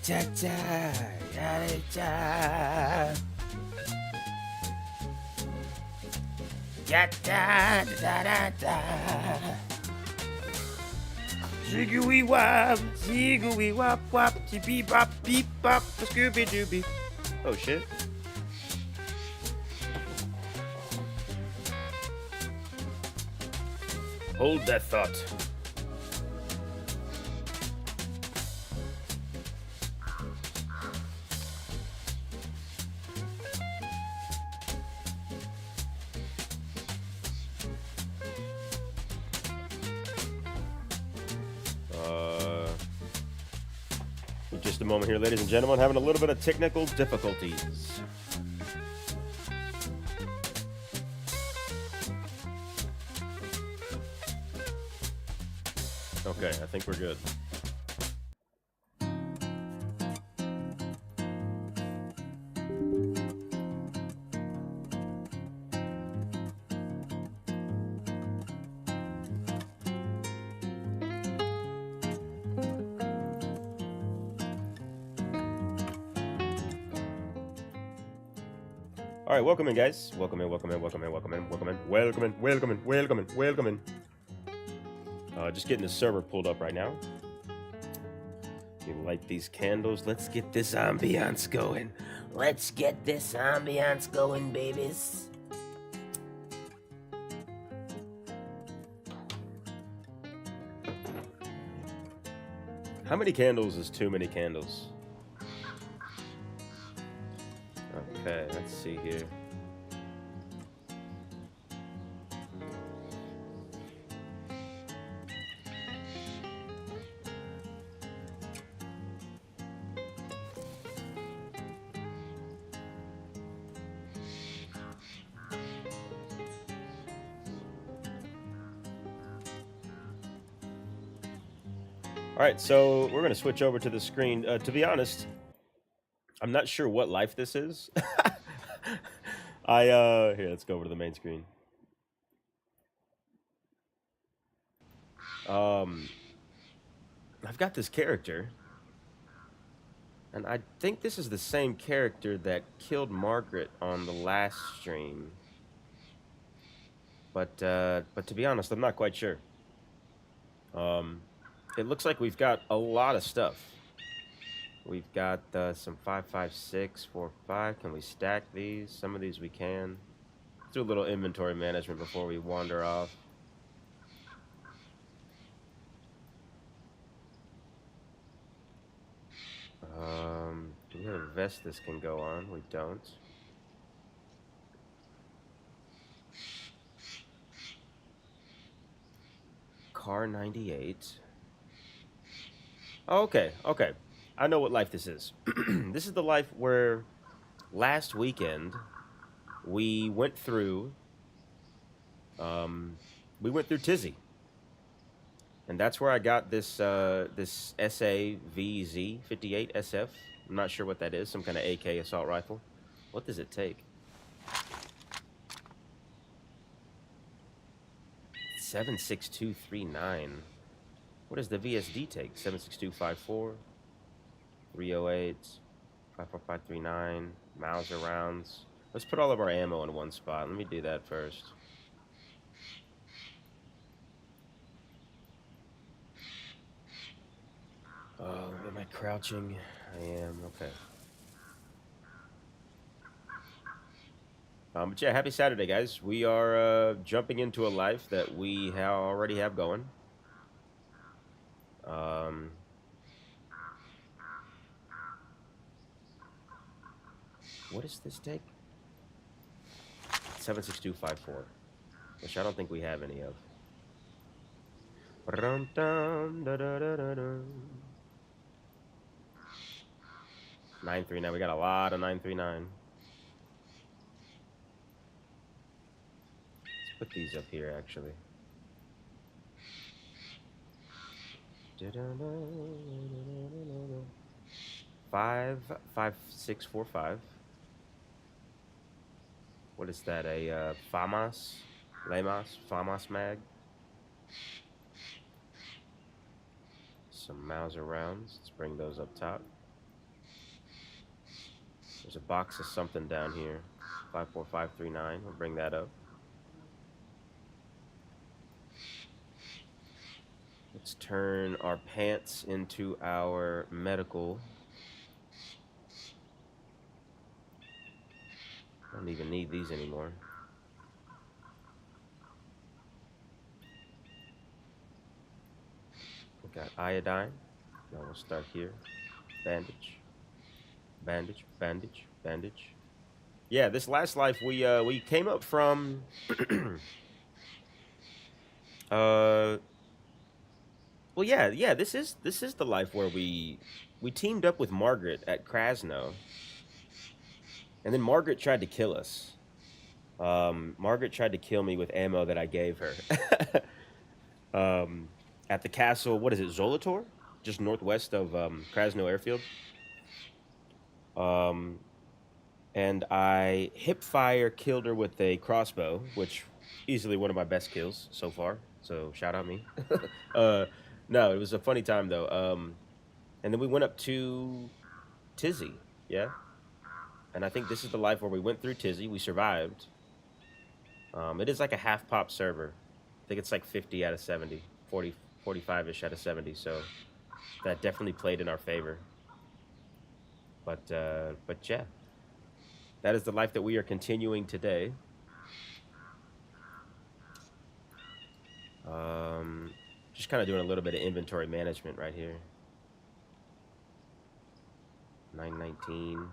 Cha-cha, ya-cha. Ya-da-da-da-da. Ziggy-wee-wop, ziggy-wee-wop-wop, beep-bop, beep-bop, scooby-dooby. Oh, shit. Hold that thought. Just a moment here, ladies and gentlemen, having a little bit of technical difficulties. Okay, I think we're good. All right, welcome in, guys. Welcome in, welcome in, welcome in, welcome in, welcome in, welcome in, welcome in, welcome in, welcome in. Just getting the server pulled up right now. You light these candles. Let's get this ambiance going. Let's get this ambiance going, babies. How many candles is too many candles? Okay, let's see here. All right, so we're gonna switch over to the screen. To be honest, I'm not sure what life this is. Here, let's go over to the main screen. I've got this character, and I think this is the same character that killed Margaret on the last stream. But to be honest, I'm not quite sure. It looks like we've got a lot of stuff. We've got some 5, 5, 6, 4, 5. Can we stack these? Some of these we can. Let's do a little inventory management before we wander off. Do we have a vest this can go on? We don't. Car 98. Okay, okay. I know what life this is. This is the life where last weekend we went through Tizzy. And that's where I got this this SAVZ 58 SF. I'm not sure what that is. Some kind of AK assault rifle. What does it take? 76239. What does the VSD take? 76254, 308, 54539, Mauser rounds. Let's put all of our ammo in one spot. Let me do that first. Am I crouching? I am. Okay. But yeah, happy Saturday, guys. We are jumping into a life that we already have going. What does this take? 76254, which I don't think we have any of. 939. We got a lot of 939. Let's put these up here, actually. 55645. What is that? A FAMAS mag. Some Mauser rounds. Let's bring those up top. There's a box of something down here. 54539. We'll bring that up. Let's turn our pants into our medical. I don't even need these anymore. We got iodine. Now we'll start here. Bandage. Bandage, bandage, bandage. Yeah, this last life we came up from well, yeah, this is the life where we teamed up with Margaret at Krasno. And then Margaret tried to kill us. Margaret tried to kill me with ammo that I gave her. At the castle, what is it, Zolotor? Just northwest of Krasno Airfield. And I hip fire killed her with a crossbow, which easily one of my best kills so far. So shout out me. No, it was a funny time though. And then we went up to Tizzy, yeah. And I think this is the life where we went through Tizzy. We survived. It is like a half pop server. I think it's like 50 out of 70, 40, 45-ish out of 70. So that definitely played in our favor. But yeah, that is the life that we are continuing today. Just kind of doing a little bit of inventory management right here. 919,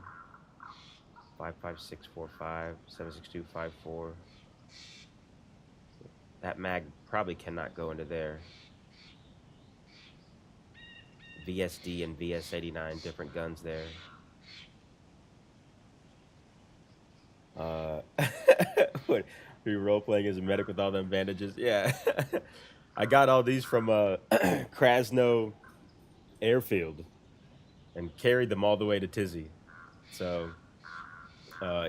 55645, 76254. That mag probably cannot go into there. VSD and VS89, different guns there. What, are you role playing as a medic with all them bandages? Yeah. I got all these from Krasno Airfield and carried them all the way to Tizzy. So,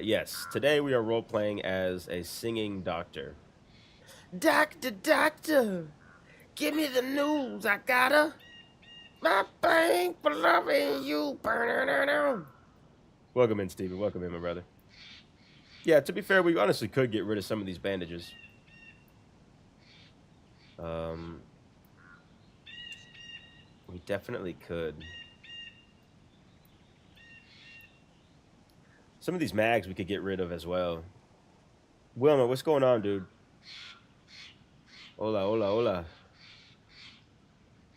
yes, today we are role playing as a singing doctor. Doctor, doctor, give me the news. I gotta. My bank for loving you. Welcome in, Steven. Welcome in, my brother. Yeah, to be fair, we honestly could get rid of some of these bandages. We definitely could. Some of these mags we could get rid of as well. Wilma, what's going on, dude? Hola, hola,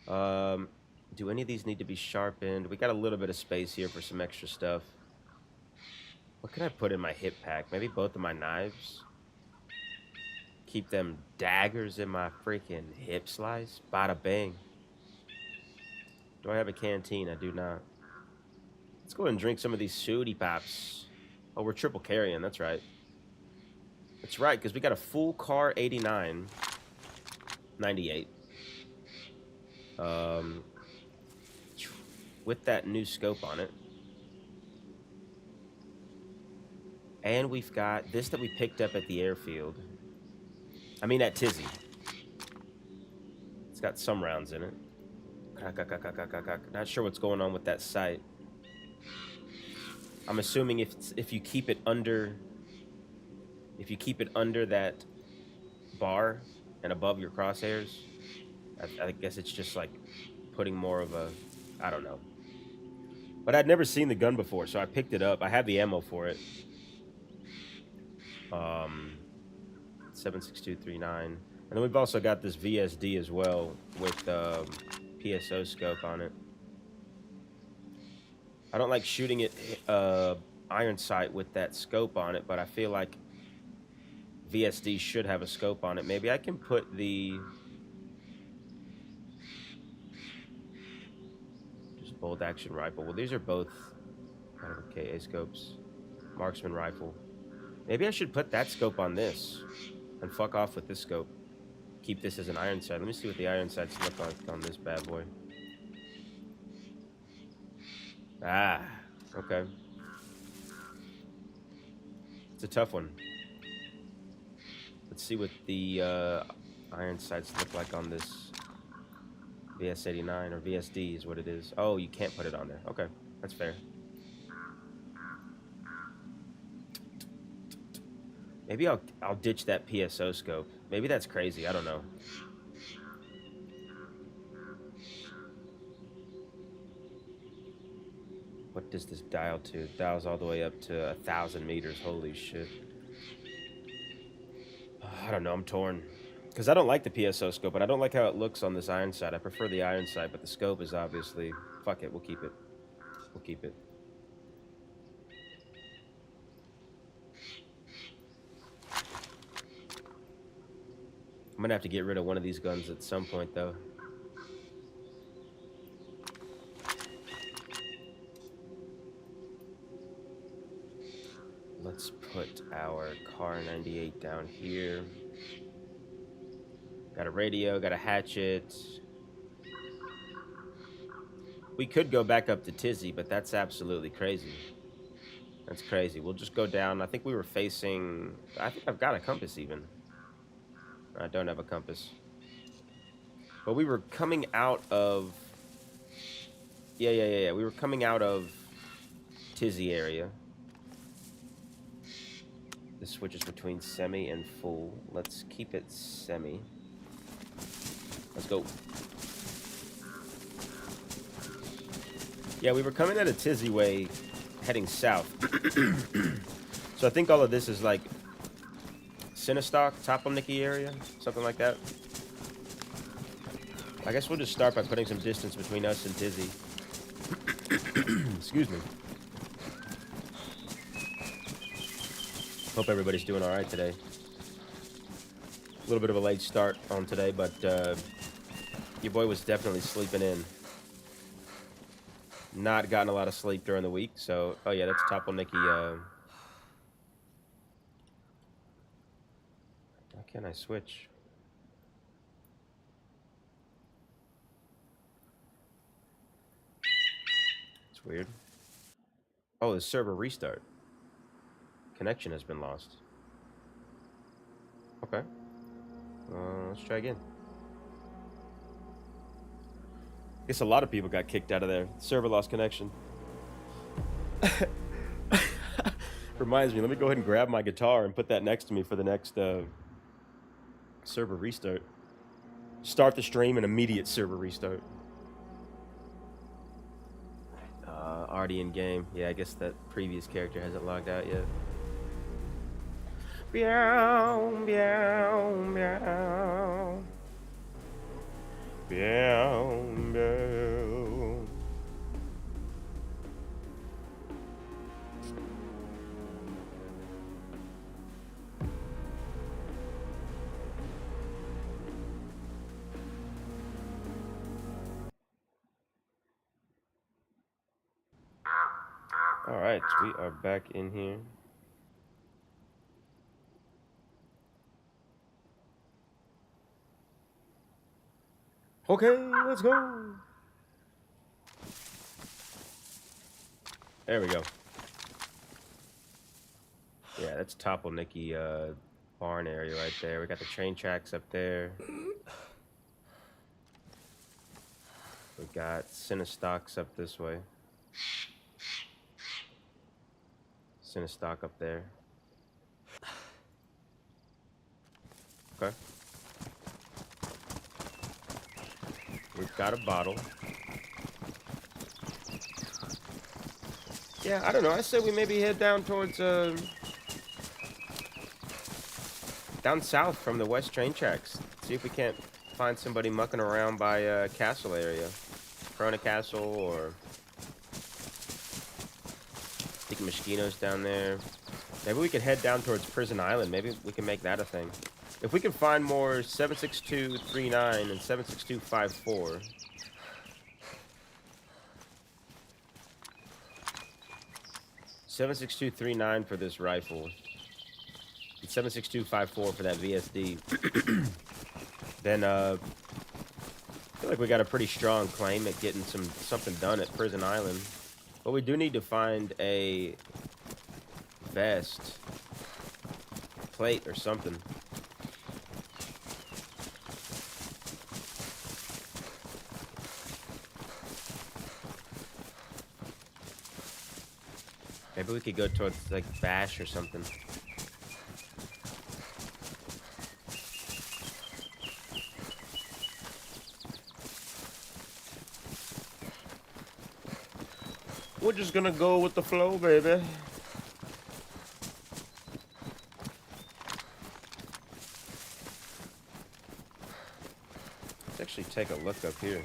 hola. Do any of these need to be sharpened? We got a little bit of space here for some extra stuff. What can I put in my hip pack? Maybe both of my knives? Keep them daggers in my freaking hip slice? Bada bang. Do I have a canteen? I do not. Let's go ahead and drink some of these shooty pops. Oh, we're triple carrying. That's right. That's right, because we got a full car 89. 98. With that new scope on it. And we've got this that we picked up at the airfield. I mean, at Tizzy. It's got some rounds in it. Not sure what's going on with that sight. I'm assuming if you keep it under that bar and above your crosshairs, I guess it's just like putting more of a, I don't know. But I'd never seen the gun before, so I picked it up. I have the ammo for it. 76239, and then we've also got this VSD as well with PSO scope on it. I don't like shooting it iron sight with that scope on it, but I feel like VSD should have a scope on it. Maybe I can put the just bolt action rifle. Well, these are both kind of KA scopes. Marksman rifle. Maybe I should put that scope on this and fuck off with this scope. Keep this as an iron sight. Let me see what the iron sights look like on this bad boy. Ah, okay. It's a tough one. Let's see what the iron sights look like on this VS89 or VSD is what it is. Oh, you can't put it on there. Okay, that's fair. Maybe I'll ditch that PSO scope. Maybe that's crazy. I don't know. What does this dial to? It dials all the way up to 1,000 meters. Holy shit. I don't know. I'm torn. Because I don't like the PSO scope, but I don't like how it looks on this iron sight. I prefer the iron sight, but the scope is obviously... Fuck it. We'll keep it. We'll keep it. I'm going to have to get rid of one of these guns at some point, though. Let's put our car 98 down here. Got a radio, got a hatchet. We could go back up to Tizzy, but that's absolutely crazy. That's crazy. We'll just go down. I think we were facing... I think I've got a compass even. I don't have a compass. But we were coming out of... Yeah. We were coming out of Tizzy area. The switches between semi and full. Let's keep it semi. Let's go. Yeah, we were coming at a tizzy way, heading south. So I think all of this is like Sinistock, Topolnicki area, something like that. I guess we'll just start by putting some distance between us and Tizzy. Excuse me. Hope everybody's doing all right today. A little bit of a late start on today, but your boy was definitely sleeping in. Not gotten a lot of sleep during the week, so... Oh, yeah, that's Topolnicki. Why can't I switch? It's weird. Oh, the server restart. Connection has been lost. Okay. Let's try again. I guess a lot of people got kicked out of there. Server lost connection. Reminds me, let me go ahead and grab my guitar and put that next to me for the next server restart. Start the stream and immediate server restart. Already in game. Yeah, I guess that previous character hasn't logged out yet. Meow, meow, meow. Meow, meow. All right, we are back in here. Okay, let's go. There we go. Yeah, that's Topolnicki barn area right there. We got the train tracks up there. We got Cinestocks up this way. Cinestock up there. Okay. We've got a bottle. Yeah, I don't know. I say we maybe head down towards, down south from the west train tracks. See if we can't find somebody mucking around by, castle area. Corona Castle or... I think Moschino's down there. Maybe we could head down towards Prison Island. Maybe we can make that a thing. If we can find more 76239 and 76254. .76239 for this rifle. And 76254 for that VSD. Then I feel like we got a pretty strong claim at getting something done at Prison Island. But we do need to find a vest, plate, or something. Maybe we could go towards, like, Bash or something. We're just gonna go with the flow, baby. Let's actually take a look up here.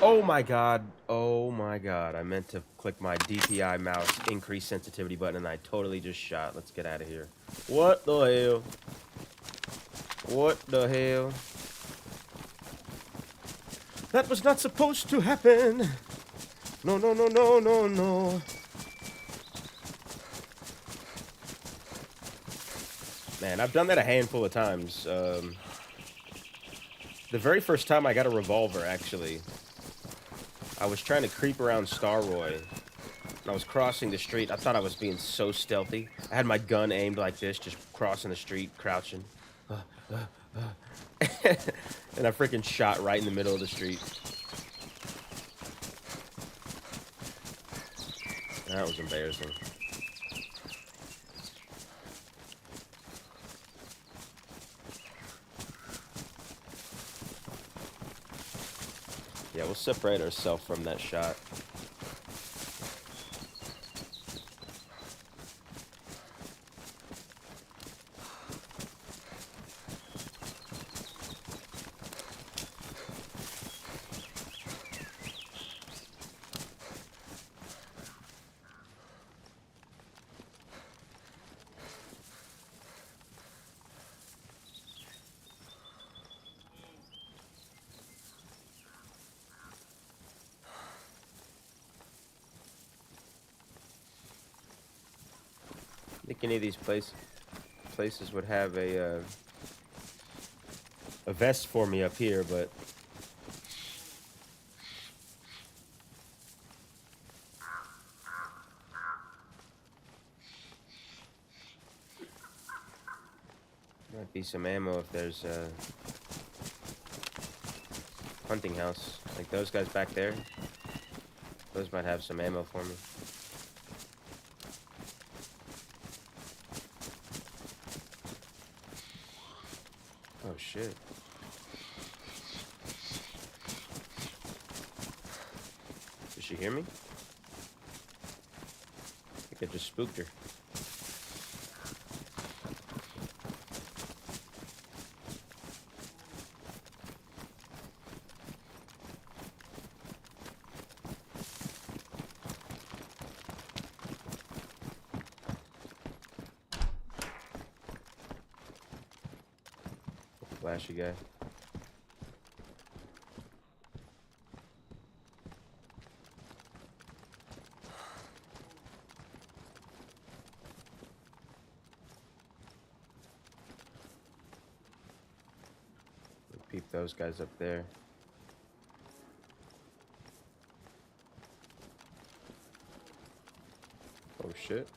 Oh my god. Oh my god. I meant to click my DPI mouse increase sensitivity button and I totally just shot. Let's get out of here. What the hell? What the hell? That was not supposed to happen. No, no, no, no, no, no. Man, I've done that a handful of times. The very first time I got a revolver, actually, I was trying to creep around Starroy. And I was crossing the street. I thought I was being so stealthy. I had my gun aimed like this, just crossing the street, crouching. And I freaking shot right in the middle of the street. That was embarrassing. Yeah, we'll separate ourselves from that shot. I think any of these places would have a vest for me up here, but might be some ammo if there's a hunting house. Like those guys back there. Those might have some ammo for me. Oh shit. Did she hear me? I think I just spooked her. Flashy guy. Peep those guys up there. Oh shit.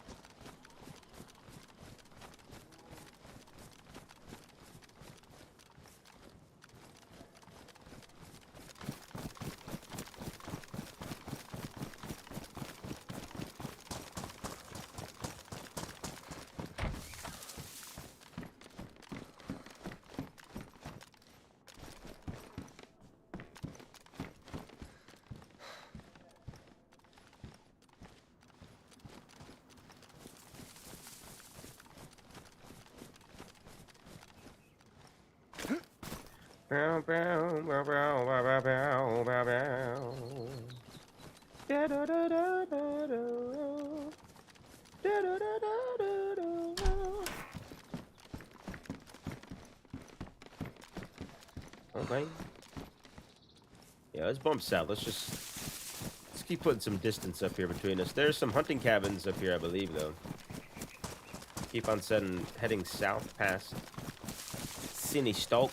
Bow, bow, bow, bow, bow, bow, bow, bow, bow. Da, da, da, da, da, da. Da, da, da, da, da, da. Okay. Yeah, let's bump south. Let's keep putting some distance up here between us. There's some hunting cabins up here, I believe, though. Keep on heading south past Cinny Stalk.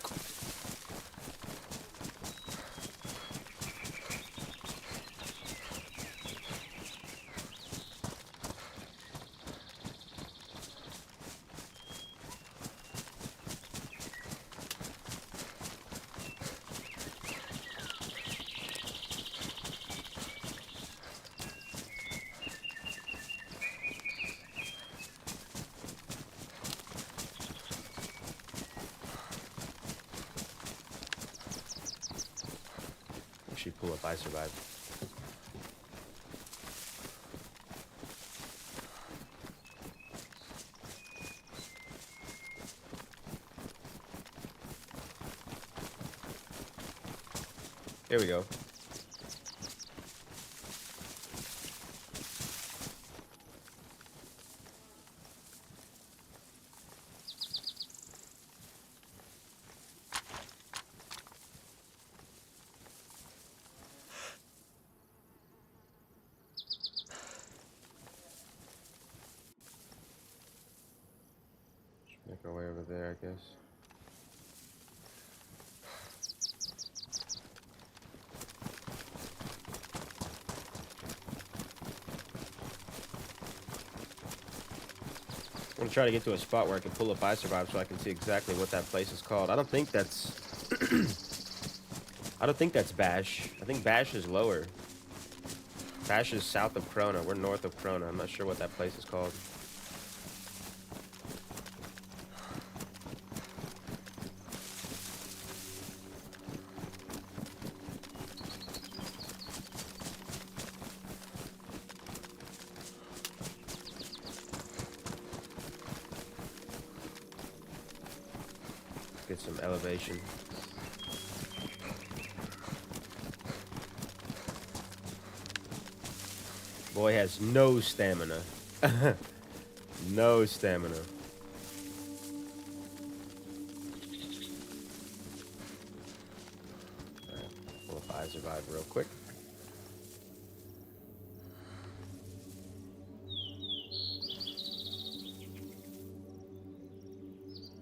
She pull up, I survived. Here we go. Make our way over there, I guess. I'm gonna try to get to a spot where I can pull up I Survive so I can see exactly what that place is called. I don't think that's... I don't think that's Bash. I think Bash is lower. Bash is south of Krona. We're north of Krona. I'm not sure what that place is called. Get some elevation. Boy has no stamina. No stamina. Alright, pull up I Survive real quick.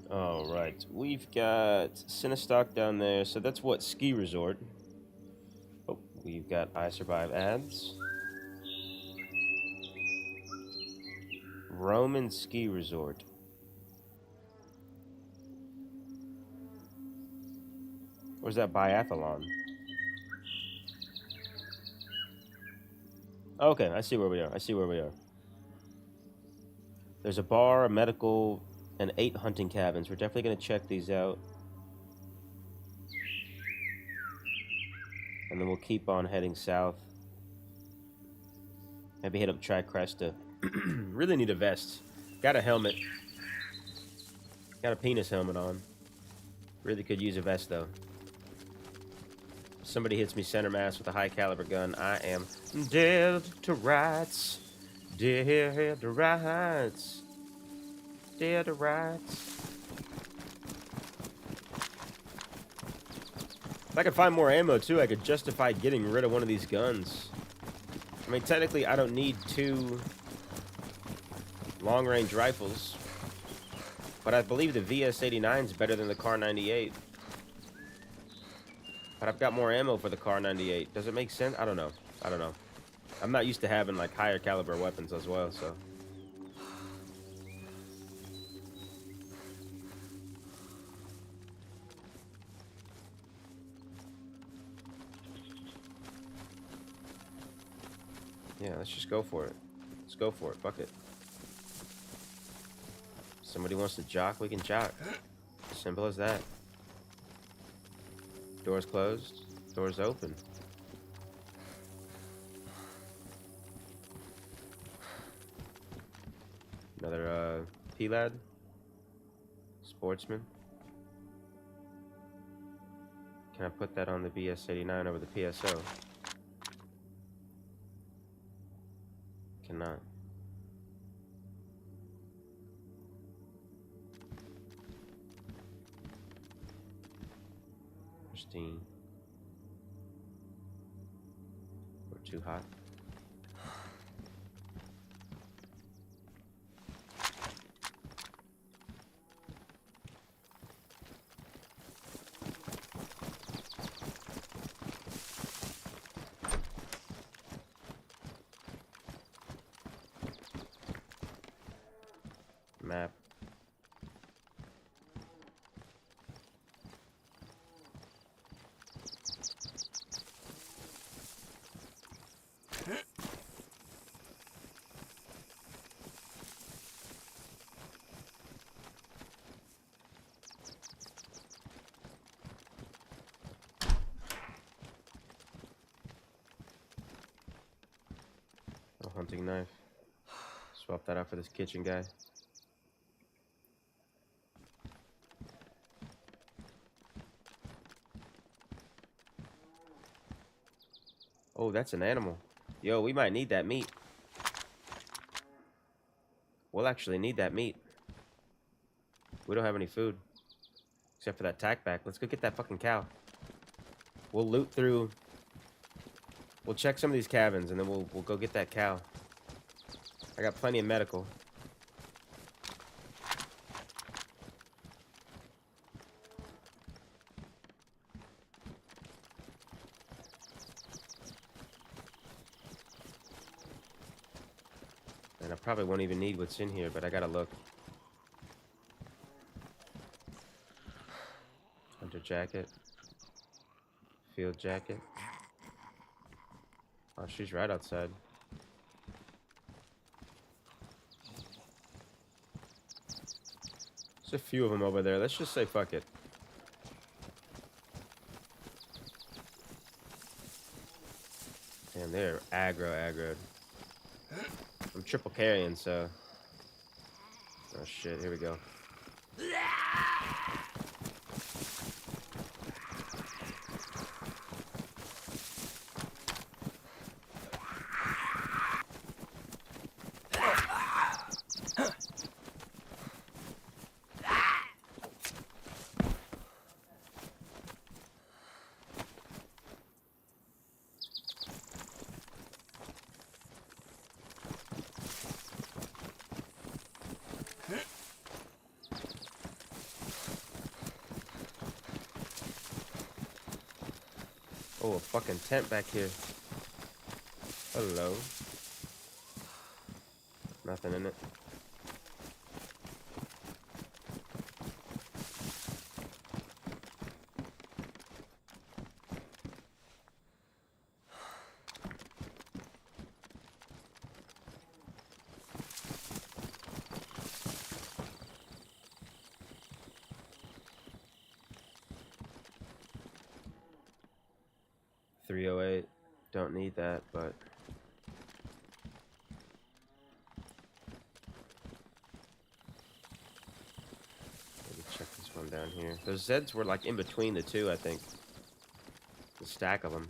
Alright, we've got Cinestock down there, so that's what, ski resort. Oh, we've got I Survive ads. Roman Ski Resort. Where's that biathlon? Okay, I see where we are. I see where we are. There's a bar, a medical, and 8 hunting cabins. We're definitely going to check these out. And then we'll keep on heading south. Maybe hit up Tricresta. Really need a vest. Got a helmet. Got a penis helmet on. Really could use a vest though. If somebody hits me center mass with a high caliber gun, I am dead to rights. Dead to rights. Dead to rights. If I could find more ammo too, I could justify getting rid of one of these guns. I mean, technically, I don't need 2 long-range rifles, but I believe the VS-89 is better than the Kar-98. But I've got more ammo for the Kar-98. Does it make sense? I don't know. I don't know. I'm not used to having, like, higher caliber weapons as well, so... yeah, let's just go for it. Let's go for it. Fuck it. Somebody wants to jock, we can jock. Simple as that. Doors closed. Doors open. Another P-Lad. Sportsman. Can I put that on the BS-89 over the PSO? Cannot. Pristine. Or too hot. Map. A hunting knife. Swap that out for this kitchen guy. Oh, that's an animal. Yo, we might need that meat. We'll actually need that meat. We don't have any food. Except for that tack back. Let's go get that fucking cow. We'll loot through... we'll check some of these cabins, and then we'll go get that cow. I got plenty of medical. And I probably won't even need what's in here, but I gotta look. jacket. Field jacket. Oh, she's right outside. There's a few of them over there. Let's just say fuck it. Damn, they're aggroed. I'm triple carrying, so... Oh shit, here we go. Oh, a fucking tent back here. Hello. Nothing in it. .308. Don't need that, but... Maybe check this one down here. Those Zeds were like in between the two, I think. A stack of them.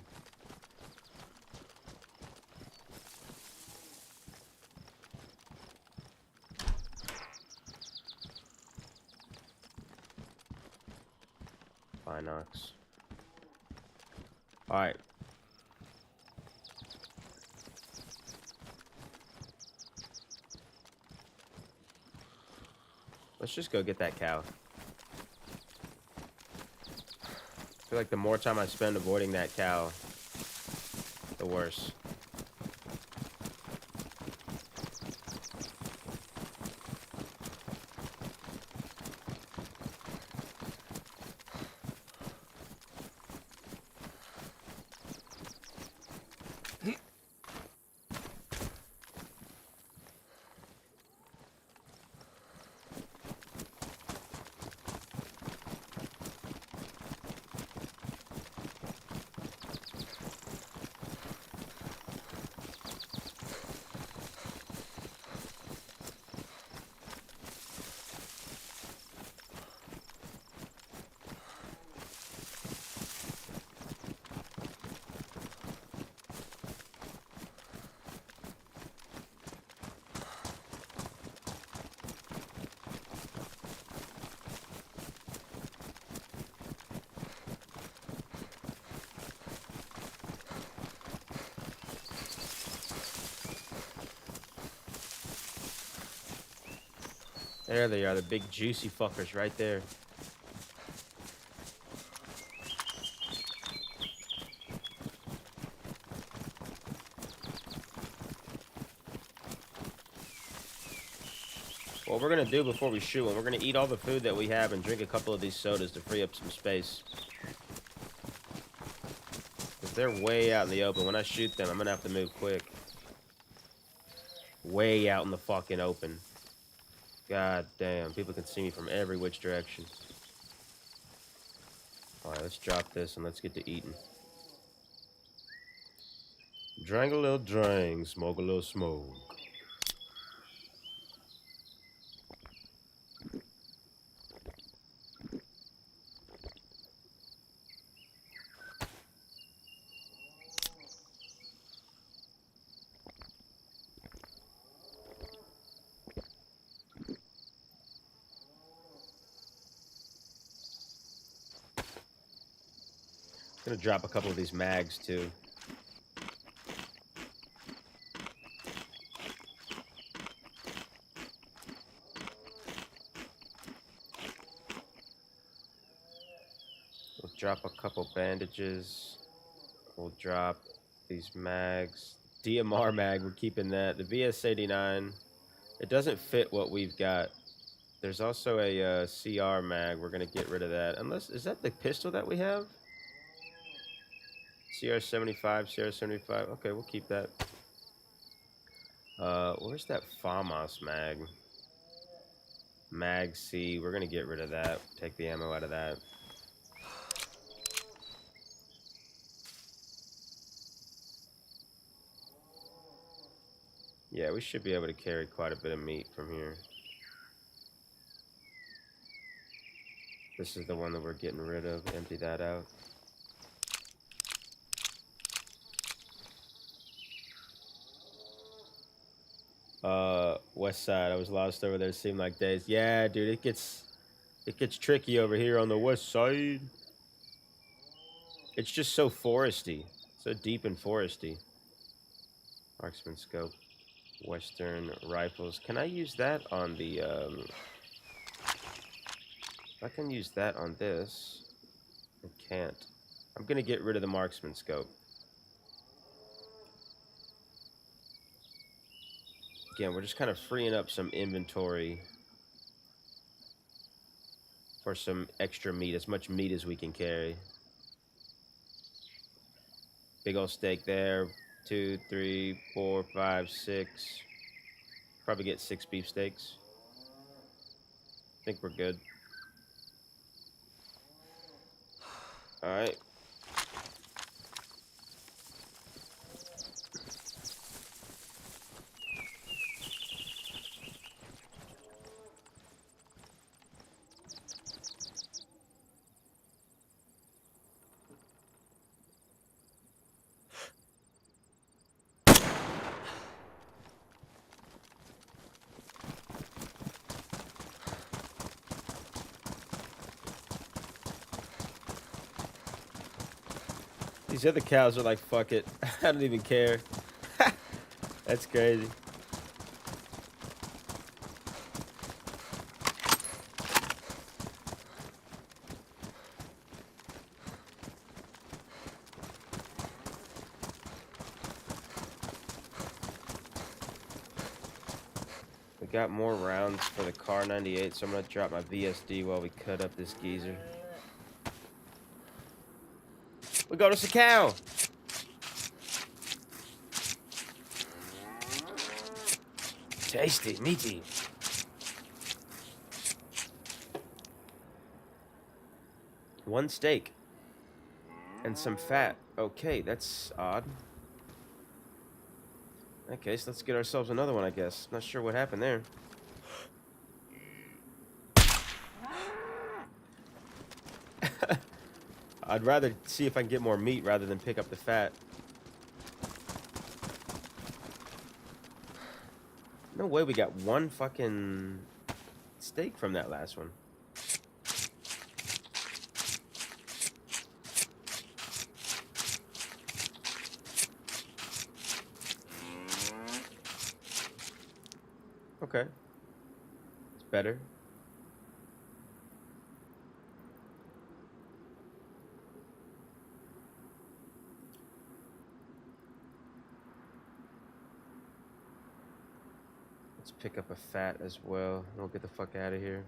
Binox. Alright. Let's just go get that cow. I feel like the more time I spend avoiding that cow, the worse. There they are, the big juicy fuckers right there. What we're gonna do before we shoot them, we're gonna eat all the food that we have and drink a couple of these sodas to free up some space. Because they're way out in the open. When I shoot them, I'm gonna have to move quick. Way out in the fucking open. God damn, people can see me from every which direction. Alright, let's drop this and let's get to eating. Drink a little drink, smoke a little smoke. I'm gonna drop a couple of these mags too. We'll drop a couple bandages. We'll drop these mags. DMR mag, we're keeping that. The VS-89, it doesn't fit what we've got. There's also a CR mag. We're gonna get rid of that. Unless, is that the pistol that we have? CR75, CR75. Okay, we'll keep that. Where's that FAMAS mag? Mag C. We're gonna get rid of that. Take the ammo out of that. Yeah, we should be able to carry quite a bit of meat from here. This is the one that we're getting rid of. Empty that out. West side. I was lost over there. It seemed like days. Yeah, dude, it gets tricky over here on the west side. It's just so foresty. So deep and foresty. Marksman scope. Western rifles. Can I use that on the I can use that on this. I can't. I'm gonna get rid of the marksman scope. Again, we're just kind of freeing up some inventory for some extra meat, as much meat as we can carry. Big old steak there. 2, 3, 4, 5, 6. Probably get 6 beef steaks. I think we're good. Alright. These other cows are like, fuck it. I don't even care. That's crazy. We got more rounds for the Car 98, so I'm gonna drop my VSD while we cut up this geezer. We got us a cow. Tasty, meaty. One steak. And some fat. Okay, that's odd. Okay, so let's get ourselves another one, I guess. Not sure what happened there. I'd rather see if I can get more meat rather than pick up the fat. No way we got one fucking steak from that last one. Okay. It's better. Let's pick up a fat as well. We'll get the fuck out of here.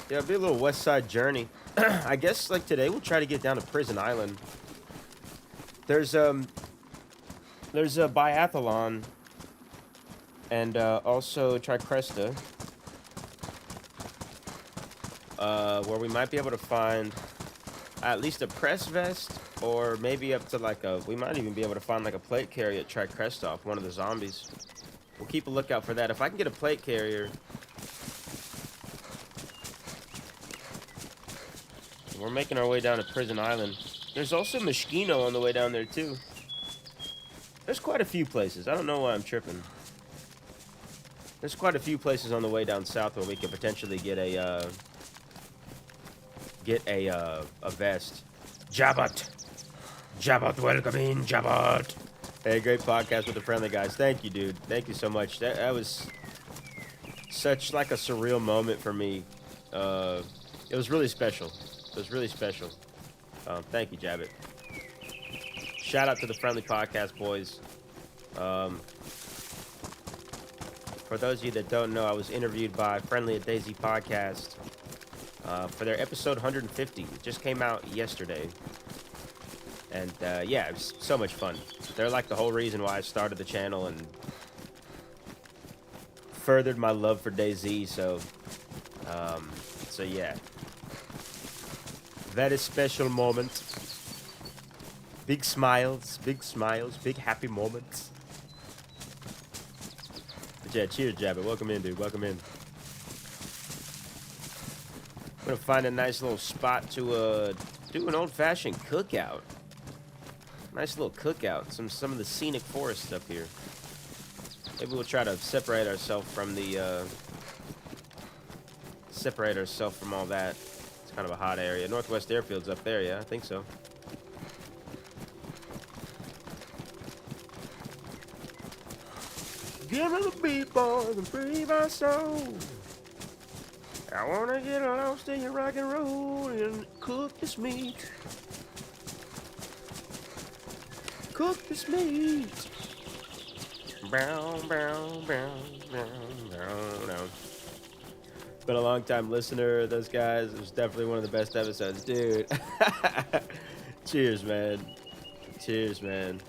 Yeah, it'll be a little west side journey. I guess like today we'll try to get down to Prison Island. There's a biathlon and also Tricresta. Where we might be able to find at least a press vest, or maybe up to like we might even be able to find like a plate carrier at Tricresta off one of the zombies. We'll keep a lookout for that. If I can get a plate carrier, we're making our way down to Prison Island. There's also Moschino on the way down there too. There's quite a few places. I don't know why I'm tripping. There's quite a few places on the way down south where we could potentially get a vest. Jabot, welcome in, Jabot. Hey, great podcast with the friendly guys. Thank you, dude. Thank you so much. That was such like a surreal moment for me. It was really special. It was really special. Thank you, Jabbit. Shout out to the Friendly Podcast boys. For those of you that don't know, I was interviewed by Friendly at DayZ Podcast for their episode 150. It just came out yesterday. And yeah, it was so much fun. They're like the whole reason why I started the channel and furthered my love for DayZ. So yeah. Very special moment. Big smiles, big happy moments. But yeah, cheers, Jabbit. Welcome in, dude. Welcome in. I'm gonna find a nice little spot to do an old-fashioned cookout. Nice little cookout. Some of the scenic forests up here. Maybe we'll try to separate ourselves from the all that. It's kind of a hot area. Northwest Airfield's up there, yeah, I think so. Give me the beat, boys, and free my soul. I wanna get lost in your rock and roll and cook this meat. Cook this meat. Brown, brown, brown, brown, brown, brown. Been a long time listener, those guys. It was definitely one of the best episodes, dude. Cheers, man. Cheers, man.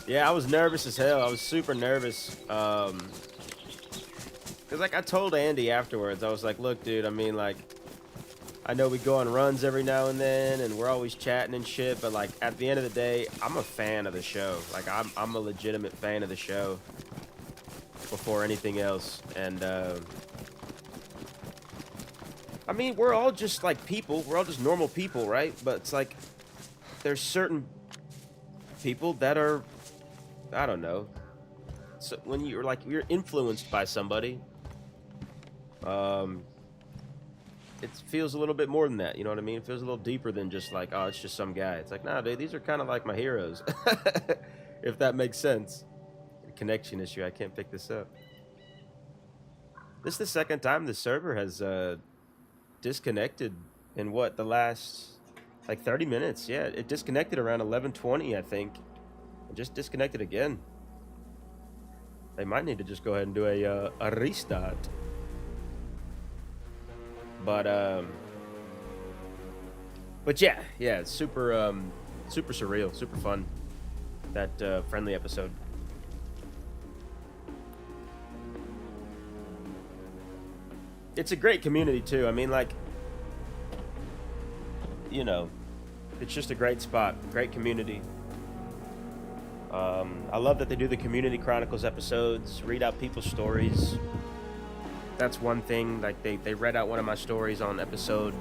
Yeah, I was nervous as hell. I was super nervous. Cause like I told Andy afterwards, I was like, look, dude, I mean, like, I know we go on runs every now and then, and we're always chatting and shit, but like at the end of the day, I'm a fan of the show. Like I'm a legitimate fan of the show before anything else. And I mean, we're all just like people. We're all just normal people, right? But it's like there's certain people that are, I don't know. So when you're influenced by somebody, it feels a little bit more than that. You know what I mean? It feels a little deeper than just like, oh, it's just some guy. It's like, nah, dude, these are kind of like my heroes. If that makes sense. A connection issue. I can't pick this up. This is the second time the server has disconnected in the last like 30 minutes. Yeah, it disconnected around 11:20, I think. It just disconnected again. They might need to just go ahead and do a restart. But yeah, it's super super surreal, super fun. That Friendly episode. It's a great community too. I mean, like, you know, it's just a great spot, great community. I love that they do the Community Chronicles episodes, read out people's stories. That's one thing. Like they read out one of my stories on episode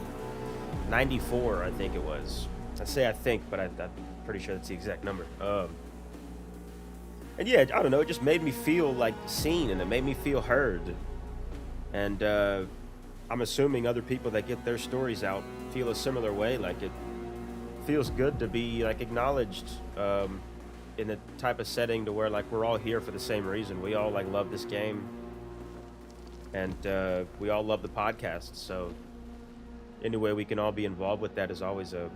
94, I think it was. I say I think, but I'm pretty sure that's the exact number. And yeah, I don't know, it just made me feel like seen, and it made me feel heard. And I'm assuming other people that get their stories out feel a similar way. Like, it feels good to be like acknowledged in a type of setting to where like we're all here for the same reason. We all like love this game, and we all love the podcast. So any way we can all be involved with that is always a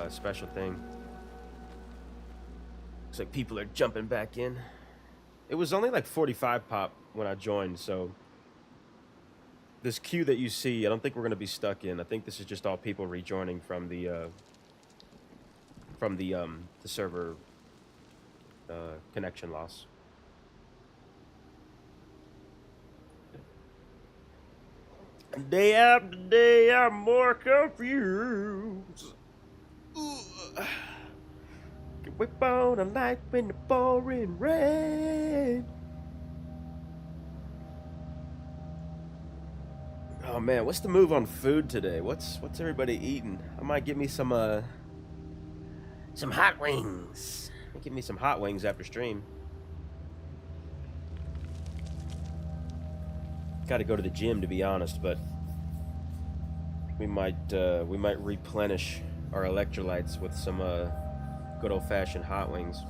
special thing. Looks like people are jumping back in. It was only like 45 pop when I joined, so this queue that you see, I don't think we're going to be stuck in. I think this is just all people rejoining from the server connection loss. Day after day, I'm more confused. Can whip on a light in the pouring rain. Oh man, what's the move on food today? What's everybody eating? I might get me some hot wings. Give me some hot wings after stream. Got to go to the gym, to be honest, but we might replenish our electrolytes with some good old-fashioned hot wings.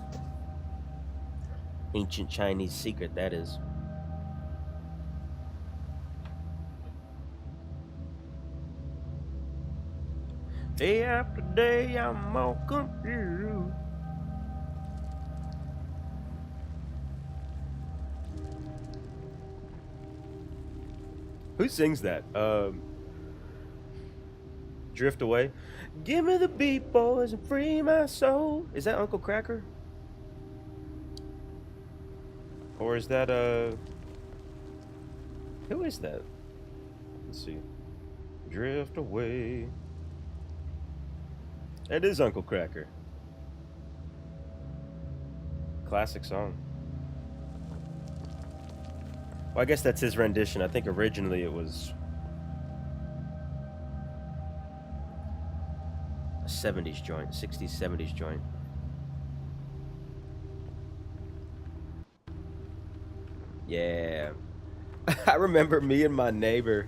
Ancient Chinese secret, that is. Day after day, I'm all confused. Who sings that? Drift Away. Give me the beat, boys, and free my soul. Is that Uncle Cracker? Or is that, who is that? Let's see. Drift Away. It is Uncle Cracker. Classic song. Well, I guess that's his rendition. I think originally it was a 70s joint, 60s, 70s joint. Yeah. I remember me and my neighbor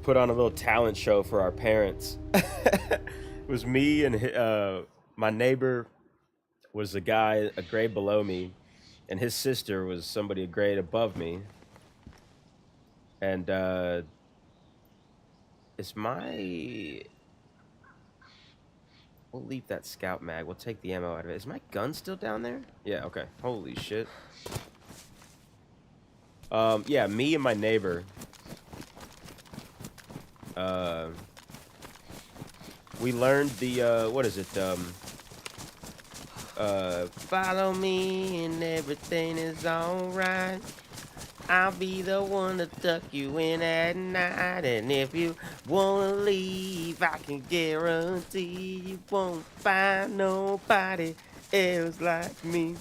put on a little talent show for our parents. It was me and my neighbor was a guy a grade below me, and his sister was somebody a grade above me. And it's my... We'll leave that scout mag. We'll take the ammo out of it. Is my gun still down there? Yeah, okay. Holy shit. Yeah, me and my neighbor. We learned the, what is it? Follow me and everything is alright. I'll be the one to tuck you in at night. And if you wanna leave, I can guarantee you won't find nobody else like me.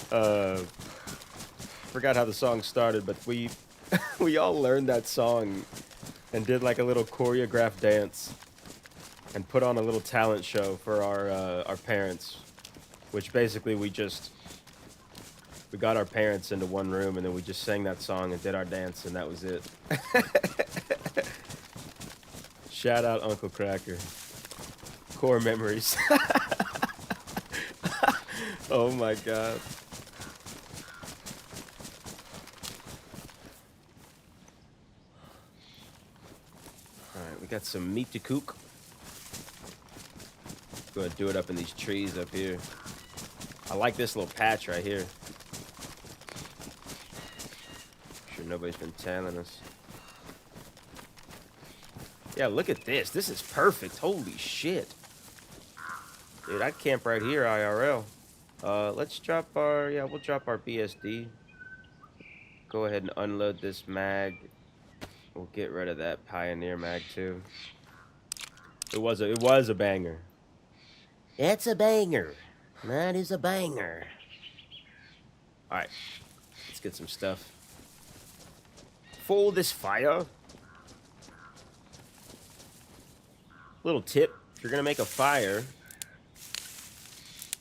Forgot how the song started, but we all learned that song and did like a little choreographed dance and put on a little talent show for our parents, which basically we got our parents into one room and then we just sang that song and did our dance and that was it. Shout out Uncle Cracker. Core memories. Oh my god. Alright, we got some meat to cook. Go ahead and do it up in these trees up here. I like this little patch right here. Sure nobody's been tailing us. Yeah, look at this. This is perfect. Holy shit. Dude, I'd camp right here, IRL. Let's drop our... Yeah, we'll drop our BSD. Go ahead and unload this mag. We'll get rid of that Pioneer mag, too. It was a banger. It's a banger. That is a banger. Alright. Let's get some stuff. For this fire. Little tip. If you're going to make a fire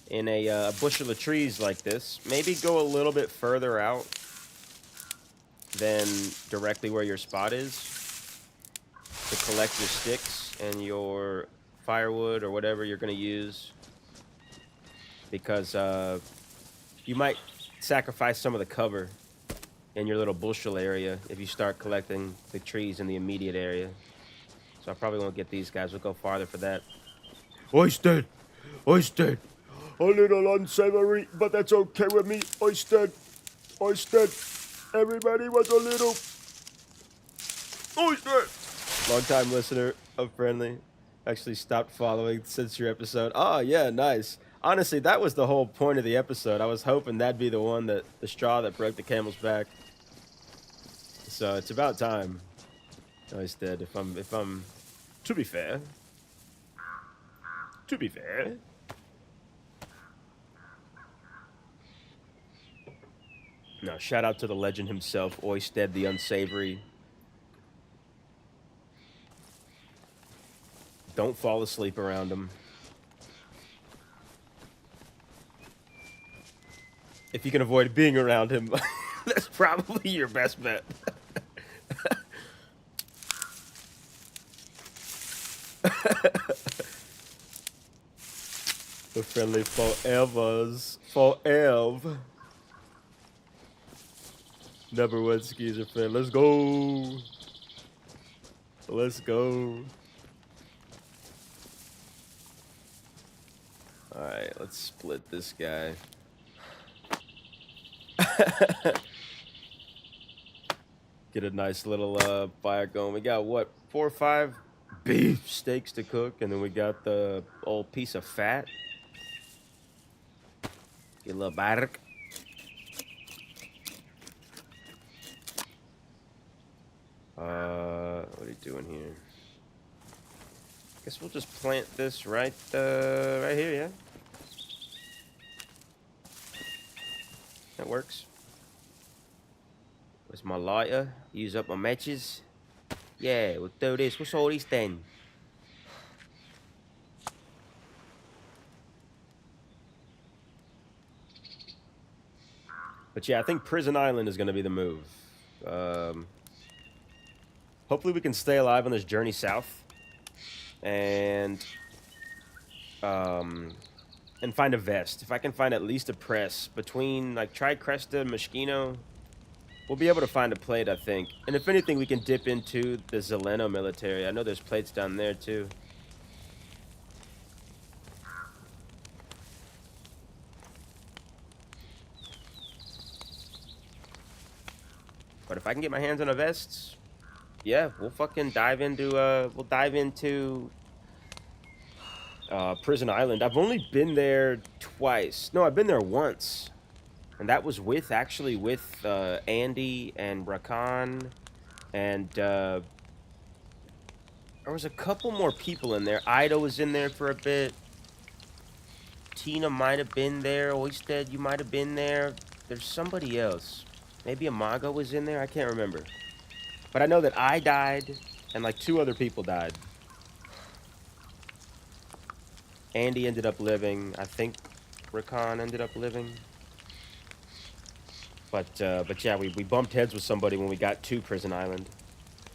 in a bushel of trees like this, maybe go a little bit further out than directly where your spot is to collect your sticks and your firewood or whatever you're going to use, because you might sacrifice some of the cover in your little bushel area if you start collecting the trees in the immediate area. So I probably won't get these guys. We'll go farther for that. Oystead! Oystead! A little unsavory, but that's okay with me. Oystead! Oystead! Everybody was a little... Oystead! Long-time listener of Friendly. Actually stopped following since your episode. Oh, yeah, nice. Honestly, that was the whole point of the episode. I was hoping that'd be the one that... the straw that broke the camel's back. So it's about time. Oystead, if I'm... To be fair. To be fair. No, shout out to the legend himself, Oystead the Unsavory. Don't fall asleep around him. If you can avoid being around him, that's probably your best bet. The Friendly forevers. Forever. Number one skeezer friend. Let's go. Let's go. Alright, let's split this guy. Get a nice little fire going. We got what, 4 or 5 beef steaks to cook, and then we got the old piece of fat. Get a little bark. What are you doing here? Guess we'll just plant this right here, yeah. That works. Where's my lighter? Use up my matches. Yeah, we'll do this. What's all this then? But yeah, I think Prison Island is going to be the move. Hopefully we can stay alive on this journey south. And find a vest. If I can find at least a press between, like, Tricresta and Moschino, we'll be able to find a plate, I think. And if anything, we can dip into the Zeleno military. I know there's plates down there, too. But if I can get my hands on a vest, yeah, we'll fucking dive into, Prison Island. I've only been there twice. No, I've been there once. And that was with Andy and Rakan. And, there was a couple more people in there. Ida was in there for a bit. Tina might have been there. Oisted, you might have been there. There's somebody else. Maybe Amago was in there. I can't remember. But I know that I died, and like 2 other people died. Andy ended up living. I think Rakan ended up living. But yeah, we bumped heads with somebody when we got to Prison Island.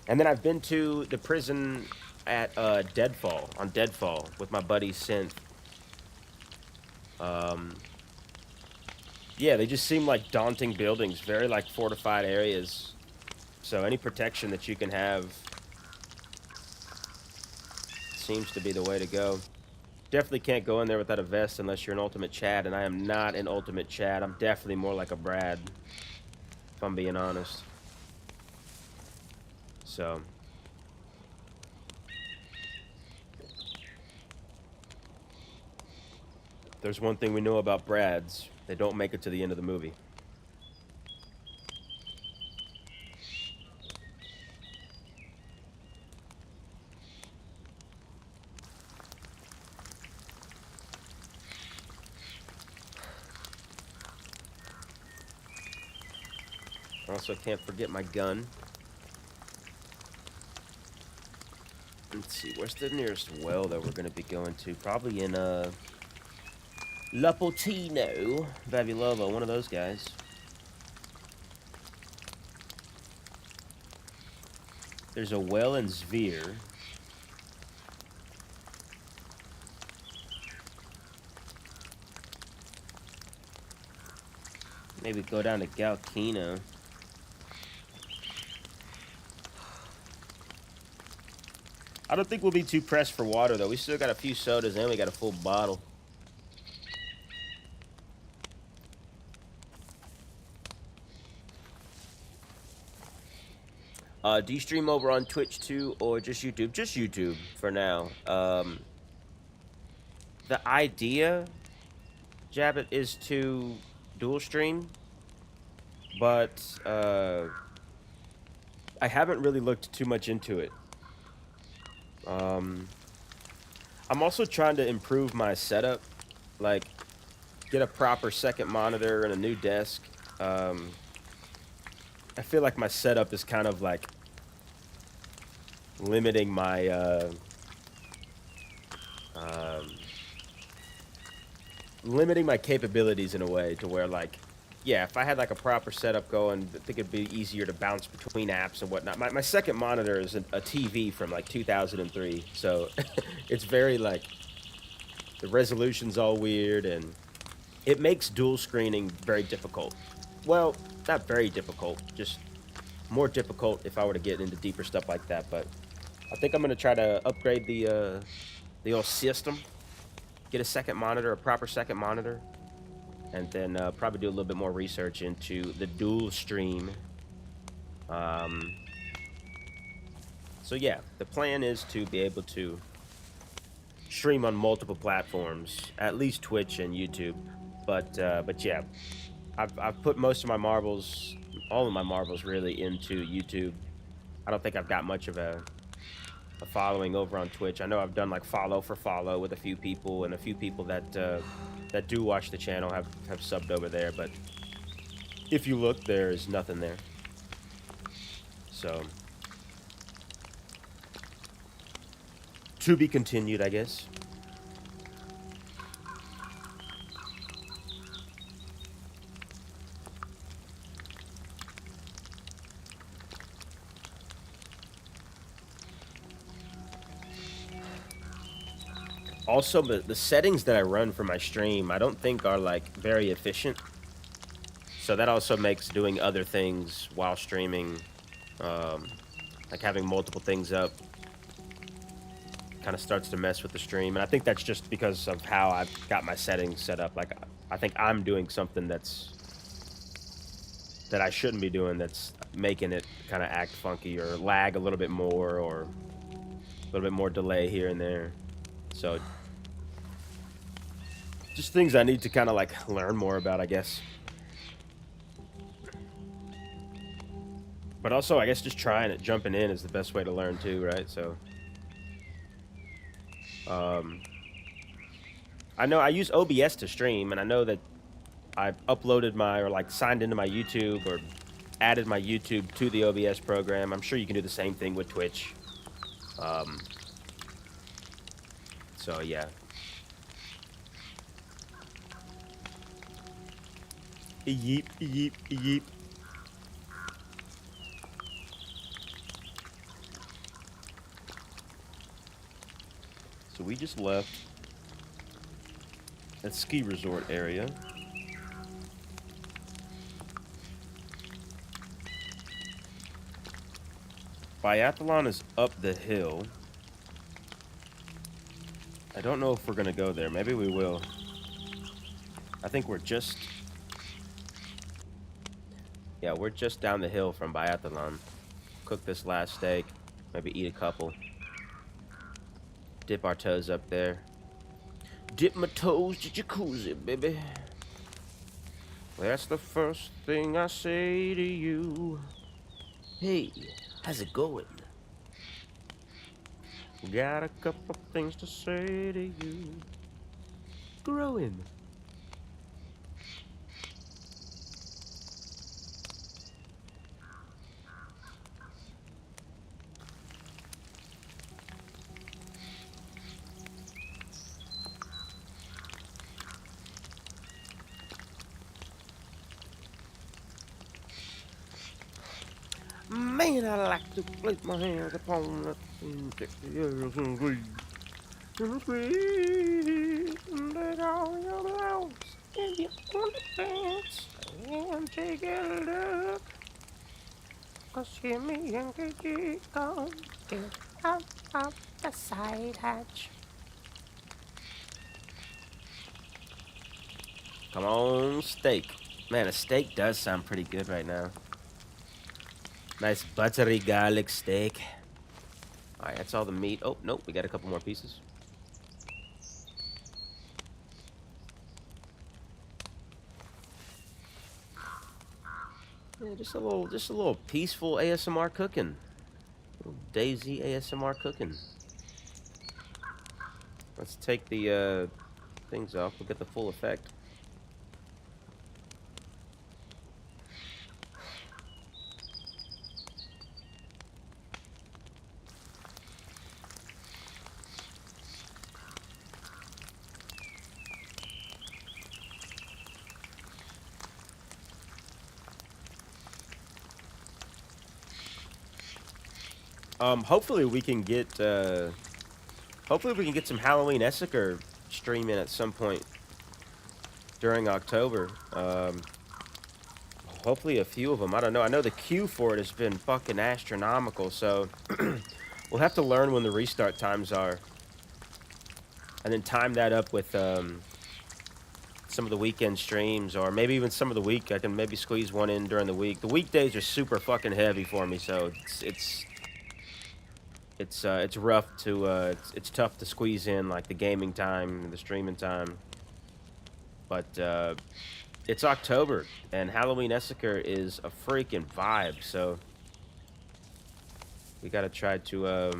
And then I've been to the prison at Deadfall, on Deadfall, with my buddy Synth. Yeah, they just seem like daunting buildings, very like fortified areas. So any protection that you can have seems to be the way to go. Definitely can't go in there without a vest unless you're an ultimate Chad, and I am not an ultimate Chad. I'm definitely more like a Brad, if I'm being honest. So there's one thing we know about Brads. They don't make it to the end of the movie. Also, can't forget my gun. Let's see, where's the nearest well that we're going to be going to? Probably in, Lapotino, Vavilova, one of those guys. There's a well in Zvir. Maybe go down to Galkino. I don't think we'll be too pressed for water, though. We still got a few sodas and we got a full bottle. Do you stream over on Twitch too, or just YouTube? Just YouTube for now. The idea, Jabbit, is to dual stream, but I haven't really looked too much into it. I'm also trying to improve my setup, like get a proper second monitor and a new desk. I feel like my setup is kind of like limiting my capabilities in a way to where, like, yeah, if I had like a proper setup going, I think it'd be easier to bounce between apps and whatnot. My second monitor is a TV from like 2003, so it's very like the resolution's all weird, and it makes dual screening very difficult. Well, not very difficult, just more difficult if I were to get into deeper stuff like that. But I think I'm gonna try to upgrade the old system. get a second monitor, a proper second monitor, and then probably do a little bit more research into the dual stream. So yeah, the plan is to be able to stream on multiple platforms, at least Twitch and YouTube. But yeah, I've put most of my marbles, all of my marbles really, into YouTube. I don't think I've got much of a following over on Twitch. I know I've done like follow for follow with a few people, and a few people that that do watch the channel have subbed over there. But if you look, there's nothing there. So to be continued, I guess. Also, the settings that I run for my stream, I don't think are like very efficient. So that also makes doing other things while streaming, like having multiple things up, kind of starts to mess with the stream. And I think that's just because of how I've got my settings set up. Like, I think I'm doing something that I shouldn't be doing, that's making it kind of act funky or lag a little bit more, or a little bit more delay here and there. So just things I need to kind of like learn more about, I guess. But also, I guess just trying it, jumping in is the best way to learn too, right? So I know I use OBS to stream, and I know that I've uploaded my, or like signed into my YouTube, or added my YouTube to the OBS program. I'm sure you can do the same thing with Twitch. So yeah. Yeep, yeep, yeep. So we just left that ski resort area. Biathlon is up the hill. I don't know if we're gonna go there. Maybe we will. I think we're just... yeah, we're just down the hill from Biathlon. Cook this last steak. Maybe eat a couple. Dip our toes up there. Dip my toes to jacuzzi, baby. That's the first thing I say to you. Hey, how's it going? Got a couple things to say to you. Growing. Man, I like to place my hands upon the years and breathe. And breathe. Let all your blows in your underpants and take a look. 'Cause hear me and get it gone. Get out of the side hatch. Come on, steak. Man, a steak does sound pretty good right now. Nice buttery garlic steak. Alright, that's all the meat. Oh, nope, we got a couple more pieces. Yeah, just a little peaceful ASMR cooking. A little DayZ ASMR cooking. Let's take the things off. We'll get the full effect. Hopefully we can get some Halloween Essiker streaming at some point during October. Hopefully a few of them. I don't know. I know the queue for it has been fucking astronomical, so we'll have to learn when the restart times are. and then time that up with some of the weekend streams, or maybe even some of the week. I can maybe squeeze one in during the week. The weekdays are super fucking heavy for me, so it's rough to it's tough to squeeze in like the gaming time and the streaming time. But it's October and Halloween-esque is a freaking vibe, so we gotta try to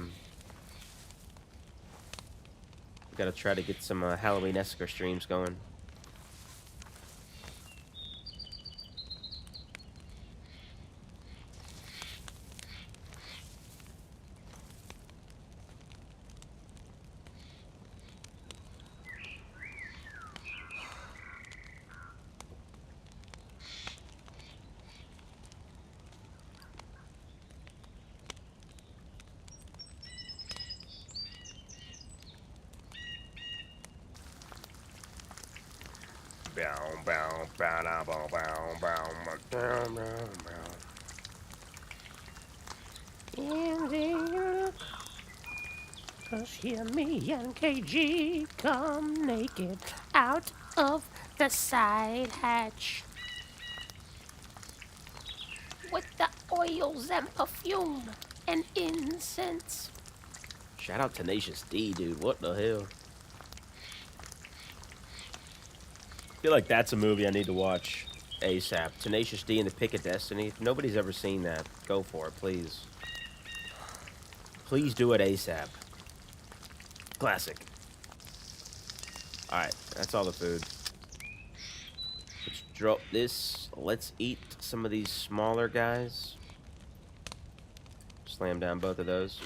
get some Halloween-esque streams going. Cause hear me and KG come naked out of the side hatch with the oils and perfume and incense. Shout out Tenacious D, dude. What the hell? I feel like that's a movie I need to watch ASAP. Tenacious D and the Pick of Destiny. If nobody's ever seen that, go for it, please. Please do it ASAP. Classic. Alright, that's all the food. Let's drop this. Let's eat some of these smaller guys. Slam down both of those.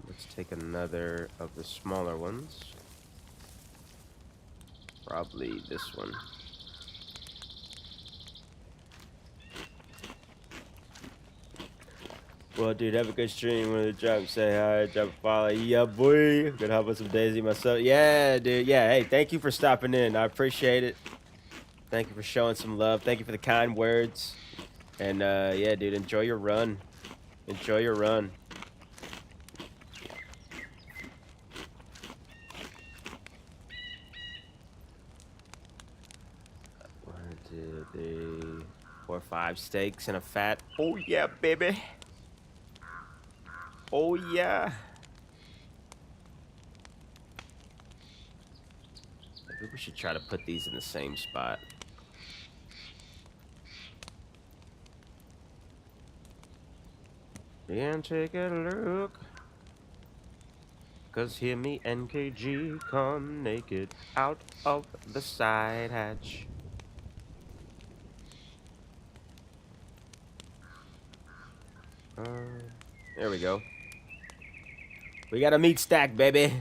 Let's take another of the smaller ones. Probably this one. Well, dude, have a good stream. When the drop, say hi, drop a follow. Yeah, boy. Gonna help with some DayZ myself. Yeah, dude. Yeah, hey, thank you for stopping in. I appreciate it. Thank you for showing some love. Thank you for the kind words. And, yeah, dude, enjoy your run. Enjoy your run. Four, 5 steaks and a fat. Oh yeah, baby. Oh yeah. Maybe we should try to put these in the same spot. And take a look. Cause hear me, NKG, come naked out of the side hatch. There we go. We got a meat stack, baby.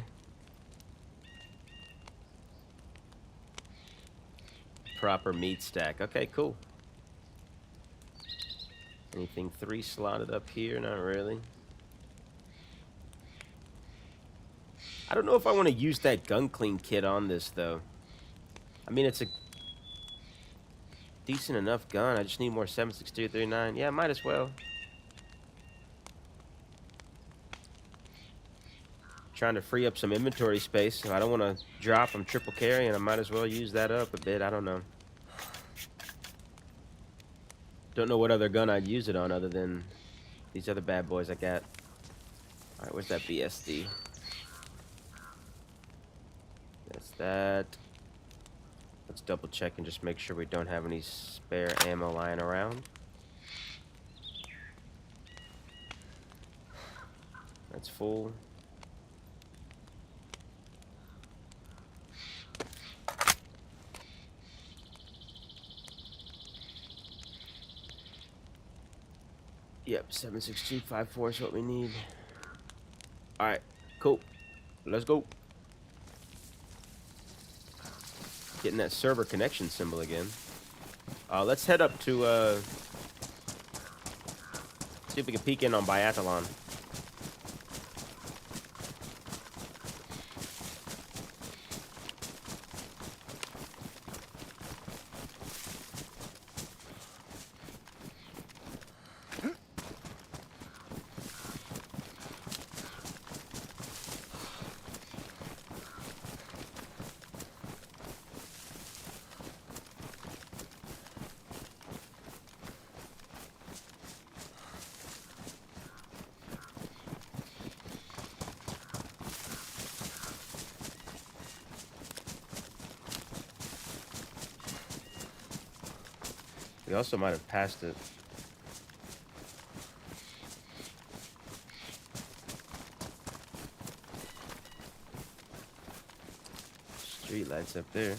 Proper meat stack. Okay, cool. Anything 3 slotted up here? Not really. I don't know if I want to use that gun clean kit on this, though. I mean, it's a decent enough gun. I just need more 7.62 39. Yeah, might as well. Trying to free up some inventory space. If I don't want to drop them triple carrying, I might as well use that up a bit. I don't know. Don't know what other gun I'd use it on other than these other bad boys I got. Alright, where's that BSD? That's that. Let's double check and just make sure we don't have any spare ammo lying around. That's full. Yep, 7.6254 is what we need. Alright, cool. Let's go. Getting that server connection symbol again. Let's head up to see if we can peek in on biathlon. We also might have passed it. Street lights up there.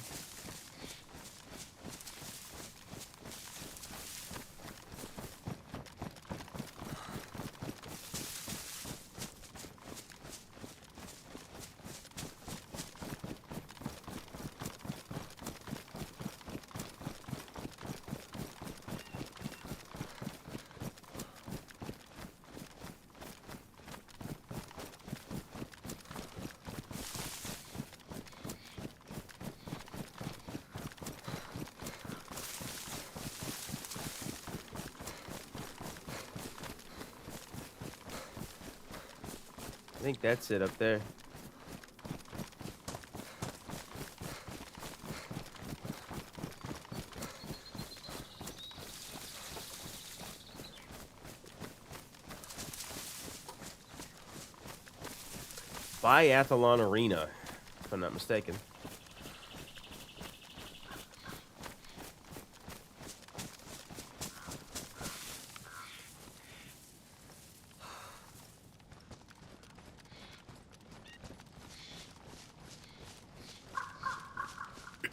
I think that's it up there. Biathlon Arena, if I'm not mistaken.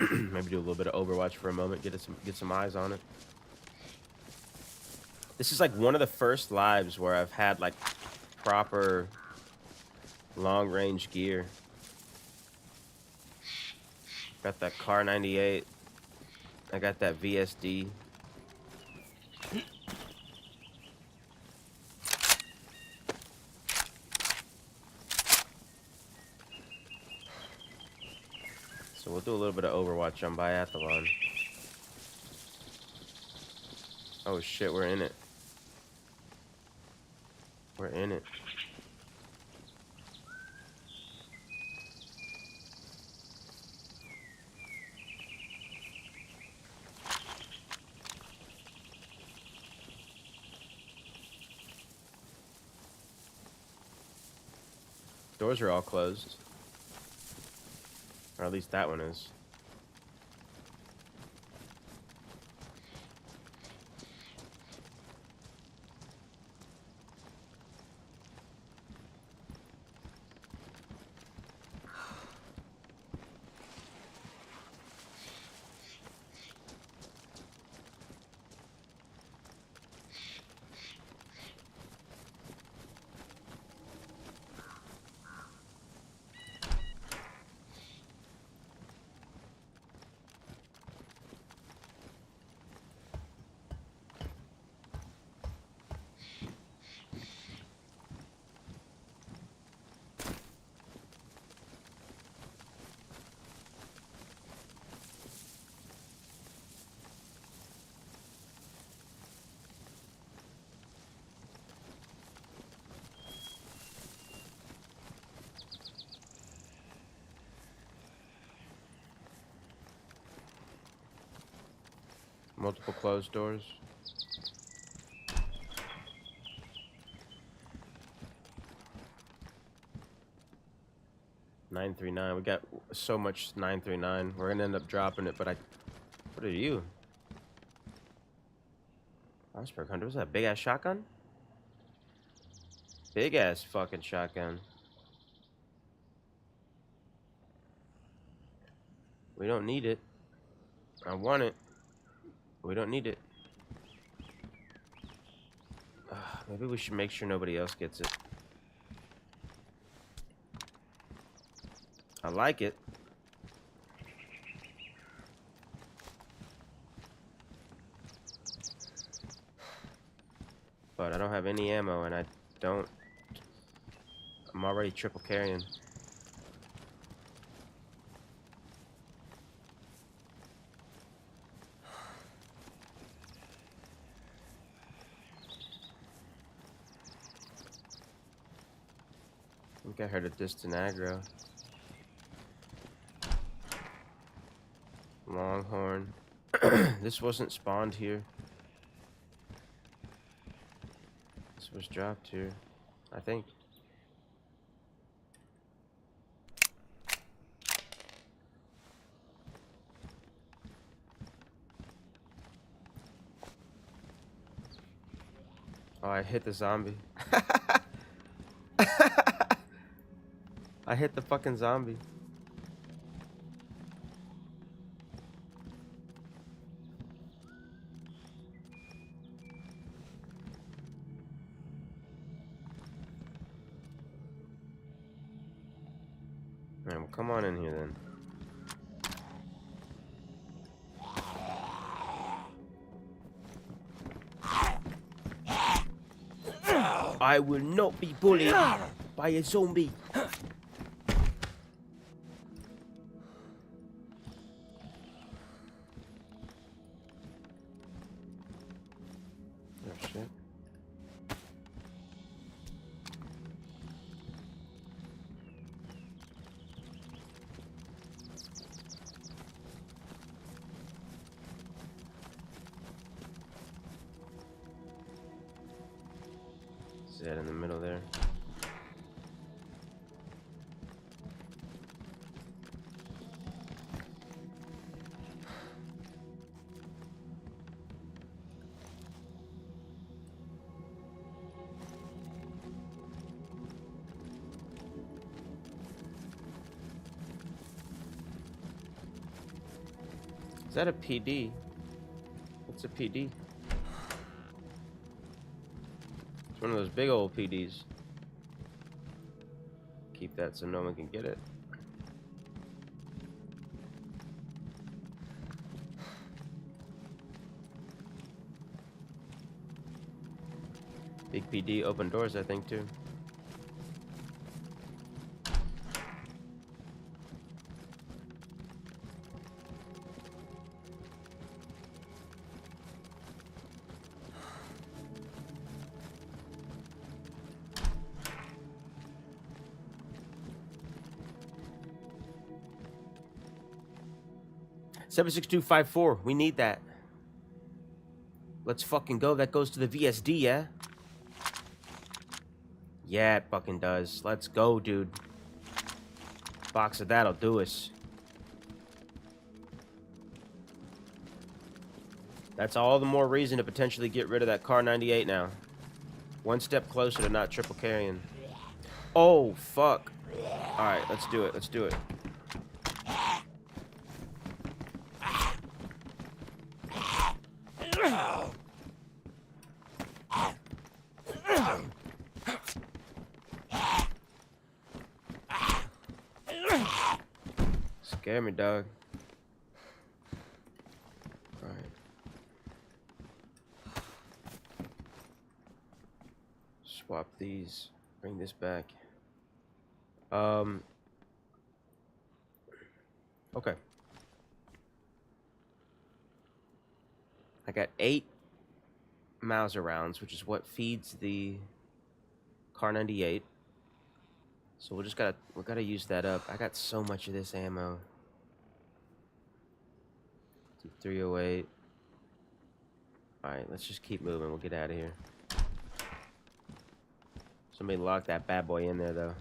Maybe do a little bit of Overwatch for a moment, get some eyes on it. This is like one of the first lives where I've had like proper long range gear. Got that Car 98. I got that VSD. So we'll do a little bit of Overwatch on biathlon. Oh shit, we're in it. We're in it. Doors are all closed. Or at least that one is. Multiple closed doors. $939. We got so much $939. We're gonna end up dropping it, but what are you? Iceberg Hunter, was that a big ass shotgun? Big ass fucking shotgun. We don't need it. I want it. We don't need it. Maybe we should make sure nobody else gets it. I like it. but I don't have any ammo, and I'm already triple carrying. I think I heard a distant aggro. Longhorn. This wasn't spawned here. This was dropped here, I think. Oh, I hit the zombie. I hit the fucking zombie. Man, well, come on in here then. I will not be bullied by a zombie. Oh shit. Is that in the middle there? Is that a PD? What's a PD? It's one of those big old PDs. Keep that so no one can get it. Big PD open doors, I think, too. $76254. We need that. Let's fucking go. That goes to the VSD, yeah? Yeah, it fucking does. Let's go, dude. Box of that'll do us. That's all the more reason to potentially get rid of that Car 98 now. One step closer to not triple carrying. Oh, fuck. Alright, let's do it. Let's do it. Scare me, dog. Alright. Swap these. Bring this back. Okay. I got 8 Mauser rounds, which is what feeds the Car 98. So we gotta use that up. I got so much of this ammo. 308. Alright, let's just keep moving. We'll get out of here. Somebody lock that bad boy in there, though.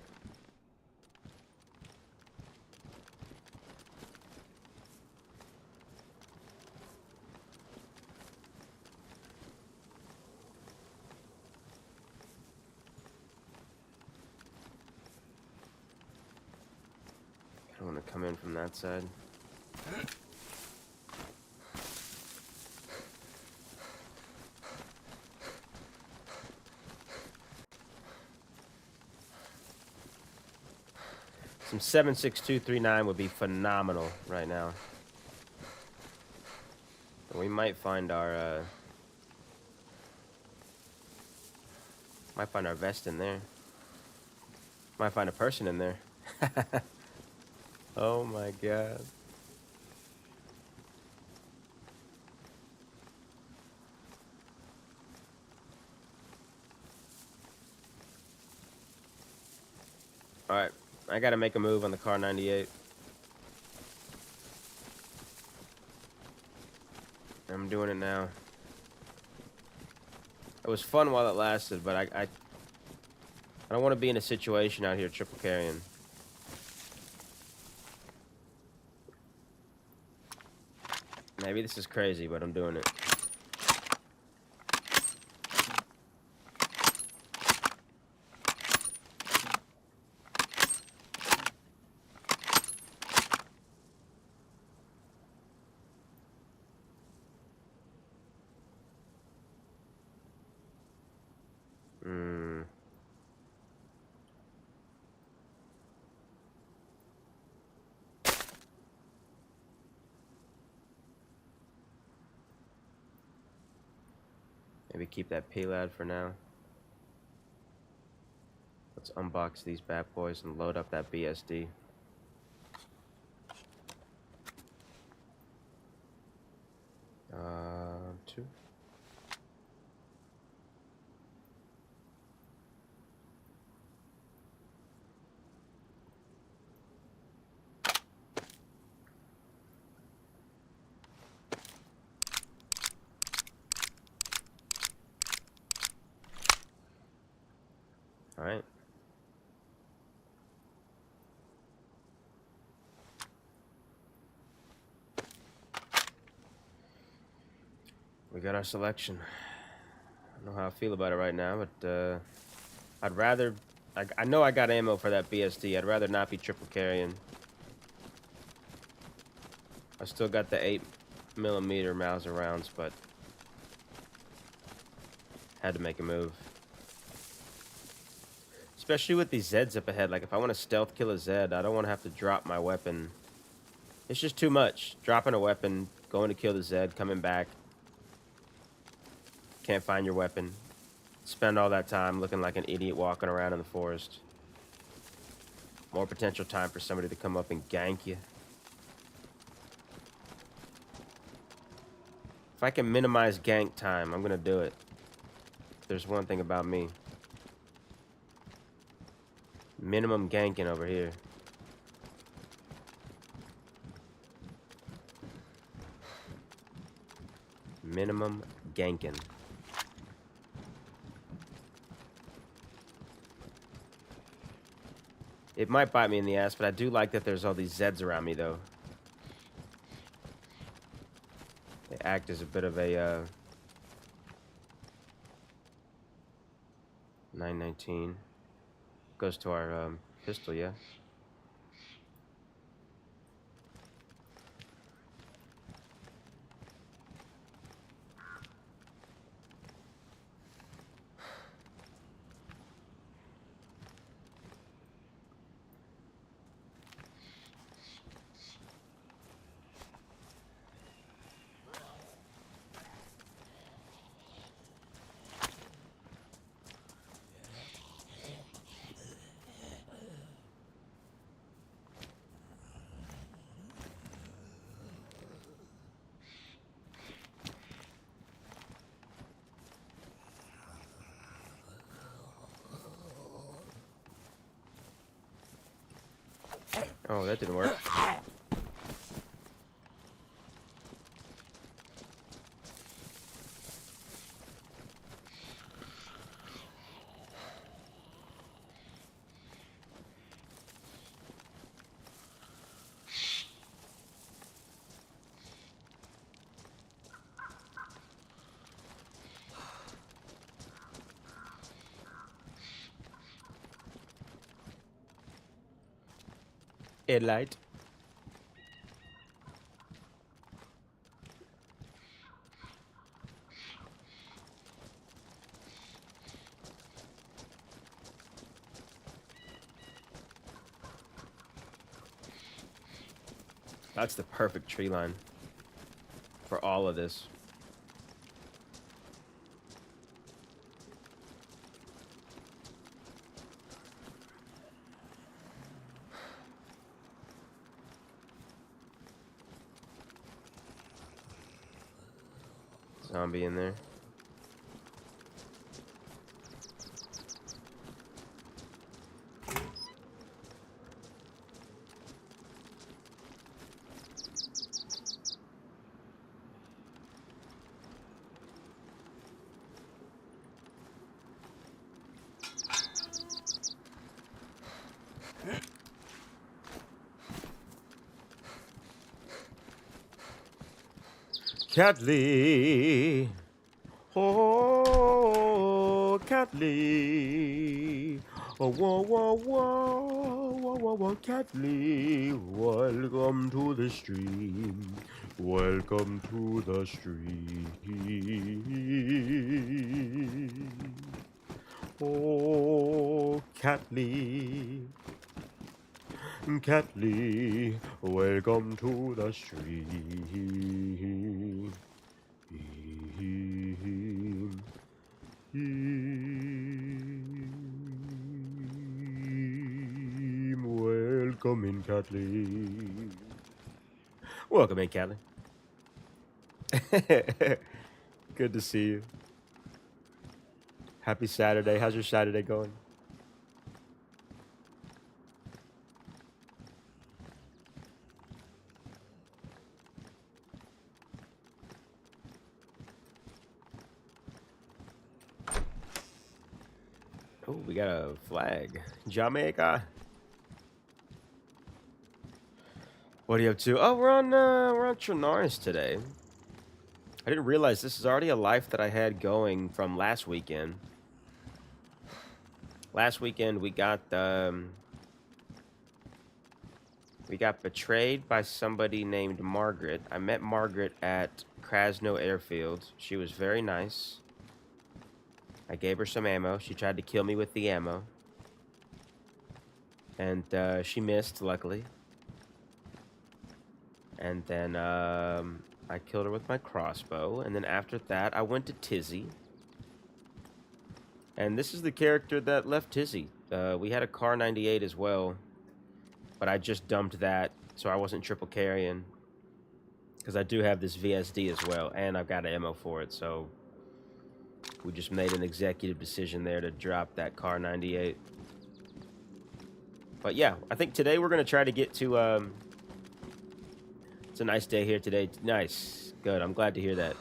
I don't want to come in from that side. Some 76239 would be phenomenal right now. We might find our Might find our vest in there. Might find a person in there. Oh my god. Alright, I gotta make a move on the car 98. I'm doing it now. It was fun while it lasted, but I don't want to be in a situation out here triple carrying. Maybe this is crazy, but I'm doing it. Maybe keep that P-Lad for now. Let's unbox these bad boys and load up that BSD. Two. All right. We got our selection. I don't know how I feel about it right now, but I'd rather... I know I got ammo for that BSD. I'd rather not be triple carrying. I still got the 8mm Mauser rounds, but... had to make a move. Especially with these Zeds up ahead. Like, if I want to stealth kill a Zed, I don't want to have to drop my weapon. It's just too much. Dropping a weapon, going to kill the Zed, coming back. Can't find your weapon. Spend all that time looking like an idiot walking around in the forest. More potential time for somebody to come up and gank you. If I can minimize gank time, I'm going to do it. There's one thing about me. Minimum ganking over here. Minimum ganking. It might bite me in the ass, but I do like that there's all these Zeds around me, though. They act as a bit of a, 919. Goes to our, pistol, yeah. Oh, that didn't work. Headlight. That's the perfect tree line for all of this. zombie in there. Catley. Oh, Catley. Oh, whoa, whoa, whoa, whoa, whoa, whoa, Catley. Welcome to the stream. Welcome to the stream. Oh, Catley. Catley, welcome to the stream. Welcome in, Catley. Welcome in, Catley. Good to see you. Happy Saturday. How's your Saturday going? Oh, we got a flag. Jamaica. What are you up to? Oh, we're on Chernarus today. I didn't realize this is already a life that I had going from last weekend. Last weekend we got betrayed by somebody named Margaret. I met Margaret at Krasno Airfield. She was very nice. I gave her some ammo. She tried to kill me with the ammo. And she missed, luckily. And then I killed her with my crossbow. And then after that, I went to Tizzy. And this is the character that left Tizzy. We had a Car 98 as well. But I just dumped that, so I wasn't triple carrying. Because I do have this VSD as well. And I've got ammo for it, so... we just made an executive decision there to drop that Car 98. But yeah, I think today we're going to try to get to... it's a nice day here today. Nice. Good. I'm glad to hear that.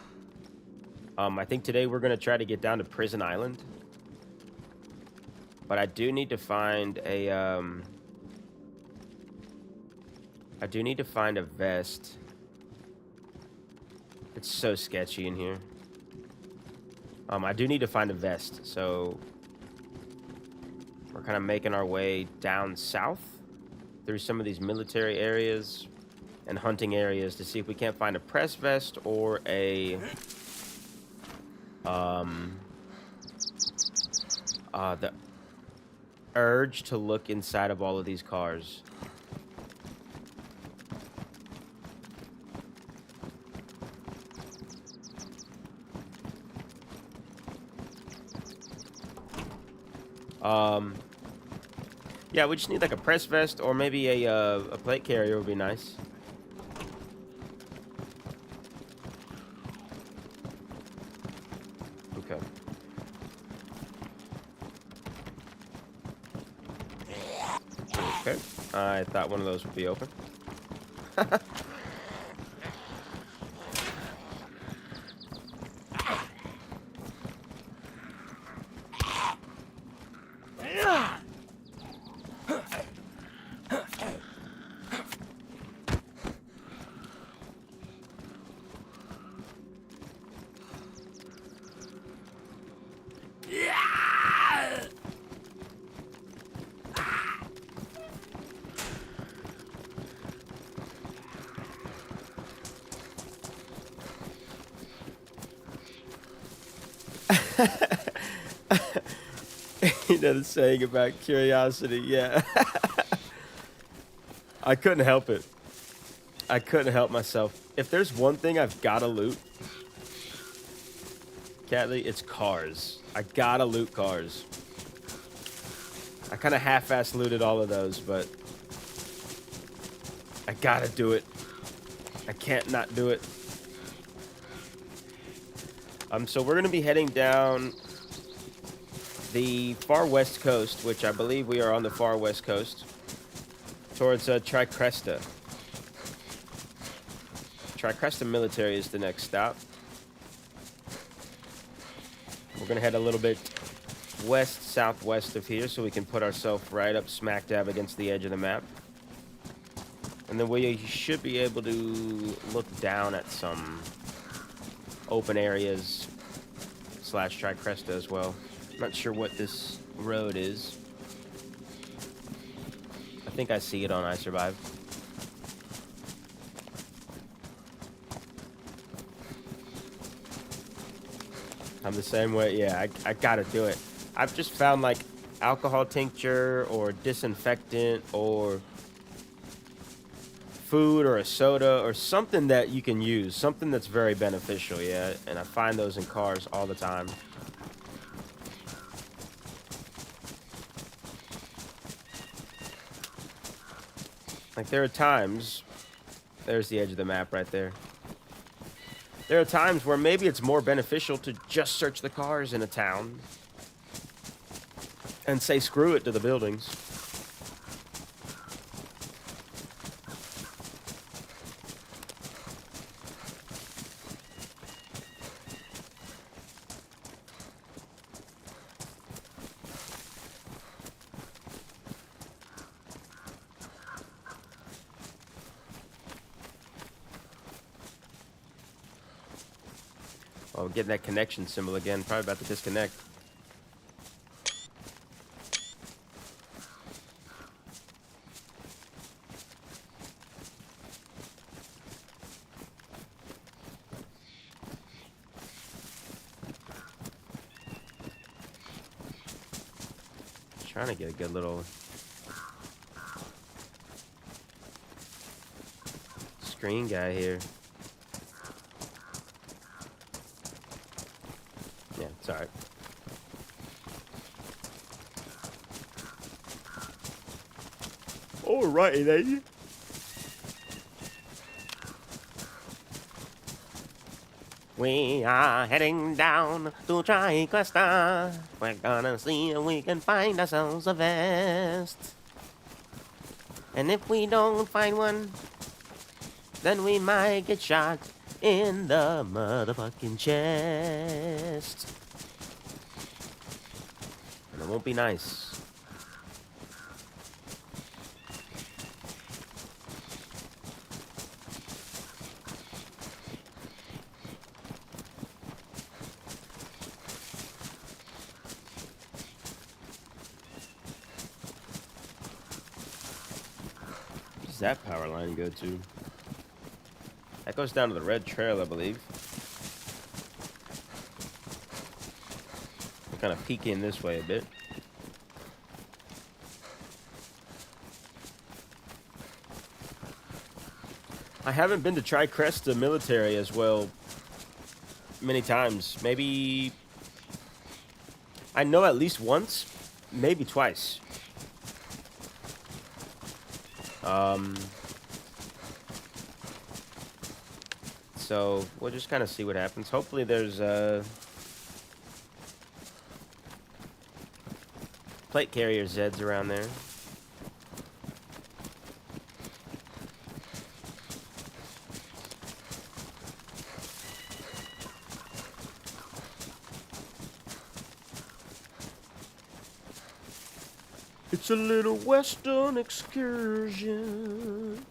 I think today we're going to try to get down to Prison Island. But I do need to find a... I do need to find a vest. It's so sketchy in here. I do need to find a vest, so we're kind of making our way down south through some of these military areas and hunting areas to see if we can't find a press vest or a the urge to look inside of all of these cars. Yeah, we just need like a press vest or maybe a plate carrier would be nice. Okay. Okay. I thought one of those would be open. You know the saying about curiosity, yeah. I couldn't help it. I couldn't help myself. If there's one thing I've gotta loot, Catley, it's cars. I gotta loot cars. I kind of half-ass looted all of those, but I gotta do it. I can't not do it. So we're gonna be heading down the far west coast, which I believe we are on the far west coast, towards Tricresta. Tricresta Military is the next stop. We're gonna head a little bit west southwest of here so we can put ourselves right up smack dab against the edge of the map. And then we should be able to look down at some open areas slash Tricresta as well. Not sure what this road is. I think I see it on I Survive. I'm the same way. Yeah, I gotta do it. I've just found like alcohol tincture or disinfectant or food or a soda or something that you can use, something that's very beneficial. Yeah, and I find those in cars all the time. Like there are times, there's the edge of the map right there. There are times where maybe it's more beneficial to just search the cars in a town and say screw it to the buildings. Oh, we're getting that connection symbol again. Probably about to disconnect. Trying to get a good little screen guy here. Yeah, it's alright. Alrighty then. We are heading down to Tricresta. We're gonna see if we can find ourselves a vest. And if we don't find one, then we might get shot in the motherfucking chest. And it won't be nice. Where's that power line go to? That goes down to the red trail, I believe. We're kind of peeking this way a bit. I haven't been to Tricresta Military as well many times. Maybe I know at least once, maybe twice. So we'll just kind of see what happens. Hopefully there's plate carrier Zeds around there. It's a little western excursion.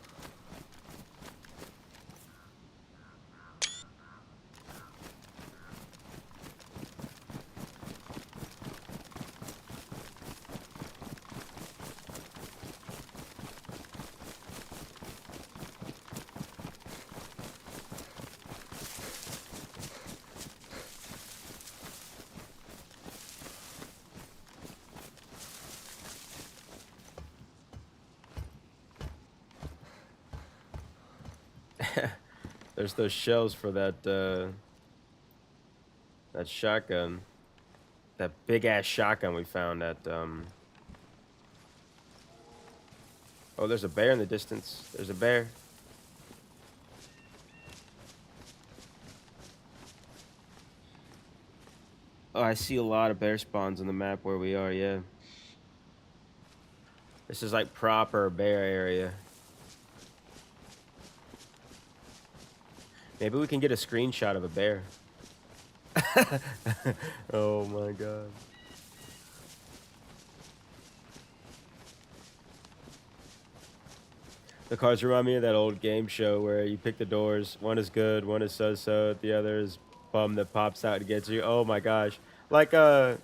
There's those shells for that that shotgun, that big ass shotgun we found at oh, there's a bear in the distance. There's a bear. Oh, I see a lot of bear spawns on the map where we are, yeah. This is like proper bear area. Maybe we can get a screenshot of a bear. Oh my god. The cars remind me of that old game show where you pick the doors. One is good, one is so-so, the other is bum that pops out and gets you. Oh my gosh. Like, what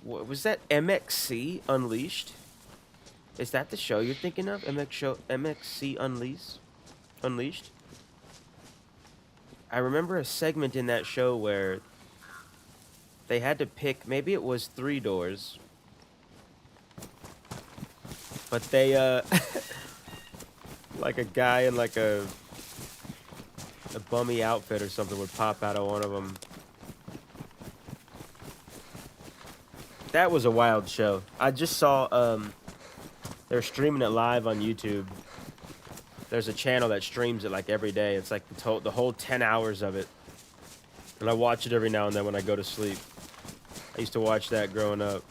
was that? MXC Unleashed? Is that the show you're thinking of? MXC Unleashed? I remember a segment in that show where they had to pick, maybe it was 3 doors. But they, like a guy in like a bummy outfit or something would pop out of one of them. That was a wild show. I just saw, they're streaming it live on YouTube. There's a channel that streams it like every day. It's like the whole 10 hours of it. And I watch it every now and then when I go to sleep. I used to watch that growing up.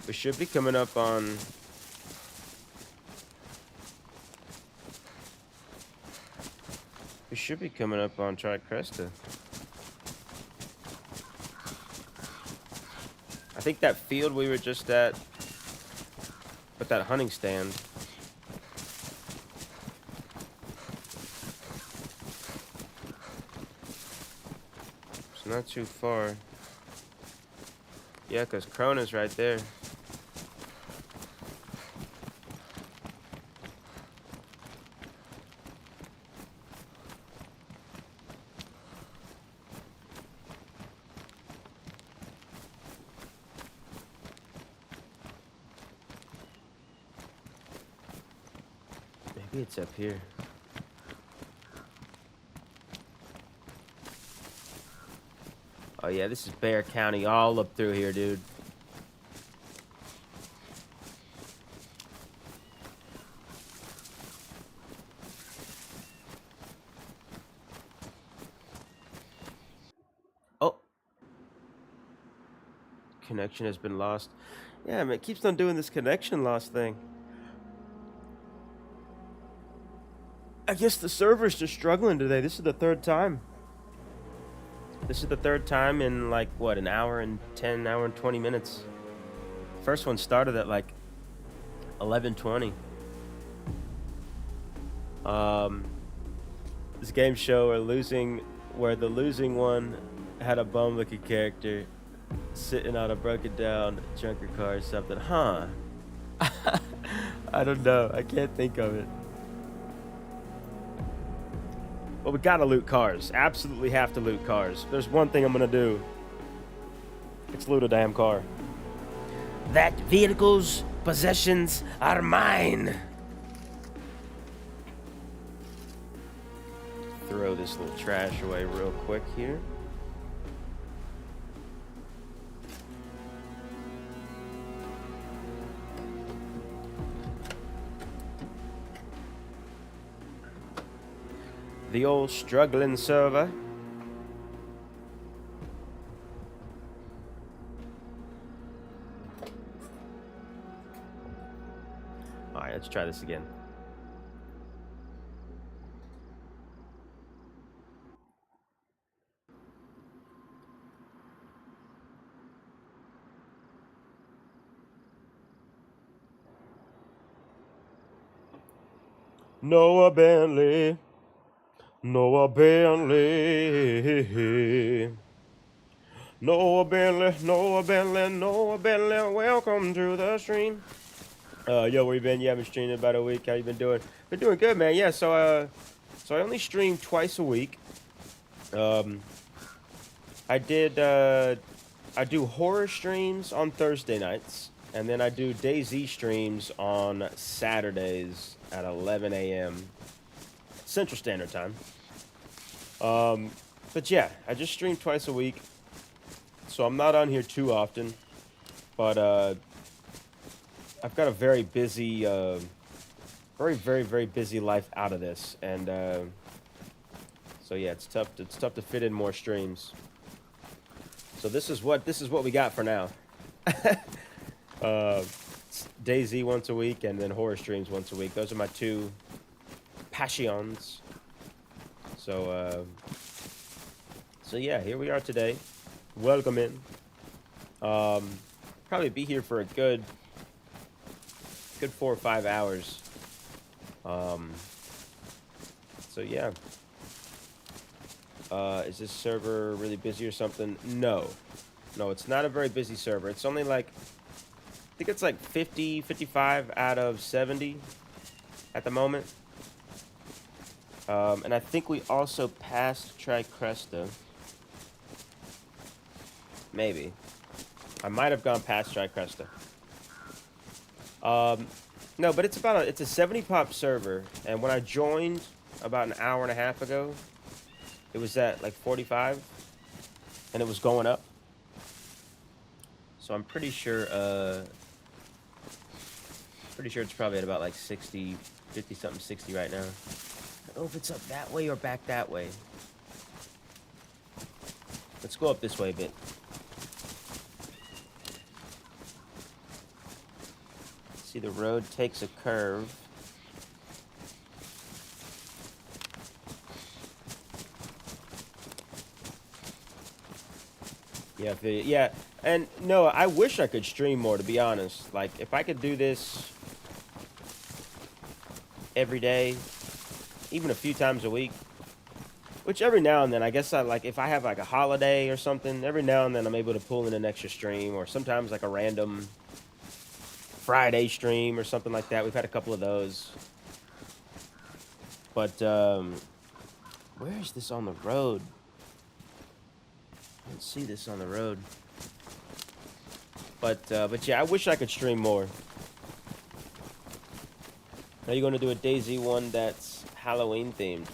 We should be coming up on... We should be coming up on Tricresta. I think that field we were just at, with that hunting stand. It's not too far. Yeah, because Krona's right there. Maybe it's up here. Oh yeah, this is Bear County all up through here, dude. Oh. Connection has been lost. Yeah, man, it keeps on doing this connection loss thing. I guess the server's just struggling today. This is the 3rd time. This is the 3rd time in like, what, an hour and 20 minutes. First one started at like 11:20. This game show where the losing one had a bum-looking character sitting on a broken down junker car or something. Huh. I don't know. I can't think of it. But we gotta loot cars. Absolutely have to loot cars. There's one thing I'm gonna do. It's loot a damn car. That vehicle's possessions are mine. Throw this little trash away real quick here. The old struggling server. Alright, let's try this again. Noah Bentley. Noah Bentley. Noah Bentley, Noah Bentley, Noah Bentley, welcome to the stream. Yo, where you been? You haven't streamed in about a week. How you been doing? Been doing good, man. Yeah, so I only stream twice a week. I do horror streams on Thursday nights, and then I do DayZ streams on Saturdays at 11 a.m. Central Standard Time. But yeah, I just stream twice a week. so I'm not on here too often, but I've got a very busy, very busy life out of this, and so yeah, it's tough. It's tough to fit in more streams. So this is what we got for now. DayZ once a week, and then horror streams once a week. Those are my two passions. So so yeah, here we are today. Welcome in. Probably be here for a good 4 or 5 hours. So yeah. Is this server really busy or something? No, it's not a very busy server. It's only like, I think it's like 50, 55 out of 70 at the moment. And I think we also passed Tricresta. Maybe. I might have gone past Tricresta. No, but it's a 70 pop server, and when I joined about an hour and a half ago, it was at like 45, and it was going up. So I'm pretty sure it's probably at about like 60, 50 something, 60 right now. I don't know if it's up that way or back that way. Let's go up this way a bit. See, the road takes a curve. Yeah, yeah, and no, I wish I could stream more, to be honest. Like, if I could do this every day, even a few times a week, which every now and then, I guess if I have like a holiday or something, every now and then I'm able to pull in an extra stream, or sometimes like a random Friday stream or something like that. We've had a couple of those. But, where is this on the road? I don't see this on the road. But yeah, I wish I could stream more. Are you going to do a DayZ one that's Halloween themed?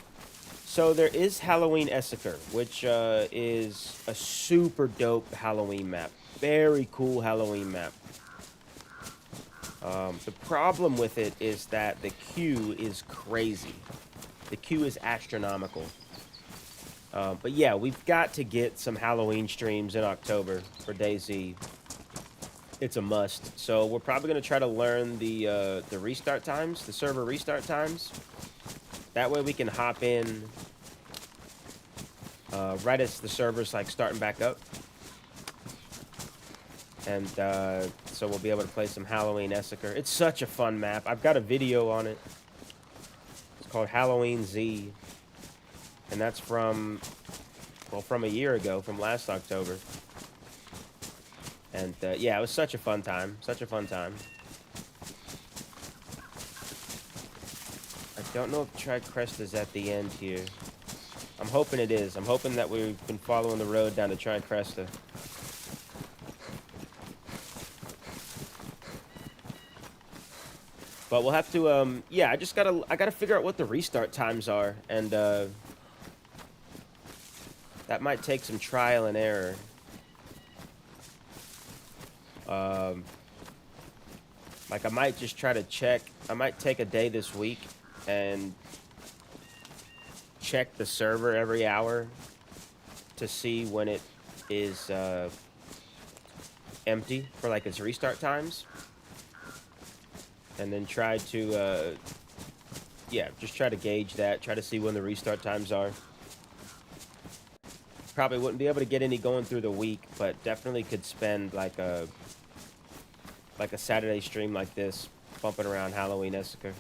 So there is Halloween Essaker, which is a super dope Halloween map. Very cool Halloween map. The problem with it is that the queue is crazy. The queue is astronomical. But yeah, we've got to get some Halloween streams in October for DayZ. It's a must. So we're probably going to try to learn the restart times, the server restart times. That way we can hop in right as the server's like starting back up. And so we'll be able to play some Halloween Essaker. It's such a fun map. I've got a video on it. It's called Halloween Z. And that's from a year ago, from last October. And yeah, it was such a fun time. Such a fun time. I don't know if Tricrest is at the end here. I'm hoping it is. I'm hoping that we've been following the road down to Tricresta. But we'll have to, yeah, I gotta figure out what the restart times are, and that might take some trial and error. Like, I might just try to check. I might take a day this week and check the server every hour to see when it is empty for like its restart times, and then try to yeah, just try to gauge that, try to see when the restart times are. Probably wouldn't be able to get any going through the week, but definitely could spend like a Saturday stream like this, bumping around Halloween Essaker.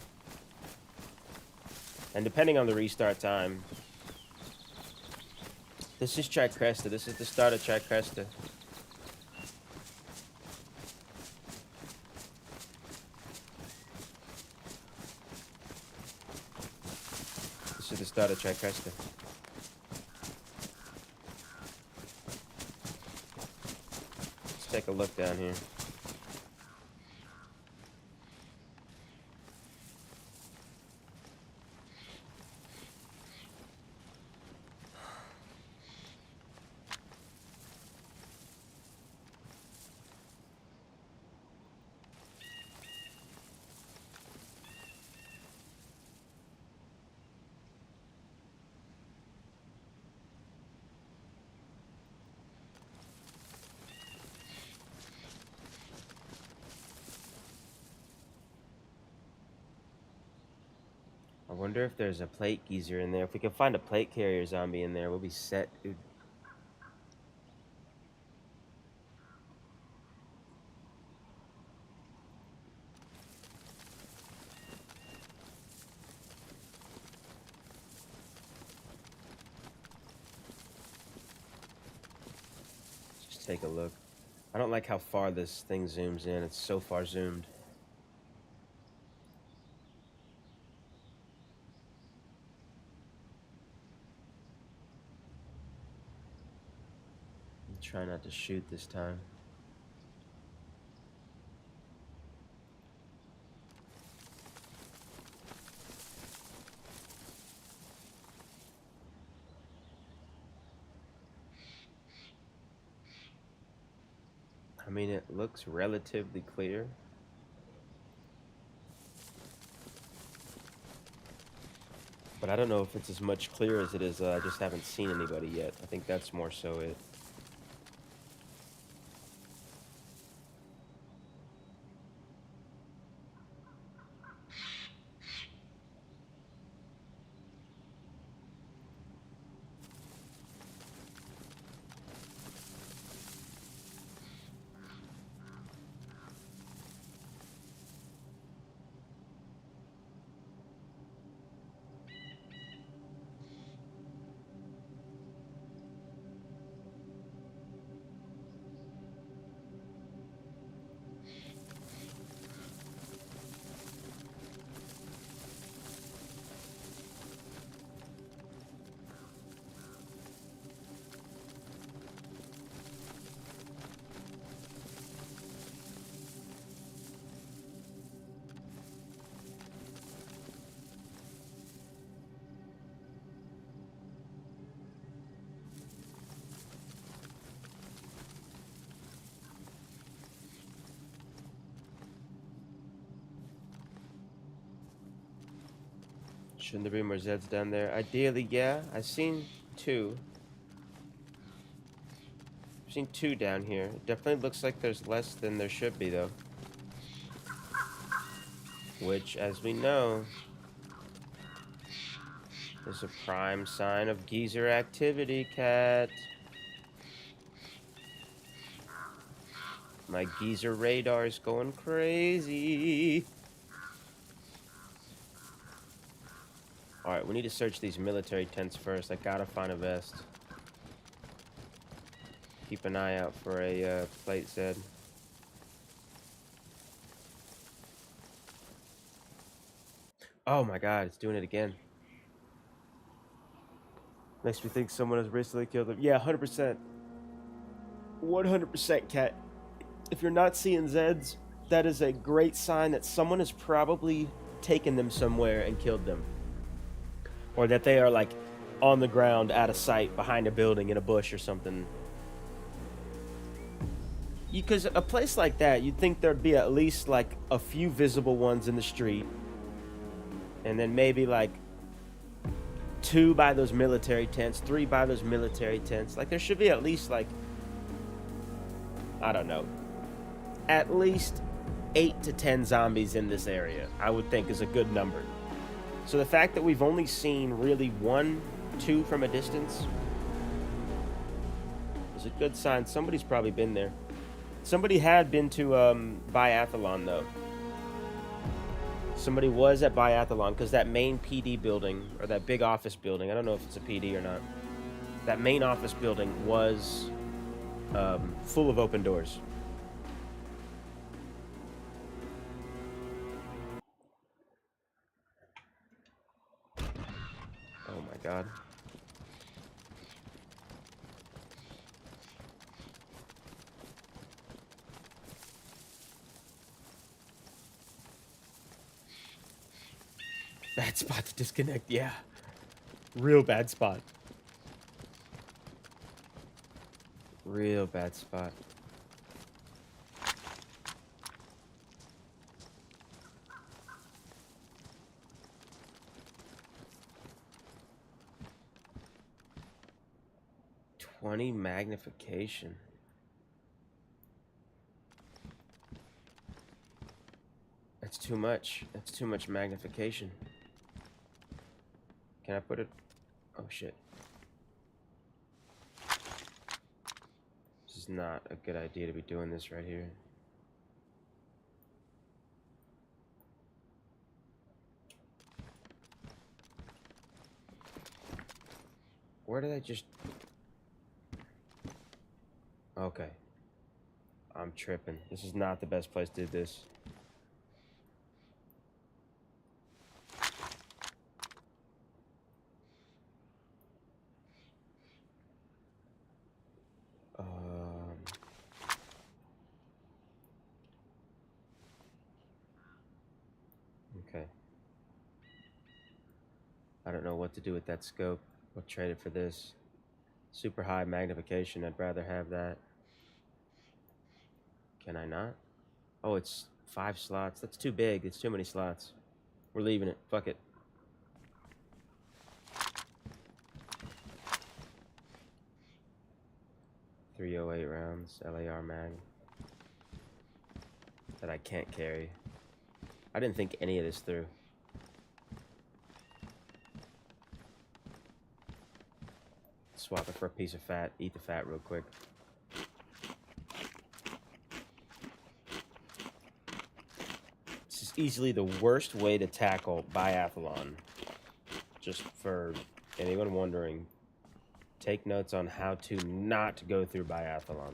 And depending on the restart time. This is Tricresta. This is the start of Tricresta. This is the start of Tricresta. Let's take a look down here. wonder if there's a plate geezer in there. If we can find a plate carrier zombie in there, we'll be set, dude. Just take a look. I don't like how far this thing zooms in. It's so far zoomed. Try not to shoot this time. I mean, it looks relatively clear. But I don't know if it's as much clear as it is. I just haven't seen anybody yet. I think that's more so it. Shouldn't there be more Zeds down there? Ideally, yeah. I've seen two. I've seen two down here. It definitely looks like there's less than there should be, though. Which, as we know, is a prime sign of geezer activity, cat. My geezer radar is going crazy. Alright, we need to search these military tents first. I gotta find a vest. Keep an eye out for a plate Zed. Oh my god, it's doing it again. Makes me think someone has recently killed him. Yeah, 100%. 100%, cat. If you're not seeing Zeds, that is a great sign that someone has probably taken them somewhere and killed them. Or that they are, like, on the ground, out of sight, behind a building, in a bush or something. Because a place like that, you'd think there'd be at least, like, a few visible ones in the street. And then maybe, like, 2 by those military tents, 3 by those military tents. Like, there should be at least, like, I don't know, at least 8 to 10 zombies in this area, I would think is a good number. So the fact that we've only seen really 1, 2 from a distance is a good sign. Somebody's probably been there. Somebody had been to Biathlon, though. Somebody was at Biathlon, because that main PD building, or that big office building, I don't know if it's a PD or not, that main office building was full of open doors. Oh my god. Bad spot to disconnect, yeah. Real bad spot. Real bad spot. '20 magnification. That's too much. That's too much magnification. Can I put it? Oh shit. This is not a good idea to be doing this right here. Where did I just... Okay. I'm tripping. This is not the best place to do this. Okay. I don't know what to do with that scope. I'll trade it for this. Super high magnification. I'd rather have that. Can I not? Oh, it's 5 slots. That's too big. It's too many slots. We're leaving it. Fuck it. .308 rounds. LAR mag. That I can't carry. I didn't think any of this through. Swap it for a piece of fat. Eat the fat real quick. This is easily the worst way to tackle biathlon. Just for anyone wondering, take notes on how to not go through biathlon.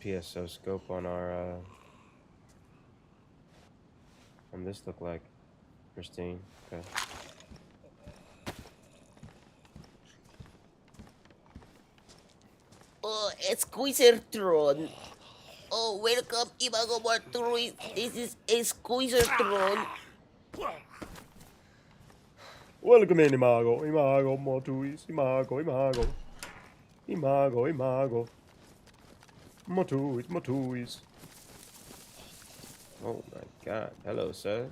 PSO scope on our on this look like? Pristine. Okay. Oh, Squeezertron. Oh, welcome, Imago Marturis. This is a Squeezertron. Welcome in, Imago. Imago, Motuis. Imago, Imago. Imago, Imago. Motuis, Motuis. Oh my god. Hello, sir.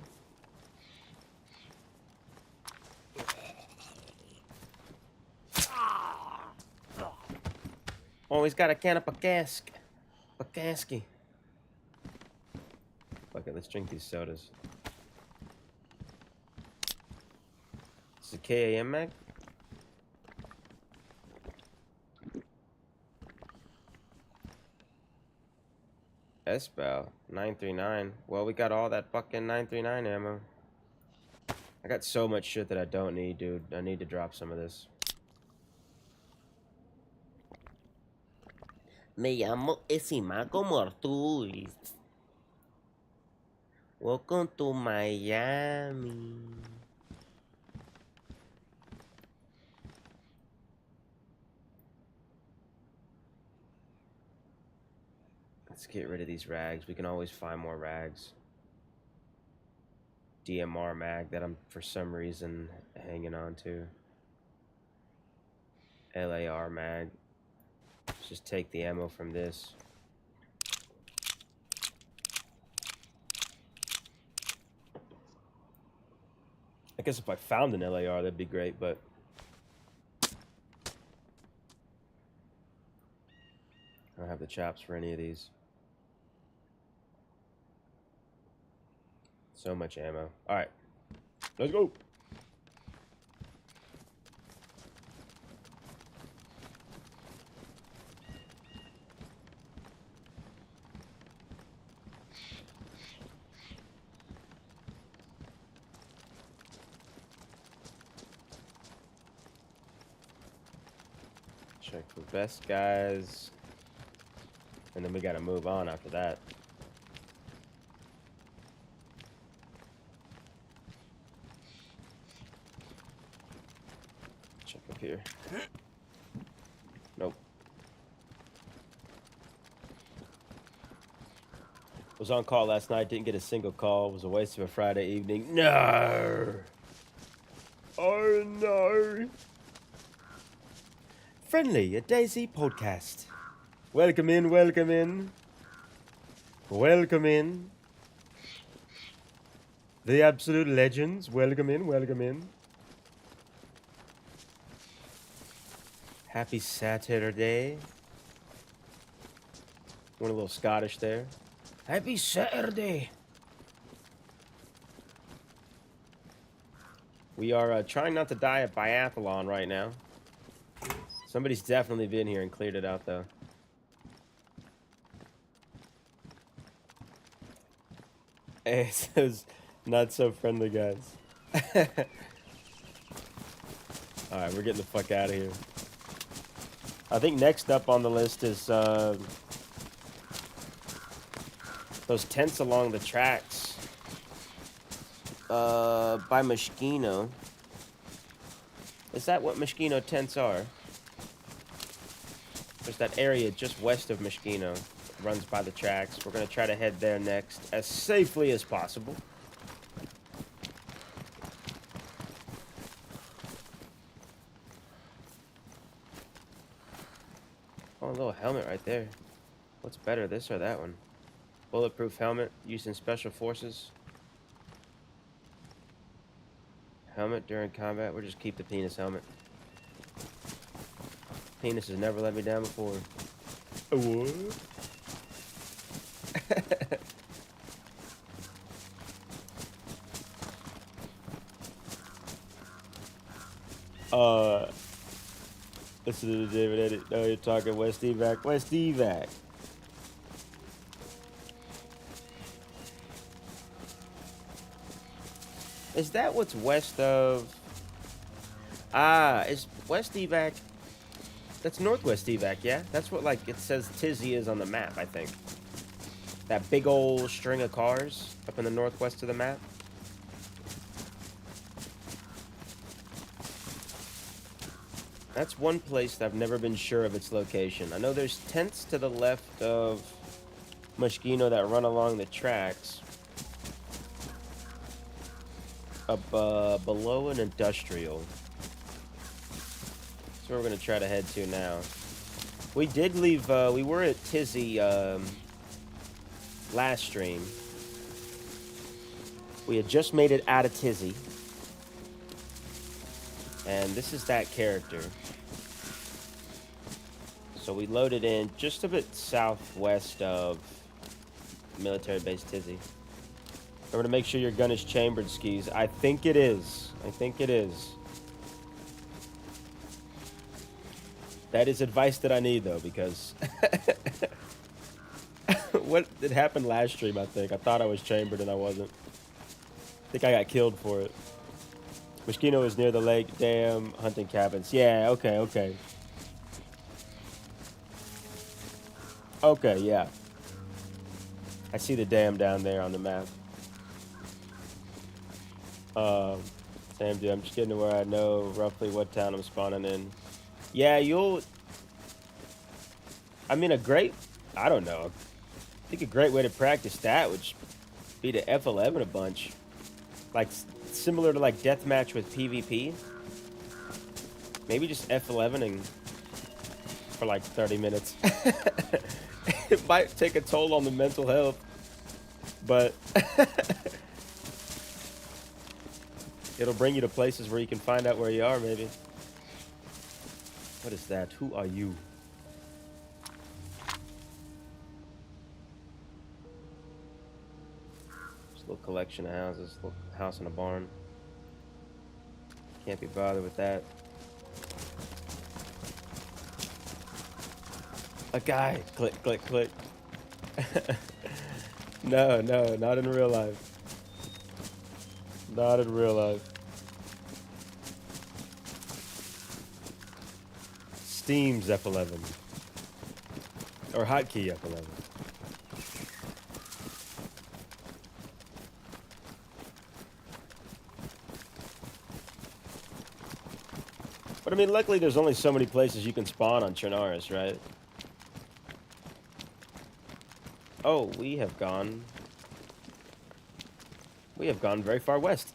Oh, he's got a can of Pakaski. Fuck it, let's drink these sodas. This is a KAM mag? S-Bow, 939. Well, we got all that fucking 939 ammo. I got so much shit that I don't need, dude. I need to drop some of this. Me llamo Imago Marturis. Welcome to Miami. Let's get rid of these rags. We can always find more rags. DMR mag that I'm for some reason hanging on to. LAR mag. Let's just take the ammo from this. I guess if I found an LAR, that'd be great, but I don't have the chops for any of these. So much ammo. All right, let's go. Check for best guys. And then we gotta move on after that. Check up here. Nope. Was on call last night, didn't get a single call. It was a waste of a Friday evening. No! Oh no. Friendly, a DayZ podcast. Welcome in, welcome in. Welcome in. The absolute legends. Welcome in, welcome in. Happy Saturday. Went a little Scottish there. Happy Saturday. We are trying not to die at biathlon right now. Somebody's definitely been here and cleared it out, though. Hey, it says not so friendly, guys. Alright, we're getting the fuck out of here. I think next up on the list is those tents along the tracks. By Moschino. Is that what Moschino tents are? There's that area just west of Moschino. It runs by the tracks. We're gonna try to head there next as safely as possible. Oh, a little helmet right there. What's better, this or that one? Bulletproof helmet used in special forces. Helmet during combat. We'll just keep the penis helmet. Penis has never let me down before. What? Listen to the David edit. No, you're talking West Evac. West Evac. Is that what's west of... Ah, is West Evac... That's Northwest Evac, yeah? That's what, like, it says Tizzy is on the map, I think. That big old string of cars up in the northwest of the map. That's one place that I've never been sure of its location. I know there's tents to the left of Moschino that run along the tracks. Up below an industrial. That's where we're going to try to head to now. We did leave, we were at Tizzy last stream. We had just made it out of Tizzy. And this is that character. So we loaded in just a bit southwest of military base Tizzy. Remember to make sure your gun is chambered, skis. I think it is. I think it is. That is advice that I need, though, because... What it happened last stream, I think. I thought I was chambered and I wasn't. I think I got killed for it. Moschino is near the lake dam hunting cabins. Yeah, okay, okay. Okay, yeah. I see the dam down there on the map. Sam, dude, I'm just getting to where I know roughly what town I'm spawning in. Yeah, you'll... I mean, I don't know. I think a great way to practice that would be to F11 a bunch. Like, similar to, like, deathmatch with PvP. Maybe just F11ing for, like, 30 minutes. It might take a toll on the mental health. But... it'll bring you to places where you can find out where you are, maybe. What is that? Who are you? Just a little collection of houses. Little house and a barn. Can't be bothered with that. A guy. Click, click, click. No, no, not in real life. Not in real life. Steam's F11. Or hotkey F11. But I mean, luckily there's only so many places you can spawn on Chernarus, right? Oh, we have gone very far west.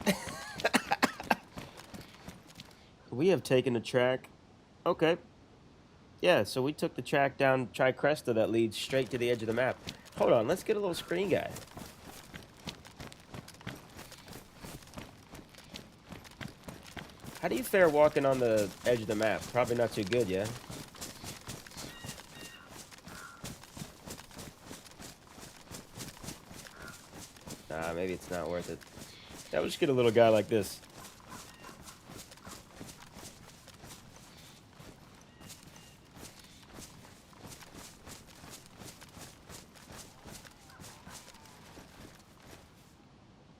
We have taken a track. Okay. Yeah, so we took the track down Tricresta that leads straight to the edge of the map. Hold on, let's get a little screen guy. How do you fare walking on the edge of the map? Probably not too good, yeah? Nah, maybe it's not worth it. Yeah, we'll just get a little guy like this.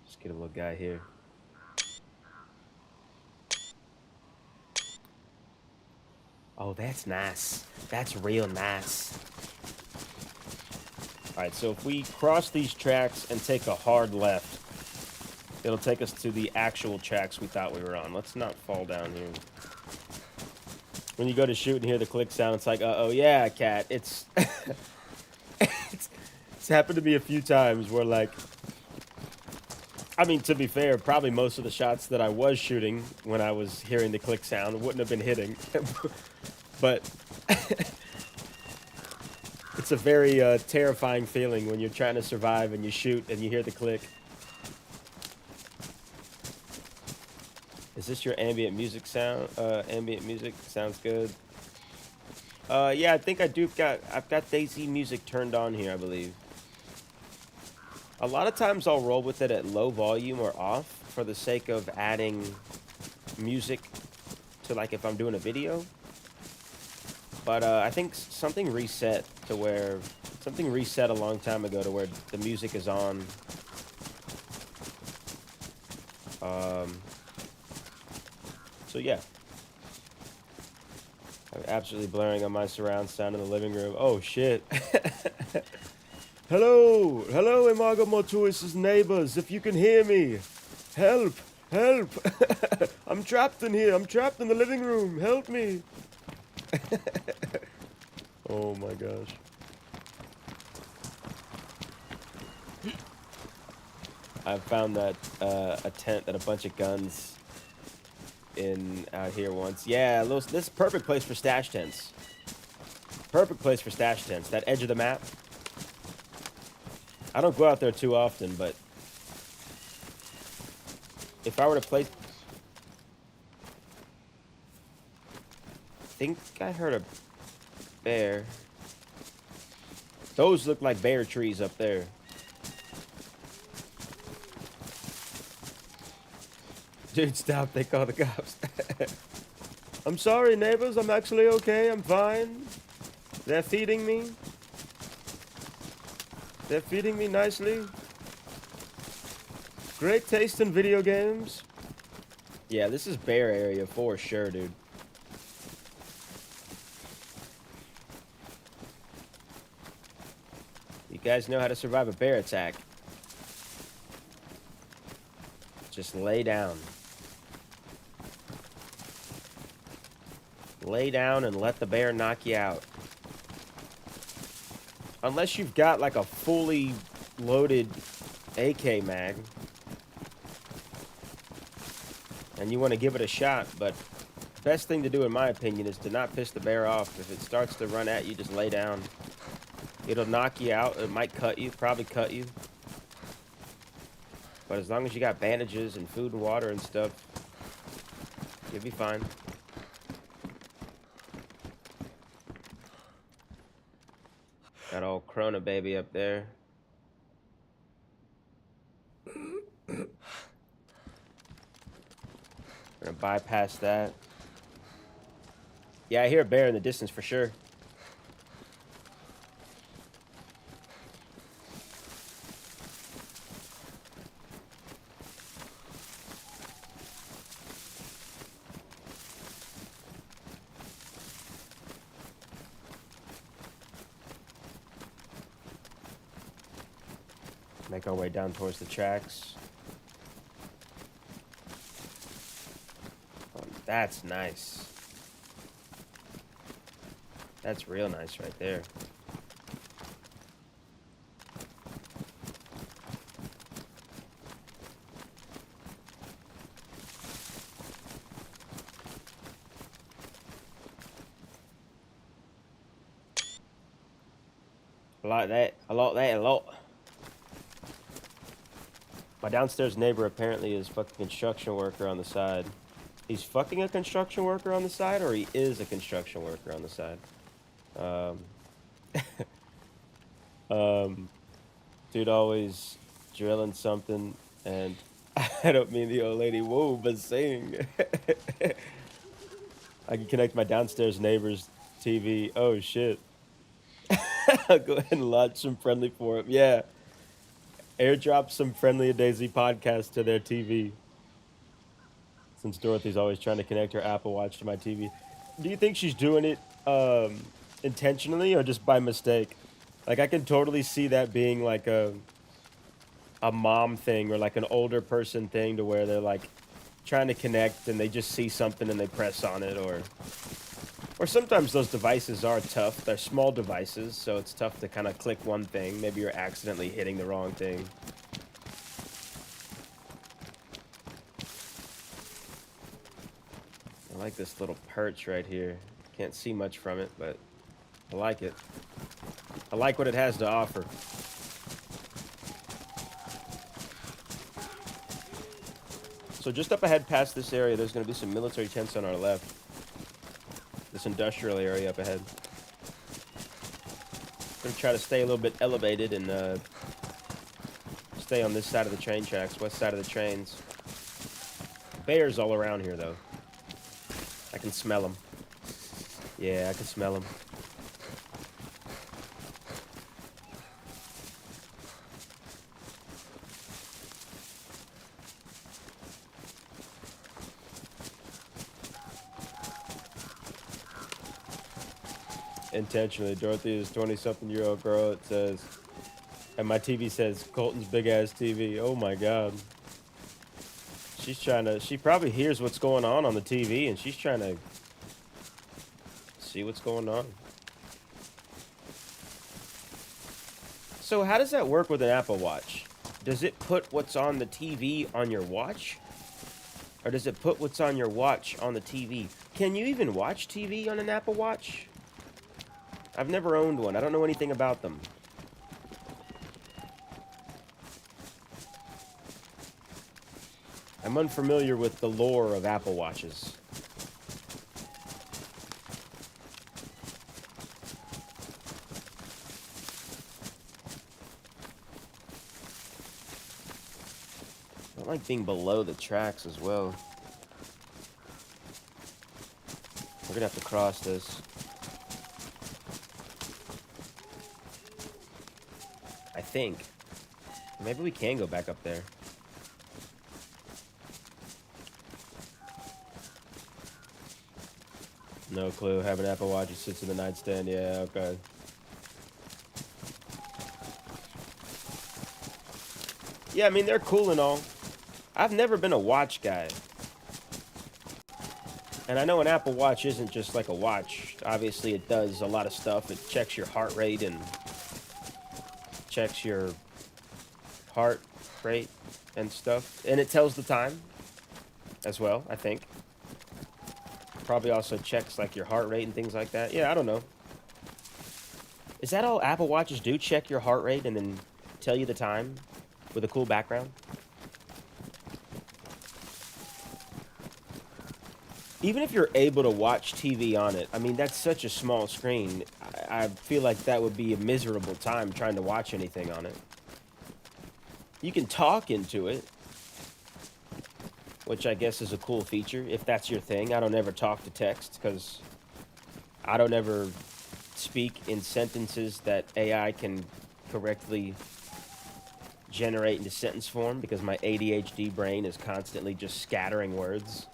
Just get a little guy here. Oh, that's nice. That's real nice. Alright, so if we cross these tracks and take a hard left, it'll take us to the actual tracks we thought we were on. Let's not fall down here. When you go to shoot and hear the click sound, it's like, uh-oh, yeah, cat. It's... it's happened to me a few times where, like... I mean, to be fair, probably most of the shots that I was shooting when I was hearing the click sound wouldn't have been hitting. But... it's a very terrifying feeling when you're trying to survive and you shoot and you hear the click. Is this your ambient music sound? Ambient music sounds good. Yeah, I think I've got DayZ music turned on here, I believe. A lot of times I'll roll with it at low volume or off for the sake of adding music to, like, if I'm doing a video. But I think something reset a long time ago to where the music is on. So yeah. I'm absolutely blaring on my surround sound in the living room. Oh shit. Hello, hello, Imago Mortuis' neighbors. If you can hear me, help, help. I'm trapped in here. I'm trapped in the living room. Help me. Oh my gosh. I found that a tent that a bunch of guns in out here once. Yeah, this is a perfect place for stash tents. Perfect place for stash tents. That edge of the map. I don't go out there too often, but if I were to place... I think I heard a bear. Those look like bear trees up there. Dude, stop. They call the cops. I'm sorry, neighbors. I'm actually okay. I'm fine. They're feeding me. They're feeding me nicely. Great taste in video games. Yeah, this is bear area for sure, dude. You guys know how to survive a bear attack. Just lay down. Lay down and let the bear knock you out. Unless you've got like a fully loaded AK mag. And you want to give it a shot, but best thing to do in my opinion is to not piss the bear off. If it starts to run at you, just lay down. It'll knock you out. It might cut you, probably cut you. But as long as you got bandages and food and water and stuff, you'll be fine. Got old Corona baby up there. Gonna bypass that. Yeah, I hear a bear in the distance for sure. Make our way down towards the tracks. Oh, that's nice. That's real nice right there. I like that. I like that a lot. My downstairs neighbor apparently is fucking construction worker on the side. He's fucking a construction worker on the side, or he is a construction worker on the side. Dude always drilling something, and I don't mean the old lady, whoa, but sing. I can connect my downstairs neighbor's TV. Oh, shit. I'll go ahead and launch some friendly for him. Yeah. Airdrop some friendly DayZ podcast to their TV. Since Dorothy's always trying to connect her Apple Watch to my TV. Do you think she's doing it intentionally or just by mistake? Like, I can totally see that being like a mom thing or like an older person thing to where they're like trying to connect and they just see something and they press on it, or sometimes those devices are tough. They're small devices, so it's tough to kind of click one thing. Maybe you're accidentally hitting the wrong thing. I like this little perch right here. Can't see much from it, but I like it. I like what it has to offer. So just up ahead past this area, there's going to be some military tents on our left. This industrial area up ahead. I'm going to try to stay a little bit elevated and stay on this side of the train tracks, west side of the trains. Bears all around here, though. I can smell them. Yeah, I can smell them. Intentionally, Dorothy is a 20-something-year-old girl, it says. And my TV says, Colton's big-ass TV. Oh, my God. She's trying to... She probably hears what's going on the TV, and she's trying to see what's going on. So how does that work with an Apple Watch? Does it put what's on the TV on your watch? Or does it put what's on your watch on the TV? Can you even watch TV on an Apple Watch? I've never owned one. I don't know anything about them. I'm unfamiliar with the lore of Apple Watches. I don't like being below the tracks as well. We're gonna have to cross this. I think. Maybe we can go back up there. No clue. Have an Apple Watch. It sits in the nightstand. Yeah, okay. Yeah, I mean, they're cool and all. I've never been a watch guy. And I know an Apple Watch isn't just like a watch. Obviously, it does a lot of stuff. It checks your heart rate and checks your heart rate and stuff. And it tells the time as well, I think. Probably also checks like your heart rate and things like that. Yeah, I don't know. Is that all Apple Watches do? Check your heart rate and then tell you the time with a cool background? Even if you're able to watch TV on it, I mean, that's such a small screen. I feel like that would be a miserable time trying to watch anything on it. You can talk into it, which I guess is a cool feature, if that's your thing. I don't ever talk to text, because I don't ever speak in sentences that AI can correctly generate into sentence form, because my ADHD brain is constantly just scattering words.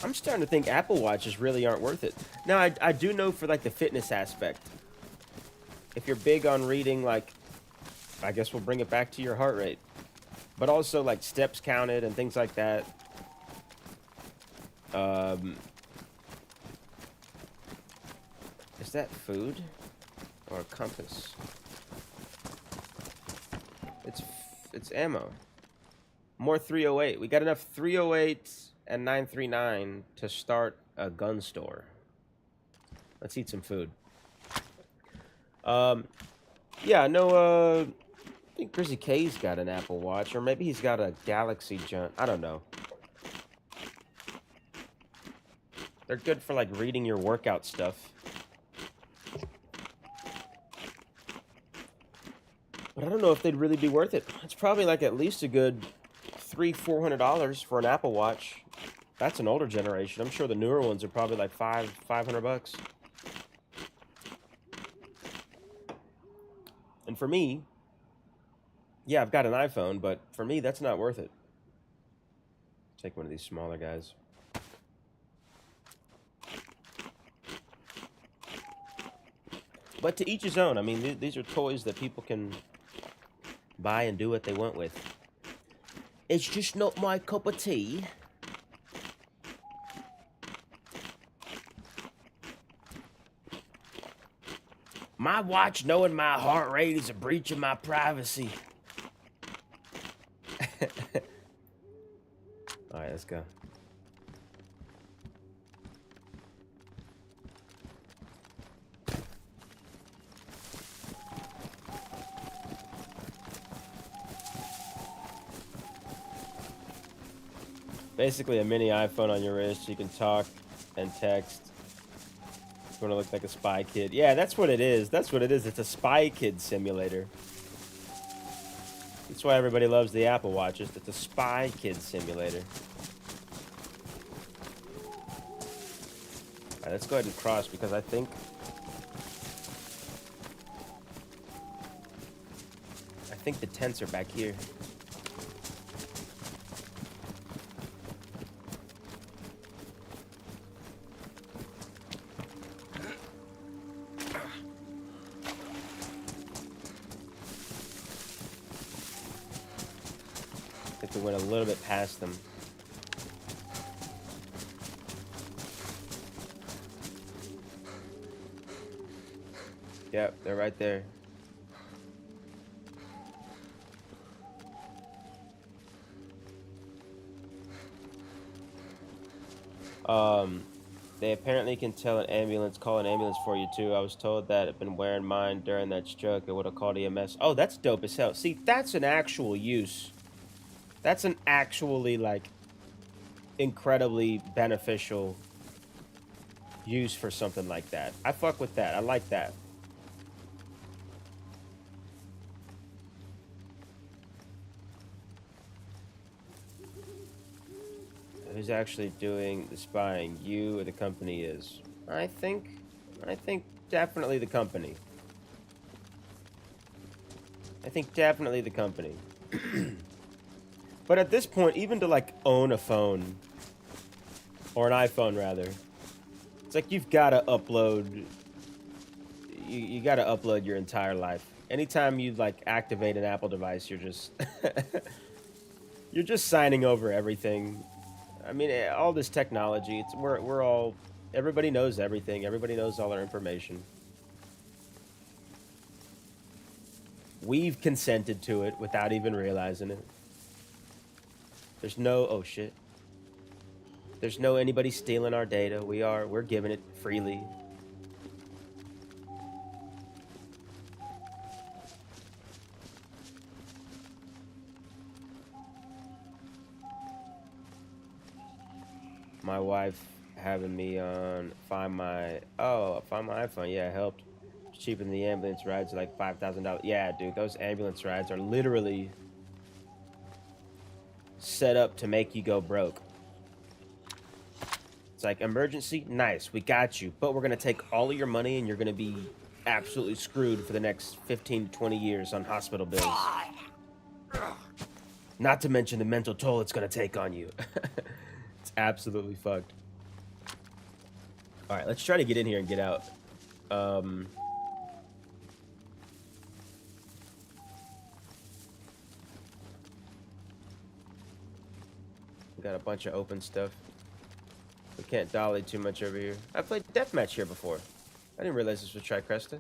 I'm starting to think Apple Watches really aren't worth it. Now, I do know for, like, the fitness aspect. If you're big on reading, like, I guess we'll bring it back to your heart rate. But also, like, steps counted and things like that. Is that food? Or a compass? It's ammo. More 308. We got enough 308 and 939 to start a gun store. Let's eat some food. Yeah, no, I think Grizzy K's got an Apple Watch, or maybe he's got a Galaxy Junk. I don't know. They're good for, like, reading your workout stuff. But I don't know if they'd really be worth it. It's probably, like, at least a good $300-400 for an Apple Watch. That's an older generation. I'm sure the newer ones are probably, like, $500. And for me, yeah, I've got an iPhone, but for me, that's not worth it. Take one of these smaller guys. But to each his own. I mean, these are toys that people can buy and do what they want with. It's just not my cup of tea. My watch knowing my heart rate is a breach of my privacy. Alright, let's go. Basically a mini iPhone on your wrist. You can talk and text. You want to look like a spy kid. Yeah, that's what it is. That's what it is. It's a spy kid simulator. That's why everybody loves the Apple Watches. It's a spy kid simulator. Alright, let's go ahead and cross because I think the tents are back here. I think we went a little bit past them. Yep, they're right there. They apparently can tell an ambulance, call an ambulance for you too. I was told that I've been wearing mine during that stroke. It would have called EMS. Oh, that's dope as hell. See, that's an actual use. That's an actually, like, incredibly beneficial use for something like that. I fuck with that. I like that. Who's actually doing the spying? You or the company is? I think definitely the company. I think definitely the company. But at this point, even to, like, own a phone, or an iPhone rather, it's like you've got to upload. You got to upload your entire life. Anytime you, like, activate an Apple device, you're just you're just signing over everything. I mean, all this technology, it's we're all, everybody knows everything. Everybody knows all our information. We've consented to it without even realizing it. There's no, oh shit. There's no anybody stealing our data. We're giving it freely. My wife having me on find my iPhone. Yeah, it helped. It's cheaper than the ambulance rides, like $5,000. Yeah, dude, those ambulance rides are literally set up to make you go broke. It's like, emergency, nice, we got you, but we're gonna take all of your money and you're gonna be absolutely screwed for the next 15 to 20 years on hospital bills. Not to mention the mental toll it's gonna take on you. It's absolutely fucked. Alright, let's try to get in here and get out. We got a bunch of open stuff. We can't dolly too much over here. I played deathmatch here before. I didn't realize this was Tricresta.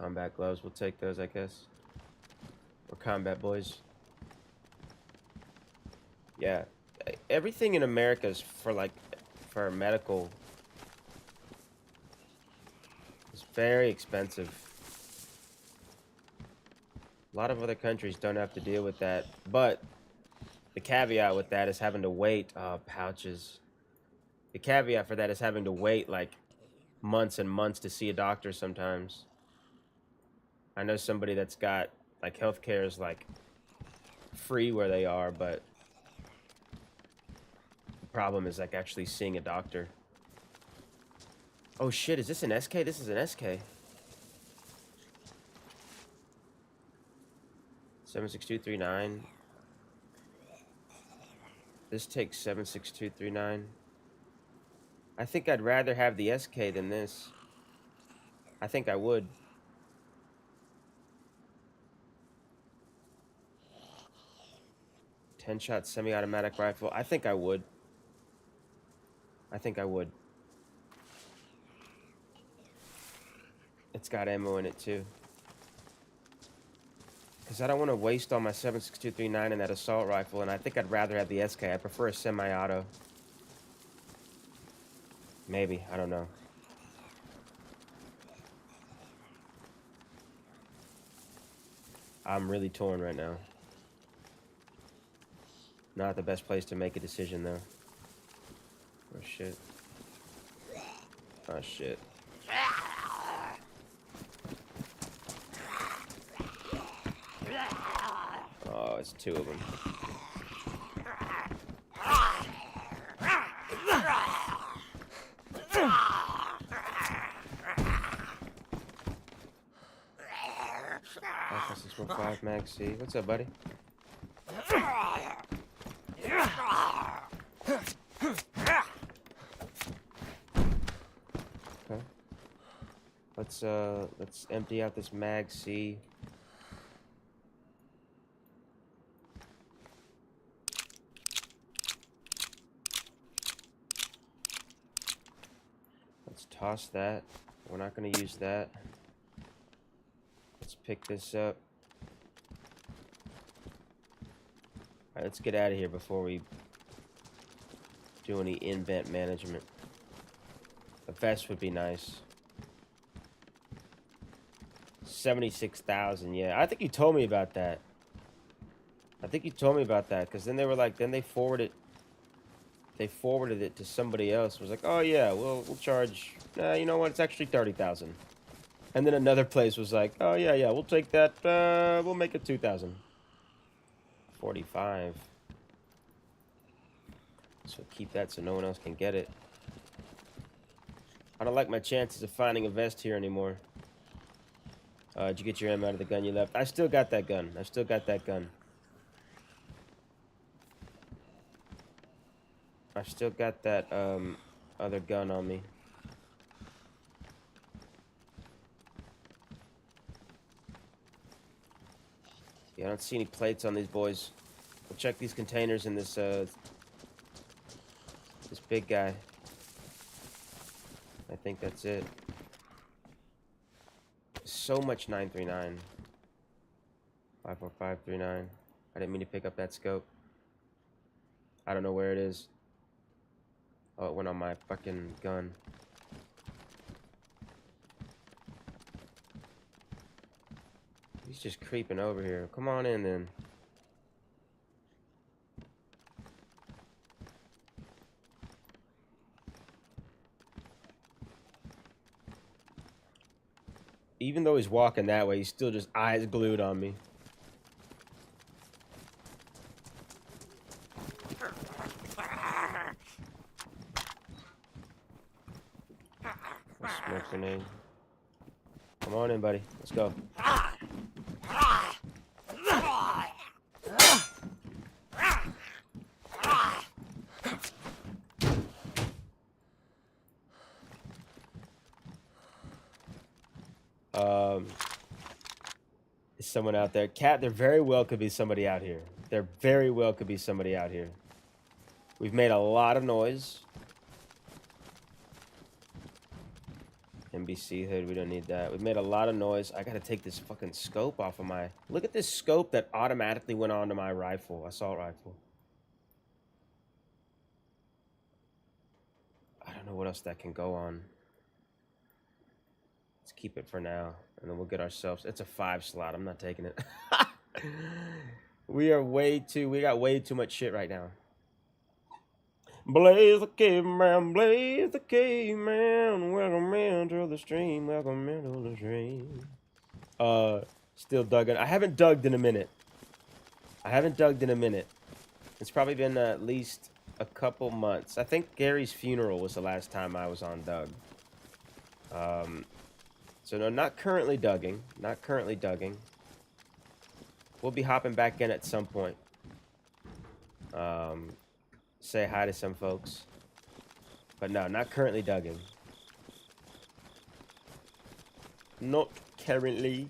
Combat gloves. We'll take those, I guess. Or combat boys. Yeah. Everything in America is for medical. It's very expensive. A lot of other countries don't have to deal with that. But the caveat with that is having to wait. Pouches. The caveat for that is having to wait like months and months to see a doctor sometimes. I know somebody that's got like healthcare is like free where they are, but the problem is like actually seeing a doctor. Oh shit, is this an SK? This is an SK. 76239. This takes 76239. I think I'd rather have the SK than this. I think I would. Ten-shot semi-automatic rifle. I think I would. I think I would. It's got ammo in it too. Because I don't want to waste all my 76239 in that assault rifle, and I think I'd rather have the SK. I prefer a semi-auto. Maybe. I don't know. I'm really torn right now. Not the best place to make a decision, though. Oh, shit. Oh, shit. Oh, it's two of them. Alpha 615 Mag C. What's up, buddy? Okay. Let's empty out this Mag C. Let's toss that. We're not going to use that. Let's pick this up. Alright, let's get out of here before we do any invent management. A vest would be nice. 76,000, yeah. I think you told me about that. I think you told me about that, because then they were like, then they forwarded it to somebody else. It was like, oh yeah, we'll charge, you know what, it's actually 30,000. And then another place was like, oh yeah, we'll take that, we'll make it 2,000. 45. So keep that so no one else can get it. I don't like my chances of finding a vest here anymore. Did you get your ammo out of the gun you left? I still got that gun. I still got that gun. I've still got that other gun on me. Yeah, I don't see any plates on these boys. We'll check these containers in this this big guy. I think that's it. So much 939. 54539. I didn't mean to pick up that scope. I don't know where it is. Oh, it went on my fucking gun. He's just creeping over here. Come on in then. Even though he's walking that way, he's still just eyes glued on me. Smoke grenade. Come on in, buddy. Let's go. Is someone out there? Cat, there very well could be somebody out here. There very well could be somebody out here. We've made a lot of noise. It NBC hood, we don't need that. We've made a lot of noise. I gotta take this fucking scope off of my... Look at this scope that automatically went onto my rifle, assault rifle. I don't know what else that can go on. Let's keep it for now, and then we'll get ourselves... It's a 5 slot. I'm not taking it. We got way too much shit right now. Blaze the caveman, blaze the caveman. Welcome into the stream, welcome into the stream. Still dugging. I haven't dug in a minute. It's probably been at least a couple months. I think Gary's funeral was the last time I was on Doug. So no, not currently dugging. We'll be hopping back in at some point. Say hi to some folks. But no, not currently dugging. Not currently.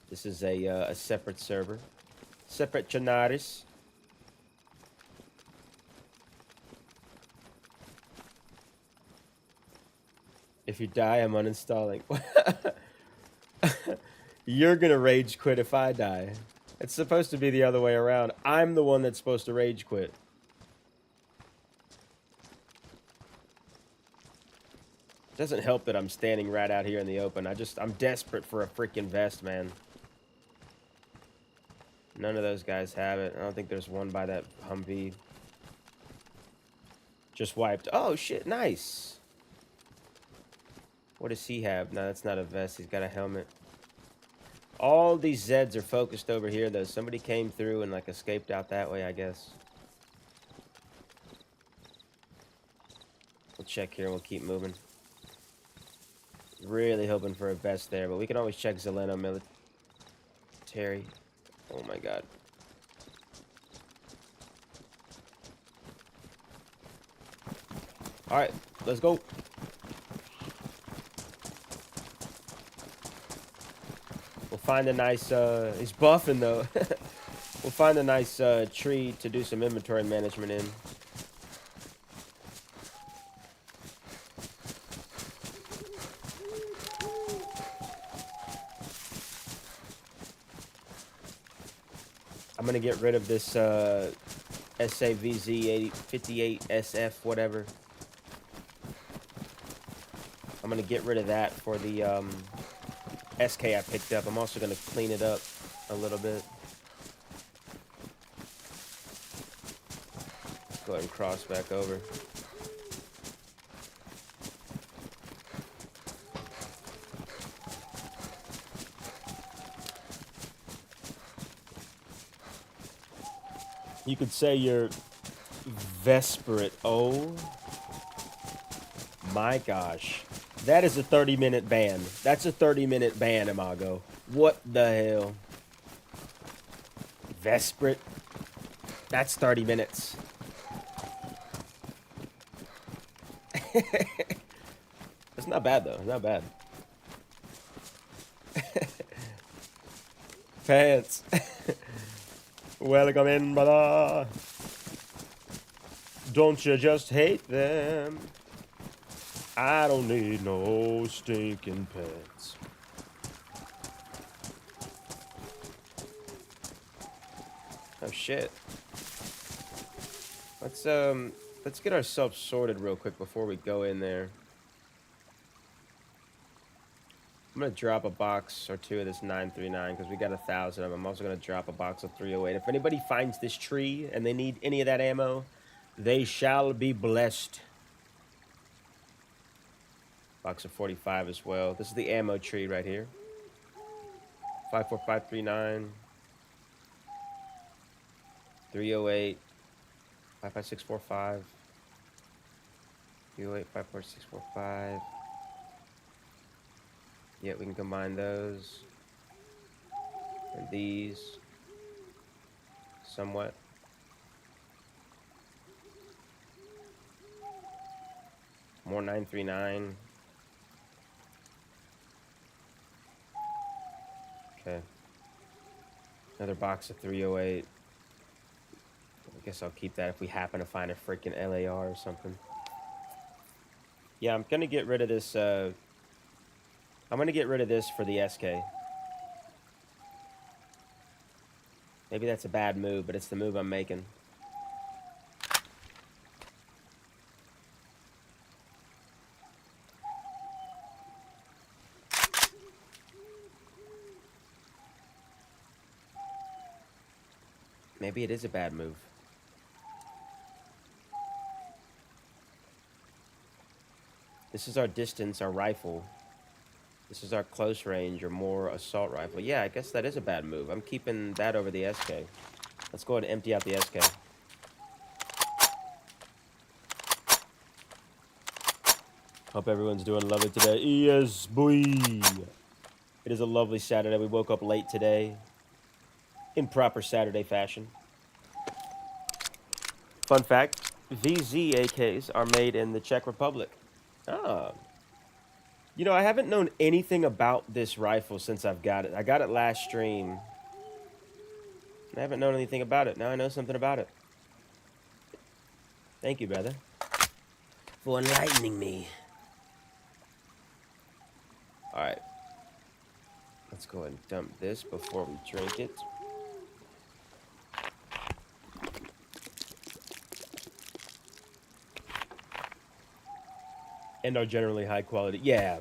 This is a separate server. Separate Chernarus. If you die, I'm uninstalling. You're gonna rage quit if I die. It's supposed to be the other way around. I'm the one that's supposed to rage quit. Doesn't help that I'm standing right out here in the open. I'm desperate for a freaking vest, man. None of those guys have it. I don't think there's one by that Humvee. Just wiped. Oh, shit, nice. What does he have? No, that's not a vest. He's got a helmet. All these Zeds are focused over here, though. Somebody came through and, like, escaped out that way, I guess. We'll check here and we'll keep moving. Really hoping for a vest there, but we can always check Zeleno military. Oh, my God. All right, let's go. We'll find a nice, he's buffing though. We'll find a nice tree to do some inventory management in. I'm gonna get rid of this SAVZ 58SF, whatever. I'm gonna get rid of that for the SK I picked up. I'm also going to clean it up a little bit. Go ahead and cross back over. You could say you're Vesperate. Oh my gosh. That is a 30-minute ban. That's a 30-minute ban, Imago. What the hell? Vesperate. That's 30 minutes. It's not bad, though. It's not bad. Pants. Welcome in, brother. Don't you just hate them? I don't need no stinking pants. Oh shit. Let's get ourselves sorted real quick before we go in there. I'm gonna drop a box or two of this 939 because we got 1,000 of them. I'm also gonna drop a box of 308. If anybody finds this tree and they need any of that ammo, they shall be blessed. Box of 45 as well. This is the ammo tree right here. 54539, 308, 55645, 308, 54645. Yeah, we can combine those and these somewhat. More 939. Okay. Another box of 308. I guess I'll keep that if we happen to find a freaking LAR or something. Yeah, I'm gonna get rid of this. I'm gonna get rid of this for the SK. Maybe that's a bad move, but it's the move I'm making. Maybe it is a bad move. This is our distance, our rifle. This is our close range or more assault rifle. Yeah, I guess that is a bad move. I'm keeping that over the SK. Let's go ahead and empty out the SK. Hope everyone's doing lovely today. Yes, boy. It is a lovely Saturday. We woke up late today in proper Saturday fashion. Fun fact, DayZ AKs are made in the Czech Republic. Ah. You know, I haven't known anything about this rifle since I've got it. I got it last stream. I haven't known anything about it. Now I know something about it. Thank you, brother, For enlightening me. Alright. Let's go ahead and dump this before we drink it. And are generally high quality. Yeah.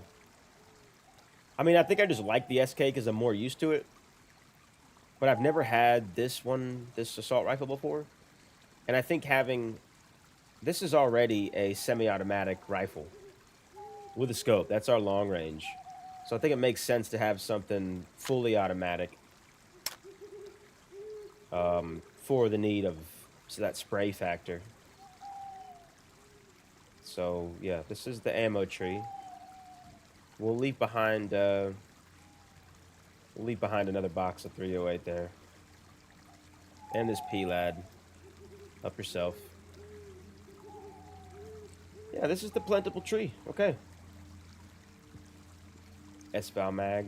I mean, I think I just like the SK because I'm more used to it. But I've never had this one, this assault rifle before. And I think having... This is already a semi-automatic rifle with a scope. That's our long range. So I think it makes sense to have something fully automatic for the need of that spray factor. So, yeah, this is the ammo tree. We'll leave behind another box of 308 there. And this P-Lad. Up yourself. Yeah, this is the plentiful tree. Okay. S-Val mag.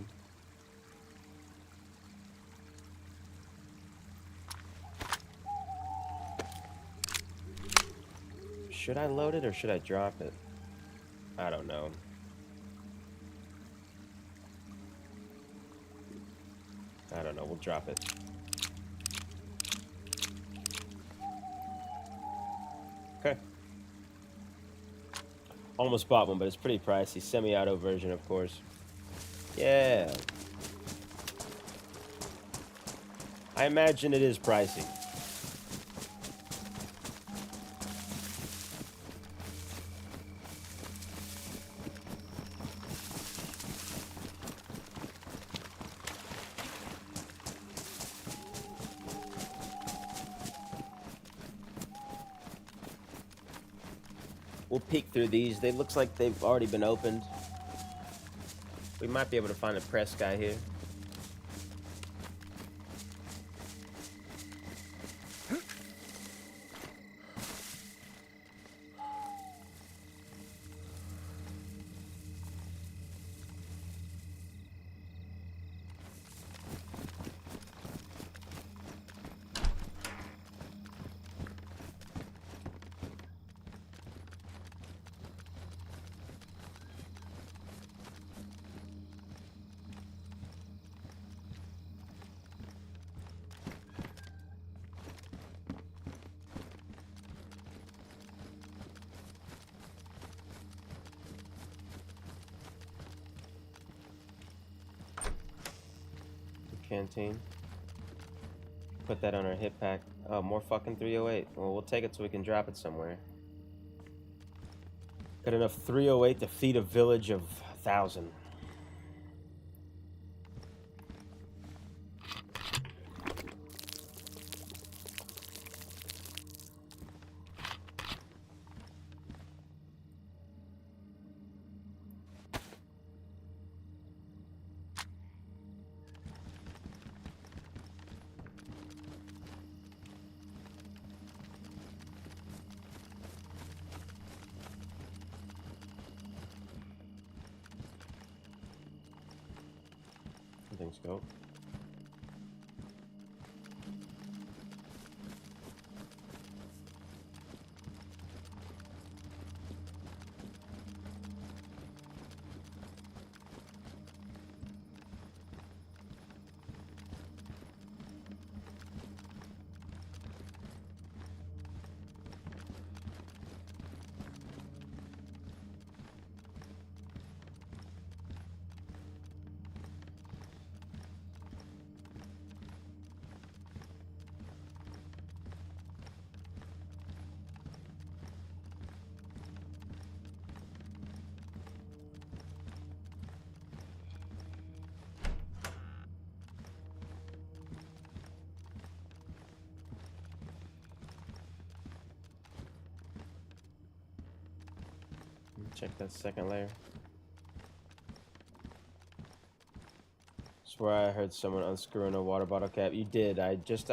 Should I load it or should I drop it? I don't know. I don't know. We'll drop it. Okay. Almost bought one, but it's pretty pricey. Semi-auto version, of course. Yeah. I imagine it is pricey. We'll peek through these. They looks like they've already been opened. We might be able to find a press guy here. Canteen. Put that on our hip pack. Oh, more fucking 308. Well, we'll take it so we can drop it somewhere. Got enough 308 to feed a village of 1,000. Things go. check that second layer. Swear I heard someone unscrewing a water bottle cap. You did. I just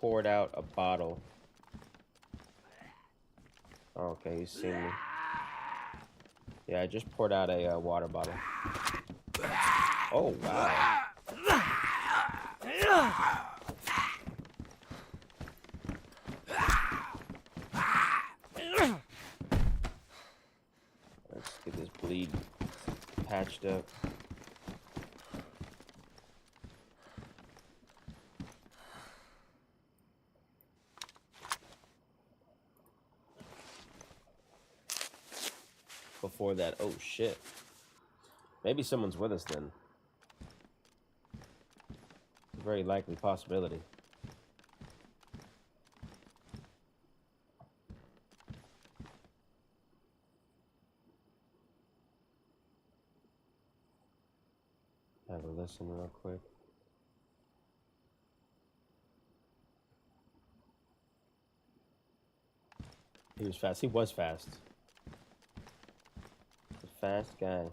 poured out a bottle. Oh, okay, you seen me. Yeah, I just poured out a water bottle. Oh wow. Let's get this bleed patched up. Before that, oh shit. Maybe someone's with us then. A very likely possibility. Have a listen real quick. He was fast. He was fast. A fast guy.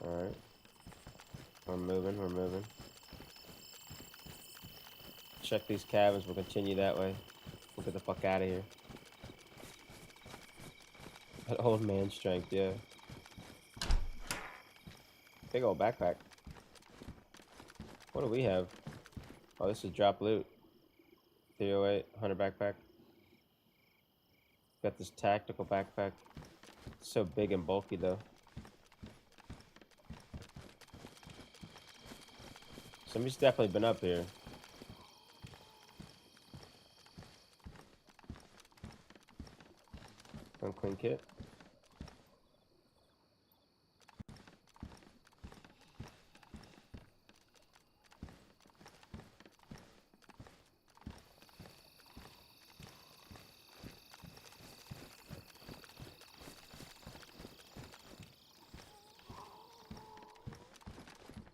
Alright. We're moving, we're moving. Check these cabins, we'll continue that way. We'll get the fuck out of here. That old man strength, yeah. Big old backpack. What do we have? Oh, this is drop loot. 308, 100 backpack. Got this tactical backpack. It's so big and bulky though. Somebody's definitely been up here. Unclean kit.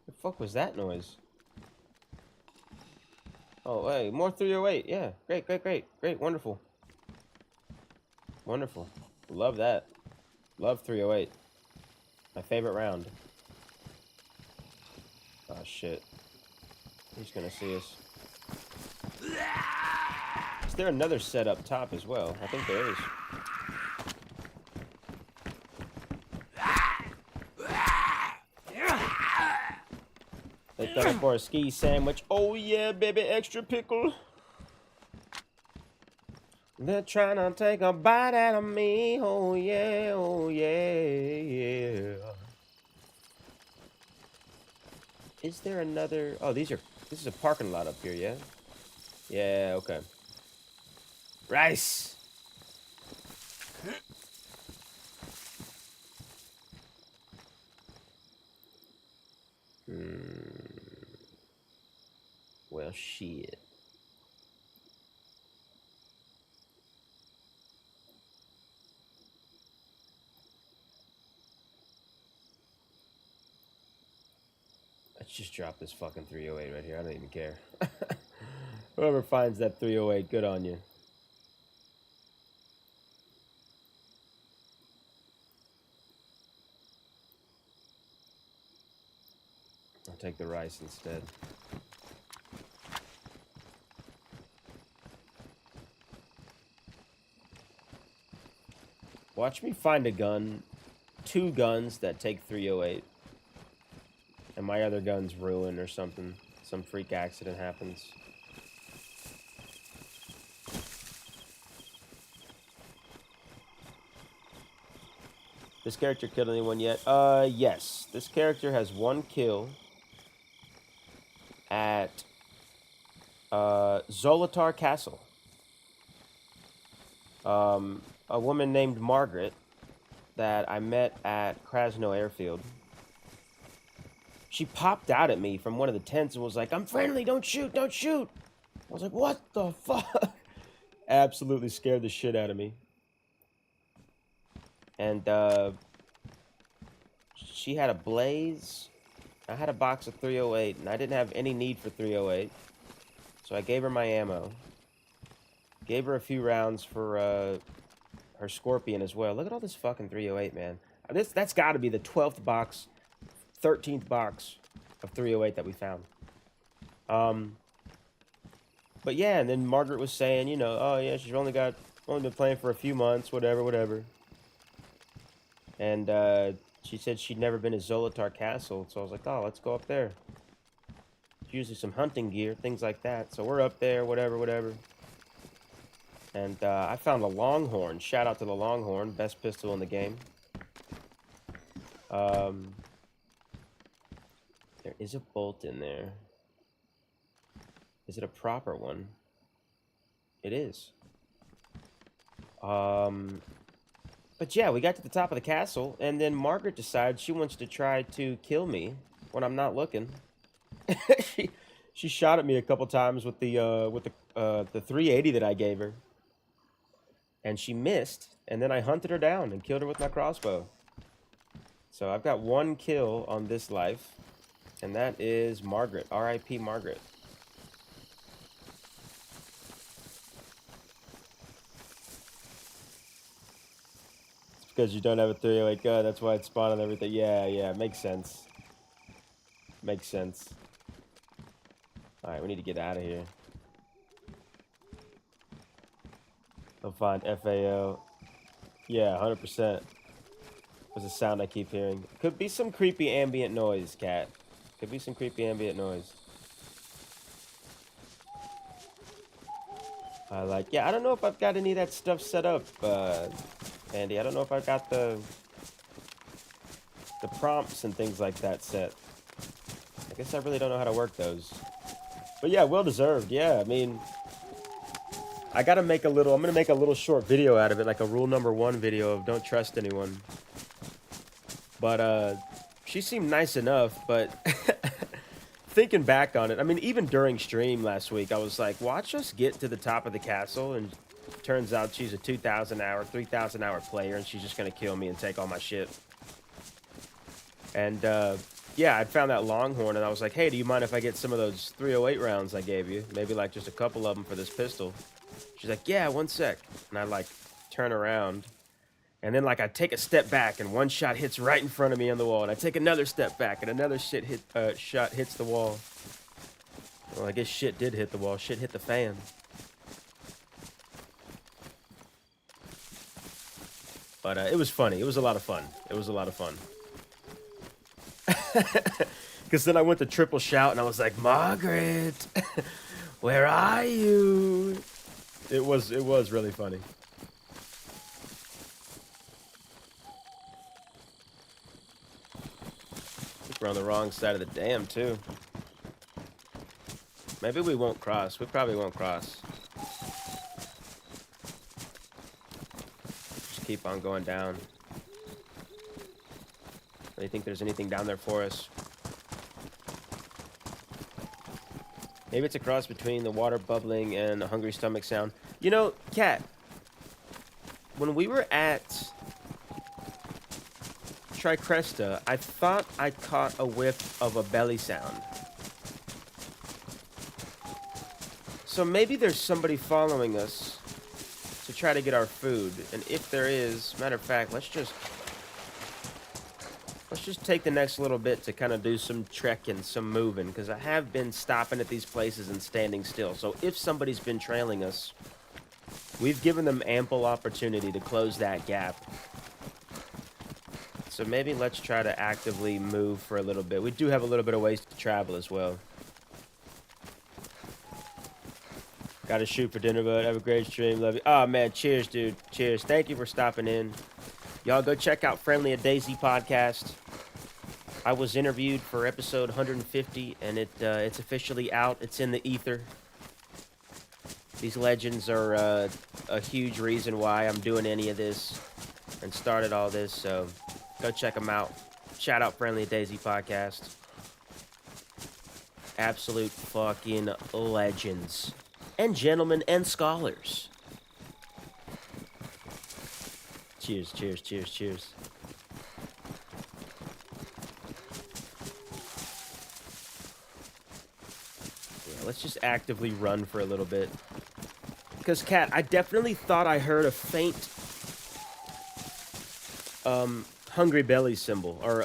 The fuck was that noise? Oh, hey, more 308. Yeah, great, great, great, great, wonderful. Wonderful. Love that. Love 308. My favorite round. Oh, shit. He's gonna see us. Is there another set up top as well? I think there is. They thought it for a ski sandwich. Oh yeah, baby, extra pickle. They're trying to take a bite out of me. Oh yeah, oh yeah, yeah. Is there another? Oh, this is a parking lot up here, yeah? Yeah, okay. Rice. Well, shit. Let's just drop this fucking 308 right here. I don't even care. Whoever finds that 308, good on you. I'll take the rice instead. Watch me find a gun, 2 guns that take 308. And my other gun's ruined or something. Some freak accident happens. This character killed anyone yet? Yes. This character has 1 kill at Zolotar Castle. A woman named Margaret that I met at Krasno Airfield. She popped out at me from one of the tents and was like, "I'm friendly, don't shoot, don't shoot." I was like, what the fuck? Absolutely scared the shit out of me. And she had a blaze. I had a box of 308 and I didn't have any need for 308. So I gave her my ammo. Gave her a few rounds for her Scorpion as well. Look at all this fucking 308, man. That's got to be the 12th box, 13th box of 308 that we found. But yeah, and then Margaret was saying, you know, oh yeah, she's only been playing for a few months, whatever. And she said she'd never been to Zolotar Castle, so I was like, oh, let's go up there. It's usually some hunting gear, things like that. So we're up there, whatever. And I found a Longhorn. Shout out to the Longhorn, best pistol in the game. There is a bolt in there. Is it a proper one? It is. But yeah, we got to the top of the castle, and then Margaret decides she wants to try to kill me when I'm not looking. she shot at me a couple times with the 380 that I gave her, and she missed. And then I hunted her down and killed her with my crossbow. So I've got one kill on this life, and that is Margaret. R.I.P. Margaret. Because you don't have a 308 gun, that's why it's spawned on everything. Yeah, makes sense. Makes sense. Alright, we need to get out of here. I'll find FAO. Yeah, 100%. There's a sound I keep hearing. Could be some creepy ambient noise, cat. Could be some creepy ambient noise. Yeah, I don't know if I've got any of that stuff set up, Andy. I don't know if I've got the prompts and things like that set. I guess I really don't know how to work those. But yeah, well deserved. Yeah, I mean, I'm gonna make a little short video out of it, like a rule number 1 video of don't trust anyone. But she seemed nice enough, but thinking back on it, I mean, even during stream last week, I was like, watch us get to the top of the castle, and turns out she's a 2,000 hour, 3,000 hour player, and she's just gonna kill me and take all my shit. And yeah, I found that Longhorn, and I was like, hey, do you mind if I get some of those 308 rounds I gave you? Maybe like just a couple of them for this pistol. She's like, yeah, 1 sec. And I like turn around, and then like I take a step back, and one shot hits right in front of me on the wall, and I take another step back, and another shot hits the wall. Well, I guess shit did hit the wall. Shit hit the fan. But it was funny. It was a lot of fun. It was a lot of fun. Because then I went to triple shout, and I was like, Margaret, where are you? It was really funny. I think we're on the wrong side of the dam, too. Maybe we won't cross. We probably won't cross. Just keep on going down. Do you think there's anything down there for us? Maybe it's a cross between the water bubbling and a hungry stomach sound. You know, Cat, when we were at Tricresta, I thought I caught a whiff of a belly sound. So maybe there's somebody following us to try to get our food. And if there is, matter of fact, let's just take the next little bit to kind of do some trekking, some moving, because I have been stopping at these places and standing still. So if somebody's been trailing us, we've given them ample opportunity to close that gap. So maybe let's try to actively move for a little bit. We do have a little bit of ways to travel as well. Gotta shoot for dinner, bud. Have a great stream. Love you. Oh, man. Cheers, dude. Cheers. Thank you for stopping in. Y'all go check out Friendly a DayZ podcast. I was interviewed for episode 150, and it's officially out. It's in the ether. These legends are a huge reason why I'm doing any of this and started all this, so go check them out. Shout out Friendly a DayZ podcast. Absolute fucking legends. And gentlemen and scholars. Cheers, cheers, cheers, cheers. Yeah, Let's just actively run for a little bit. Because, Cat, I definitely thought I heard a faint hungry belly symbol, or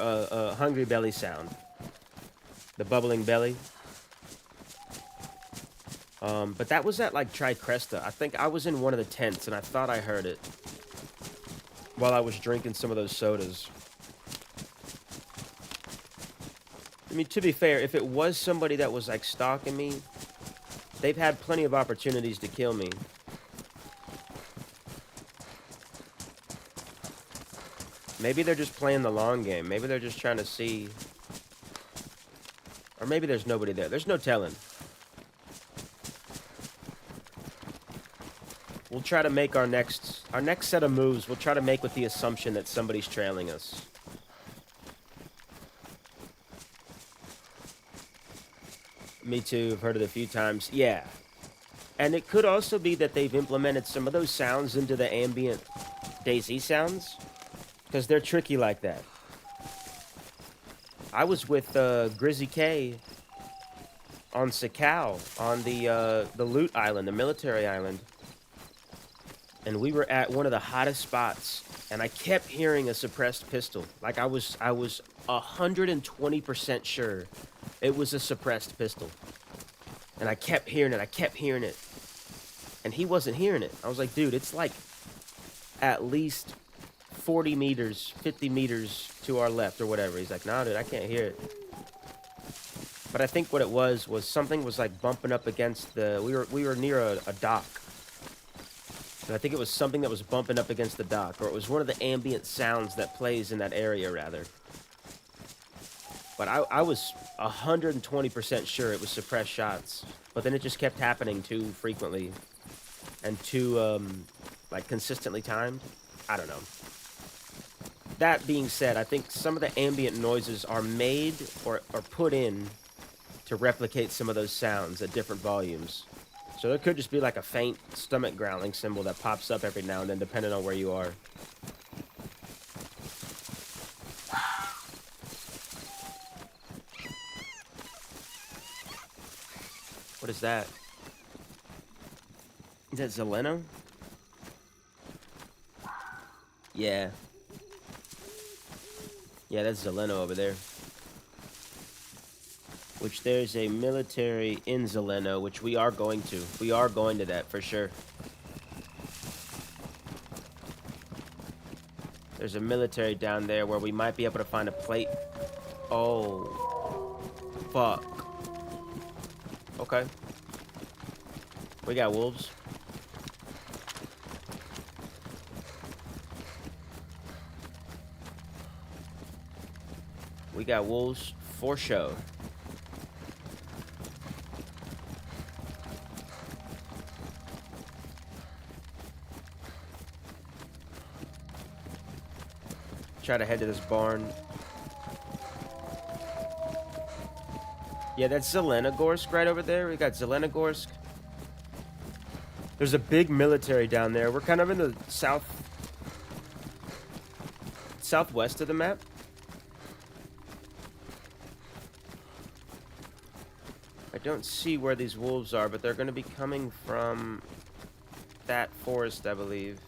hungry belly sound. The bubbling belly. But that was at, like, Tricresta. I think I was in one of the tents, and I thought I heard it while I was drinking some of those sodas. I mean, to be fair, if it was somebody that was, like, stalking me, they've had plenty of opportunities to kill me. Maybe they're just playing the long game. Maybe they're just trying to see. Or maybe there's nobody there. There's no telling. We'll try to make our next set of moves. We'll try to make with the assumption that somebody's trailing us. Me too. I've heard it a few times. Yeah. And it could also be that they've implemented some of those sounds into the ambient DayZ sounds. Because they're tricky like that. I was with Grizzy K on Sakau, on the loot island, the military island. And we were at one of the hottest spots. And I kept hearing a suppressed pistol. Like I was 120% sure it was a suppressed pistol. And I kept hearing it, And he wasn't hearing it. I was like, dude, it's like at least 40 meters, 50 meters to our left or whatever. He's like, nah, dude, I can't hear it. But I think what it was something was like bumping up against the, we were near a dock. And I think it was something that was bumping up against the dock, or it was one of the ambient sounds that plays in that area, rather. But I was 120% sure it was suppressed shots. But then it just kept happening too frequently and too, like, consistently timed. I don't know. That being said, I think some of the ambient noises are made or put in to replicate some of those sounds at different volumes. So there could just be like a faint stomach growling symbol that pops up every now and then, depending on where you are. What is that? Is that Zeleno? Yeah. Yeah, that's Zeleno over there. Which there's a military in Zeleno, which we are going to. We are going to that for sure. There's a military down there where we might be able to find a plate. Oh. Fuck. Okay. We got wolves. We got wolves for show. Try to head to this barn. Yeah, that's Zelenogorsk right over there. We got Zelenogorsk. There's a big military down there. We're kind of in the southwest of the map. I don't see where these wolves are, but they're going to be coming from that forest, I believe.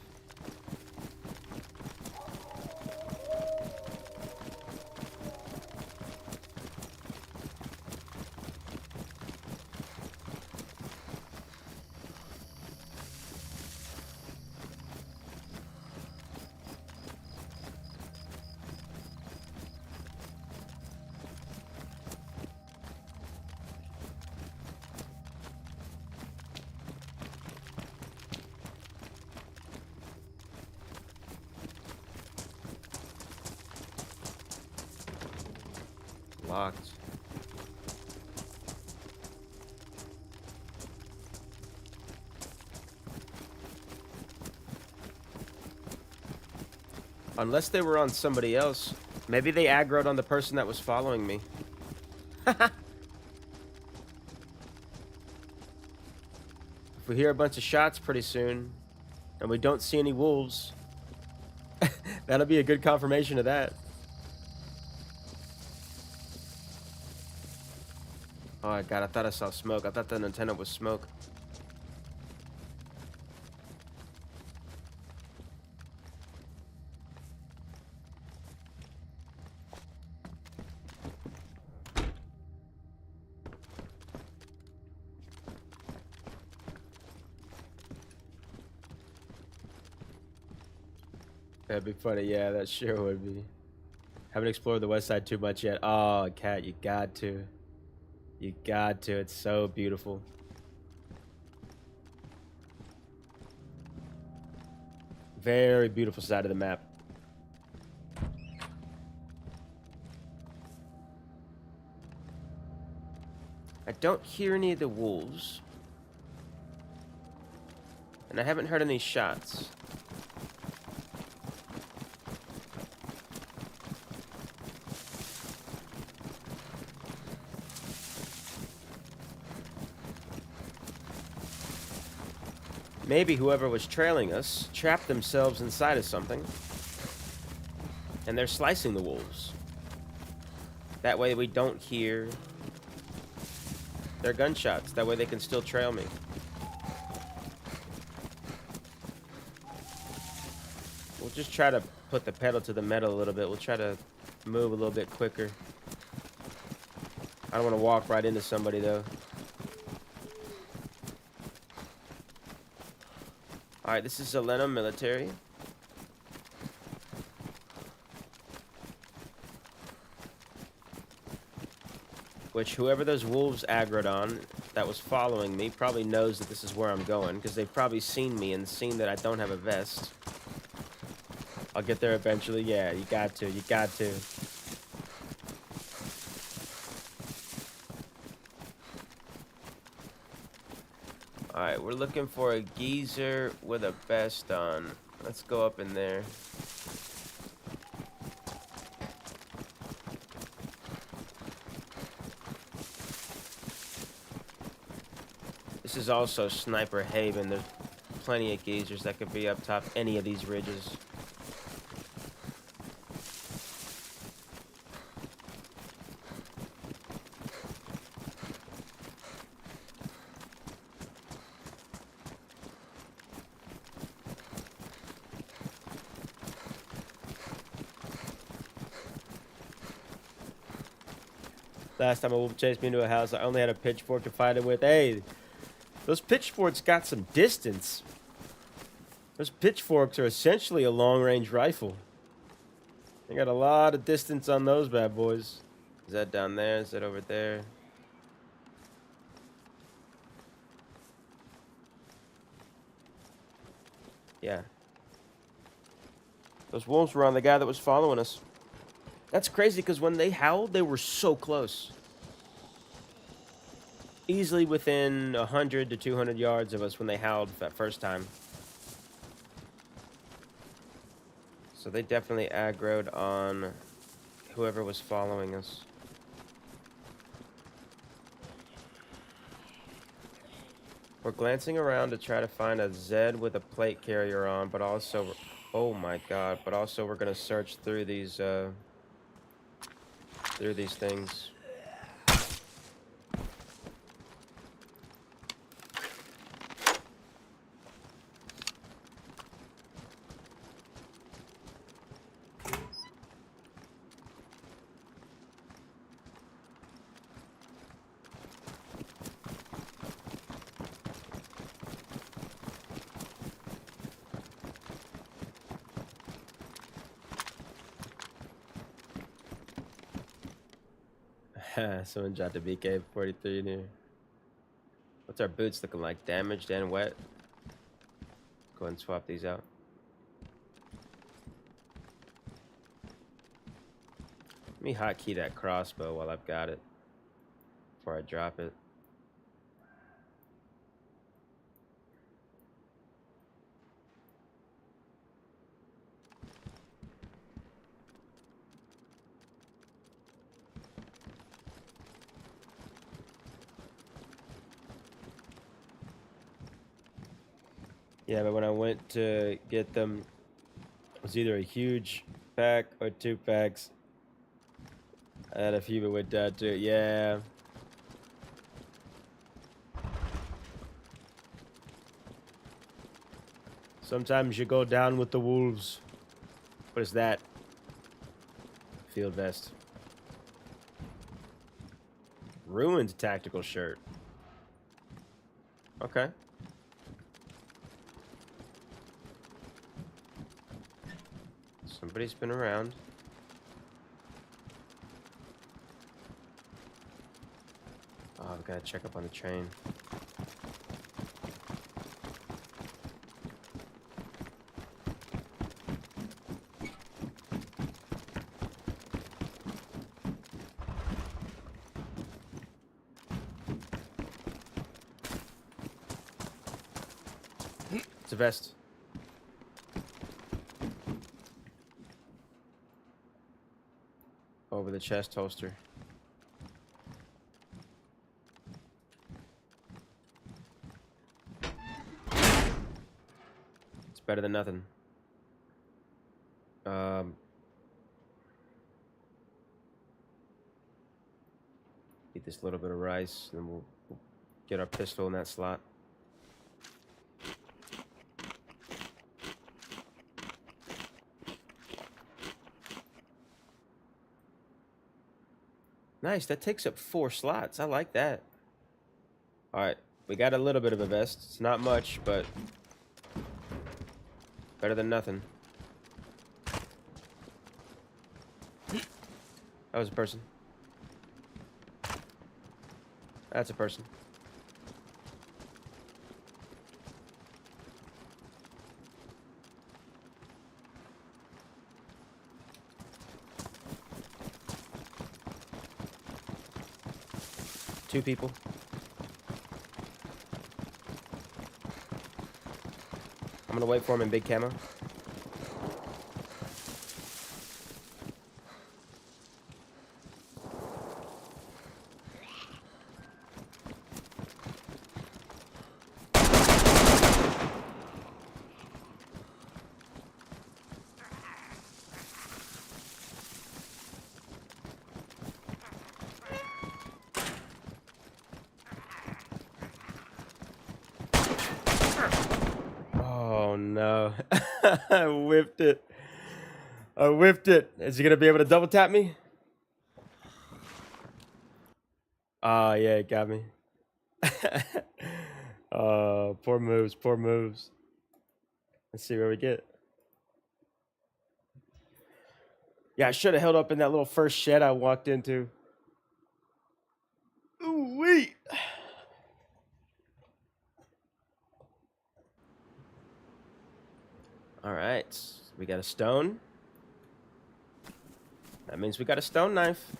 Locked. Unless they were on somebody else. Maybe they aggroed on the person that was following me. If we hear a bunch of shots pretty soon, and we don't see any wolves, that'll be a good confirmation of that. Oh god, I thought I saw smoke. I thought the antenna was smoke. That'd be funny, yeah, that sure would be. Haven't explored the west side too much yet. Oh, Cat, you got to. You got to. It's so beautiful. Very beautiful side of the map. I don't hear any of the wolves. And I haven't heard any shots. Maybe whoever was trailing us trapped themselves inside of something. And they're slicing the wolves. That way we don't hear their gunshots. That way they can still trail me. We'll just try to put the pedal to the metal a little bit. We'll try to move a little bit quicker. I don't want to walk right into somebody though. Alright, this is Zelena military. Which whoever those wolves aggroed on that was following me probably knows that this is where I'm going, because they've probably seen me and seen that I don't have a vest. I'll get there eventually. Yeah, you got to. You got to. Alright, we're looking for a geezer with a vest on. Let's go up in there. This is also Sniper Haven. There's plenty of geezers that could be up top any of these ridges. Last time a wolf chased me into a house, I only had a pitchfork to fight it with. Hey, those pitchforks got some distance. Those pitchforks are essentially a long-range rifle. They got a lot of distance on those bad boys. Is that down there? Is that over there? Yeah. Those wolves were on the guy that was following us. That's crazy, because when they howled, they were so close. Easily within 100 to 200 yards of us when they howled that first time. So they definitely aggroed on whoever was following us. We're glancing around to try to find a Zed with a plate carrier on, but also, oh my god, but also we're gonna search through these things. Someone dropped a BK-43 in here. What's our boots looking like? Damaged and wet? Go ahead and swap these out. Let me hotkey that crossbow while I've got it before I drop it. Yeah, but when I went to get them, it was either a huge pack or 2 packs. I had a few that went down to it. Yeah. Sometimes you go down with the wolves. What is that? Field vest. Ruined tactical shirt. Okay. Somebody's been around. Oh, I've got to check up on the train. It's a vest. Over the chest holster. It's better than nothing. Eat this little bit of rice, and then we'll get our pistol in that slot. Nice, that takes up 4 slots. I like that. Alright, we got a little bit of a vest. It's not much, but better than nothing. That was a person. That's a person. Two people. I'm gonna wait for him in big camo. Oh no. I whiffed it. I whiffed it. Is he gonna be able to double tap me? Oh yeah, it got me. Oh, poor moves, poor moves. Let's see where we get. Yeah, I should have held up in that little first shed I walked into. Ooh wee. All right, we got a stone. That means we got a stone knife.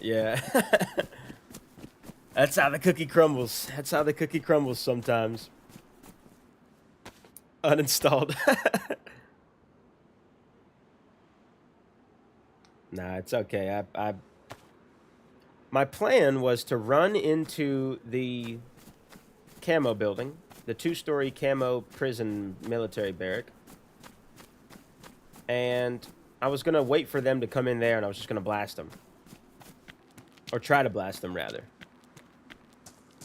Yeah. That's how the cookie crumbles. That's how the cookie crumbles sometimes. Uninstalled. Nah, it's okay. My plan was to run into the camo building, the 2-story camo prison military barrack, and I was gonna wait for them to come in there, and I was just gonna blast them, or try to blast them rather.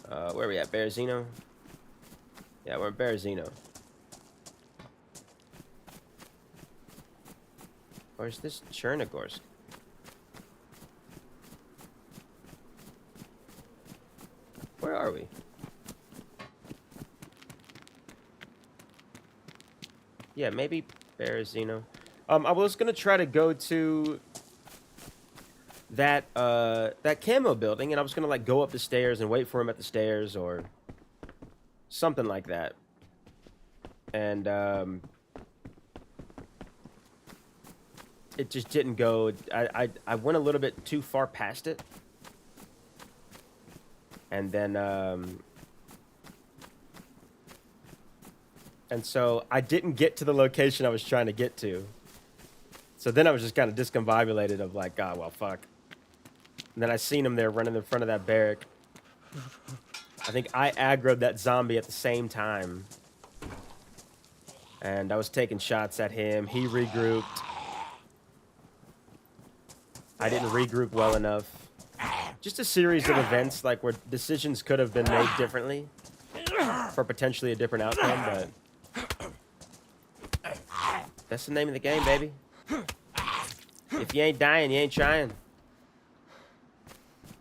Where are we at? Berezino? Yeah, we're in Berezino. Where's this Chernarus? Where are we? Yeah, maybe Berezino. I was gonna try to go to that that camo building, and I was gonna like go up the stairs and wait for him at the stairs or something like that. And it just didn't go. I went a little bit too far past it, and then and so I didn't get to the location I was trying to get to. So then I was just kind of discombobulated of like, God, well, fuck. And then I seen him there running in front of that barrack. I think I aggroed that zombie at the same time. And I was taking shots at him. He regrouped. I didn't regroup well enough. just a series of events like where decisions could have been made differently for potentially a different outcome, but that's the name of the game, baby. If you ain't dying, you ain't trying.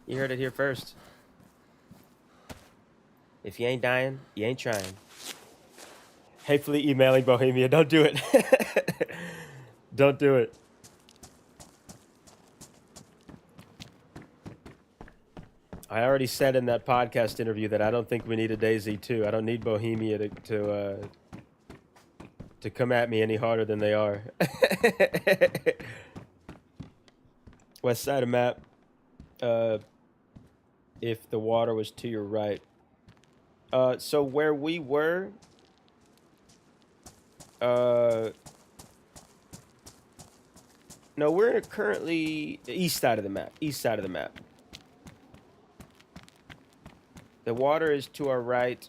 You heard it here first. If you ain't dying, you ain't trying. Hatefully emailing Bohemia. Don't do it. Don't do it. I already said in that podcast interview that I don't think we need a DayZ 2. I don't need Bohemia to come at me any harder than they are. West side of map. If the water was to your right. So where we were, no, we're currently east side of the map. East side of the map. The water is to our right.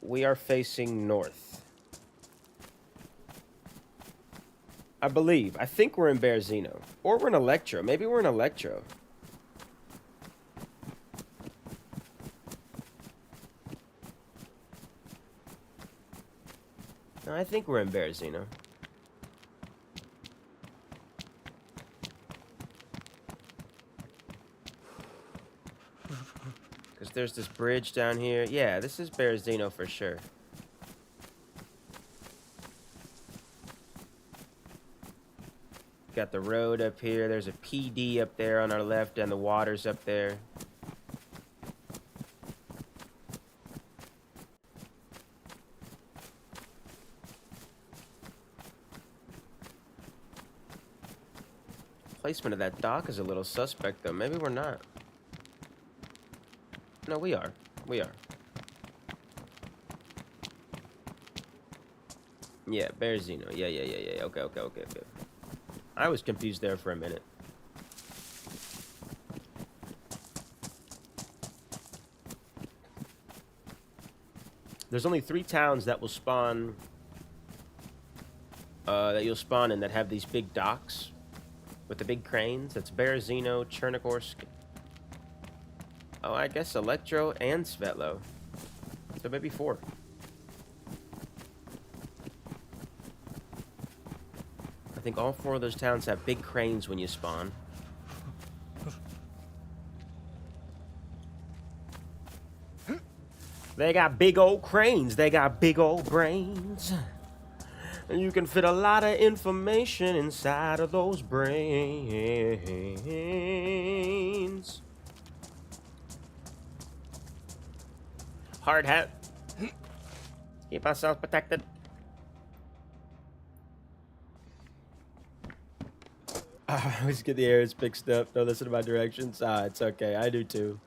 We are facing north. I believe. I think we're in Bearzino. Or we're in Electro. Maybe we're in Electro. No, I think we're in Bearzino. Because there's this bridge down here. Yeah, this is Bearzino for sure. Got the road up here. There's a PD up there on our left, and the water's up there. Placement of that dock is a little suspect, though. Maybe we're not. No, we are. We are. Yeah, Bearzino. Yeah. Okay. I was confused there for a minute. There's only 3 towns that will spawn, that you'll spawn in that have these big docks with the big cranes. That's Bearzino, Chernarus. Oh, I guess Electro and Svetlo. So maybe 4. I think all 4 of those towns have big cranes when you spawn. They got big old cranes. They got big old brains. And you can fit a lot of information inside of those brains. Hard hat. Keep ourselves protected. I always get the areas mixed up. Don't listen to my directions. It's okay. I do too.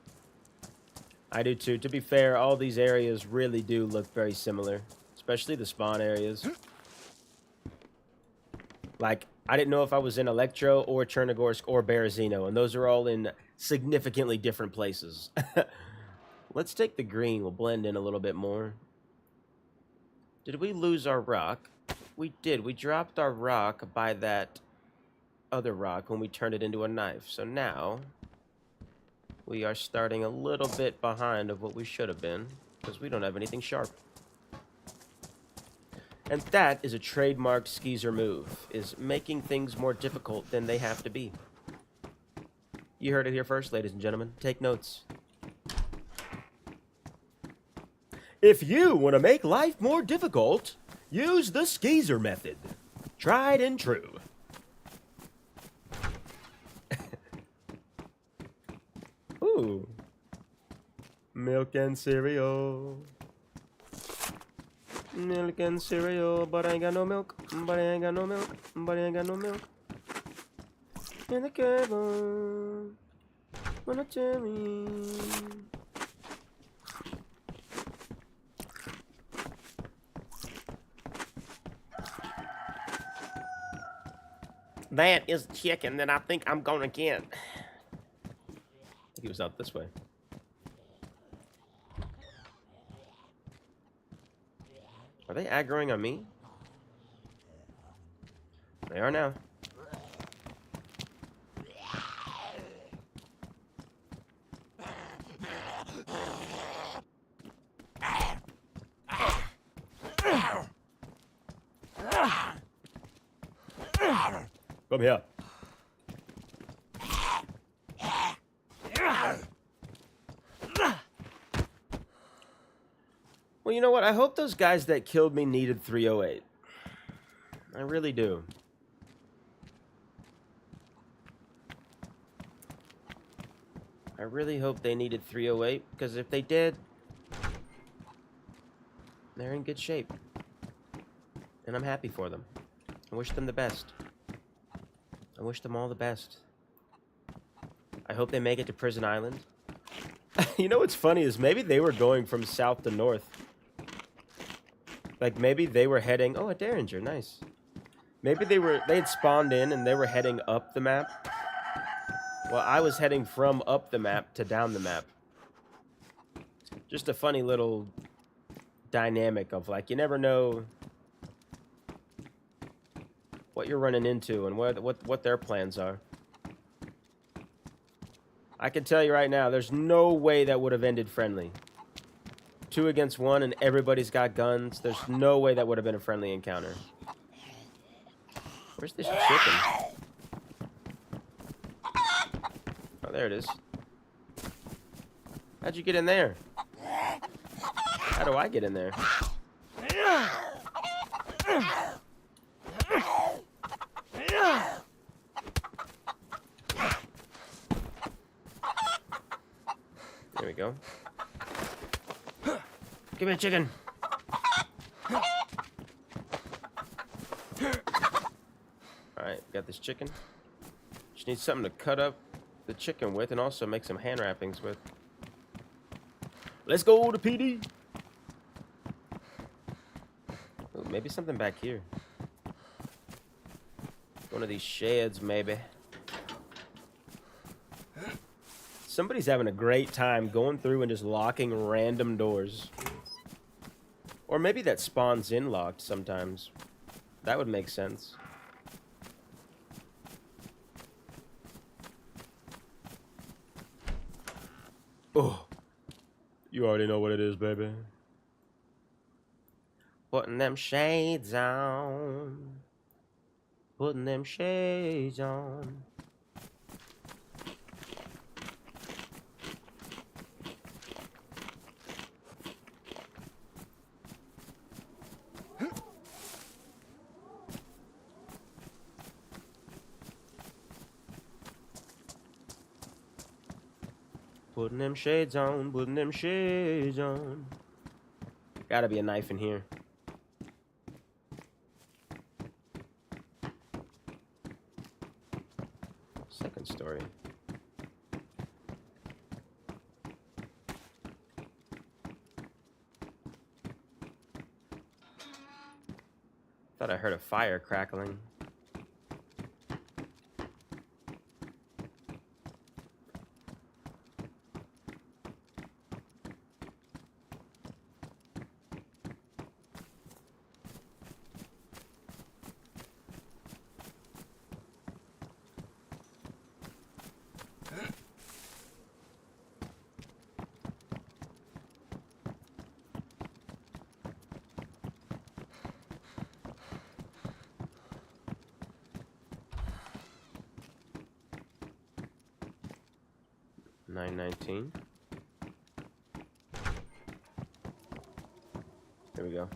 To be fair, all these areas really do look very similar. Especially the spawn areas. Like, I didn't know if I was in Electro or Chernarus or Bearzino. And those are all in significantly different places. Let's take the green. We'll blend in a little bit more. Did we lose our rock? We did. We dropped our rock by that other rock when we turned it into a knife. So now we are starting a little bit behind of what we should have been because we don't have anything sharp. And that is a trademarked skeezer move, is making things more difficult than they have to be. You heard it here first, ladies and gentlemen. Take notes. If you want to make life more difficult, use the skeezer method. Tried and true. Ooh. Milk and cereal. Milk and cereal, but I ain't got no milk. But I ain't got no milk. But I ain't got no milk. In the cable. Wanna tell me. That is chicken that I think I'm gonna get. I think he was out this way. Are they aggroing on me? They are now. Come here. Well, you know what? I hope those guys that killed me needed 308. I really do. I really hope they needed 308, because if they did, they're in good shape. And I'm happy for them. I wish them the best. I wish them all the best. I hope they make it to Prison Island. You know what's funny is maybe they were going from south to north. Like maybe they were heading... Oh, a Derringer, nice. Maybe they had spawned in and they were heading up the map. Well, I was heading from up the map to down the map. Just a funny little dynamic of like, you never know what you're running into and what their plans are. I can tell you right now, there's no way that would have ended friendly. 2 against 1 and everybody's got guns. There's no way that would have been a friendly encounter. Where's this chicken? Oh, there it is. How'd you get in there? How do I get in there? There we go. Give me a chicken. Alright, got this chicken. Just need something to cut up the chicken with and also make some hand wrappings with. Let's go to PD. Ooh, maybe something back here. One of these sheds, maybe. Somebody's having a great time going through and just locking random doors. Or maybe that spawns in locked sometimes. That would make sense. Oh, you already know what it is, baby. Putting them shades on. Putting them shades on. Putting them shades on, putting them shades on. Gotta be a knife in here. Second story. Thought I heard a fire crackling. $9.19. There we go.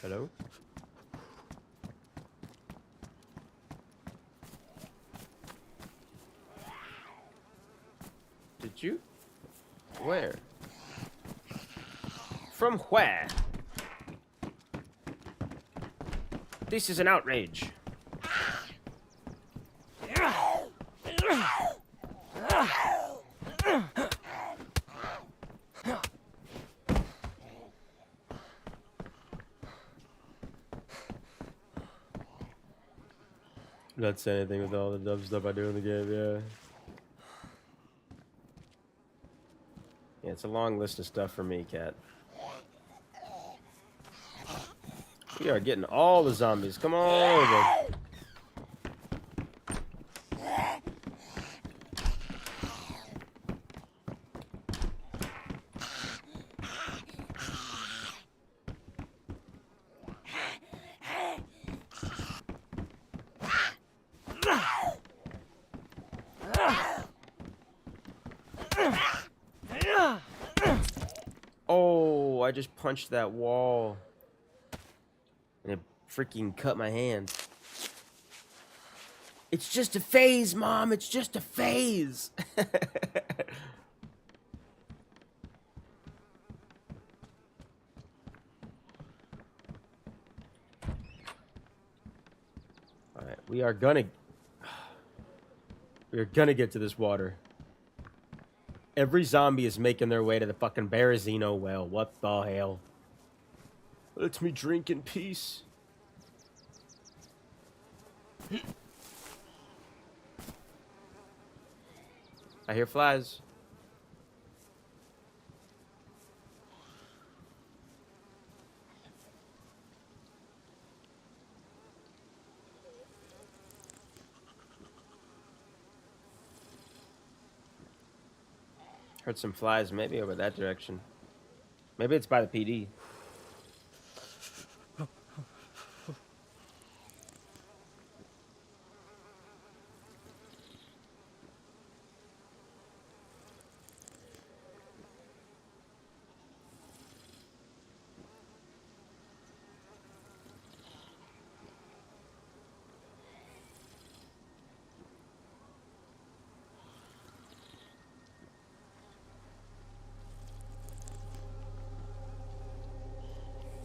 Hello? Did you? Where? From where? This is an outrage. Not say anything with all the dumb stuff I do in the game, yeah. Yeah, it's a long list of stuff for me, Cat. We are getting all the zombies. Come on over. I just punched that wall. And it freaking cut my hand. It's just a phase, Mom. It's just a phase. Alright, we are gonna get to this water. Every zombie is making their way to the fucking Berezino well. What the hell? Let me drink in peace. I hear flies. Heard some flies, maybe over that direction. Maybe it's by the PD.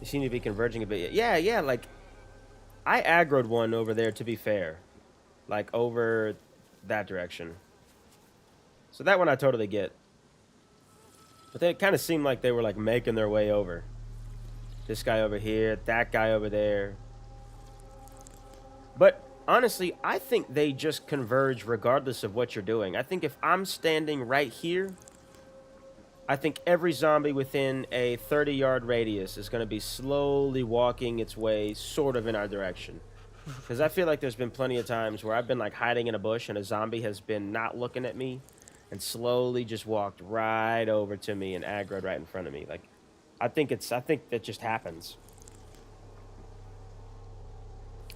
They seem to be converging a bit. Yeah, like, I aggroed one over there, to be fair. Like, over that direction. So that one I totally get. But they kind of seemed like they were, like, making their way over. This guy over here, that guy over there. But, honestly, I think they just converge regardless of what you're doing. I think if I'm standing right here, I think every zombie within a 30-yard radius is going to be slowly walking its way sort of in our direction. Because I feel like there's been plenty of times where I've been like hiding in a bush and a zombie has been not looking at me and slowly just walked right over to me and aggroed right in front of me. Like, I think that just happens.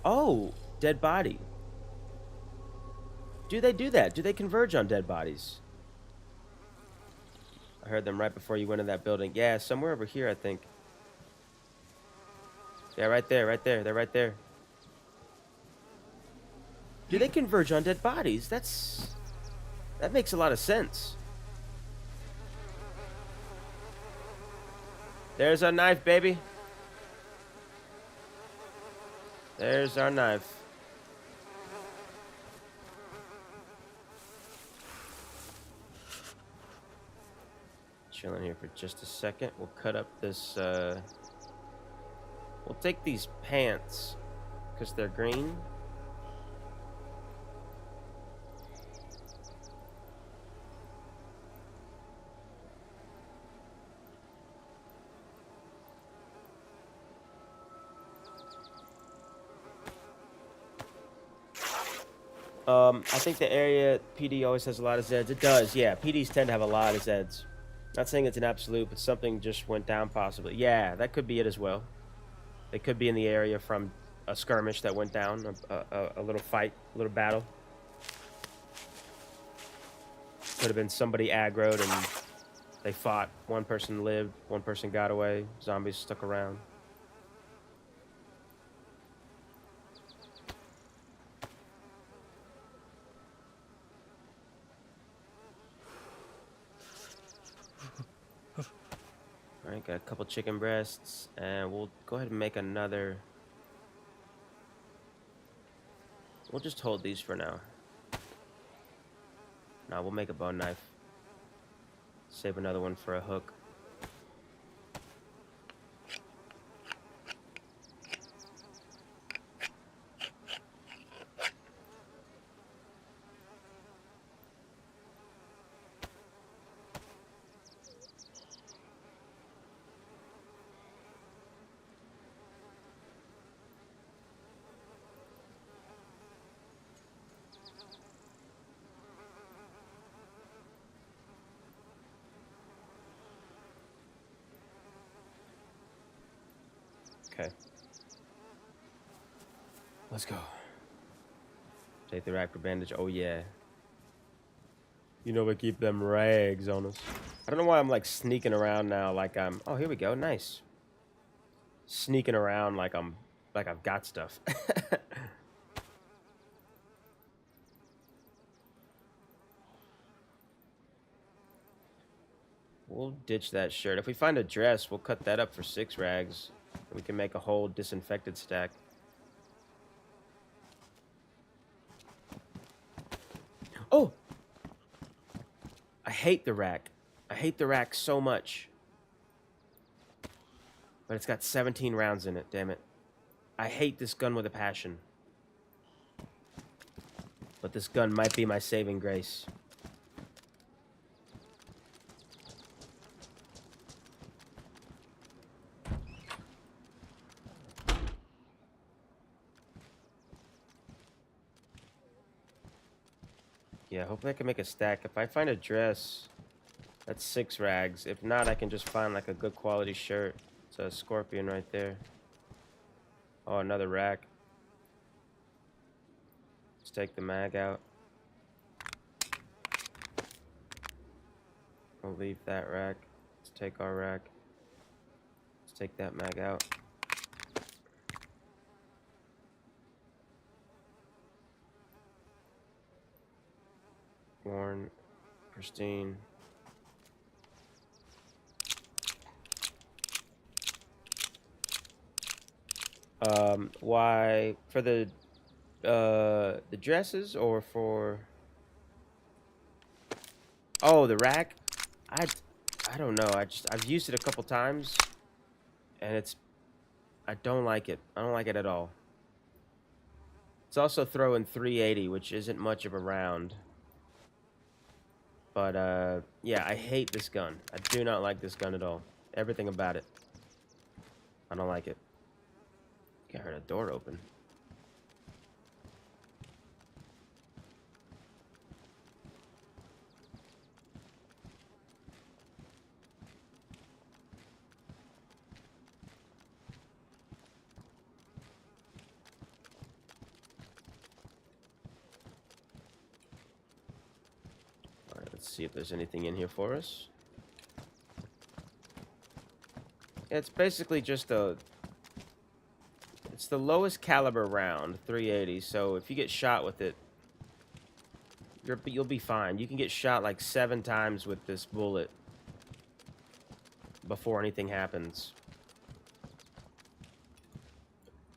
Oh, dead body. Do they do that? Do they converge on dead bodies? I heard them right before you went in that building. Yeah, somewhere over here, I think. Yeah, right there, right there. They're right there. Do they converge on dead bodies? That makes a lot of sense. There's our knife, baby. There's our knife. Chilling here for just a second. We'll cut up this, we'll take these pants, because they're green. I think the area PD always has a lot of Zeds. It does, yeah. PDs tend to have a lot of Zeds. Not saying it's an absolute, but something just went down possibly. Yeah, that could be it as well. They could be in the area from a skirmish that went down, a little fight, a little battle. Could have been somebody aggroed and they fought. One person lived, one person got away. Zombies stuck around. Alright, got a couple chicken breasts, and we'll go ahead and make another. We'll just hold these for now. Nah, we'll make a bone knife. Save another one for a hook. Okay. Let's go. Take the raptor bandage. Oh, yeah. You know we keep them rags on us. I don't know why I'm like sneaking around now like I'm... Oh, here we go. Nice. Sneaking around like I've got stuff. We'll ditch that shirt. If we find a dress, we'll cut that up for 6 rags. We can make a whole disinfected stack. Oh! I hate the rack. I hate the rack so much. But it's got 17 rounds in it, damn it. I hate this gun with a passion. But this gun might be my saving grace. Yeah, hopefully I can make a stack. If I find a dress, that's 6 rags. If not, I can just find like a good quality shirt. It's a scorpion right there. Oh, another rack. Let's take the mag out. We'll leave that rack. Let's take our rack. Let's take that mag out. Worn. Pristine. Why for the dresses or for... Oh, the rack? I don't know. I've used it a couple times and I don't like it. I don't like it at all. It's also throwing 380, which isn't much of a round. But yeah, I hate this gun. I do not like this gun at all. Everything about it. I don't like it. I heard a door open. Alright, let's see if there's anything in here for us. It's basically just it's the lowest caliber round, 380. So if you get shot with it, you'll be fine. You can get shot like 7 times with this bullet before anything happens.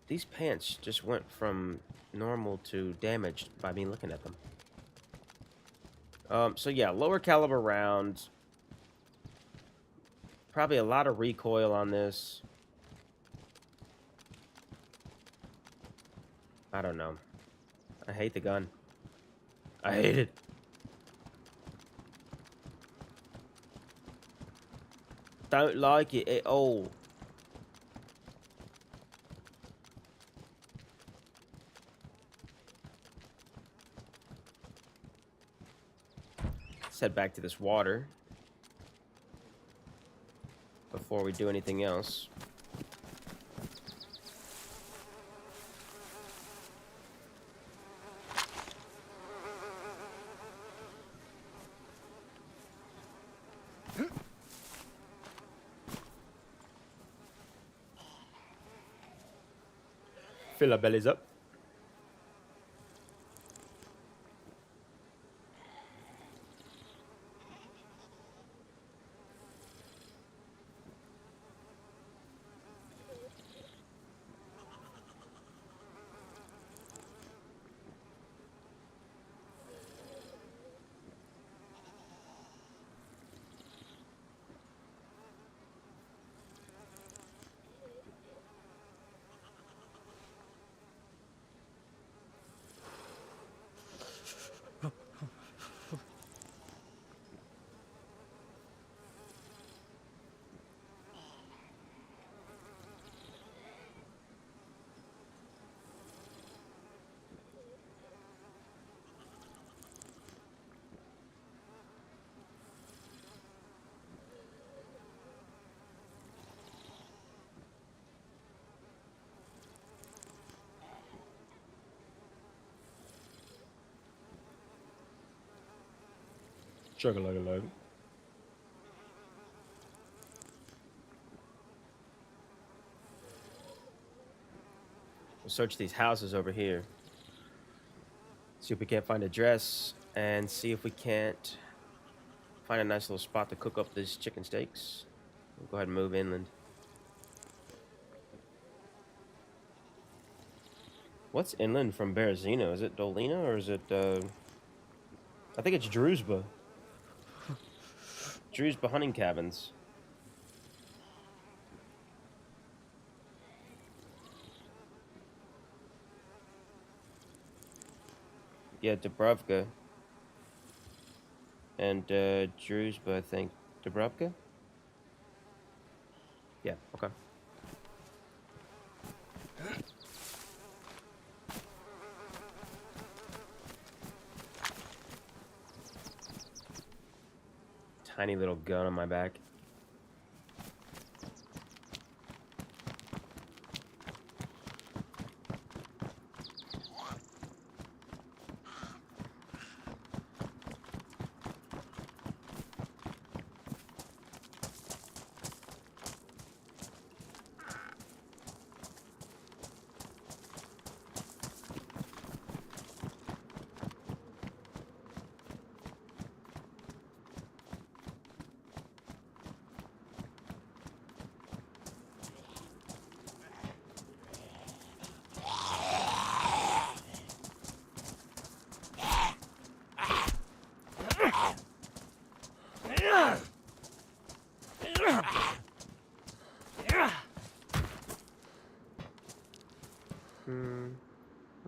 These pants just went from normal to damaged by me looking at them. So yeah, lower caliber rounds. Probably a lot of recoil on this. I don't know. I hate the gun. I hate it. Don't like it at all. Let's head back to this water before we do anything else. Fill our bellies up. Chug a lug a lug. search these houses over here. See if we can't find a dress, and see if we can't find a nice little spot to cook up these chicken steaks. We'll go ahead and move inland. What's inland from Berezino? Is it Dolina or is it, I think it's Druzhba. Druzhba hunting cabins. Yeah, Dubrovka. And Druzhba, I think. Dubrovka? Yeah, okay. Tiny little gun on my back.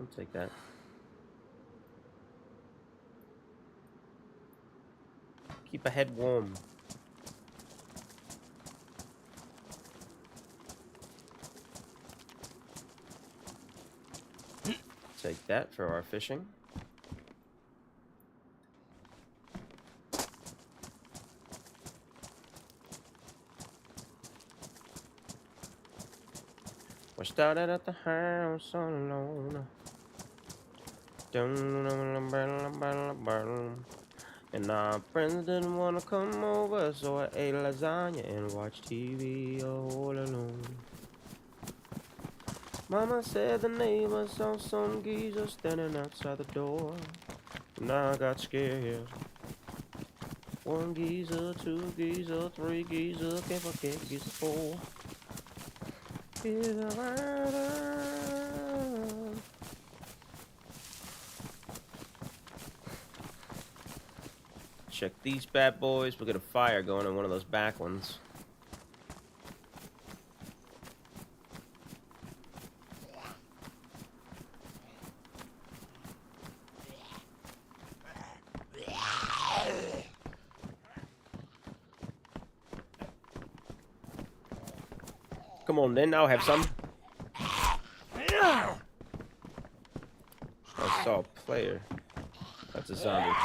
I'll take that. Keep a head warm. Take that for our fishing. We started at the house all alone. And our friends didn't want to come over, so I ate lasagna and watched TV all alone. Mama said the neighbors saw some geezer standing outside the door, and I got scared. One geezer, two geezer, three geezer, can't forget geezer four. Check these bad boys. We got a fire going in one of those back ones. Come on then, I'll have some. I saw a player. That's a zombie.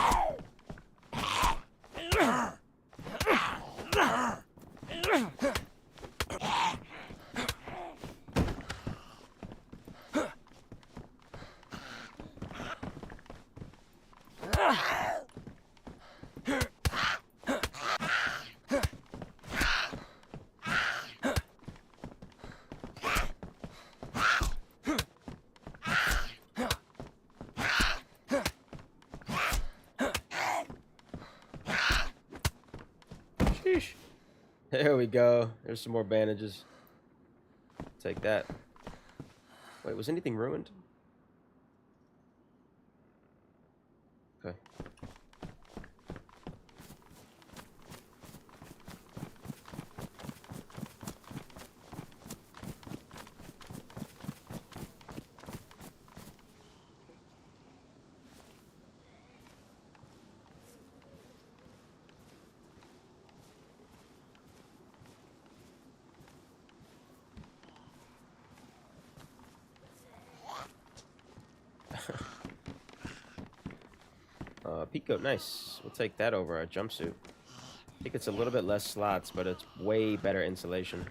There we go. There's some more bandages. Take that. Wait, was anything ruined? Okay. Peacoat, nice. We'll take that over our jumpsuit. I think it's a little bit less slots, but it's way better insulation.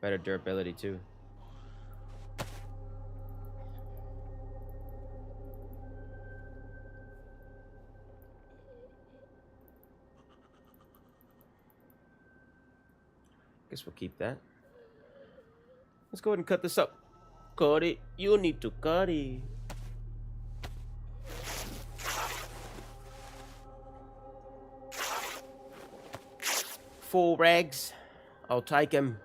Better durability, too. Guess we'll keep that. Let's go ahead and cut this up. Cut it. You need to cut it. Full rags. I'll take him.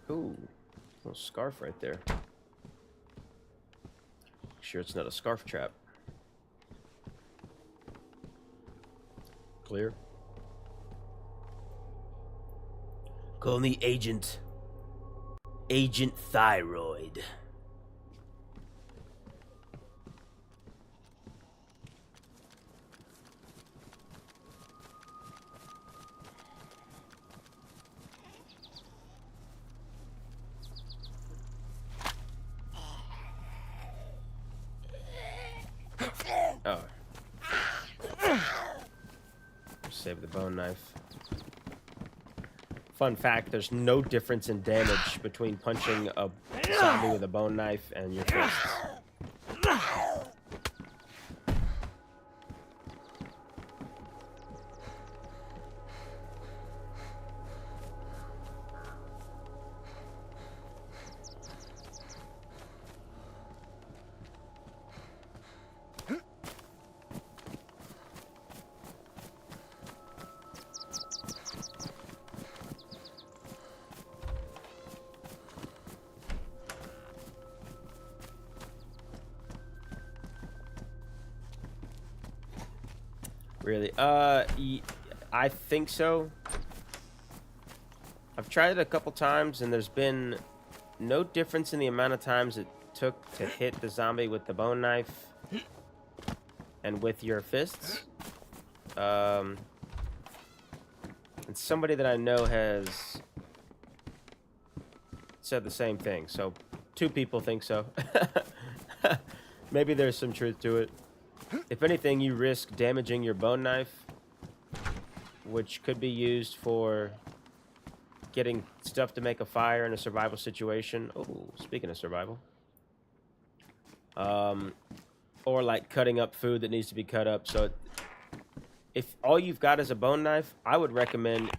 Ooh, little scarf right there. Sure it's not a scarf trap. Clear. Call me Agent Thyroid. Oh. Save the bone knife. Fun fact, there's no difference in damage between punching a zombie with a bone knife and your fists. Really? I think so. I've tried it a couple times, and there's been no difference in the amount of times it took to hit the zombie with the bone knife and with your fists. And somebody that I know has said the same thing. So 2 people think so. Maybe there's some truth to it. If anything, you risk damaging your bone knife, which could be used for getting stuff to make a fire in a survival situation. Oh, speaking of survival. Or like cutting up food that needs to be cut up. So if all you've got is a bone knife, I would recommend...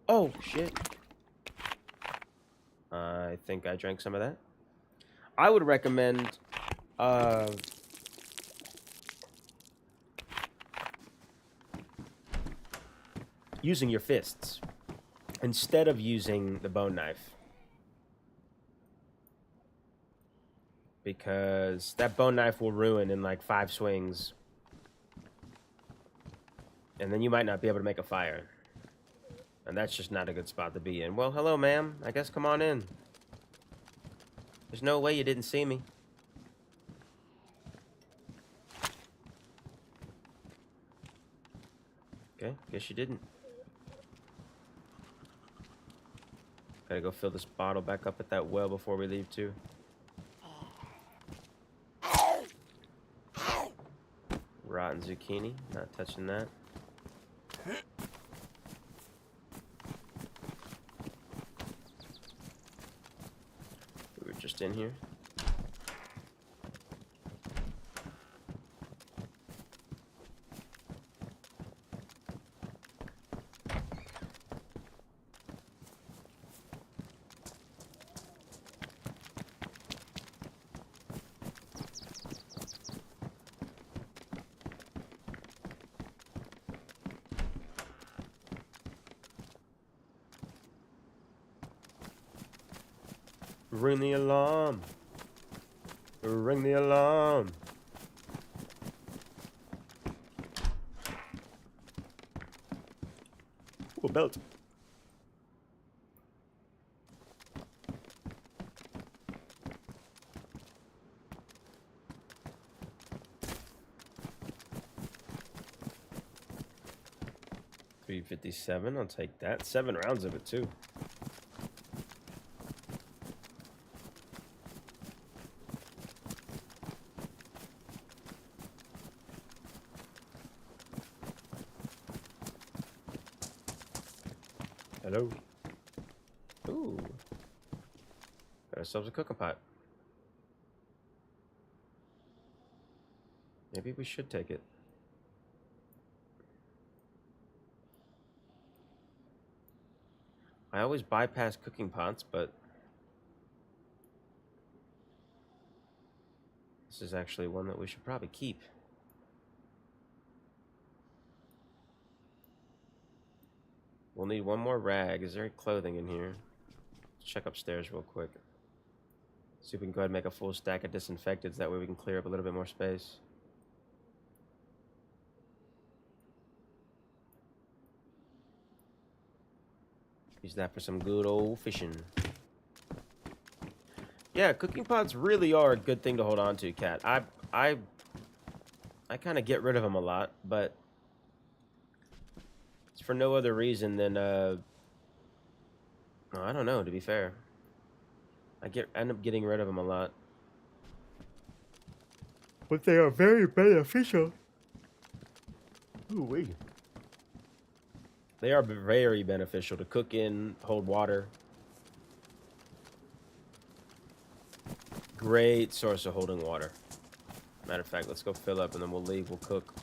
Oh, shit. I think I drank some of that. I would recommend... using your fists instead of using the bone knife, because that bone knife will ruin in like 5 swings, and then you might not be able to make a fire, and that's just not a good spot to be in. Well, hello, ma'am. I guess come on in. There's no way you didn't see me. Okay, guess you didn't. Gotta go fill this bottle back up at that well before we leave, too. Rotten zucchini. Not touching that. We were just in here. Ring the alarm. Ring the alarm. Ooh, a belt. $357. I'll take that. 7 rounds of it too. Hello. Ooh. Got ourselves a cooking pot. Maybe we should take it. I always bypass cooking pots, but this is actually one that we should probably keep. We'll need one more rag. Is there any clothing in here? Let's check upstairs real quick. See if we can go ahead and make a full stack of disinfectants. That way we can clear up a little bit more space. Use that for some good old fishing. Yeah, cooking pots really are a good thing to hold on to, Cat. I kind of get rid of them a lot, but it's for no other reason than I don't know, to be fair. I end up getting rid of them a lot. But they are very beneficial. Ooh-wee. They are very beneficial to cook in, hold water. Great source of holding water. Matter of fact, let's go fill up and then we'll leave. We'll cook.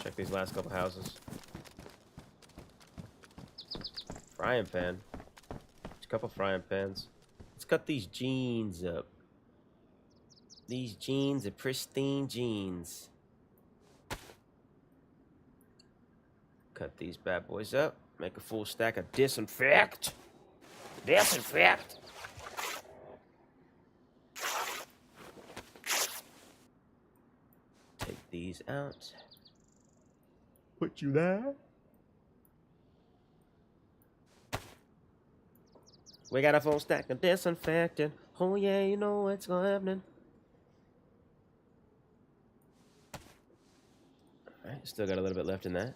Check these last couple houses. Frying pan. There's a couple frying pans. Let's cut these jeans up. These jeans are pristine jeans. Cut these bad boys up. Make a full stack of disinfect. Disinfect. Take these out. Put you there. We got a full stack of disinfectant. Oh yeah, you know what's gonna happen. Alright, still got a little bit left in that.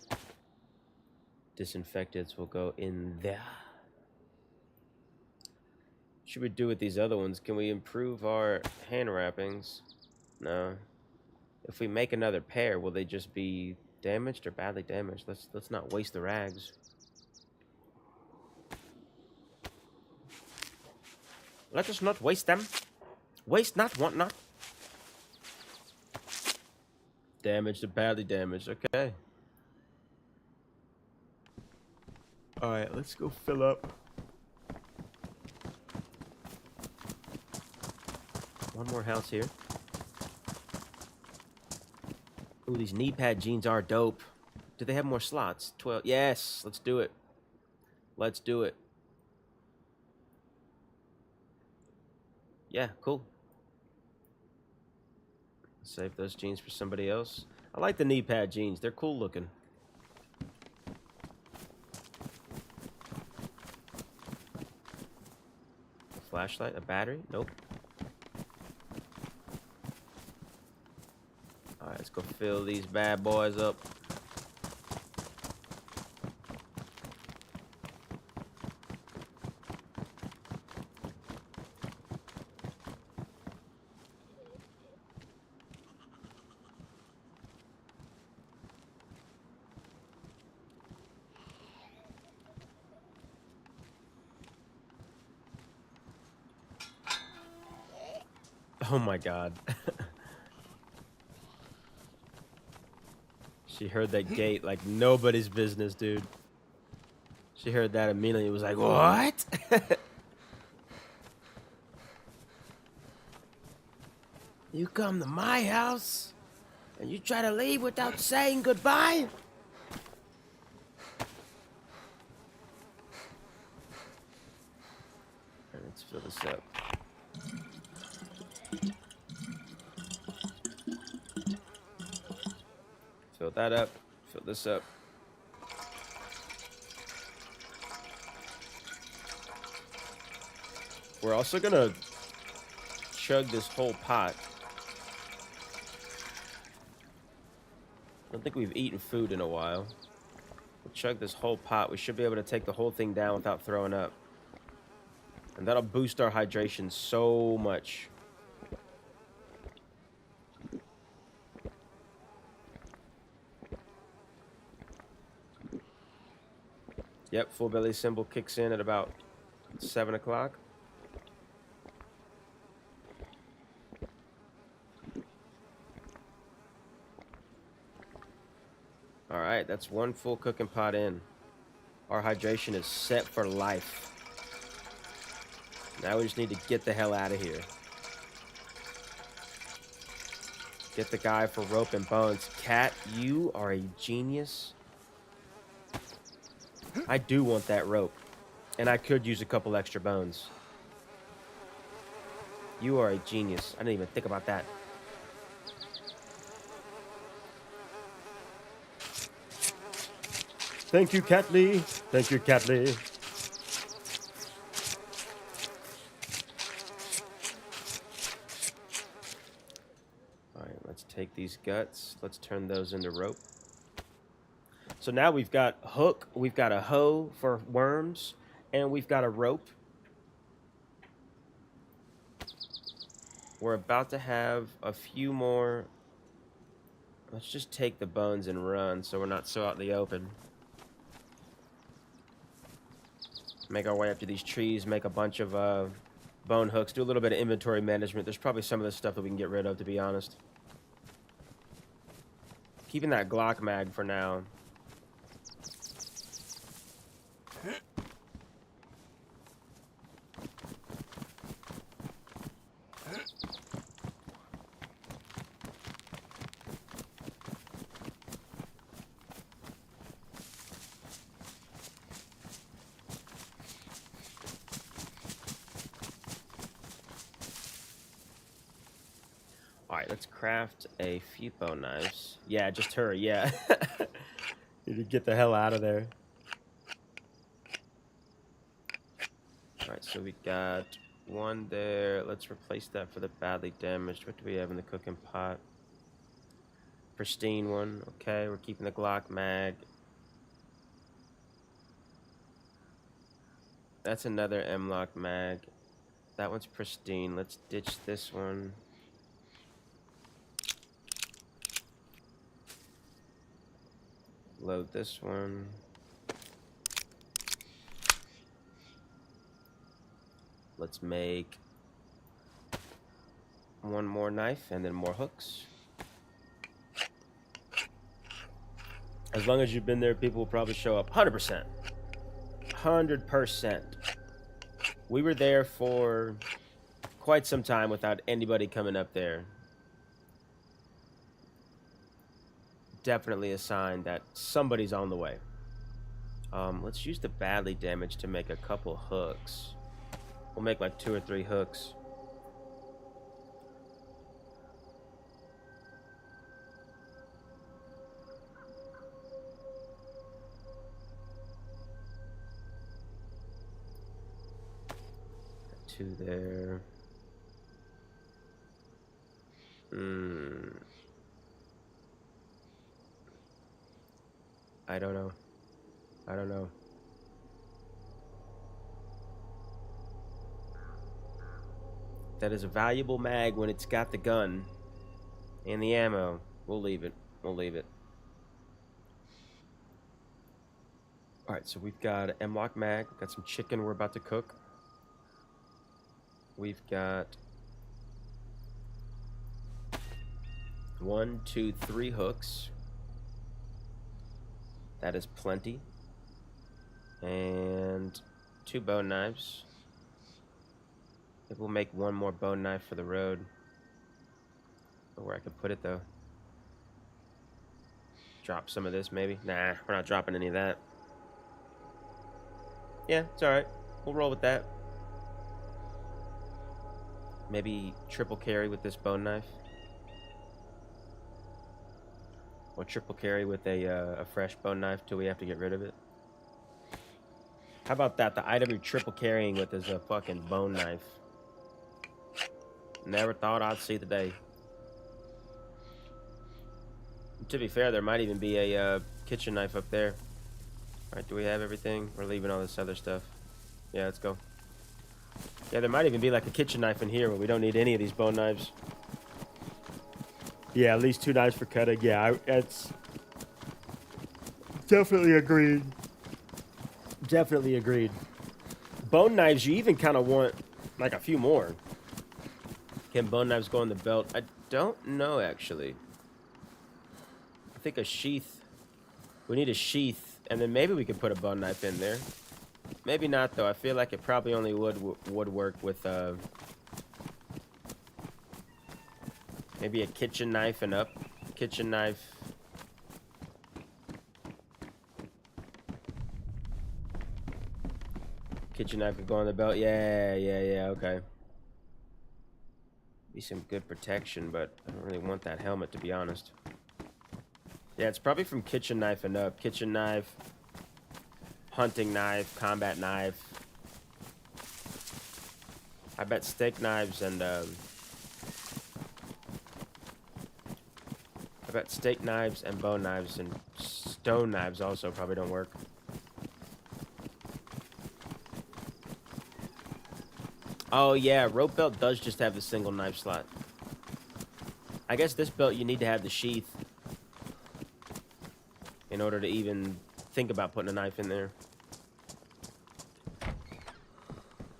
Disinfectants will go in there. What should we do with these other ones? Can we improve our hand wrappings? No. If we make another pair, will they just be damaged or badly damaged? Let's not waste the rags. Let us not waste them. Waste not, want not. Damaged or badly damaged. Okay. Alright, let's go fill up. One more house here. Ooh, these knee pad jeans are dope. Do they have more slots? 12. Yes, let's do it. Let's do it. Yeah, cool. Save those jeans for somebody else. I like the knee pad jeans. They're cool looking. Flashlight, a battery? Nope. Alright, let's go fill these bad boys up. Oh my god. She heard that gate like nobody's business, dude. She heard that immediately. It was like, what? You come to my house and you try to leave without saying goodbye? Let's fill this up. Fill that up. Fill this up. We're also gonna chug this whole pot. I don't think we've eaten food in a while. We'll chug this whole pot. We should be able to take the whole thing down without throwing up. And that'll boost our hydration so much. Yep, full belly symbol kicks in at about 7 o'clock. All right, that's one full cooking pot in. Our hydration is set for life. Now we just need to get the hell out of here. Get the guy for rope and bones. Cat, you are a genius. I do want that rope. And I could use a couple extra bones. You are a genius. I didn't even think about that. Thank you, Catley. Thank you, Catley. Alright, let's take these guts. Let's turn those into rope. So now we've got hook, we've got a hoe for worms, and we've got a rope. We're about to have a few more. Let's just take the bones and run so we're not so out in the open. Make our way up to these trees, make a bunch of bone hooks, do a little bit of inventory management. There's probably some of this stuff that we can get rid of, to be honest. Keeping that Glock mag for now. Alright, let's craft a few bone knives. Yeah, just her, yeah. Need to get the hell out of there. Alright, so we got one there. Let's replace that for the badly damaged. What do we have in the cooking pot? Pristine one. Okay, we're keeping the Glock mag. That's another M-Lock mag. That one's pristine. Let's ditch this one. Load this one. Let's make one more knife and then more hooks. As long as you've been there, people will probably show up. 100%. 100%. We were there for quite some time without anybody coming up there. Definitely a sign that somebody's on the way. Let's use the badly damaged to make a couple hooks. We'll make like 2 or 3 hooks. Got 2 there. I don't know. I don't know. That is a valuable mag when it's got the gun and the ammo. We'll leave it. We'll leave it. Alright, so we've got an M-Lock mag. We've got some chicken we're about to cook. We've got 1, 2, 3 hooks. That is plenty. And 2 bone knives. Maybe we'll make 1 more bone knife for the road. Or where I could put it though. Drop some of this maybe. Nah, we're not dropping any of that. Yeah, it's alright. We'll roll with that. Maybe triple carry with this bone knife. Or triple carry with a fresh bone knife till we have to get rid of it. How about that? The item you're triple carrying with is a fucking bone knife. Never thought I'd see the day. To be fair, there might even be a kitchen knife up there. Alright, do we have everything? We're leaving all this other stuff. Yeah, let's go. Yeah, there might even be like a kitchen knife in here, but we don't need any of these bone knives. Yeah, at least 2 knives for cutting. Yeah, that's definitely agreed. Definitely agreed. Bone knives, you even kind of want like a few more. Can bone knives go in the belt? I don't know, actually. I think a sheath We need a sheath, and then maybe we could put a bone knife in there. Maybe not, though. I feel like it probably only would work with maybe a kitchen knife and up. Kitchen knife. Kitchen knife could go on the belt. Yeah, okay. Be some good protection, but I don't really want that helmet, to be honest. Yeah, it's probably from kitchen knife and up. Kitchen knife, hunting knife, combat knife. I bet steak knives and I bet steak knives and bone knives and stone knives also probably don't work. Oh yeah, rope belt does just have the single knife slot. I guess this belt you need to have the sheath in order to even think about putting a knife in there.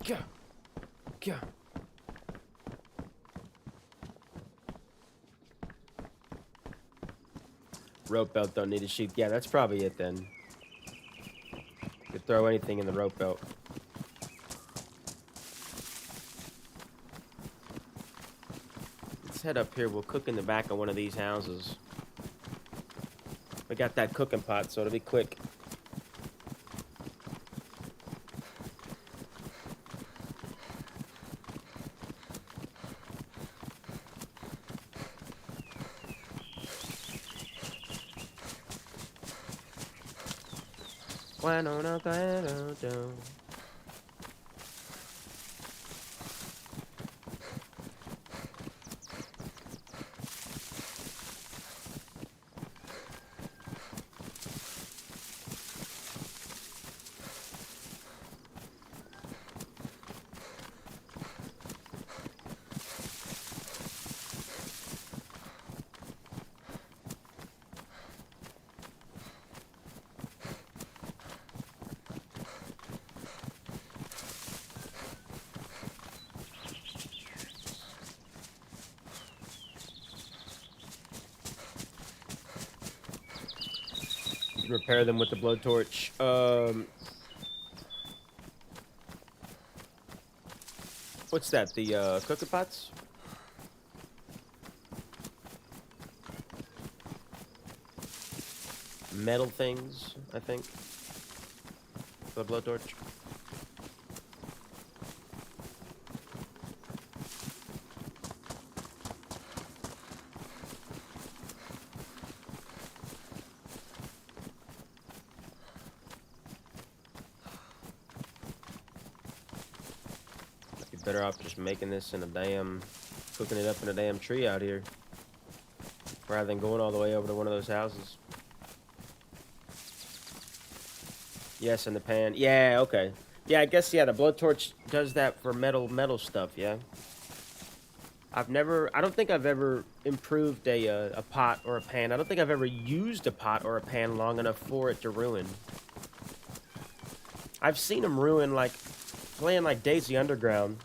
Go. Go. Rope belt don't need a sheath. Yeah, that's probably it then. You could throw anything in the rope belt. Let's head up here. We'll cook in the back of one of these houses. We got that cooking pot, so it'll be quick. Why don't I do? Repair them with the blowtorch. What's that? The cooking pots? Metal things, I think. The blowtorch. Better off just making this in a damn, cooking it up in a damn tree out here, rather than going all the way over to one of those houses. Yes, in the pan. Yeah, okay. Yeah, I guess, yeah, the blowtorch does that for metal stuff, yeah. I don't think I've ever improved a pot or a pan. I don't think I've ever used a pot or a pan long enough for it to ruin. I've seen them ruin, like, playing like DayZ Underground.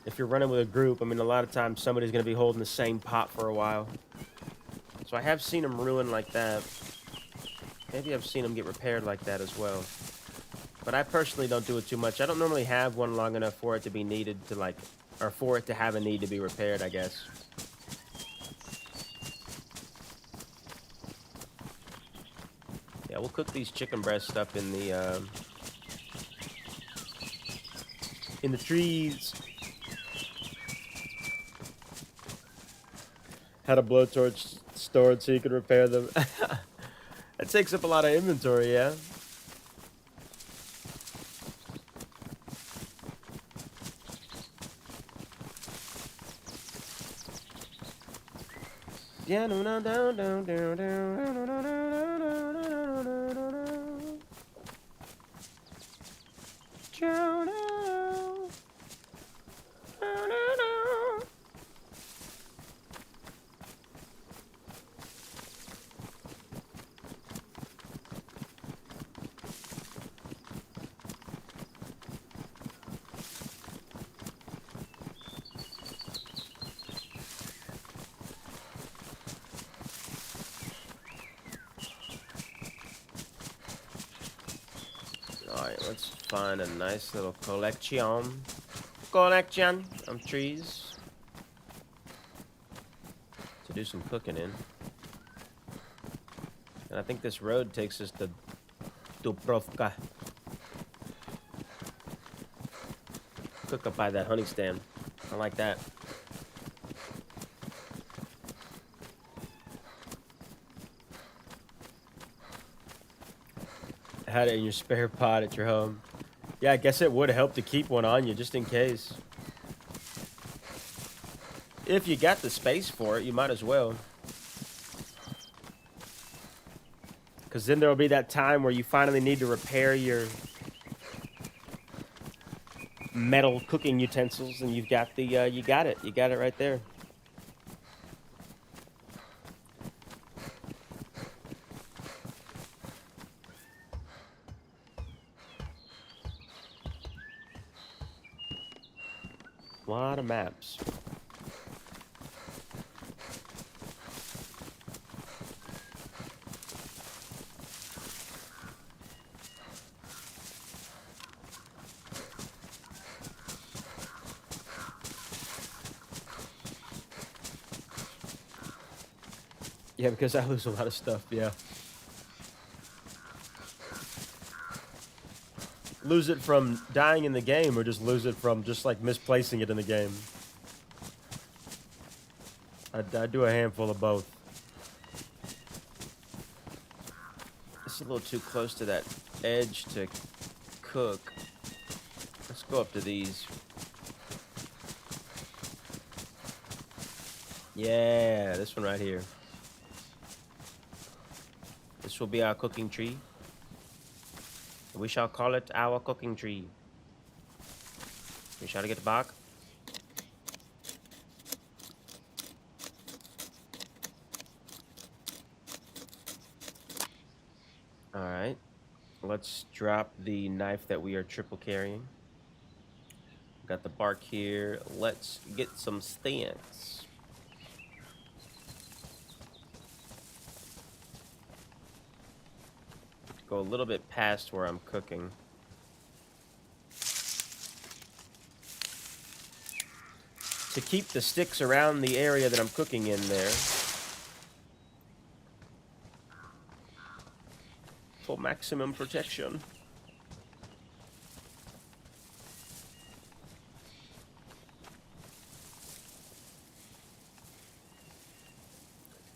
If you're running with a group, I mean, a lot of times somebody's going to be holding the same pot for a while. So I have seen them ruin like that. Maybe I've seen them get repaired like that as well. But I personally don't do it too much. I don't normally have one long enough for it to be needed to, like, or for it to have a need to be repaired, I guess. Yeah, we'll cook these chicken breasts up in the trees. Had a blowtorch stored so you could repair them. That takes up a lot of inventory, yeah? Yeah, no, no, down, down, down, down. let's find a nice little collection of trees to do some cooking in. And I think this road takes us to Dubrovka. Cook up by that honey stand. I like that. Had it in your spare pod at your home. Yeah, I guess it would help to keep one on you just in case. If you got the space for it, you might as well. Because then there will be that time where you finally need to repair your metal cooking utensils, and you've got the, you got it right there. A lot of maps. Yeah, because I lose a lot of stuff, yeah. Lose it from dying in the game, or just lose it from just like misplacing it in the game? I do a handful of both. It's a little too close to that edge to cook. Let's go up to these. Yeah, this one right here. This will be our cooking tree. We shall call it our cooking tree. We shall get back. Alright. Let's drop the knife that we are triple carrying. Got the bark here. Let's get some sticks. Go a little bit past where I'm cooking. To keep the sticks around the area that I'm cooking in there. For maximum protection.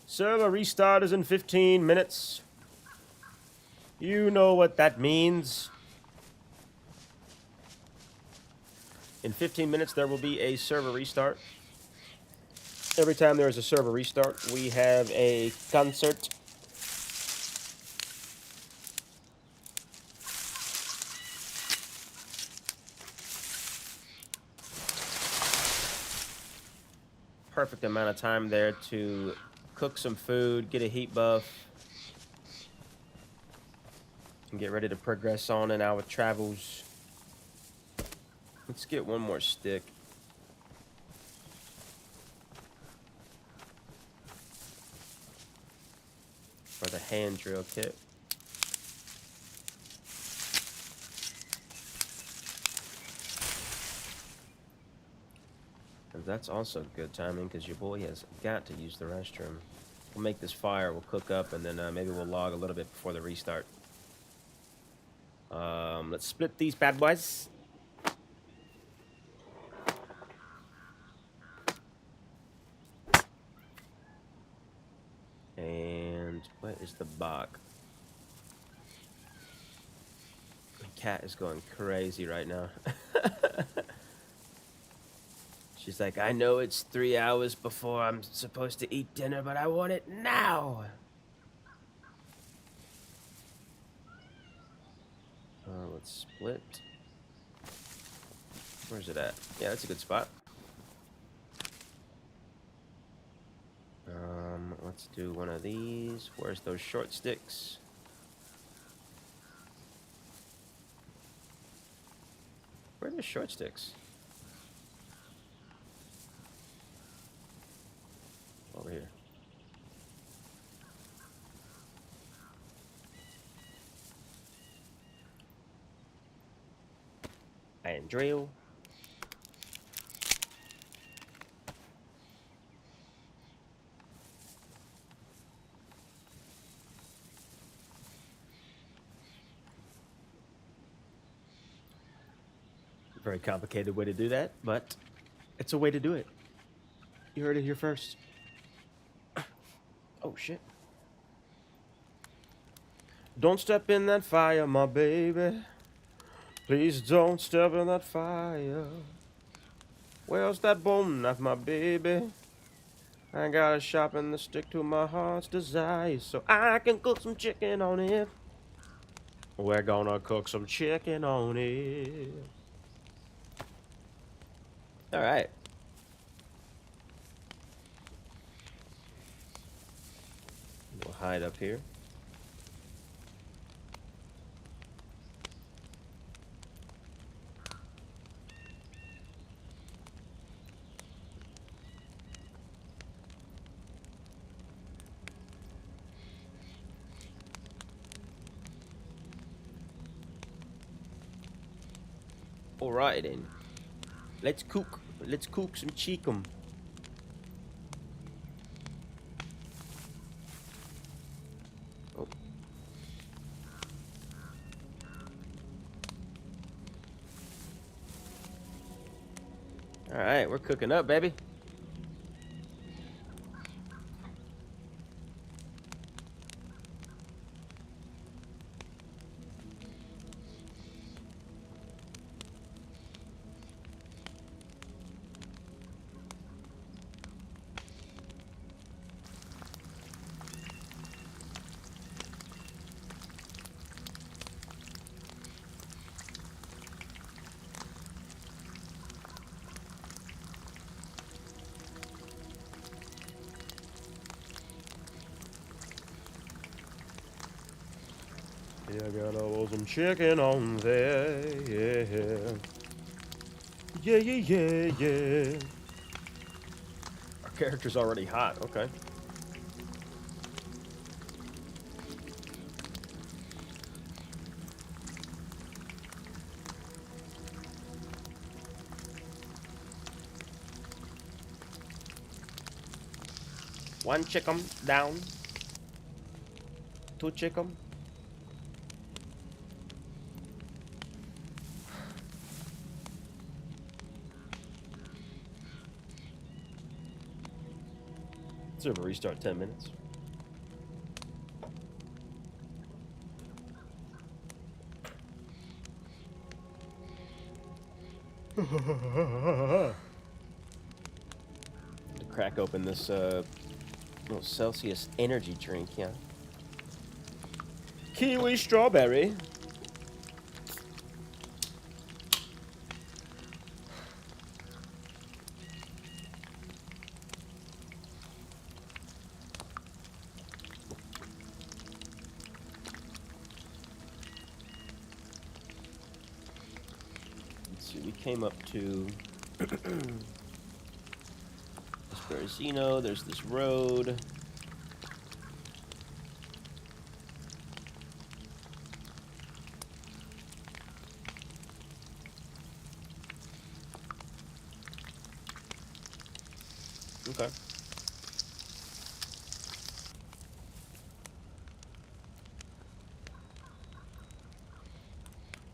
Server restart is in 15 minutes. You know what that means. In 15 minutes, there will be a server restart. Every time there is a server restart, we have a concert. Perfect amount of time there to cook some food, get a heat buff, and get ready to progress on in our travels. Let's get one more stick. For the hand drill kit. And that's also good timing because your boy has got to use the restroom. We'll make this fire, we'll cook up, and then maybe we'll log a little bit before the restart. Let's split these bad boys. And what is the bog? My cat is going crazy right now. She's like, I know it's 3 hours before I'm supposed to eat dinner, but I want it now. Let's split. Where's it at? Yeah, that's a good spot. Let's do one of these. Where's those short sticks? Where are the short sticks? Over here. Iron drill. Very complicated way to do that, but it's a way to do it. You heard it here first. Oh, shit. Don't step in that fire, my baby. Please don't step in that fire. Where's that bone knife, my baby? I got a sharpen the stick to my heart's desire so I can cook some chicken on it. We're gonna cook some chicken on it. Alright. We'll hide up here. Alright then. Let's cook some chicken. Oh. Alright, we're cooking up, baby. Yeah, I got some chicken on there, yeah. Yeah, yeah, yeah, yeah. Our character's already hot, okay. One chicken down. Two chicken. Server restart 10 minutes. To crack open this little Celsius energy drink, yeah. Kiwi strawberry. We came up to Sparacino. There's this road. Okay.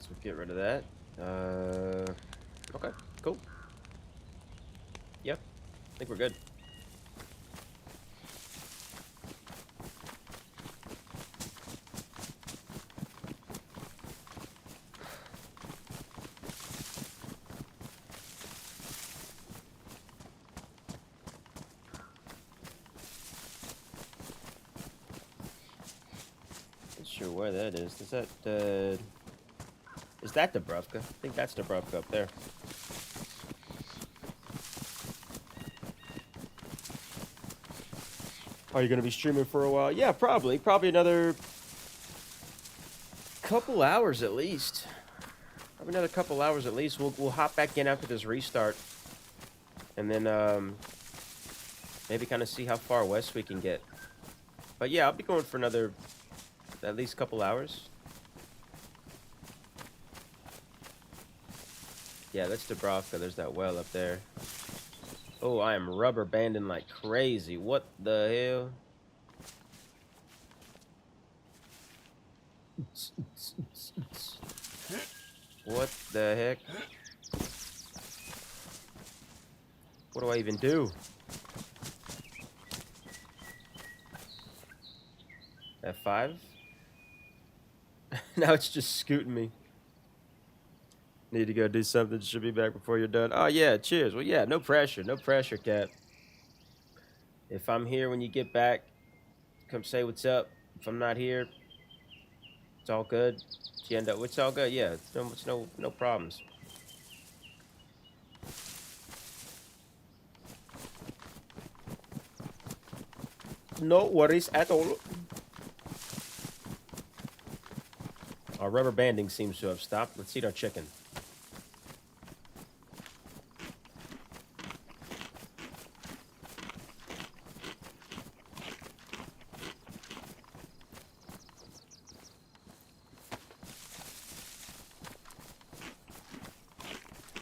So get rid of that. Okay, cool. Yep, I think we're good. Not sure where that is. Is that Dubrovka? I think that's Dubrovka up there. Are you going to be streaming for a while? Yeah, probably. Probably another couple hours at least. Probably another couple hours at least. We'll hop back in after this restart. And then maybe kind of see how far west we can get. But yeah, I'll be going for another at least couple hours. Yeah, that's Dubrovka. There's that well up there. Oh, I am rubber banding like crazy. What the hell? What the heck? What do I even do? F5? Now it's just scooting me. Need to go do something. Should be back before you're done. Oh, yeah. Cheers. Well, yeah. No pressure. No pressure, Cap. If I'm here when you get back, come say what's up. If I'm not here, it's all good. It's all good. Yeah. It's no problems. No worries at all. Our rubber banding seems to have stopped. Let's eat our chicken.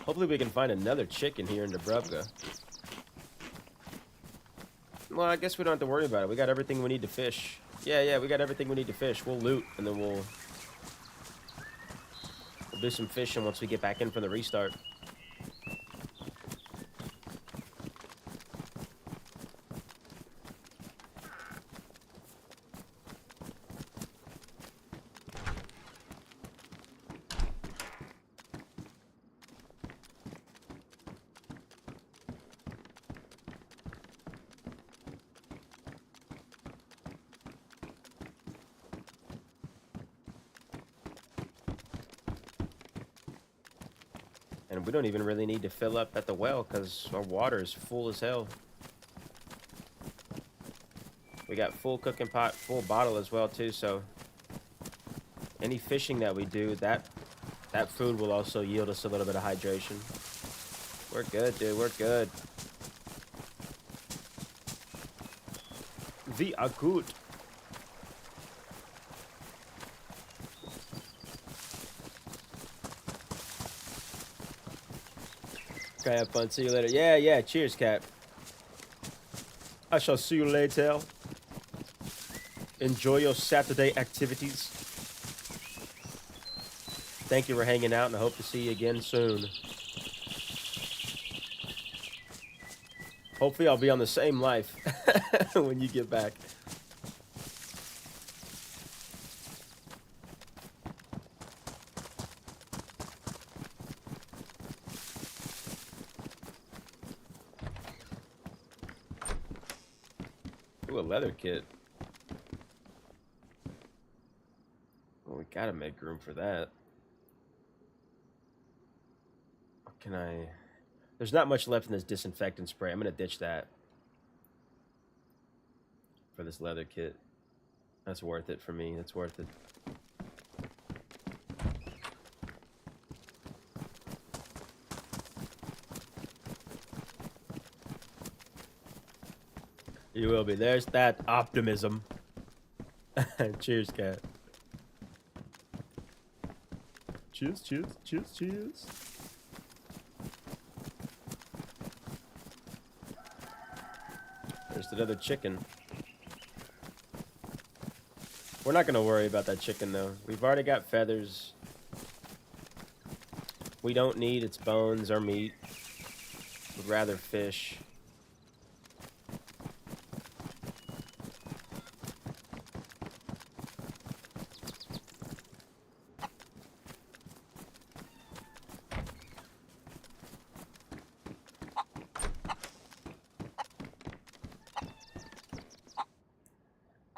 Hopefully we can find another chicken here in Dubrovka. Well, I guess we don't have to worry about it. We got everything we need to fish. Yeah, we got everything we need to fish. We'll loot, and then we'll do some fishing once we get back in for the restart. And we don't even really need to fill up at the well because our water is full as hell. We got full cooking pot, full bottle as well too, so any fishing that we do, that food will also yield us a little bit of hydration. We're good, dude. We're good. We are good. Okay, have fun. See you later. Yeah. Cheers, Cap. I shall see you later. Enjoy your Saturday activities. Thank you for hanging out, and I hope to see you again soon. Hopefully I'll be on the same life when you get back. Ooh, a leather kit. Well, we gotta make room for that. Can I... There's not much left in this disinfectant spray. I'm gonna ditch that for this leather kit. That's worth it for me. That's worth it. You will be. There's that optimism. Cheers, Cat. Cheers. There's another chicken. We're not going to worry about that chicken, though. We've already got feathers. We don't need its bones or meat. We'd rather fish.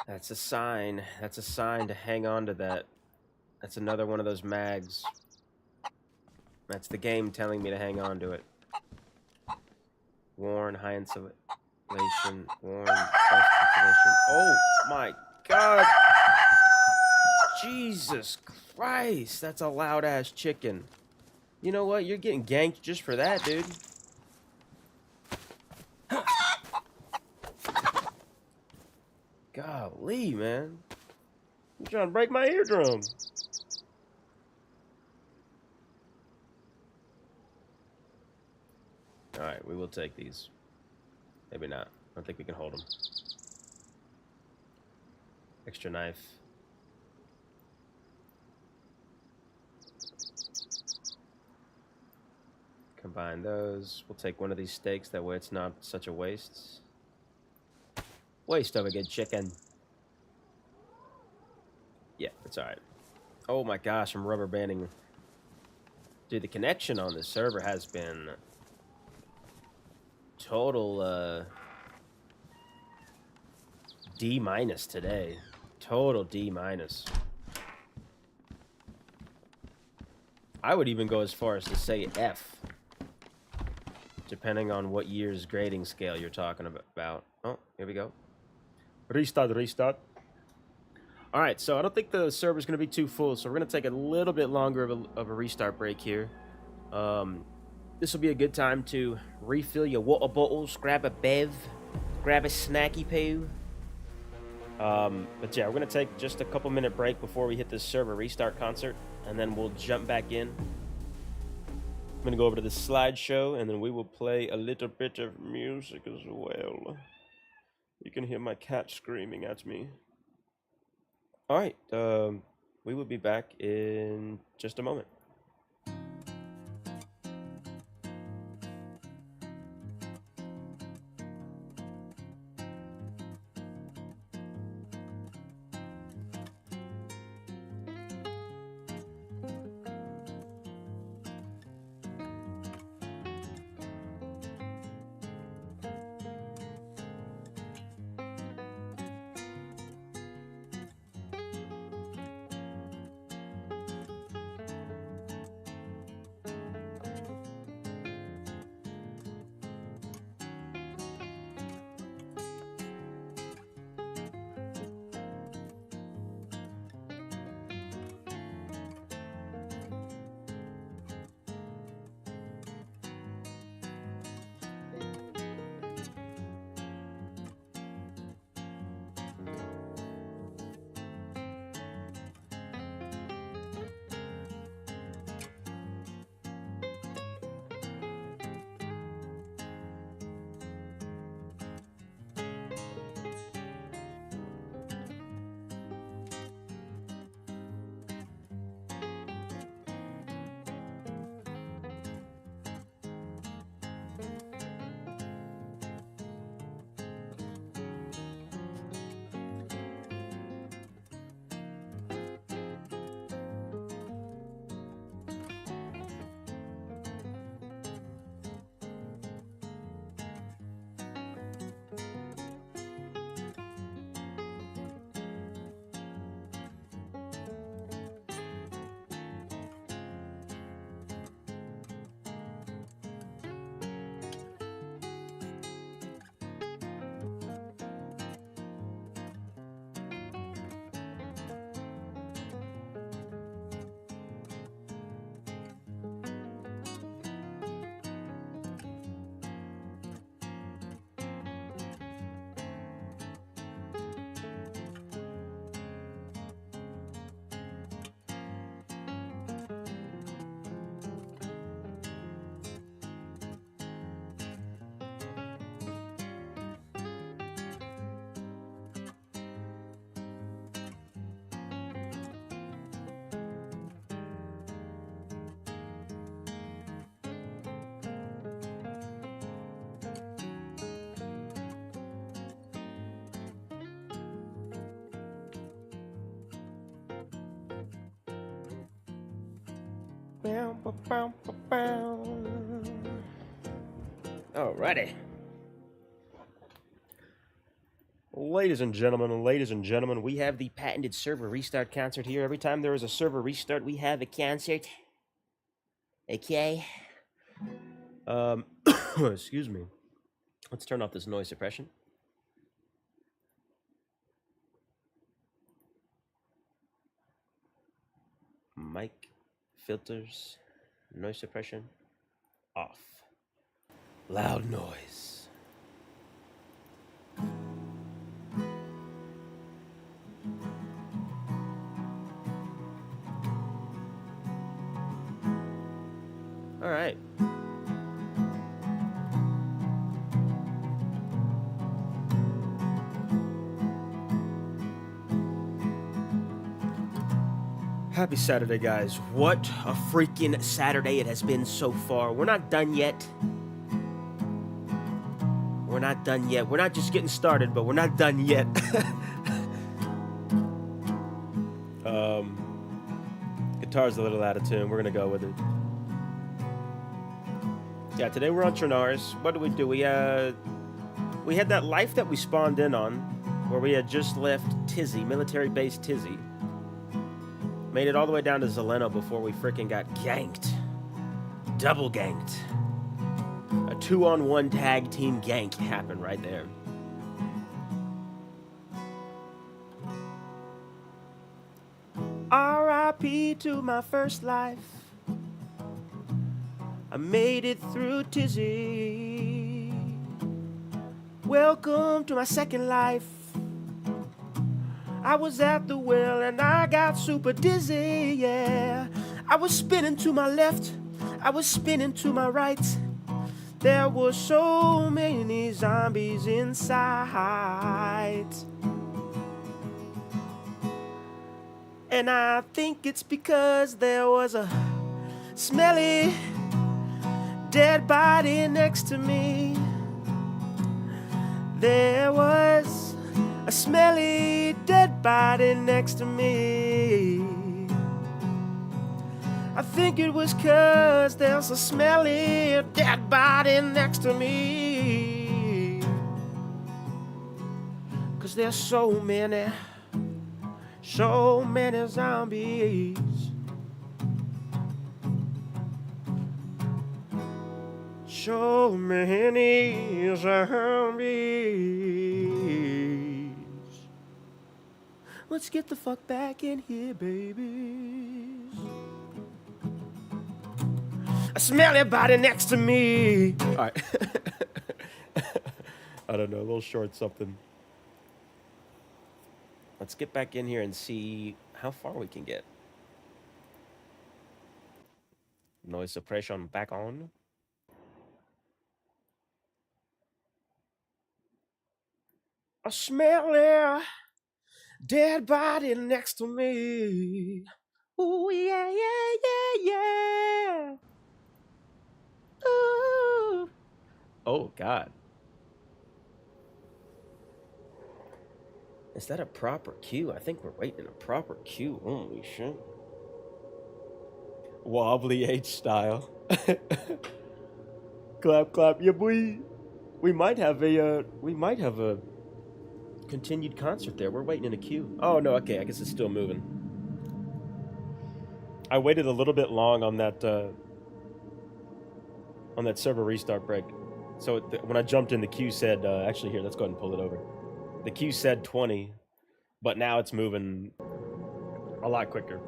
That's a sign. That's a sign to hang on to that. That's another one of those mags. That's the game telling me to hang on to it. Worn, high insulation. Worn, best insulation. Oh my god! Jesus Christ! That's a loud ass chicken. You know what? You're getting ganked just for that, dude. Golly, man. You're trying to break my eardrum. Alright, we will take these. Maybe not. I don't think we can hold them. Extra knife. Combine those. We'll take one of these steaks. That way it's not such a waste. Waste of a good chicken. Yeah, it's alright. Oh my gosh, I'm rubber banding. Dude, the connection on this server has been total D- today. Total D-. I would even go as far as to say F. Depending on what year's grading scale you're talking about. Oh, here we go. Restart, restart. Alright, so I don't think the server's going to be too full, so we're going to take a little bit longer of a restart break here. This will be a good time to refill your water bottles, grab a bev, grab a snacky poo. But yeah, we're going to take just a couple minute break before we hit this server restart concert, and then we'll jump back in. I'm going to go over to the slideshow, and then we will play a little bit of music as well. You can hear my cat screaming at me. Alright, we will be back in just a moment. Alrighty. Ladies and gentlemen, we have the patented server restart concert here. Every time there is a server restart, we have a concert. Okay? Excuse me. Let's turn off this noise suppression. Mic, filters, noise suppression, off. Loud noise. All right. Happy Saturday, guys. What a freaking Saturday it has been so far. We're not done yet. We're not done yet. We're not just getting started, but we're not done yet. Guitar's a little out of tune. We're gonna go with it. Yeah, today we're on Chernarus. What do? We had that life that we spawned in on, where we had just left Tizzy, military base Tizzy. Made it all the way down to Zeleno before we freaking got ganked. Double ganked. A 2-on-1 tag team gank happened right there. R.I.P. to my first life. I made it through Tizzy. Welcome to my second life. I was at the well and I got super dizzy, yeah. I was spinning to my left, I was spinning to my right. There were so many zombies inside. And I think it's because there was a smelly dead body next to me. There was a smelly dead body next to me. I think it was 'cause there's a smelly dead body next to me. 'Cause there's so many zombies. So many zombies. Let's get the fuck back in here, babies. A smelly body next to me. All right. I don't know, a little short something. Let's get back in here and see how far we can get. Noise suppression back on. A smelly dead body next to me. Ooh, yeah, yeah, yeah, yeah. Ooh. Oh, God. Is that a proper cue? I think we're waiting in a proper cue. Holy shit. Wobbly H style. Clap, clap, yeah, boy. We might have a continued concert there. We're waiting in a queue. Oh, no, okay, I guess it's still moving. I waited a little bit long on that server restart break. So when I jumped in, the queue said, actually here, let's go ahead and pull it over. The queue said 20, but now it's moving a lot quicker.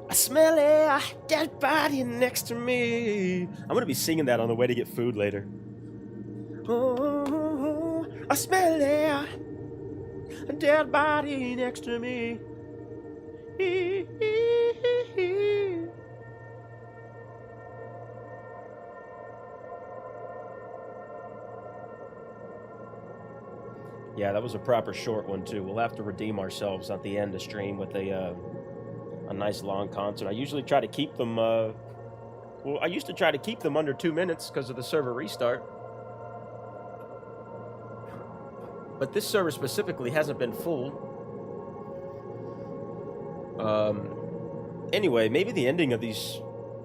A smelly dead body next to me. I'm gonna be singing that on the way to get food later. Oh, a smelly dead body next to me. Yeah, that was a proper short one too. We'll have to redeem ourselves at the end of stream with a nice long concert. I usually try to keep them, well, I used to try to keep them under 2 minutes because of the server restart. But this server specifically hasn't been full. Anyway, maybe the ending of these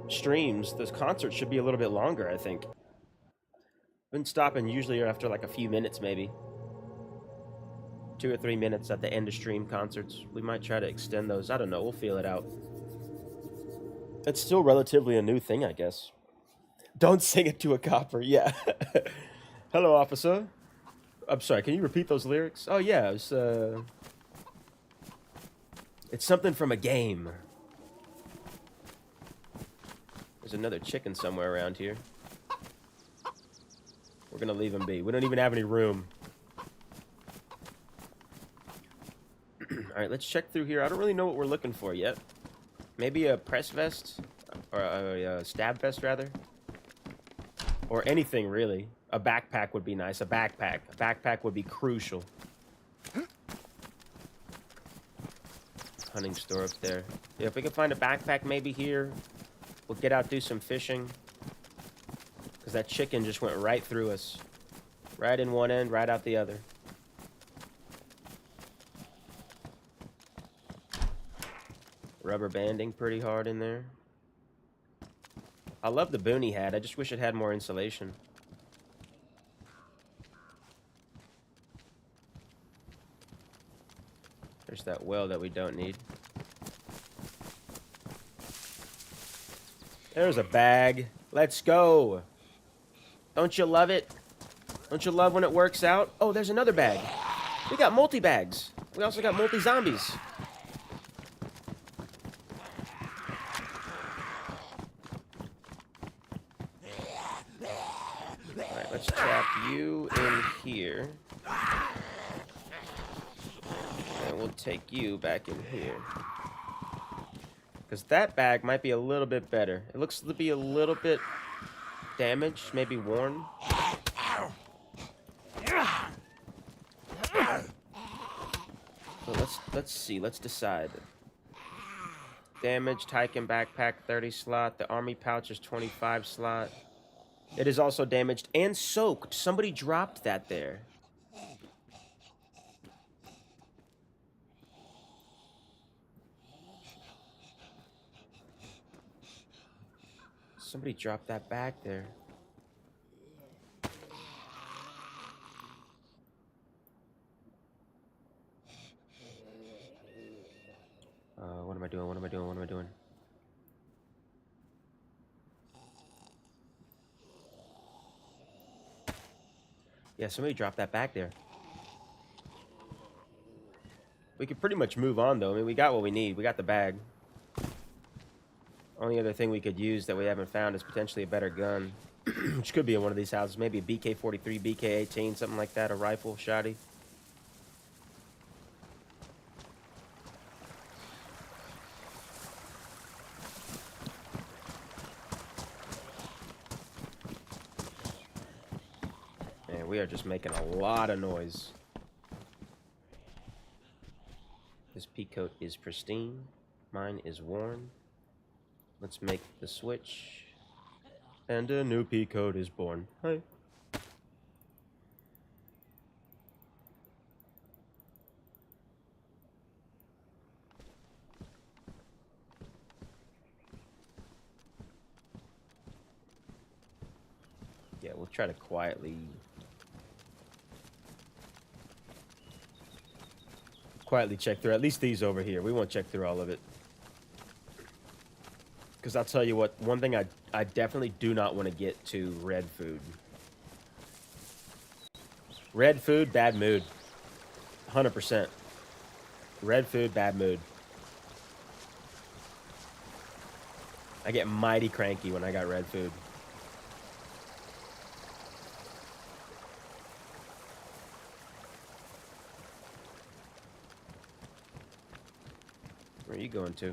streams, this concert should be a little bit longer, I think. Been stopping usually after like a few minutes, maybe. 2 or 3 minutes at the end of stream concerts. We might try to extend those. I don't know. We'll feel it out. It's still relatively a new thing, I guess. Don't sing it to a copper. Yeah. Hello, officer. I'm sorry. Can you repeat those lyrics? Oh, yeah. It's something from a game. There's another chicken somewhere around here. We're going to leave him be. We don't even have any room. Alright, let's check through here. I don't really know what we're looking for yet. Maybe a press vest? Or a stab vest, rather? Or anything, really. A backpack would be nice. A backpack. A backpack would be crucial. hunting store up there. Yeah, if we can find a backpack maybe here, we'll get out, do some fishing. Because that chicken just went right through us. Right in one end, right out the other. Rubber banding pretty hard in there. I love the boon he had. I just wish it had more insulation. There's that well that we don't need. There's a bag. Let's go. Don't you love it? Don't you love when it works out? Oh, there's another bag. We got multi-bags. We also got multi-zombies. Alright, let's trap you in here. And we'll take you back in here. Because that bag might be a little bit better. It looks to be a little bit damaged, maybe worn. So let's see, let's decide. Damaged Tyken backpack 30 slot. The army pouch is 25 slot. It is also damaged and soaked. Somebody dropped that there. Somebody dropped that back there. What am I doing? What am I doing? What am I doing? Yeah, somebody dropped that back there. We could pretty much move on, though. I mean, we got what we need. We got the bag. Only other thing we could use that we haven't found is potentially a better gun. Which could be in one of these houses. Maybe a BK-43, BK-18, something like that. A rifle, shotty. Man, we are just making a lot of noise. This peacoat is pristine. Mine is worn. Let's make the switch. And a new peacoat is born. Hi. Yeah, we'll try to quietly check through at least these over here. We won't check through all of it. Because I'll tell you what, one thing I definitely do not want to get to red food. Red food, bad mood. 100%. Red food, bad mood. I get mighty cranky when I got red food. Where are you going to?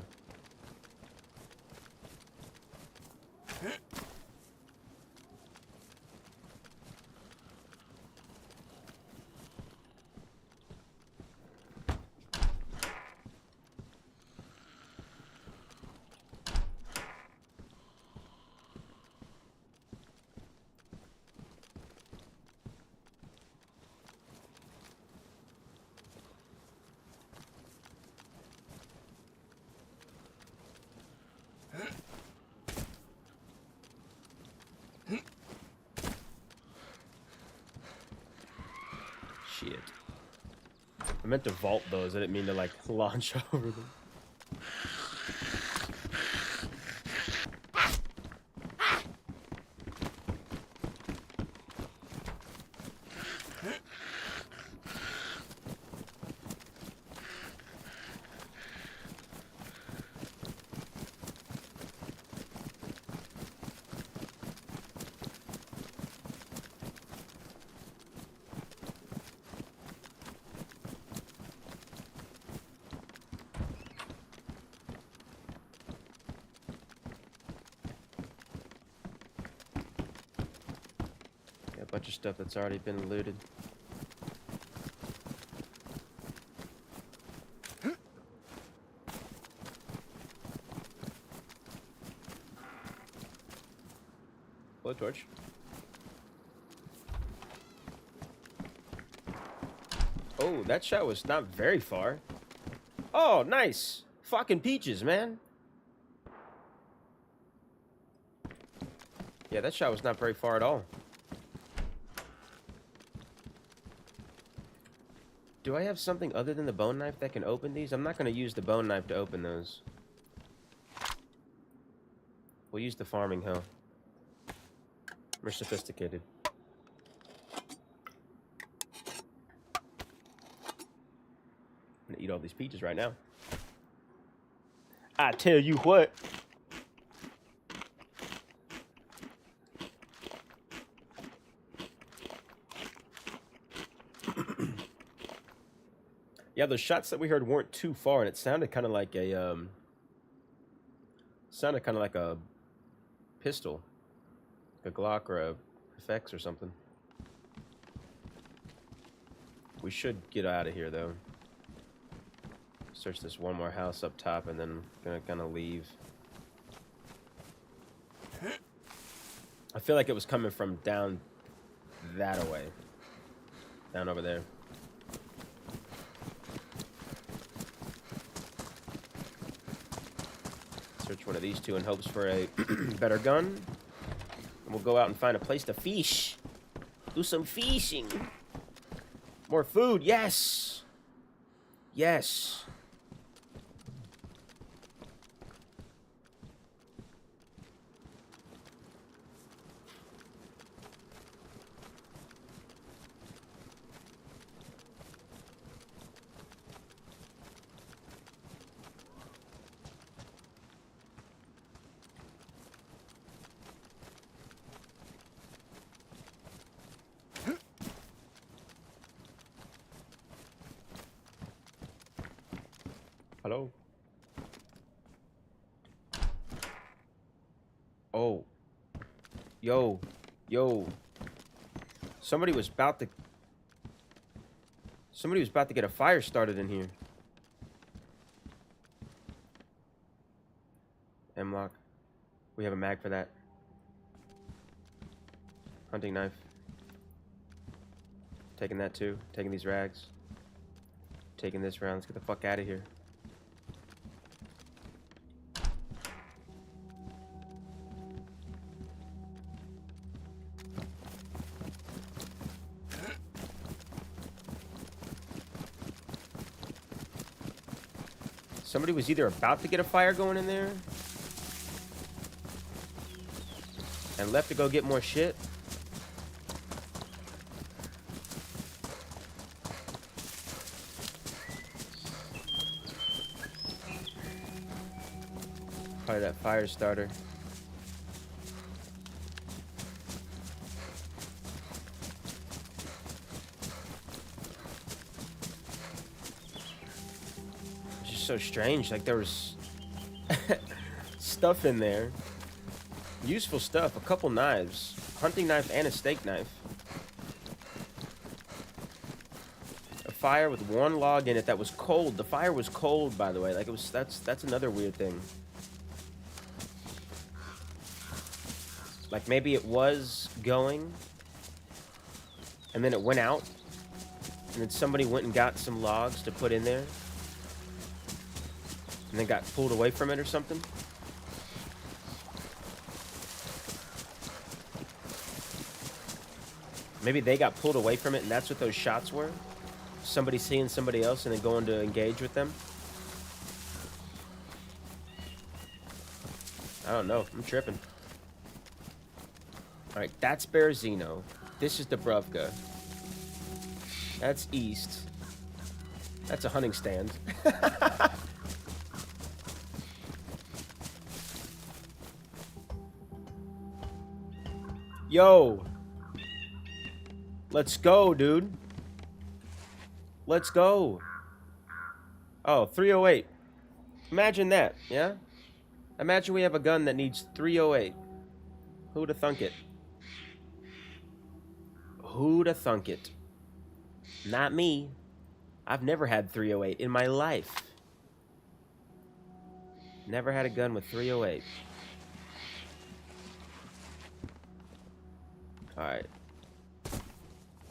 Shit. I meant to vault those. I didn't mean to, like, launch over them. Bunch of stuff that's already been looted. blowtorch. Oh, that shot was not very far. Oh, nice. Fucking peaches, man. Yeah, that shot was not very far at all. Do I have something other than the bone knife that can open these? I'm not going to use the bone knife to open those. We'll use the farming hoe. We're sophisticated. I'm gonna eat all these peaches right now. I tell you what. Yeah, the shots that we heard weren't too far, and it sounded kind of like a pistol, like a Glock or a FX or something. We should get out of here though. Search this one more house up top, and then gonna kind of leave. I feel like it was coming from down that away, down over there. Search one of these two in hopes for a better gun. And we'll go out and find a place to fish. Do some fishing. More food, yes. Yes. Hello? Oh. Yo. Yo. Somebody was about to get a fire started in here. M-lock. We have a mag for that. Hunting knife. Taking that too. Taking these rags. Taking this round. Let's get the fuck out of here. Somebody was either about to get a fire going in there and left to go get more shit. Probably that fire starter. So strange, like there was stuff in there, useful stuff, a couple knives, hunting knife and a steak knife, a fire with one log in it that was cold. The fire was cold, by the way. Like it was, that's another weird thing. Like maybe it was going and then it went out and then somebody went and got some logs to put in there and then got pulled away from it or something. Maybe they got pulled away from it and that's what those shots were. Somebody seeing somebody else and then going to engage with them. I don't know. I'm tripping. Alright, that's Berezino. This is Dubrovka. That's east. That's a hunting stand. Yo. Let's go, dude. Let's go. Oh, 308. Imagine that, yeah? Imagine we have a gun that needs 308. Who'da thunk it? Who'da thunk it? Not me. I've never had 308 in my life. Never had a gun with 308. Alright.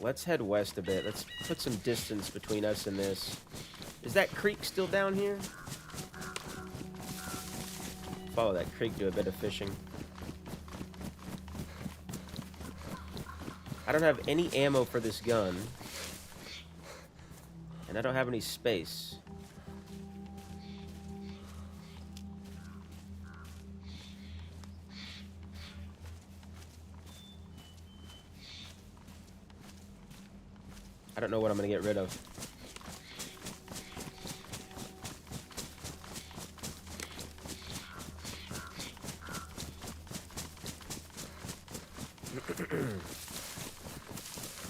Let's head west a bit. Let's put some distance between us and this. Is that creek still down here? Follow that creek, do a bit of fishing. I don't have any ammo for this gun. And I don't have any space. I don't know what I'm gonna get rid of.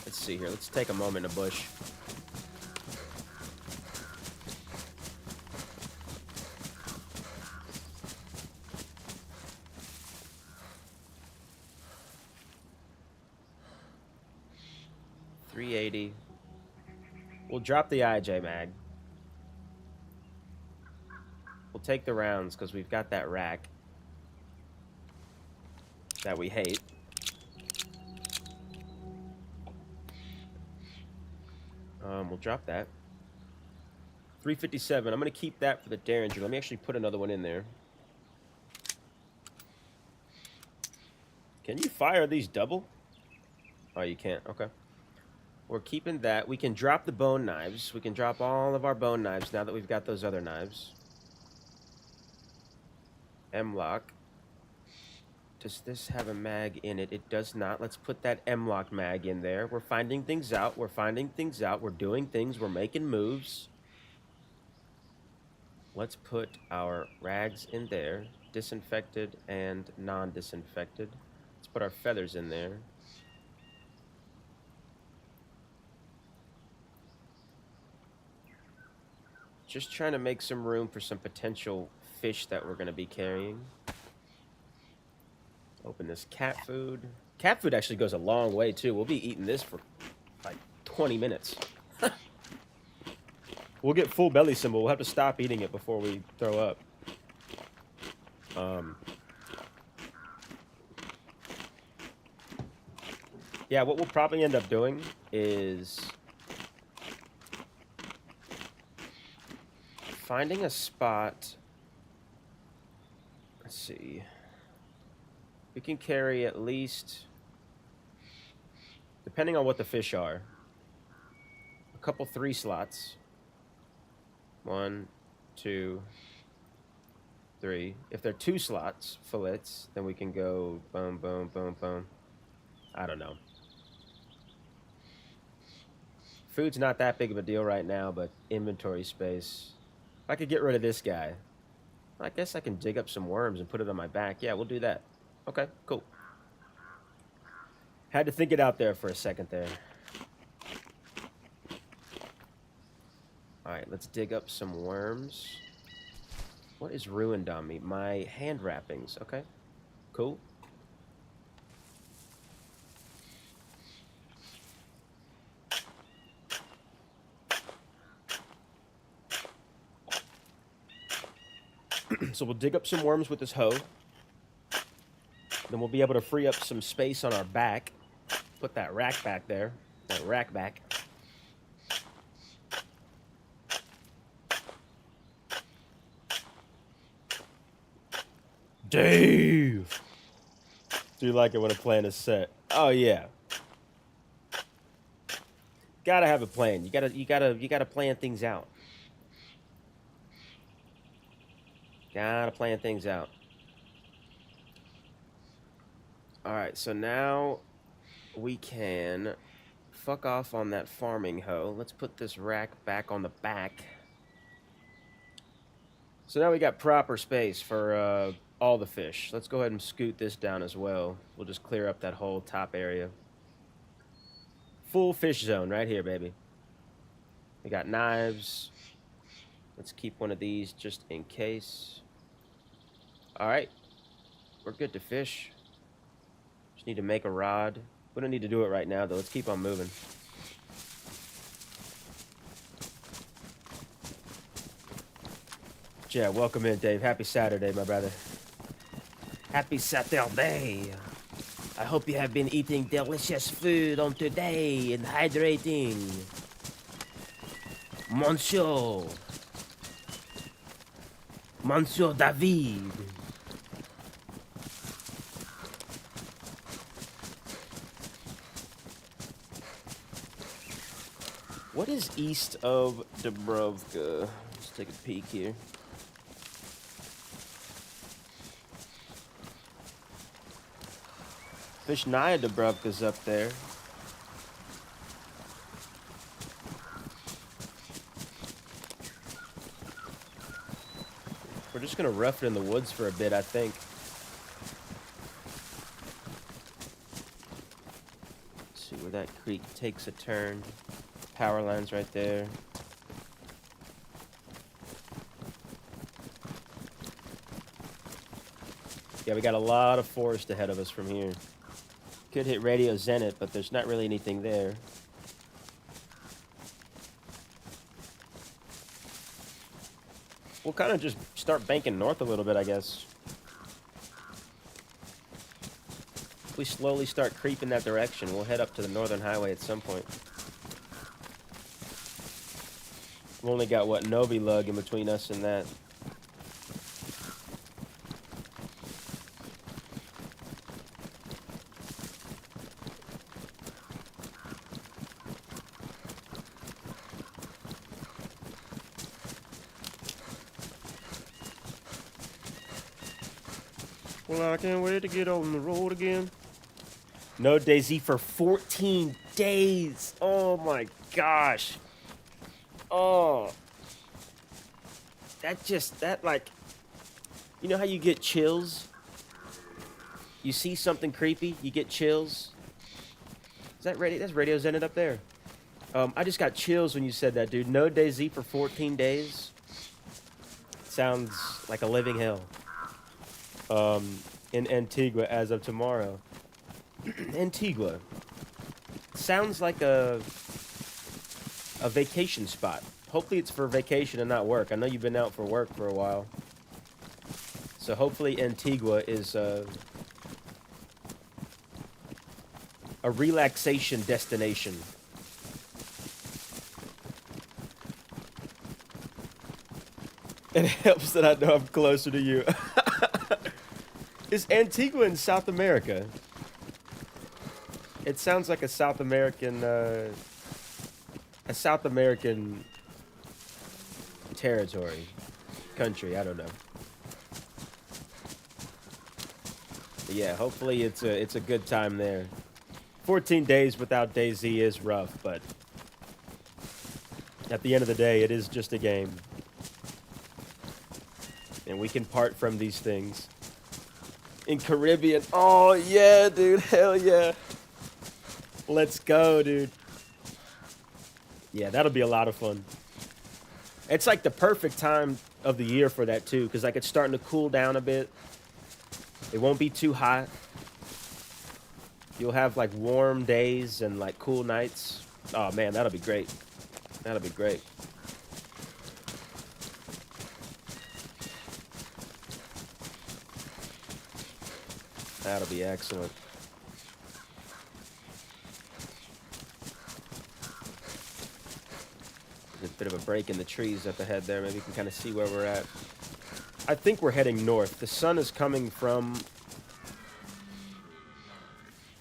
Let's see here. Let's take a moment in the bush. .380. We'll drop the IJ mag. We'll take the rounds because we've got that rack that we hate. We'll drop that. 357. I'm going to keep that for the Derringer. Let me actually put another one in there. Can you fire these double? Oh, you can't. Okay. We're keeping that. We can drop the bone knives. We can drop all of our bone knives now that we've got those other knives. M-lock. Does this have a mag in it? It does not. Let's put that M-lock mag in there. We're finding things out. We're finding things out. We're doing things. We're making moves. Let's put our rags in there. Disinfected and non-disinfected. Let's put our feathers in there. Just trying to make some room for some potential fish that we're going to be carrying. Open this cat food. Cat food actually goes a long way, too. We'll be eating this for like 20 minutes. We'll get full belly symbol. We'll have to stop eating it before we throw up. Yeah, what we'll probably end up doing is finding a spot. Let's see. We can carry at least, depending on what the fish are, a couple 3 slots. 1, 2, 3. If they're 2 slots, fillets, then we can go boom, boom, boom, boom. I don't know. Food's not that big of a deal right now, but inventory space. If I could get rid of this guy, I guess I can dig up some worms and put it on my back. Yeah, we'll do that. Okay, cool. Had to think it out there for a second there. Alright, let's dig up some worms. What is ruined on me? My hand wrappings. Okay, cool. So we'll dig up some worms with this hoe. Then we'll be able to free up some space on our back. Put that rack back there. That rack back. Dave! Do you like it when a plan is set? Oh yeah. Gotta have a plan. You gotta plan things out. Gotta plan things out. Alright, so now we can fuck off on that farming hoe. Let's put this rack back on the back. So now we got proper space for all the fish. Let's go ahead and scoot this down as well. We'll just clear up that whole top area. Full fish zone right here, baby. We got knives. Let's keep one of these just in case. Alright. We're good to fish. Just need to make a rod. We don't need to do it right now, though. Let's keep on moving. Yeah, welcome in, Dave. Happy Saturday, my brother. Happy Saturday. I hope you have been eating delicious food on today and hydrating. Monsieur. Monsieur David. What is east of Dubrovka? Let's take a peek here. Vishnaya Dubrovka's up there. We're just gonna rough it in the woods for a bit, I think. Let's see where that creek takes a turn. Power lines right there. Yeah, we got a lot of forest ahead of us from here. Could hit Radio Zenith, but there's not really anything there. We'll kind of just start banking north a little bit, I guess. If we slowly start creeping that direction, we'll head up to the Northern Highway at some point. We've only got, what, Novi Lug in between us and that. Well, I can't wait to get on the road again. No DayZ for 14 days. Oh my gosh. Oh. That like, you know how you get chills? You see something creepy, you get chills. Is that radio? That's Radio Zenith up there. I just got chills when you said that, dude. No DayZ for 14 days. Sounds like a living hell. In Antigua as of tomorrow. Antigua. Sounds like a vacation spot. Hopefully it's for vacation and not work. I know you've been out for work for a while. So hopefully Antigua is a relaxation destination. And it helps that I know I'm closer to you. Is Antigua in South America? It sounds like a South American territory, country. I don't know. But yeah, hopefully it's a good time there. 14 days without DayZ is rough, but at the end of the day, it is just a game, and we can part from these things. In Caribbean. Oh, yeah, dude. Hell yeah. Let's go, dude. Yeah, that'll be a lot of fun. It's like the perfect time of the year for that, too, because like it's starting to cool down a bit. It won't be too hot. You'll have like warm days and like cool nights. Oh, man, that'll be great. That'll be great. That'll be excellent. There's a bit of a break in the trees up ahead there. Maybe you can kind of see where we're at. I think we're heading north. The sun is coming from...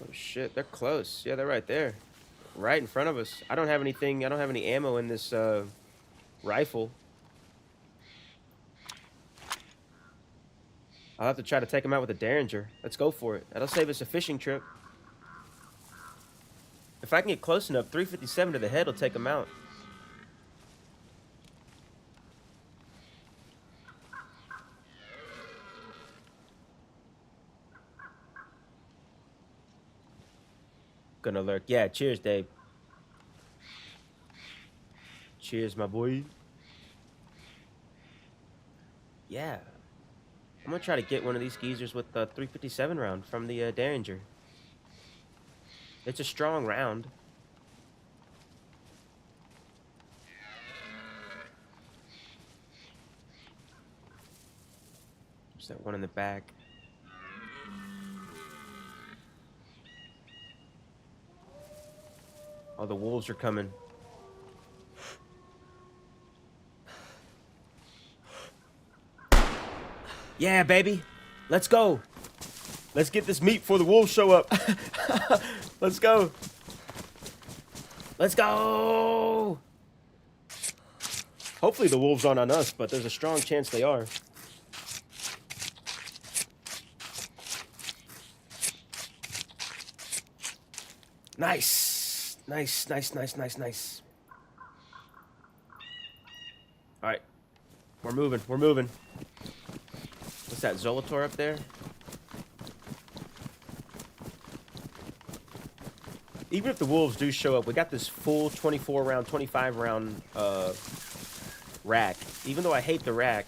Oh, shit. They're close. Yeah, they're right there. Right in front of us. I don't have anything. I don't have any ammo in this rifle. I'll have to try to take him out with a Derringer. Let's go for it. That'll save us a fishing trip. If I can get close enough, 357 to the head will take him out. Gonna lurk. Yeah, cheers, Dave. Cheers, my boy. Yeah. I'm gonna try to get one of these geezers with the 357 round from the Derringer. It's a strong round. There's that one in the back. Oh, the wolves are coming. Yeah, baby. Let's go. Let's get this meat before the wolves show up. Let's go. Let's go. Hopefully the wolves aren't on us, but there's a strong chance they are. Nice. Nice, nice, nice, nice, nice. All right. We're moving. We're moving. What's that, Zolotor up there? Even if the wolves do show up, we got this full 24 round, 25 round rack. Even though I hate the rack,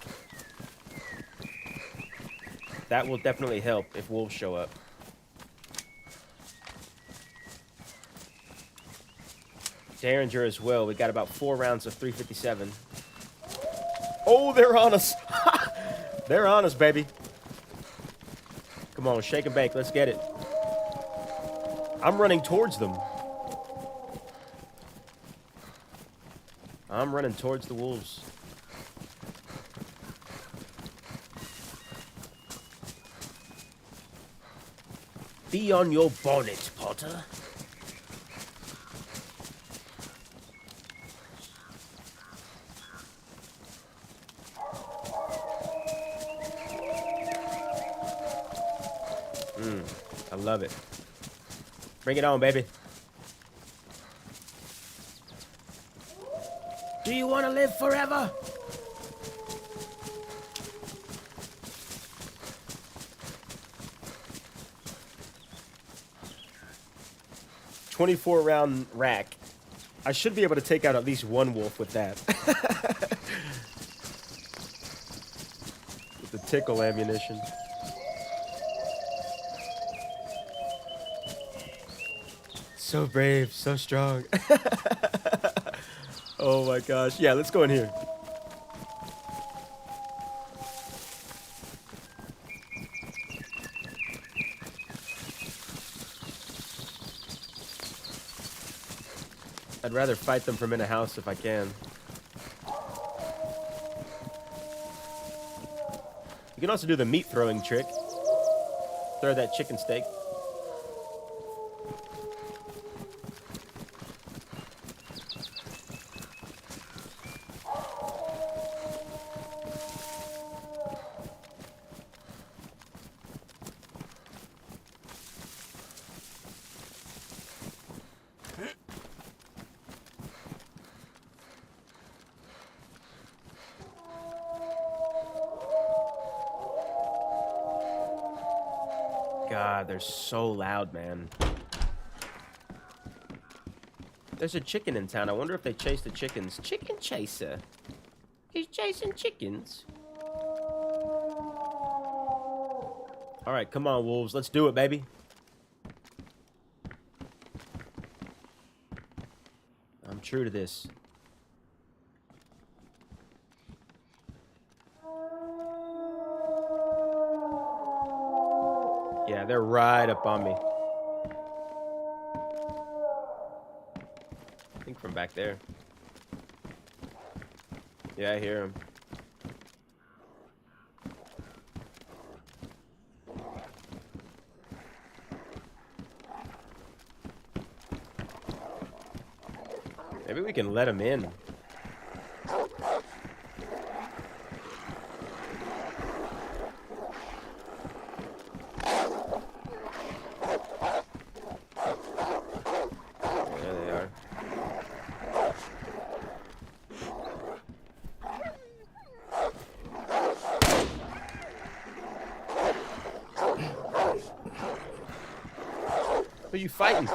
that will definitely help if wolves show up. Derringer as well. We got about 4 rounds of 357. Oh, they're on us. They're on us, baby. Come on, shake and bake. Let's get it. I'm running towards them. I'm running towards the wolves. Be on your bonnet, Potter. I love it. Bring it on, baby. Do you want to live forever? .24 round rack. I should be able to take out at least one wolf with that. With the tickle ammunition. So brave, so strong. Oh my gosh. Yeah, let's go in here. I'd rather fight them from in a house if I can. You can also do the meat throwing trick. Throw that chicken steak. God, they're so loud, man. There's a chicken in town. I wonder if they chase the chickens. Chicken chaser. He's chasing chickens. All right, come on, wolves. Let's do it, baby. I'm true to this. Yeah, they're right up on me. I think from back there. Yeah, I hear him. Maybe we can let him in. Who are you fighting?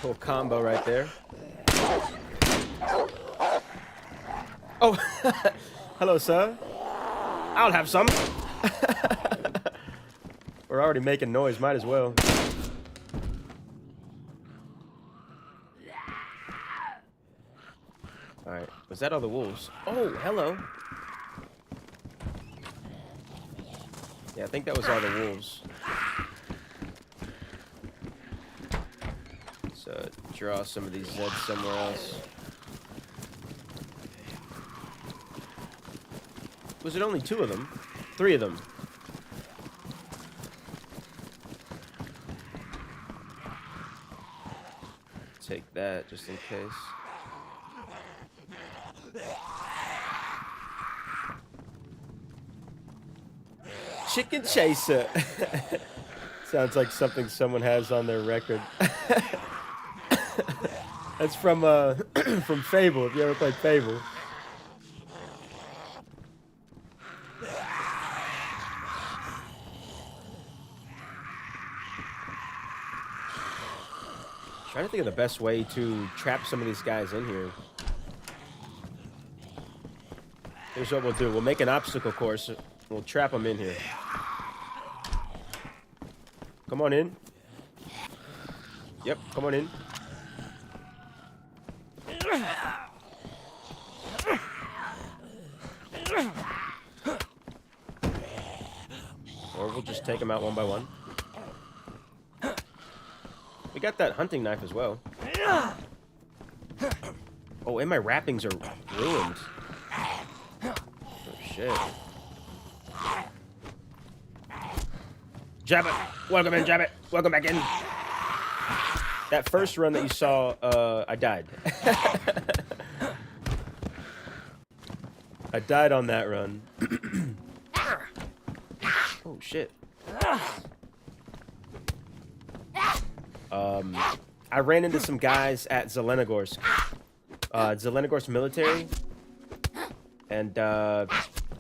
Full combo right there. Oh, hello, sir. I'll have some. We're already making noise, might as well. Alright, was that all the wolves? Oh, hello. Yeah, I think that was all the wolves. So, draw some of these Zeds somewhere else. Was it only 2 of them? 3 of them. Take that just in case. Chicken chaser. Sounds like something someone has on their record. That's from from Fable. If you ever played Fable. Trying to think of the best way to trap some of these guys in here. Here's what we'll do. We'll make an obstacle course. We'll trap them in here. Come on in. Yep, come on in. Or we'll just take them out one by one. We got that hunting knife as well. Oh, and my wrappings are ruined. Oh, shit. Jab it! Welcome in, Jab it! Welcome back in! That first run that you saw, I died. I died on that run. Oh, shit. I ran into some guys at Zelenogorsk. Zelenogorsk military. And,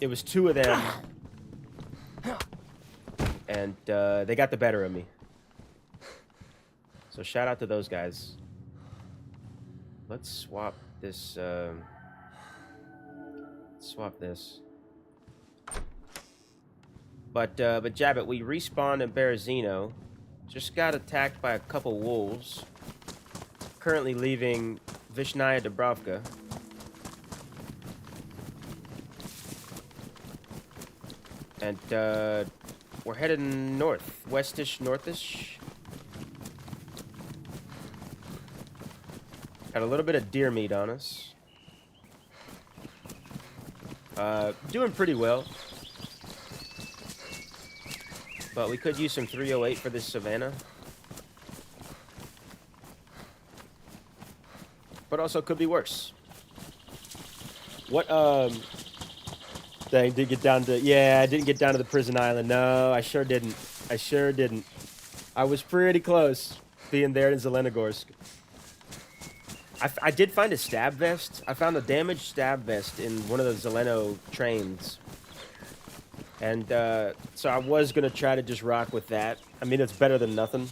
it was 2 of them. And, they got the better of me. So shout out to those guys. Let's swap this, swap this. But Jabbit, we respawned in Berezino. Just got attacked by a couple wolves. Currently leaving Vishnaya Dubrovka. And, we're headed north. Westish, northish. Got a little bit of deer meat on us. Doing pretty well. But we could use some 308 for this savannah. But also could be worse. What, dang, did get down to, yeah, I didn't get down to the prison island. No, I sure didn't. I sure didn't. I was pretty close being there in Zelenogorsk. I did find a stab vest. I found a damaged stab vest in one of the Zeleno trains. And, so I was going to try to just rock with that. I mean, it's better than nothing.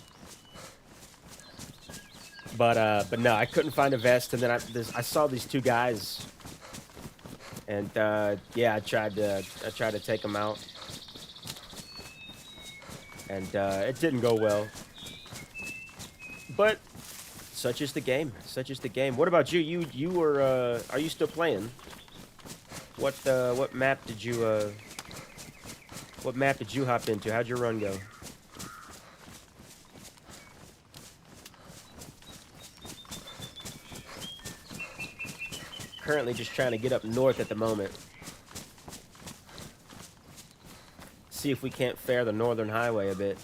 But no, I couldn't find a vest. And then I saw these 2 guys. And, yeah, I tried to take them out. And, it didn't go well. But such is the game. Such is the game. What about you? You were, are you still playing? What map did you hop into? How'd your run go? Currently just trying to get up north at the moment. See if we can't fare the northern highway a bit.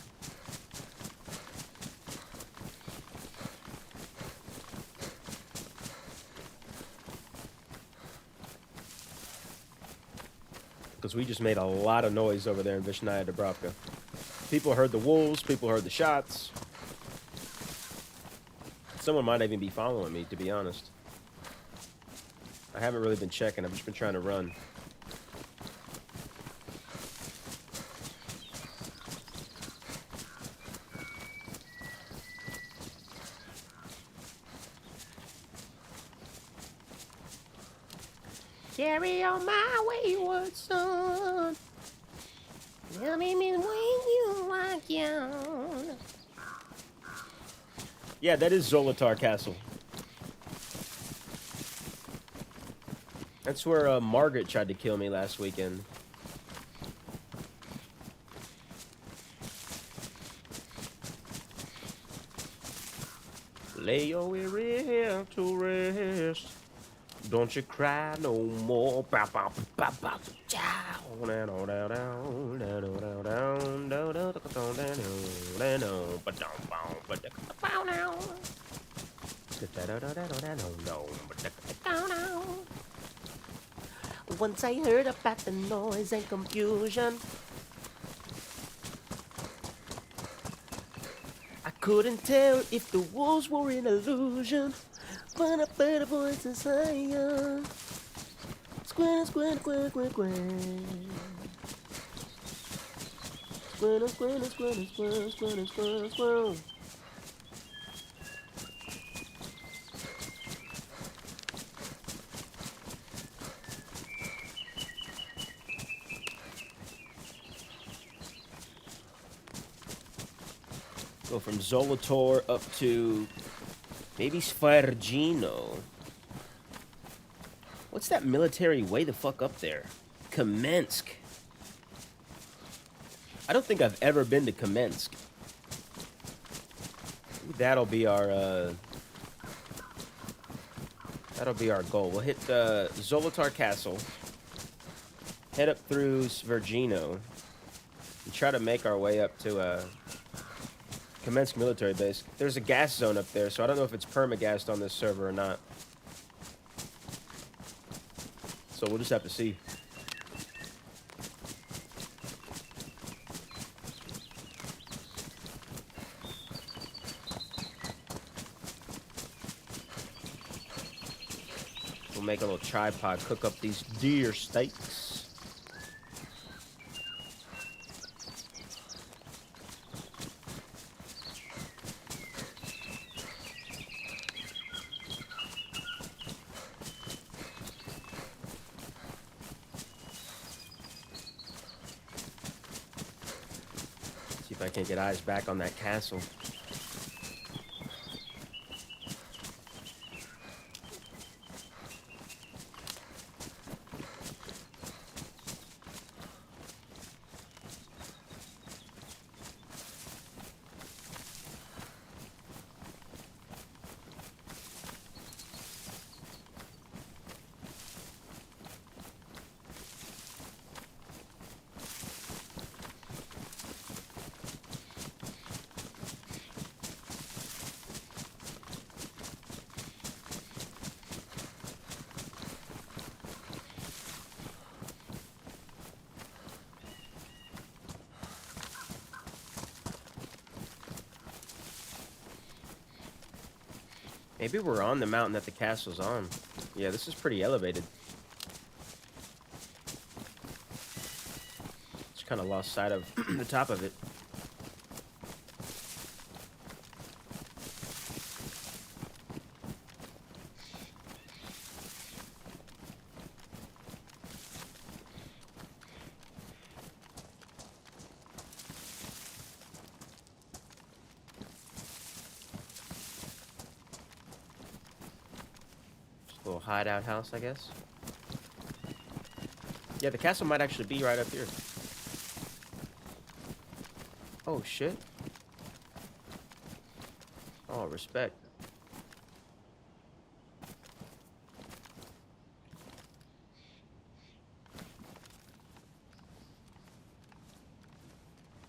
Because we just made a lot of noise over there in Vishnaya Dubrovka. People heard the wolves, people heard the shots. Someone might even be following me, to be honest. I haven't really been checking, I've just been trying to run. Carry on my wayward son. Tell me when you are young. Yeah, that is Zolotar Castle. That's where Margaret tried to kill me last weekend. Lay your weary head to rest. Don't you cry no more. Bow, bow, bow, bow, chow. Once I heard about the noise and confusion, I couldn't tell if the wolves were an illusion, but I heard a voice inside. Squint, squint, squint, squint, squint. Squint, squint, squint, squint, squint, squint, squint. Go from Zolotor up to maybe Sfargino. What's that military way the fuck up there? Kamensk. I don't think I've ever been to Kamensk. That'll be our goal. We'll hit Zolotar Castle, head up through Svergino, and try to make our way up to Kamensk military base. There's a gas zone up there, so I don't know if it's perma-gassed on this server or not. So we'll just have to see. We'll make a little tripod, cook up these deer steaks. See if I can't get eyes back on that castle. Maybe we're on the mountain that the castle's on. Yeah, this is pretty elevated. Just kind of lost sight of the top of it. Little hideout house, I guess. Yeah, the castle might actually be right up here. Oh, shit. Oh, respect.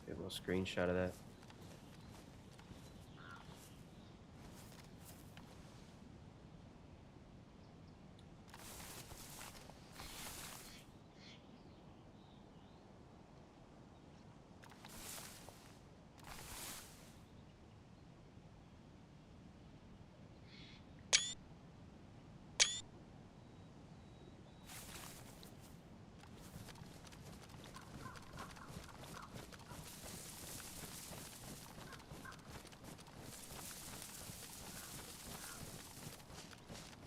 Get a little screenshot of that.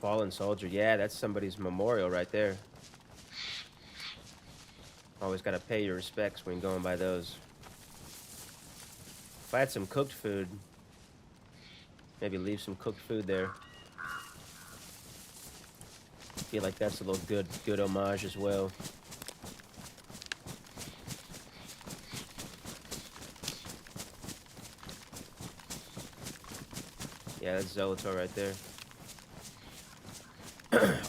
Fallen soldier. Yeah, that's somebody's memorial right there. Always gotta pay your respects when going by those. If I had some cooked food, maybe leave some cooked food there. Feel like that's a little good homage as well. Yeah, that's Zolotor right there.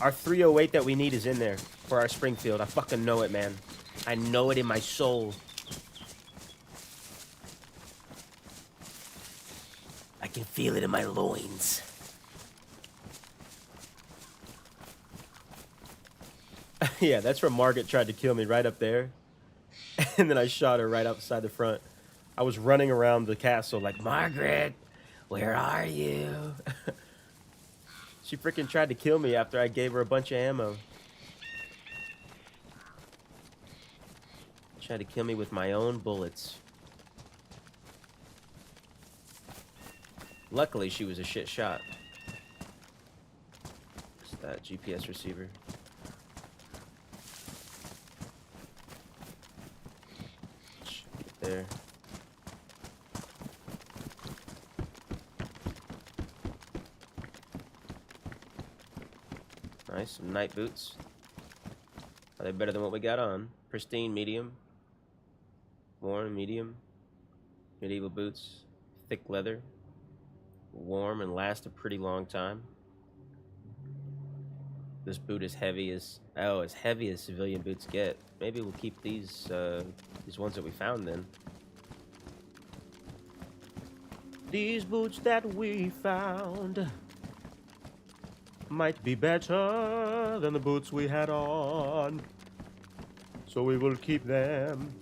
Our 308 that we need is in there for our Springfield. I fucking know it, man. I know it in my soul. I can feel it in my loins. Yeah, that's where Margaret tried to kill me, right up there. And then I shot her right outside the front. I was running around the castle like, Margaret, where are you? She freaking tried to kill me after I gave her a bunch of ammo. Tried to kill me with my own bullets. Luckily, she was a shit shot. What's that GPS receiver? Get there. Nice, some night boots. Are they better than what we got on? Pristine, medium. Warm, medium. Medieval boots. Thick leather. Warm and last a pretty long time. This boot is heavy as... Oh, as heavy as civilian boots get. Maybe we'll keep these ones that we found then. These boots that we found might be better than the boots we had on, so we will keep them.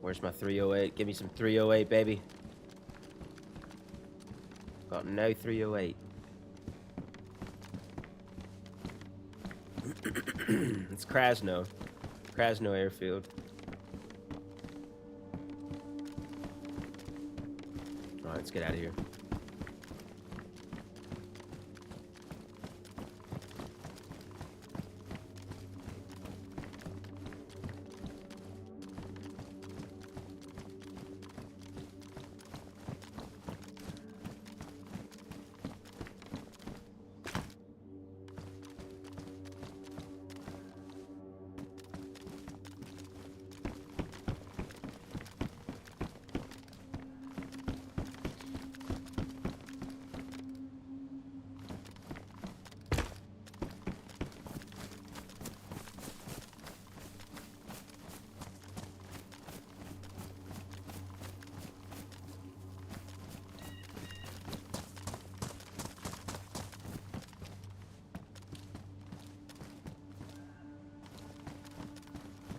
Where's my 308? Give me some 308, baby. Got no 308. It's Krasno. Krasno Airfield. Alright, let's get out of here.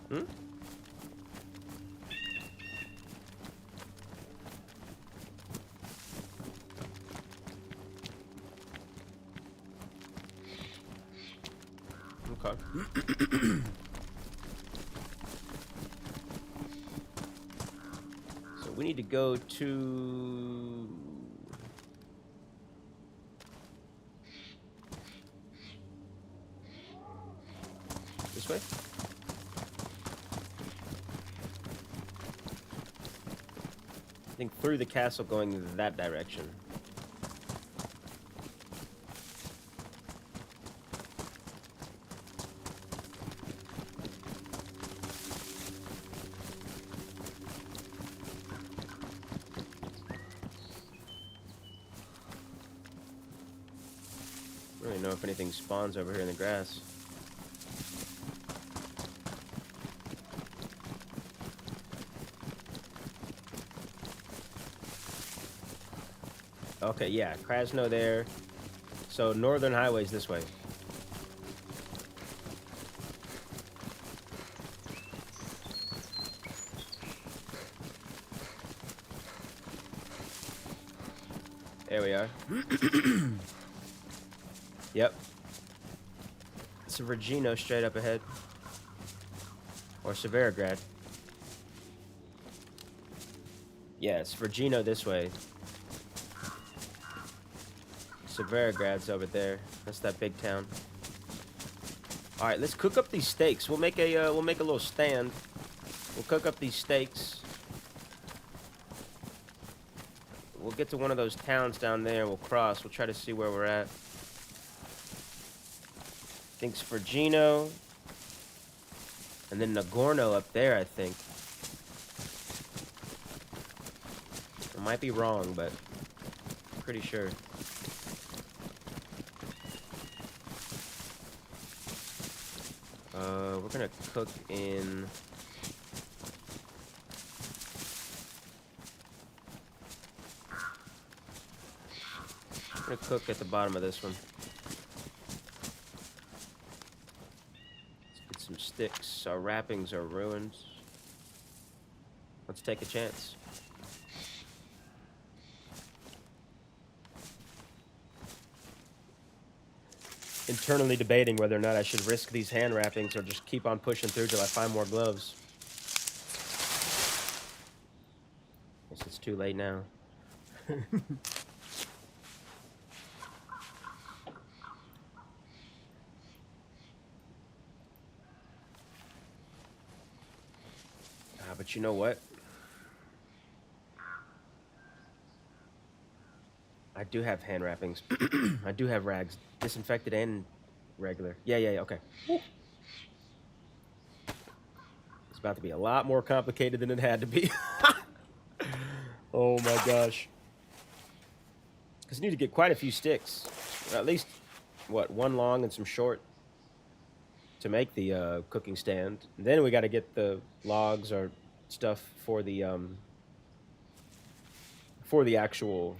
Hmm? Okay. So we need to go to... this way? I think through the castle going that direction. I don't really know if anything spawns over here in the grass. Okay, yeah, Krasno there. So Northern Highway's this way. There we are. Yep. It's a Regino straight up ahead. Or Severograd. Yeah, it's Regino this way. Severograd's over there. That's that big town. All right, let's cook up these steaks. We'll make a little stand. We'll cook up these steaks. we'll get to one of those towns down there. We'll cross. We'll try to see where we're at. I think Sforgino. And then Nagorno up there, I think. I might be wrong, but I'm pretty sure. We're gonna cook in... We're gonna cook at the bottom of this one. Let's get some sticks. Our wrappings are ruined. Let's take a chance. Internally debating whether or not I should risk these hand wrappings or just keep on pushing through till I find more gloves. Guess it's too late now. But you know what? I do have hand wrappings. I do have rags. Disinfected and regular. Yeah, okay. Woo. It's about to be a lot more complicated than it had to be. Oh my gosh. Because you need to get quite a few sticks. At least, what, one long and some short to make the cooking stand. And then we got to get the logs or stuff for the actual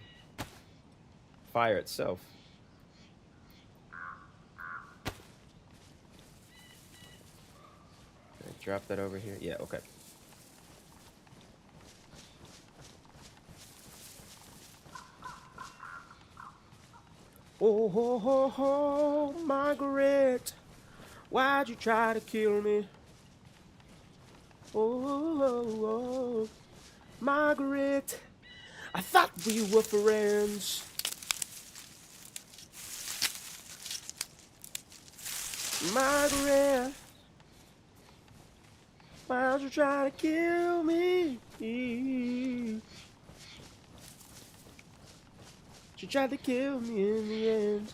fire itself. Drop that over here. Yeah, okay. Oh, ho, ho, ho, Margaret, why'd you try to kill me? Oh, Margaret, I thought we were friends. Margaret, why'd you try to kill me? She tried to kill me in the end.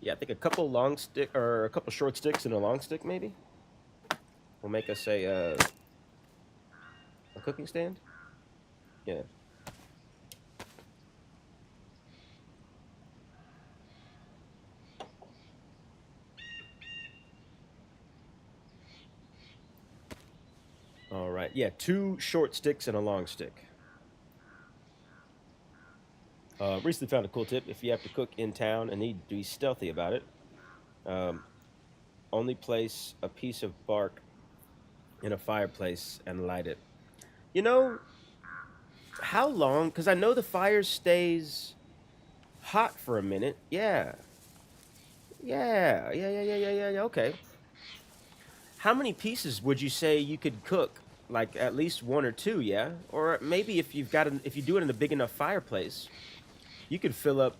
Yeah, I think a couple long stick or a couple short sticks and a long stick maybe will make us a cooking stand. Yeah. All right. Yeah, 2 short sticks and a long stick. Recently found a cool tip. If you have to cook in town and need to be stealthy about it, only place a piece of bark in a fireplace and light it. You know, how long? Because I know the fire stays hot for a minute. Yeah. Okay. How many pieces would you say you could cook? Like at least 1 or 2, yeah? Or maybe if you do it in a big enough fireplace, you could fill up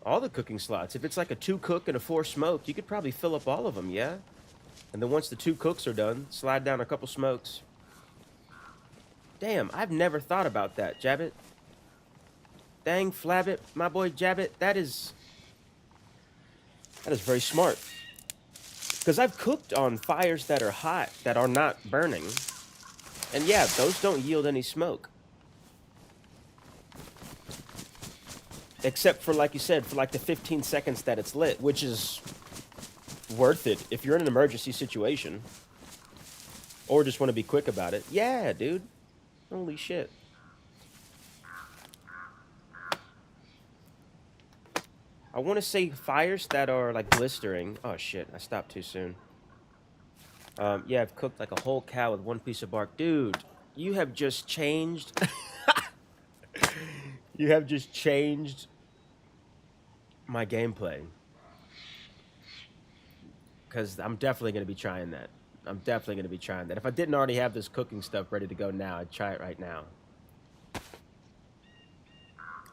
all the cooking slots. If it's like a 2 cook and a 4 smoke, you could probably fill up all of them, yeah? And then once the 2 cooks are done, slide down a couple smokes. Damn, I've never thought about that, Jabbit. Dang, Flabbit, my boy Jabbit, that is very smart. Because I've cooked on fires that are hot, that are not burning. And yeah, those don't yield any smoke. Except for, like you said, for like the 15 seconds that it's lit, which is worth it if you're in an emergency situation. Or just want to be quick about it. Yeah, dude. Holy shit. I want to say fires that are like blistering. Oh shit, I stopped too soon. Yeah, I've cooked like a whole cow with 1 piece of bark. Dude, you have just changed. You have just changed my gameplay. Because I'm definitely going to be trying that. If I didn't already have this cooking stuff ready to go now, I'd try it right now.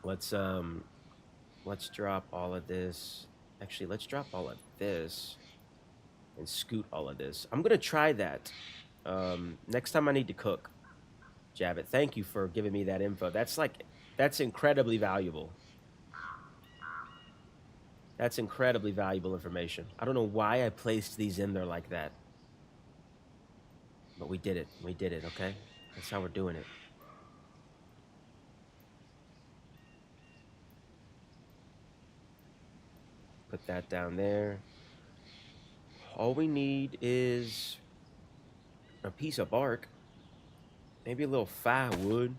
Let's drop all of this. Actually, let's drop all of this and scoot all of this. I'm going to try that next time I need to cook. Jabbit. Thank you for giving me that info. That's incredibly valuable. That's incredibly valuable information. I don't know why I placed these in there like that. But we did it. We did it, okay? That's how we're doing it. Put that down there. All we need is a piece of bark. Maybe a little firewood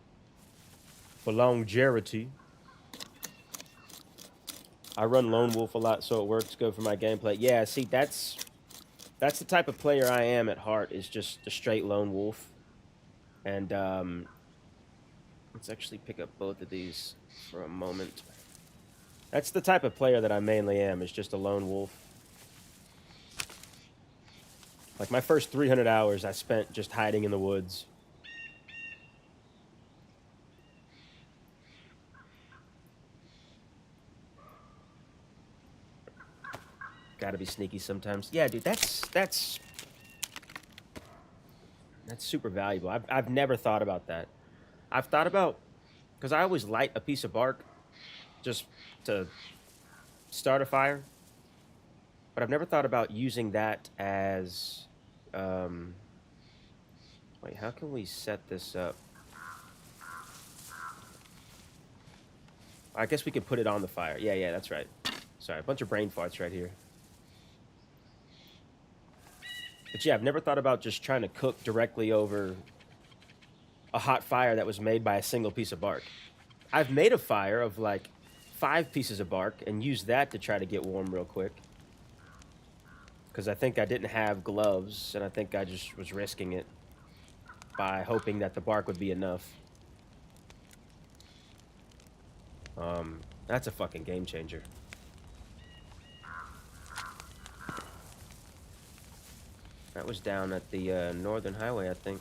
for longevity. I run Lone Wolf a lot, so it works good for my gameplay. Yeah, see, that's the type of player I am at heart, is just a straight Lone Wolf. And let's actually pick up both of these for a moment. That's the type of player that I mainly am, is just a Lone Wolf. Like, my first 300 hours I spent just hiding in the woods. Gotta be sneaky sometimes. Yeah, dude, that's super valuable. I've never thought about that. I've thought about, because I always light a piece of bark just to start a fire, but I've never thought about using that as wait, how can we set this up? I guess we could put it on the fire. Yeah, that's right. Sorry, a bunch of brain farts right here. But yeah, I've never thought about just trying to cook directly over a hot fire that was made by a single piece of bark. I've made a fire of like 5 pieces of bark and used that to try to get warm real quick. Because I think I didn't have gloves, and I think I just was risking it by hoping that the bark would be enough. That's a fucking game changer. That was down at the Northern Highway, I think.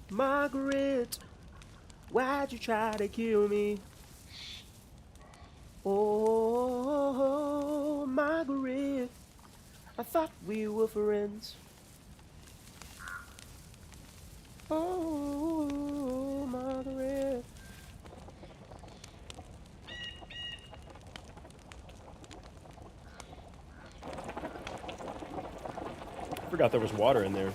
Margaret, why'd you try to kill me? Oh, Margaret, I thought we were friends. Oh, Margaret. I forgot there was water in there.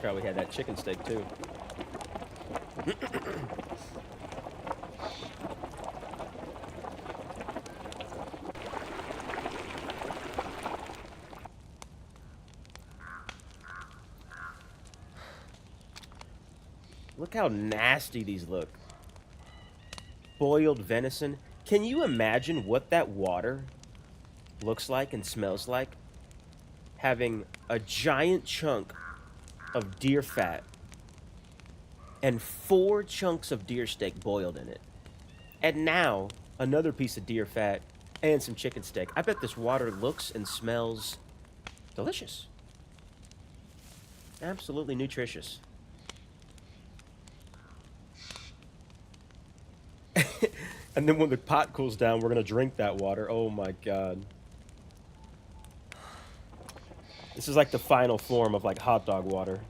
Probably had that chicken steak too. Look how nasty these look. Boiled venison. Can you imagine what that water looks like and smells like? Having a giant chunk of deer fat and 4 chunks of deer steak boiled in it, and now another piece of deer fat and some chicken steak. I bet this water looks and smells delicious. Absolutely nutritious. And then when the pot cools down, we're gonna drink that water. Oh my god. This is like the final form of like hot dog water.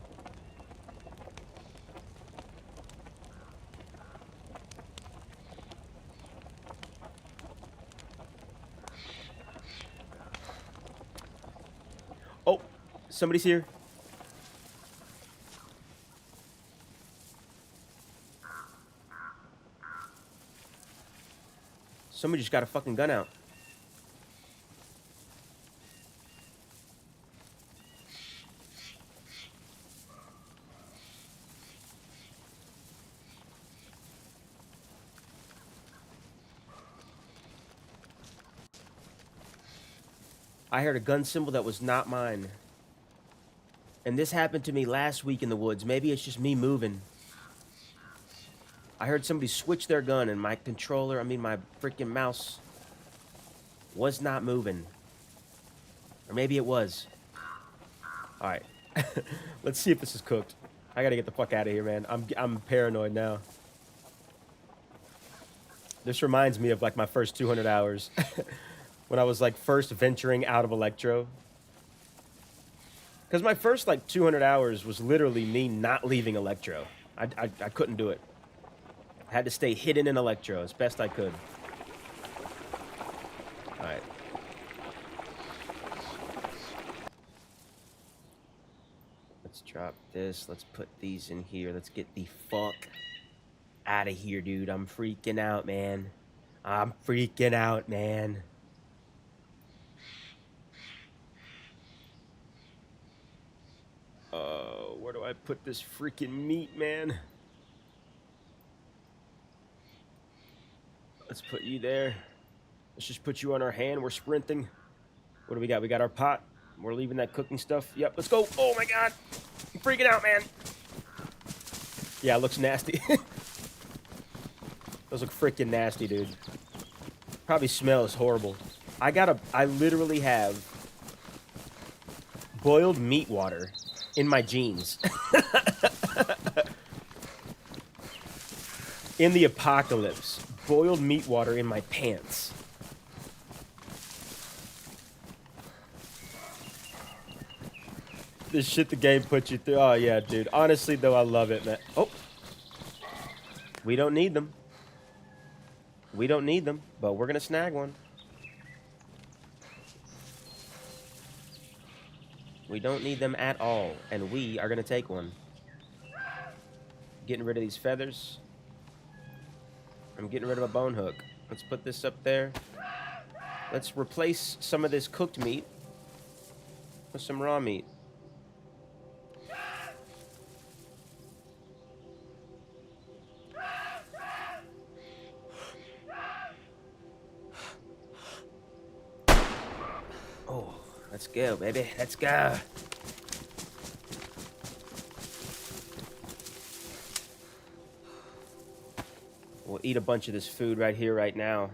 Somebody's here. Somebody just got a fucking gun out. I heard a gun symbol that was not mine. And this happened to me last week in the woods. Maybe it's just me moving. I heard somebody switch their gun and my controller, my freaking mouse was not moving. Or maybe it was. Alright. Let's see if this is cooked. I gotta get the fuck out of here, man. I'm paranoid now. This reminds me of like my first 200 hours. When I was like first venturing out of Electro. Because my first like 200 hours was literally me not leaving Electro. I couldn't do it. I had to stay hidden in Electro as best I could. Alright. Let's drop this. Let's put these in here. Let's get the fuck out of here, dude. I'm freaking out, man. I'm freaking out, man. Where do I put this freaking meat, man? Let's put you there. Let's just put you on our hand. We're sprinting. What do we got? We got our pot. We're leaving that cooking stuff. Yep, let's go. Oh my god. I'm freaking out, man. Yeah, it looks nasty. Those look freaking nasty, dude. Probably smells horrible. I literally have boiled meat water in my jeans. In the apocalypse. Boiled meat water in my pants. This shit the game puts you through. Oh, yeah, dude. Honestly, though, I love it, man. Oh. We don't need them. We don't need them, but we're going to snag one. We don't need them at all, and we are going to take one. Getting rid of these feathers. I'm getting rid of a bone hook. Let's put this up there. Let's replace some of this cooked meat with some raw meat. Oh, let's go, baby. Let's go. We'll eat a bunch of this food right here, right now.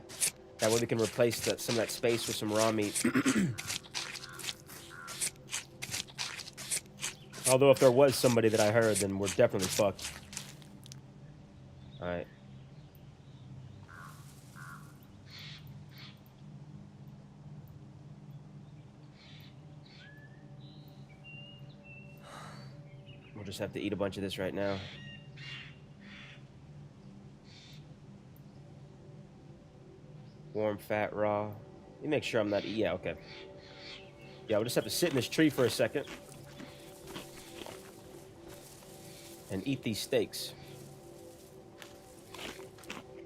That way we can replace some of that space with some raw meat. Although if there was somebody that I heard, then we're definitely fucked. Alright. We'll just have to eat a bunch of this right now. Warm, fat, raw. Let me make sure I'm not... Yeah, okay. Yeah, we'll just have to sit in this tree for a second. And eat these steaks.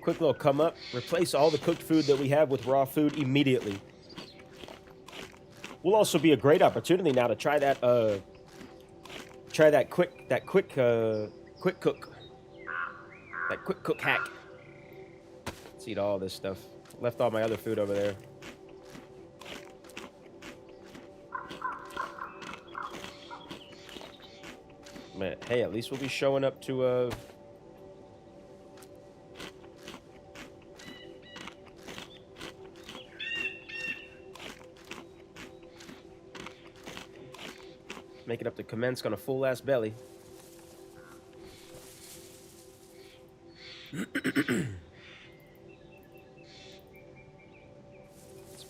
Quick little come up. Replace all the cooked food that we have with raw food immediately. Will also be a great opportunity now to try that, quick cook. That quick cook hack. Let's eat all this stuff. Left all my other food over there. Man, hey, at least we'll be showing up to make it up to Commensk on a full ass belly.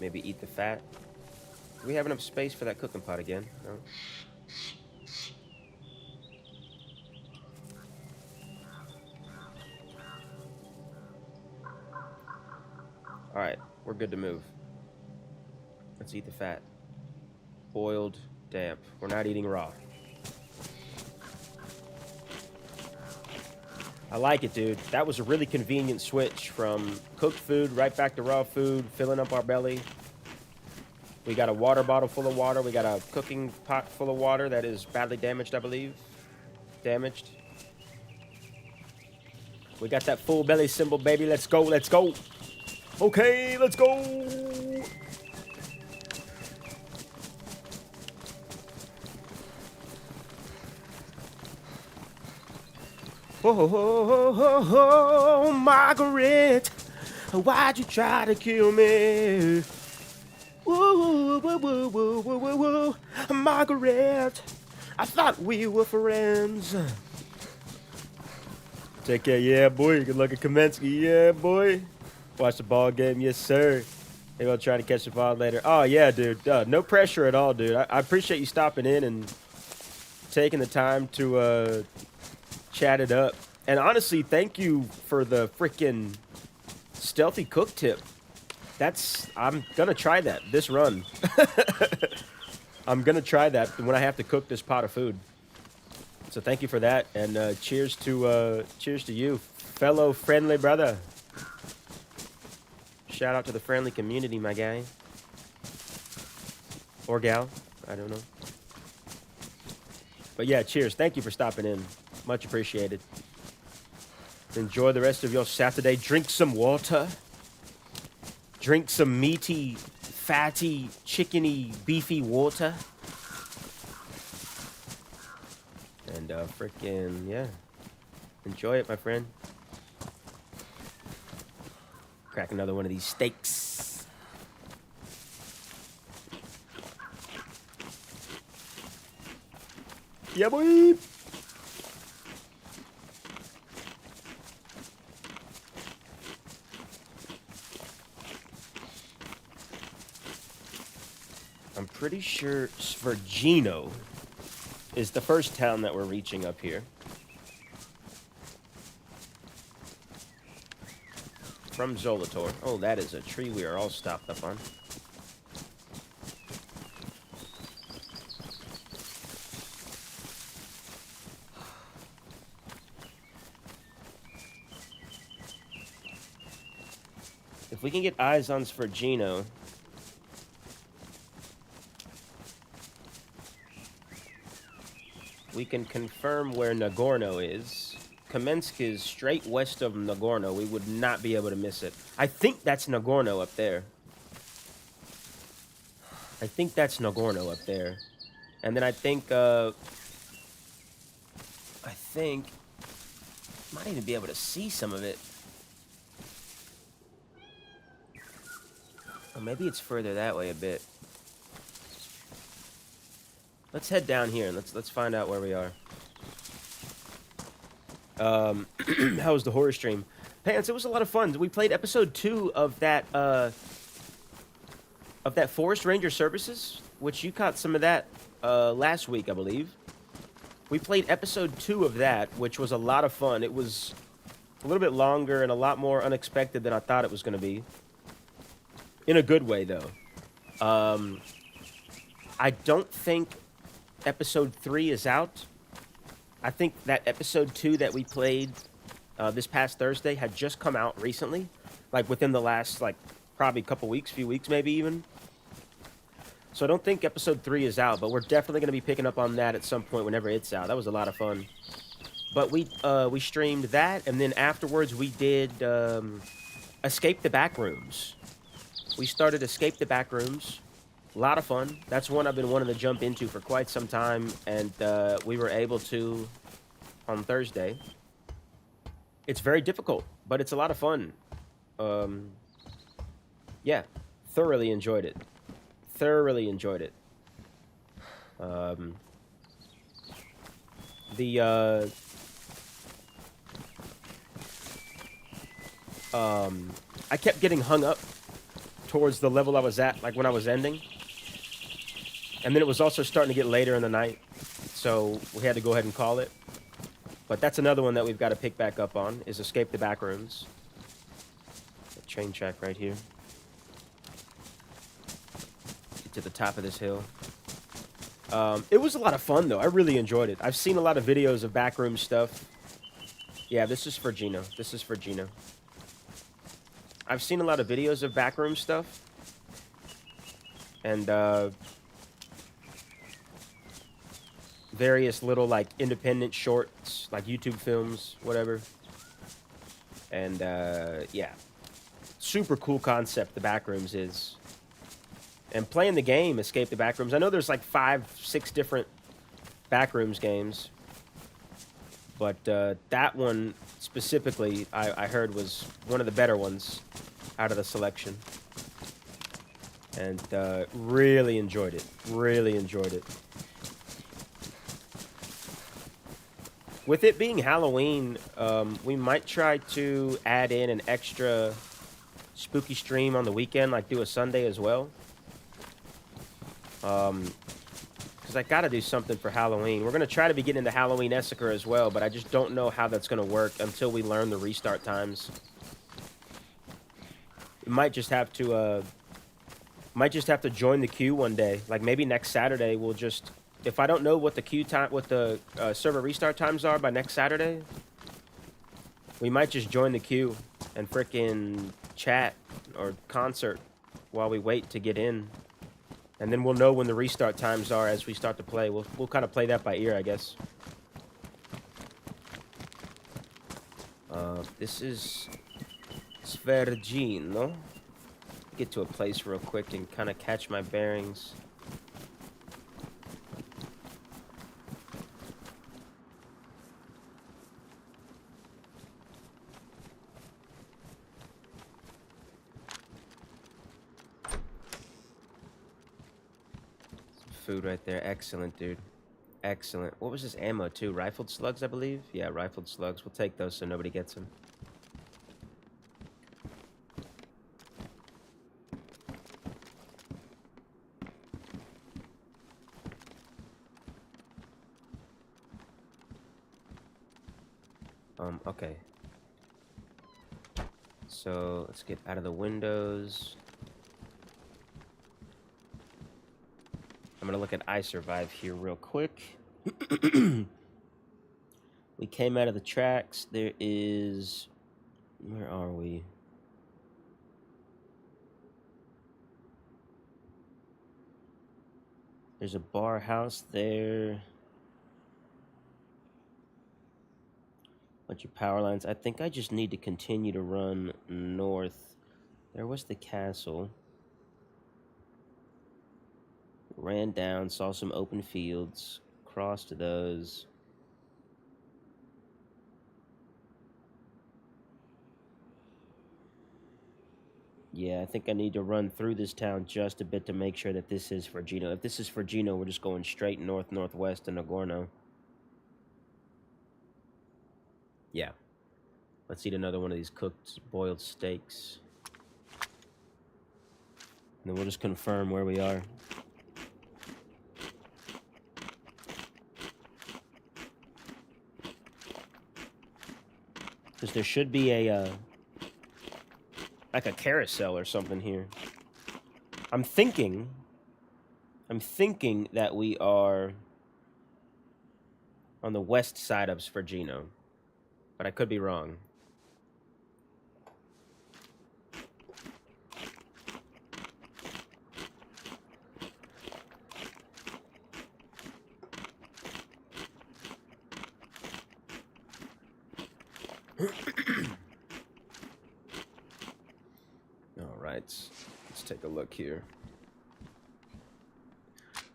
Maybe eat the fat. Do we have enough space for that cooking pot again? No. Alright, we're good to move. Let's eat the fat. Boiled damp. We're not eating raw. I like it, dude. That was a really convenient switch from cooked food right back to raw food, filling up our belly. We got a water bottle full of water. We got a cooking pot full of water that is badly damaged, I believe. Damaged. We got that full belly symbol, baby. Let's go, let's go. Okay, let's go. Oh, Margaret, why'd you try to kill me? Whoa, whoa, whoa, whoa, whoa, whoa, whoa. Margaret, I thought we were friends. Take care, yeah, boy. Good luck at Kaminsky, yeah, boy. Watch the ball game, yes, sir. Maybe I'll try to catch the ball later. Oh, yeah, dude. No pressure at all, dude. I appreciate you stopping in and taking the time to chat it up. And honestly, thank you for the freaking stealthy cook tip. I'm gonna try that this run. I'm gonna try that when I have to cook this pot of food. So thank you for that, and cheers to you, fellow friendly brother. Shout out to the friendly community, my guy. Or gal, I don't know. But yeah, cheers. Thank you for stopping in. Much appreciated. Enjoy the rest of your Saturday. Drink some water. Drink some meaty, fatty, chickeny, beefy water. And freaking, yeah. Enjoy it, my friend. Crack another one of these steaks. Yeah, boy. I'm pretty sure Svergino is the first town that we're reaching up here. From Zolator. Oh, that is a tree we are all stopped up on. If we can get eyes on Svergino, we can confirm where Nagorno is. Kamensk is straight west of Nagorno. We would not be able to miss it. I think that's Nagorno up there. I think that's Nagorno up there. And then I think might even be able to see some of it. Or maybe it's further that way a bit. Let's head down here and let's find out where we are. How was the horror stream? Pants, it was a lot of fun. We played episode 2 of that Forest Ranger Services, which you caught some of that last week, I believe. We played episode 2 of that, which was a lot of fun. It was a little bit longer and a lot more unexpected than I thought it was going to be. In a good way, though. I don't think episode 3 is out. I think that episode 2 that we played this past Thursday had just come out recently. Like within the last, probably few weeks maybe even. So I don't think episode 3 is out, but we're definitely going to be picking up on that at some point whenever it's out. That was a lot of fun. But we streamed that, and then afterwards we did Escape the Backrooms. We started Escape the Backrooms. A lot of fun. That's one I've been wanting to jump into for quite some time, and we were able to on Thursday. It's very difficult, but it's a lot of fun. Yeah, thoroughly enjoyed it. Thoroughly enjoyed it. I kept getting hung up towards the level I was at, like when I was ending. And then it was also starting to get later in the night, so we had to go ahead and call it. But that's another one that we've got to pick back up on, is Escape the Backrooms. A train track right here. Get to the top of this hill. It was a lot of fun, though. I really enjoyed it. I've seen a lot of videos of backroom stuff. Yeah, this is for Gino. This is for Gino. I've seen a lot of videos of backroom stuff. And, various little, like, independent shorts, like YouTube films, whatever. And, yeah. Super cool concept, the Backrooms is. And playing the game, Escape the Backrooms. I know there's like 5, 6 different Backrooms games. But that one specifically, I heard was one of the better ones out of the selection. And really enjoyed it. Really enjoyed it. With it being Halloween, we might try to add in an extra spooky stream on the weekend, like do a Sunday as well. Because I gotta do something for Halloween. We're gonna try to be getting into Halloween Essacre as well, but I just don't know how that's gonna work until we learn the restart times. We might just have to join the queue one day. Like maybe next Saturday we'll just, if I don't know what the queue time, what the server restart times are by next Saturday, we might just join the queue and frickin' chat or concert while we wait to get in. And then we'll know when the restart times are as we start to play. We'll kind of play that by ear, I guess. This is Svergino. Get to a place real quick and kind of catch my bearings. Food right there. Excellent, dude. Excellent. What was this ammo, too? Rifled slugs, I believe? Yeah, rifled slugs. We'll take those so nobody gets them. Okay. So, let's get out of the windows. I'm gonna look at I Survive here real quick. We came out of the tracks. There is... Where are we? There's a bar house there. Bunch of power lines. I think I just need to continue to run north. There was the castle. Ran down, saw some open fields, crossed those. Yeah, I think I need to run through this town just a bit to make sure that this is for Gino. If this is for Gino, we're just going straight north-northwest to Nagorno. Yeah. Let's eat another one of these cooked boiled steaks. And then we'll just confirm where we are. Because there should be a, like a carousel or something here. I'm thinking that we are on the west side of Svergino. But I could be wrong. All right, let's take a look here.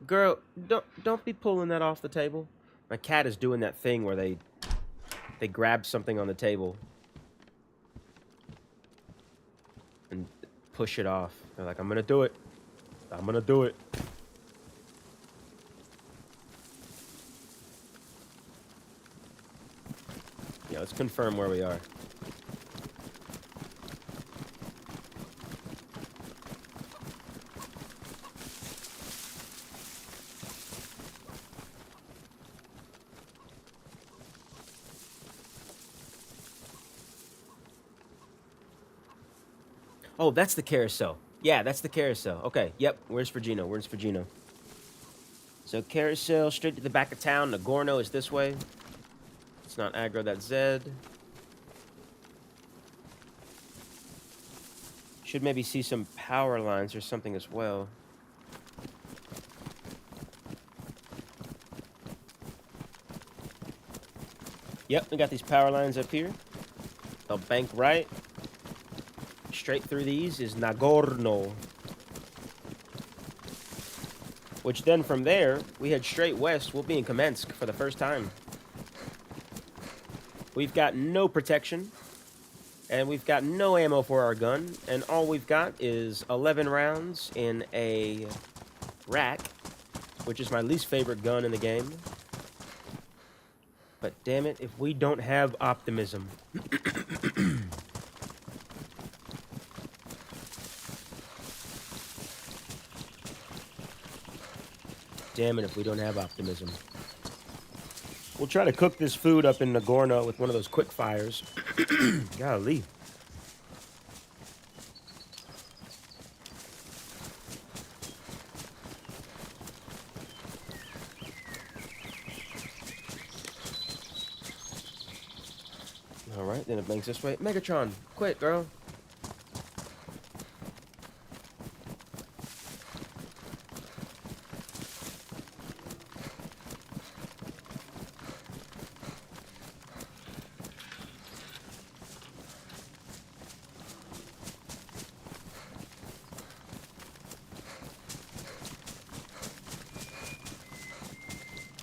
Girl, don't be pulling that off the table. My cat is doing that thing where they grab something on the table and push it off. They're like, I'm gonna do it. I'm gonna do it. Yeah, let's confirm where we are. Oh, that's the carousel. Yeah, that's the carousel. Okay, yep. Where's Virgino? Where's Virgino? So carousel straight to the back of town. Nagorno is this way. It's not aggro, that's Zed. Should maybe see some power lines or something as well. Yep, we got these power lines up here. They'll bank right. Straight through these is Nagorno. Which then from there, we head straight west. We'll be in Kamensk for the first time. We've got no protection. And we've got no ammo for our gun. And all we've got is 11 rounds in a rack. Which is my least favorite gun in the game. But damn it, if we don't have optimism. Damn it if we don't have optimism. We'll try to cook this food up in Nagorno with one of those quick fires. Golly. Alright, then it banks this way. Megatron, quick, girl.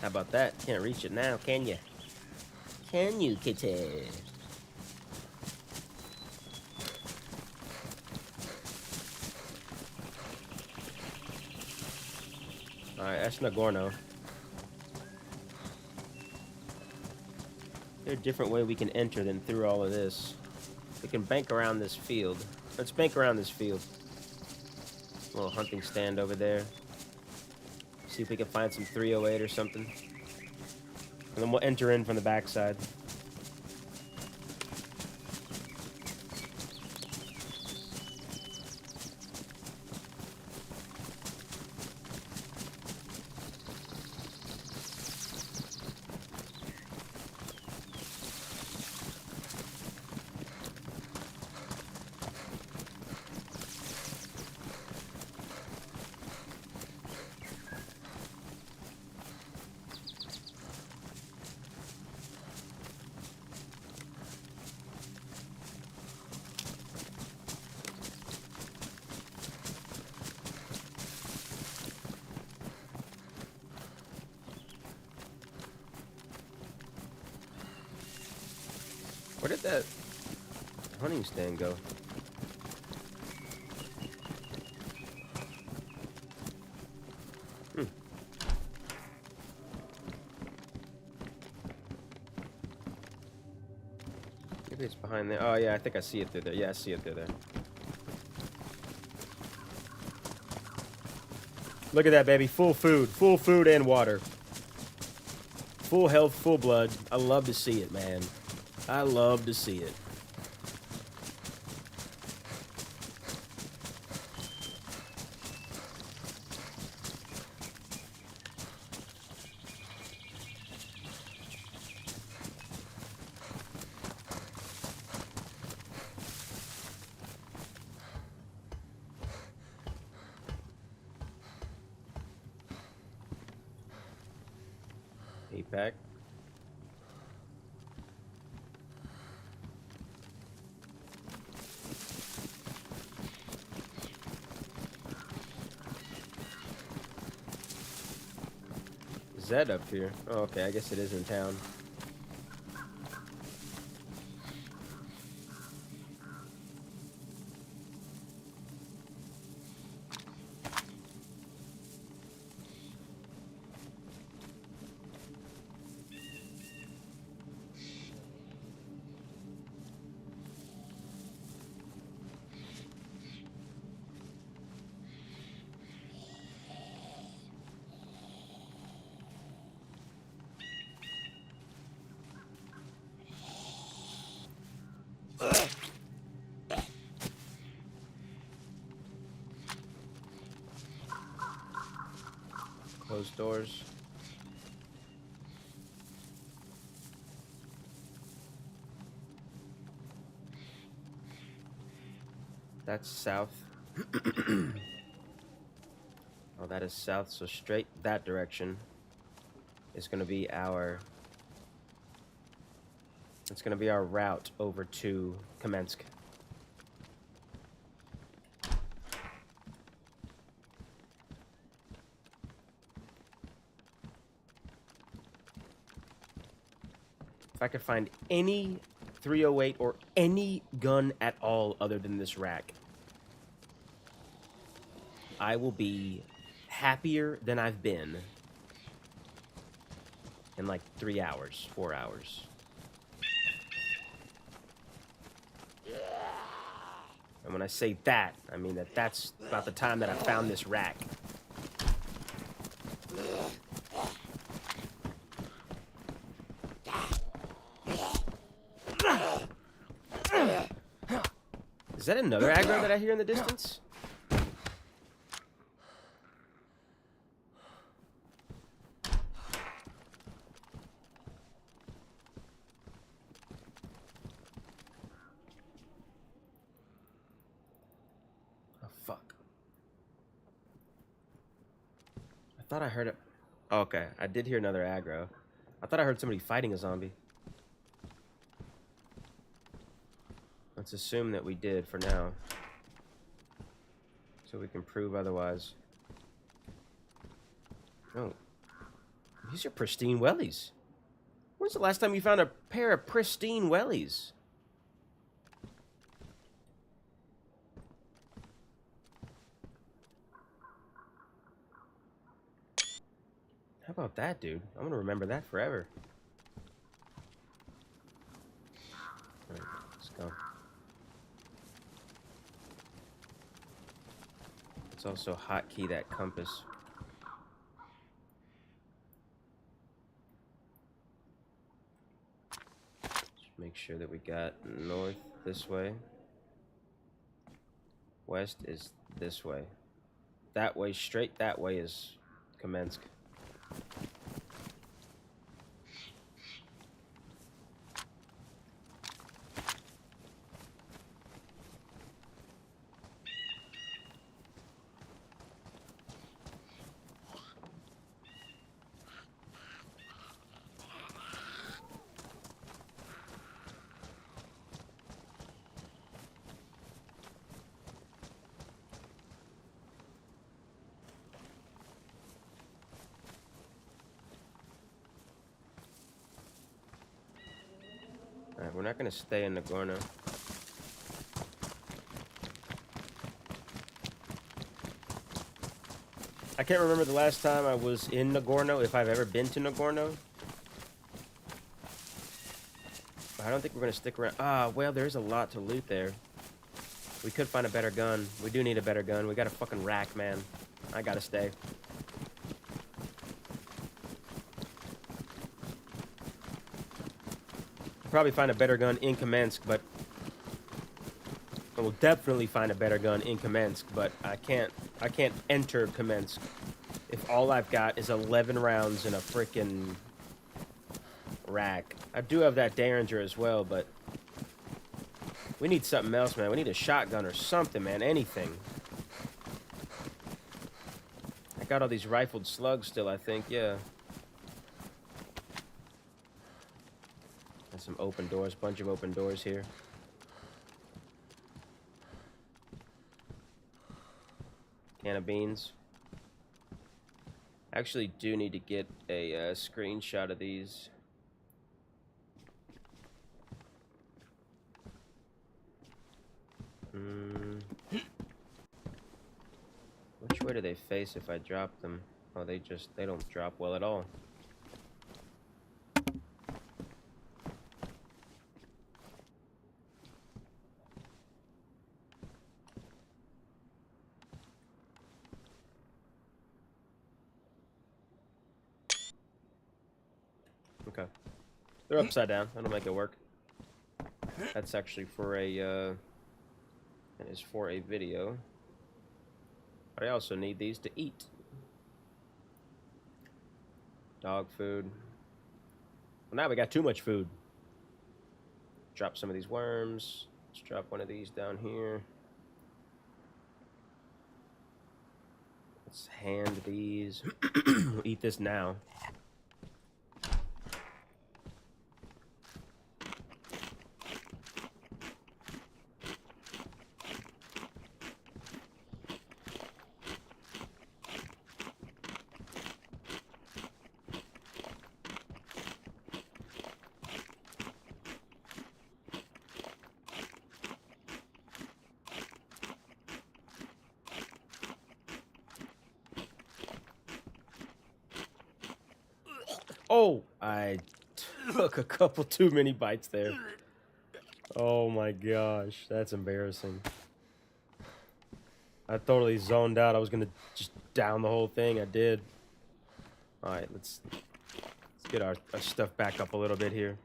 How about that? Can't reach it now, can you? Can you, kitty? Alright, that's Nagorno. There's a different way we can enter than through all of this. We can bank around this field. Let's bank around this field. A little hunting stand over there. See if we can find some 308 or something. And then we'll enter in from the backside. Where did that hunting stand go? Maybe it's behind there. Oh, yeah, I think I see it through there. Yeah, I see it through there. Look at that, baby. Full food and water. Full health, full blood. I love to see it, man. I love to see it. APAC. Is that up here? Oh, okay, I guess it is in town. Closed doors. That's south. Oh, that is south, so straight that direction is going to be our... It's going to be our route over to Kamensk. If I could find any 308 or any gun at all other than this rack, I will be happier than I've been in like 3 hours, 4 hours. And when I say that, I mean that's about the time that I found this rack. Is that another aggro that I hear in the distance? Oh, fuck. I thought I heard it. Oh, okay, I did hear another aggro. I thought I heard somebody fighting a zombie. Let's assume that we did for now, so we can prove otherwise. Oh, these are pristine wellies. When's the last time you found a pair of pristine wellies? How about that, dude? I'm gonna remember that forever. All right, let's go. Let's also hotkey that compass. Just make sure that we got north this way. West is this way. That way, straight that way is Kamensk. Alright, we're not gonna stay in Nagorno. I can't remember the last time I was in Nagorno, if I've ever been to Nagorno. I don't think we're gonna stick around. Ah, well, there's a lot to loot there. We could find a better gun. We do need a better gun. We got a fucking rack, man. I gotta stay. Probably find a better gun in Kamensk, but I will definitely find a better gun in Kamensk, but I can't enter Kamensk if all I've got is 11 rounds in a freaking rack. I do have that Derringer as well, but we need something else, man. We need a shotgun or something, man. Anything. I got all these rifled slugs still, I think, yeah. Some open doors, bunch of open doors here. Can of beans. I actually do need to get a screenshot of these. Which way do they face if I drop them? Oh, they don't drop well at all. Okay. They're upside down. That'll make it work. That's actually for a, that is for a video. But I also need these to eat. Dog food. Well, now we got too much food. Drop some of these worms. Let's drop one of these down here. Let's hand these. We'll eat this now. Oh, I took a couple too many bites there. Oh my gosh, that's embarrassing. I totally zoned out. I was gonna just down the whole thing. I did. All right, let's get our stuff back up a little bit here.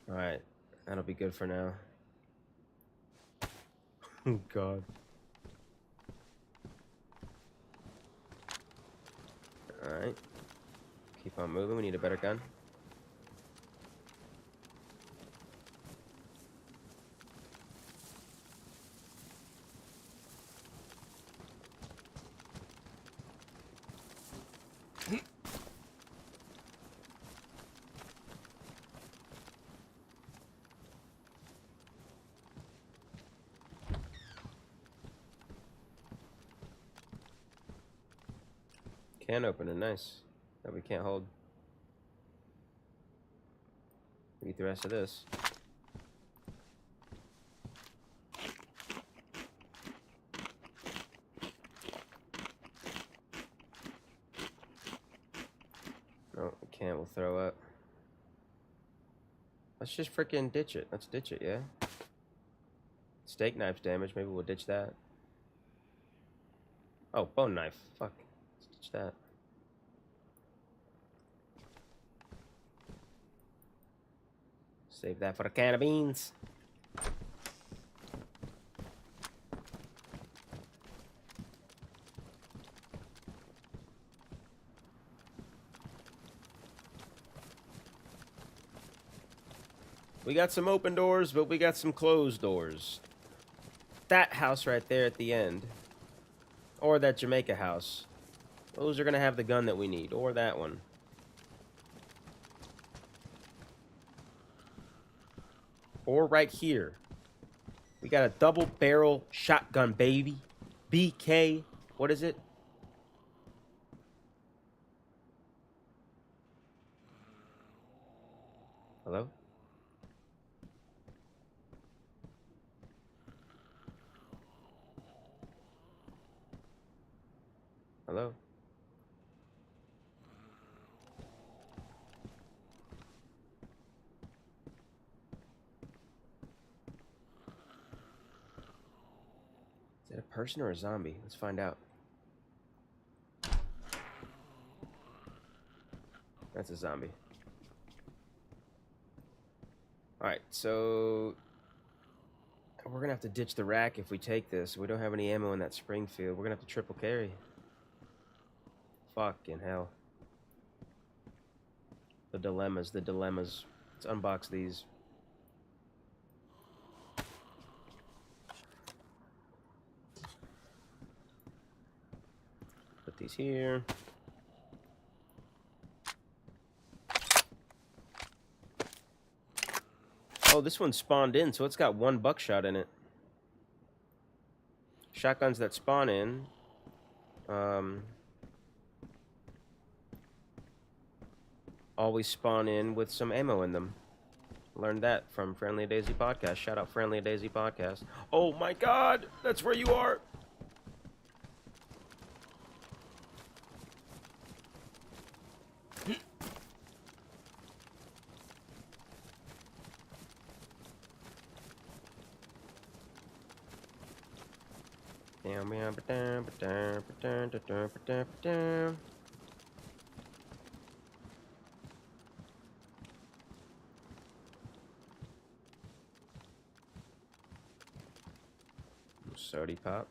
All right, that'll be good for now. Oh God. Alright. Keep on moving. We need a better gun. Can opener, nice. That we can't hold. Eat the rest of this. No, we can't. We'll throw up. Let's just freaking ditch it. Let's ditch it, yeah? Steak knife's damage. Maybe we'll ditch that. Oh, bone knife. Fuck. Let's ditch that. Save that for a can of beans. We got some open doors, but we got some closed doors. That house right there at the end. Or that Jamaica house. Those are going to have the gun that we need. Or that one. Or right here. We got a double barrel shotgun, baby. BK. What is it? Hello? Hello? Is that a person or a zombie? Let's find out. That's a zombie. Alright, so we're going to have to ditch the rack if we take this. We don't have any ammo in that Springfield. We're going to have to triple carry. Fucking hell. The dilemmas, the dilemmas. Let's unbox these. Put these here. Oh, this one spawned in, so it's got 1 buckshot in it. Shotguns that spawn in. Always spawn in with some ammo in them. Learned that from Friendly DayZ Podcast. Shout out Friendly DayZ Podcast. Oh my God, that's where you are. Sody pop.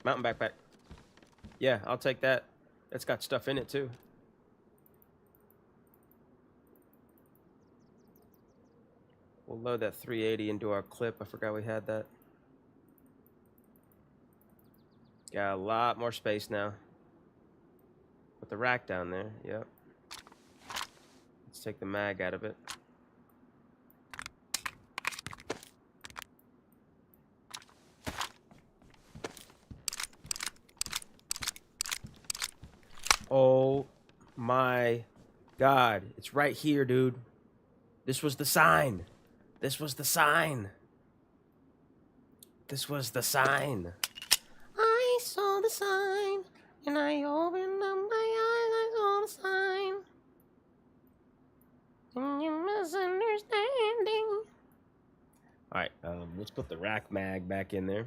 Mountain backpack. Yeah, I'll take that. It's got stuff in it too. We'll load that 380 into our clip. I forgot we had that. Got a lot more space now. Put the rack down there. Yep. Let's take the mag out of it. Oh my God. It's right here, dude. This was the sign. This was the sign. This was the sign. I saw the sign, and I opened up my eyes. I saw the sign. And you're misunderstanding. Alright, let's put the rack mag back in there.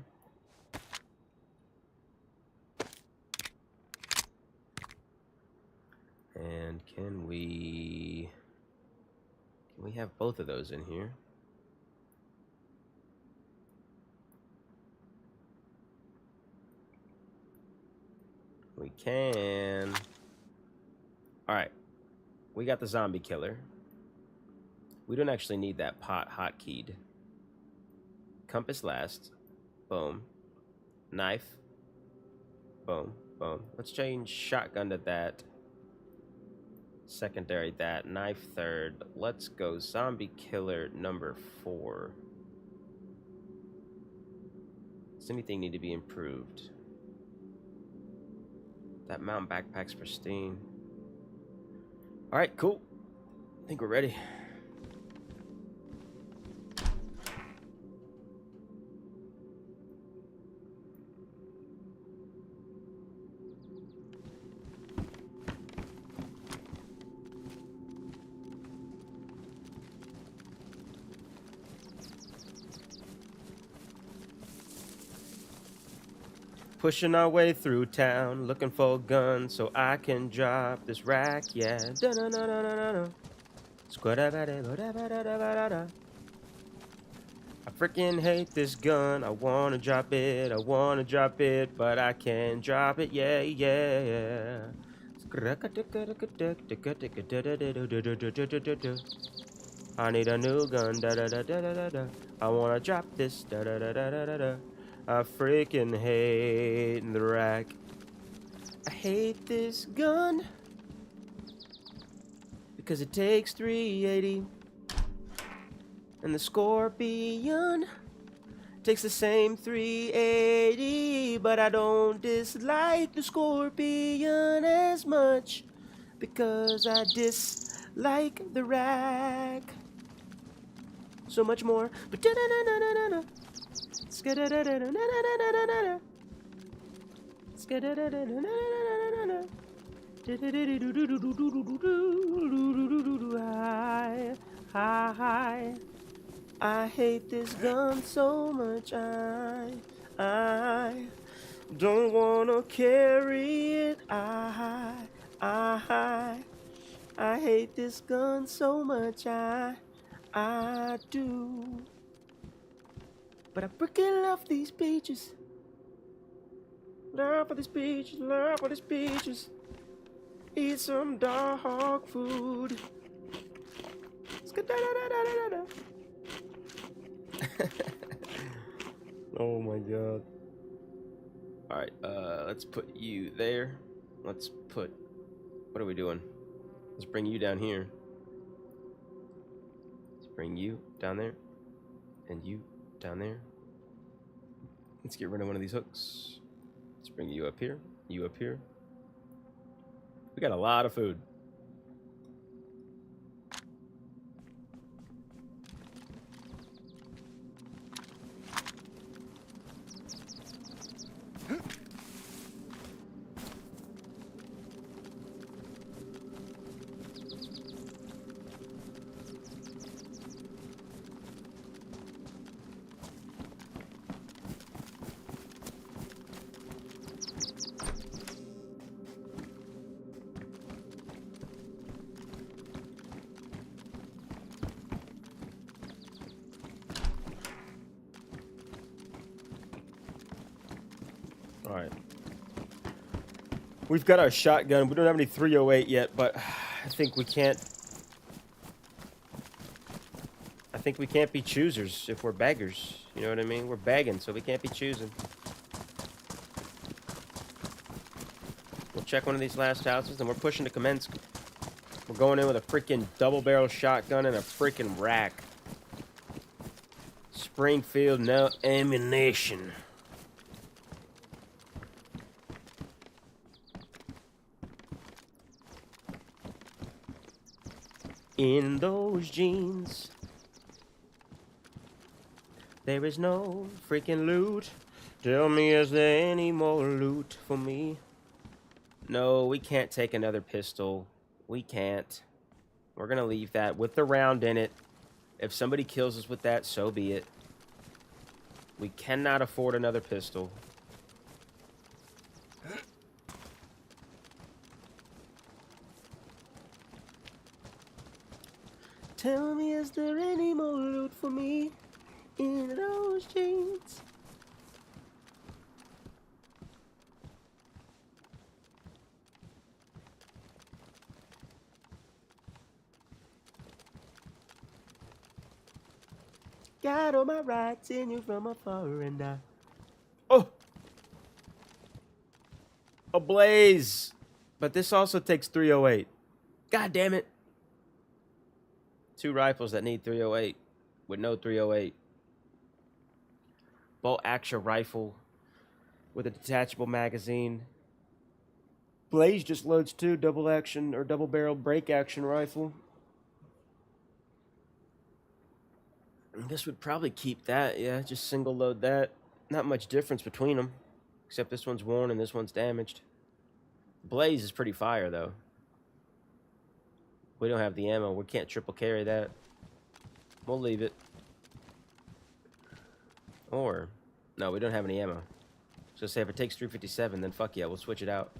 And can we have both of those in here? We can. Alright. We got the zombie killer. We don't actually need that pot hotkeyed. Compass last. Boom. Knife. Boom. Boom. Let's change shotgun to that. Secondary that. Knife third. Let's go zombie killer number 4. Does anything need to be improved? That mountain backpack's pristine. Alright, cool. I think we're ready. Pushing our way through town, looking for a gun so I can drop this rack, yeah. Da-na-na-na-na-na. Squada-ba-da-ba-da-ba-da-ba-da. I freaking hate this gun. I wanna drop it, but I can't drop it, yeah, yeah. I need a new gun, da-da-da-da-da-da. I wanna drop this, da-da-da-da-da-da. I freaking hate the rack. I hate this gun because it takes 380, and the Scorpion takes the same 380, but I don't dislike the Scorpion as much because I dislike the rack so much more. But I hate this gun so much. I don't wanna carry it. I hate this gun so much. I do. But I freaking love these beaches. Love for these beaches, love for these beaches. Eat some dog food. Oh my God. Alright, let's put you there. Let's put... What are we doing? Let's bring you down here. Let's bring you down there. And you down there. Let's get rid of one of these hooks. Let's bring you up here. You up here. We got a lot of food. Alright. We've got our shotgun. We don't have any 308 yet, but I think we can't... I think we can't be choosers if we're beggars. You know what I mean? We're begging, so we can't be choosing. We'll check one of these last houses, and we're pushing to commence. We're going in with a freaking double-barrel shotgun and a freaking rack. Springfield, no ammunition. In those jeans, there is no freaking loot. Tell me, is there any more loot for me? No, we can't take another pistol. We can't. We're gonna leave that with the round in it. If somebody kills us with that, so be it. We cannot afford another pistol. Tell me, is there any more loot for me in those jeans? Got all my rights in you from afar and I... Oh! A blaze! But this also takes 308. God damn it! 2 rifles that need 308 with no 308. Bolt action rifle with a detachable magazine. Blaze just loads 2 double action or double barrel break action rifle. This would probably keep that, yeah, just single load that. Not much difference between them, except this one's worn and this one's damaged. Blaze is pretty fire though. We don't have the ammo. We can't triple carry that. We'll leave it. Or, no, we don't have any ammo. So say if it takes 357, then fuck yeah, we'll switch it out.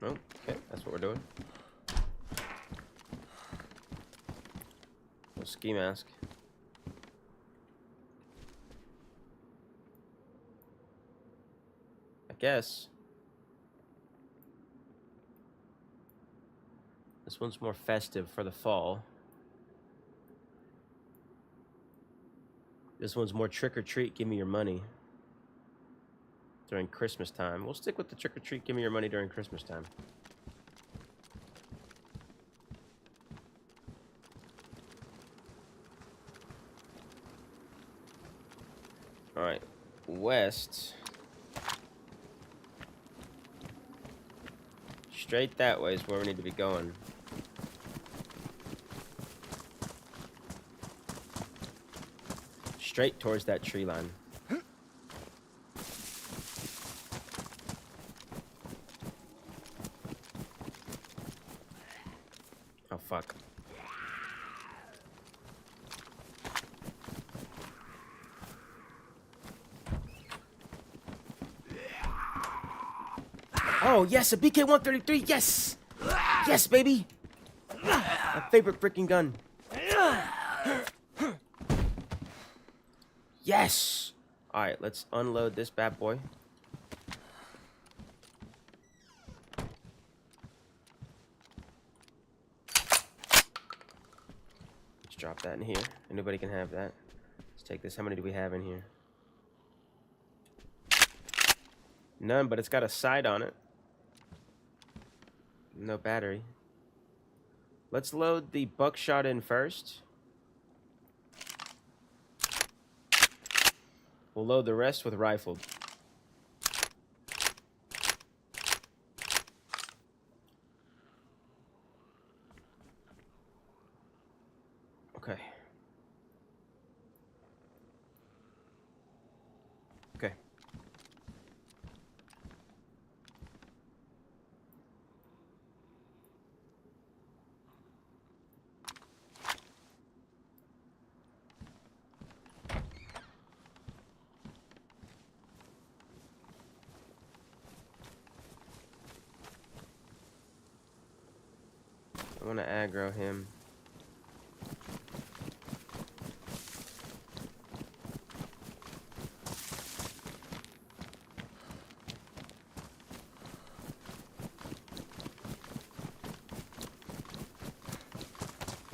Oh, okay, that's what we're doing. No ski mask. I guess. This one's more festive for the fall. This one's more trick or treat, give me your money. During Christmas time. We'll stick with the trick or treat, give me your money during Christmas time. Alright, west. Straight that way is where we need to be going. Straight towards that tree line. Oh, fuck. Oh, yes, a BK-133, yes! Yes, baby! My favorite freaking gun. Yes! Alright, let's unload this bad boy. Let's drop that in here. Anybody can have that. Let's take this. How many do we have in here? None, but it's got a sight on it. No battery. Let's load the buckshot in first. We'll load the rest with rifle. Okay. Okay. I want to aggro him.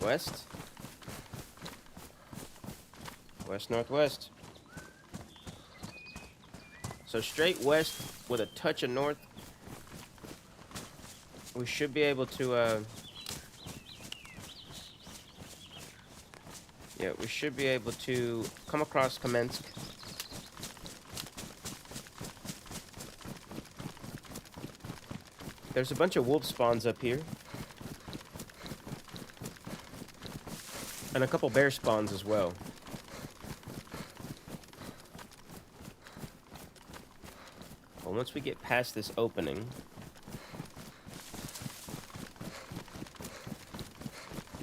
West. West, northwest. So straight west with a touch of north. We should be able to, yeah, we should be able to come across Kamensk. There's a bunch of wolf spawns up here. And a couple bear spawns as well. Well, once we get past this opening,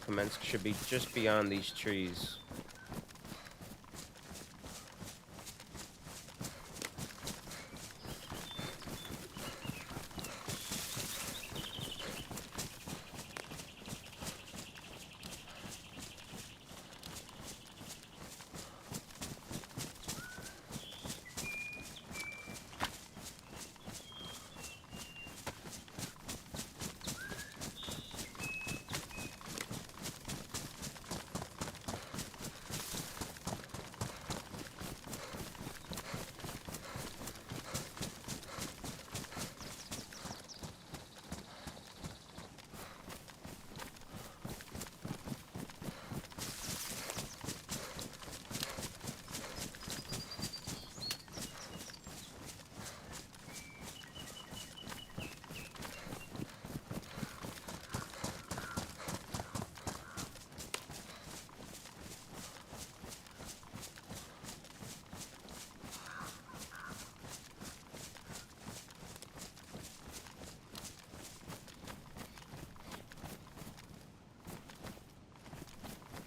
Kamensk should be just beyond these trees.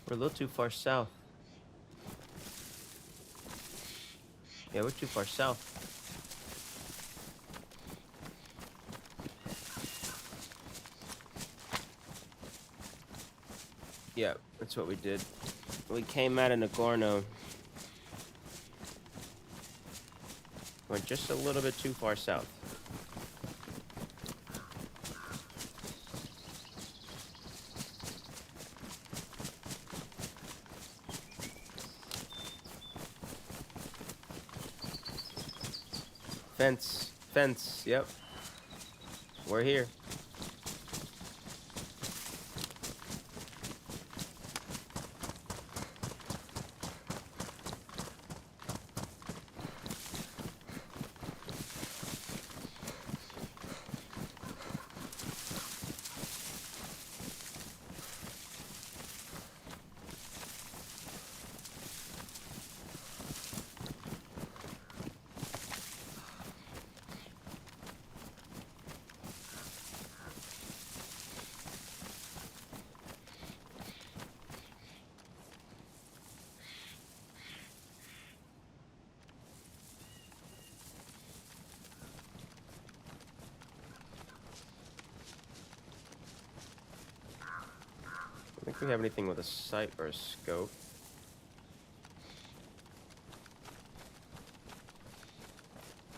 We're a little too far south. Yeah, we're too far south. Yeah, that's what we did. We came out of Nagorno. Went just a little bit too far south. Fence, fence, yep. We're here. I think we have anything with a sight or a scope.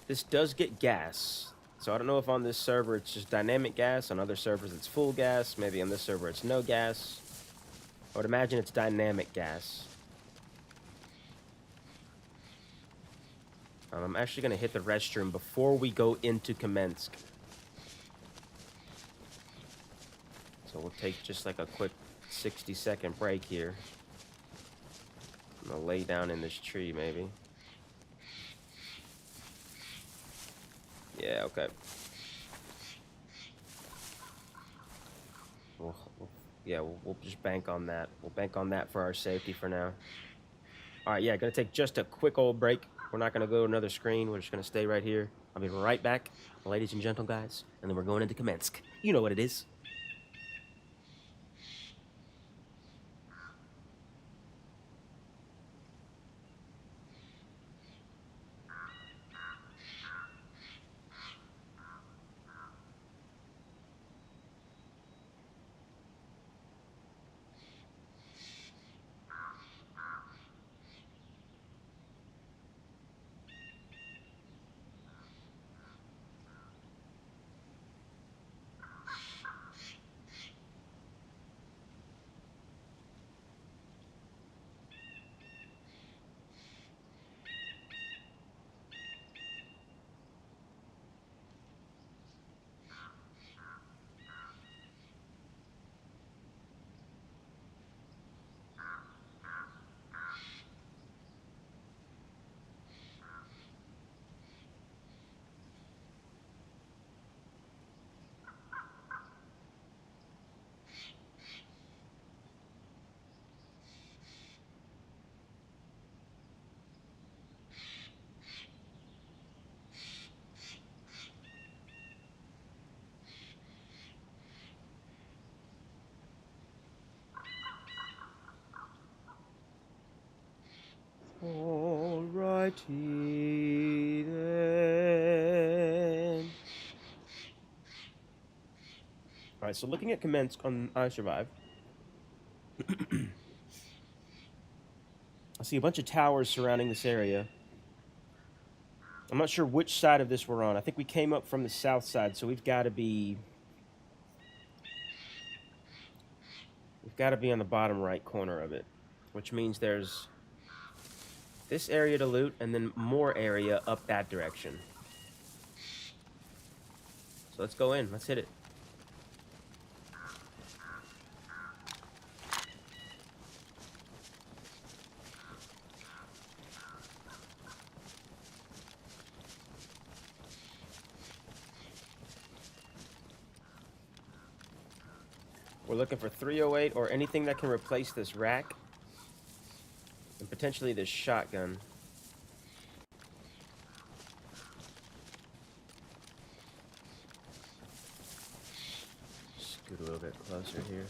This does get gas. So I don't know if on this server it's just dynamic gas, on other servers it's full gas, maybe on this server it's no gas. I would imagine it's dynamic gas. I'm actually going to hit the restroom before we go into Kamensk. So we'll take just like a quick 60-second break here. I'm going to lay down in this tree maybe. Yeah, okay. We'll just bank on that. We'll bank on that for our safety for now. Alright, yeah, gonna take just a quick old break. We're not gonna go to another screen. We're just gonna stay right here. I'll be right back, ladies and gentle guys. And then we're going into Kamensk. You know what it is. Alrighty then. Alright, so looking at commence on I Survive. I see a bunch of towers surrounding this area. I'm not sure which side of this we're on. I think we came up from the south side, so we've got to be on the bottom right corner of it, which means there's this area to loot and then more area up that direction. So let's go in. Let's hit it. We're looking for 308 or anything that can replace this rack. And potentially this shotgun. Scoot a little bit closer here.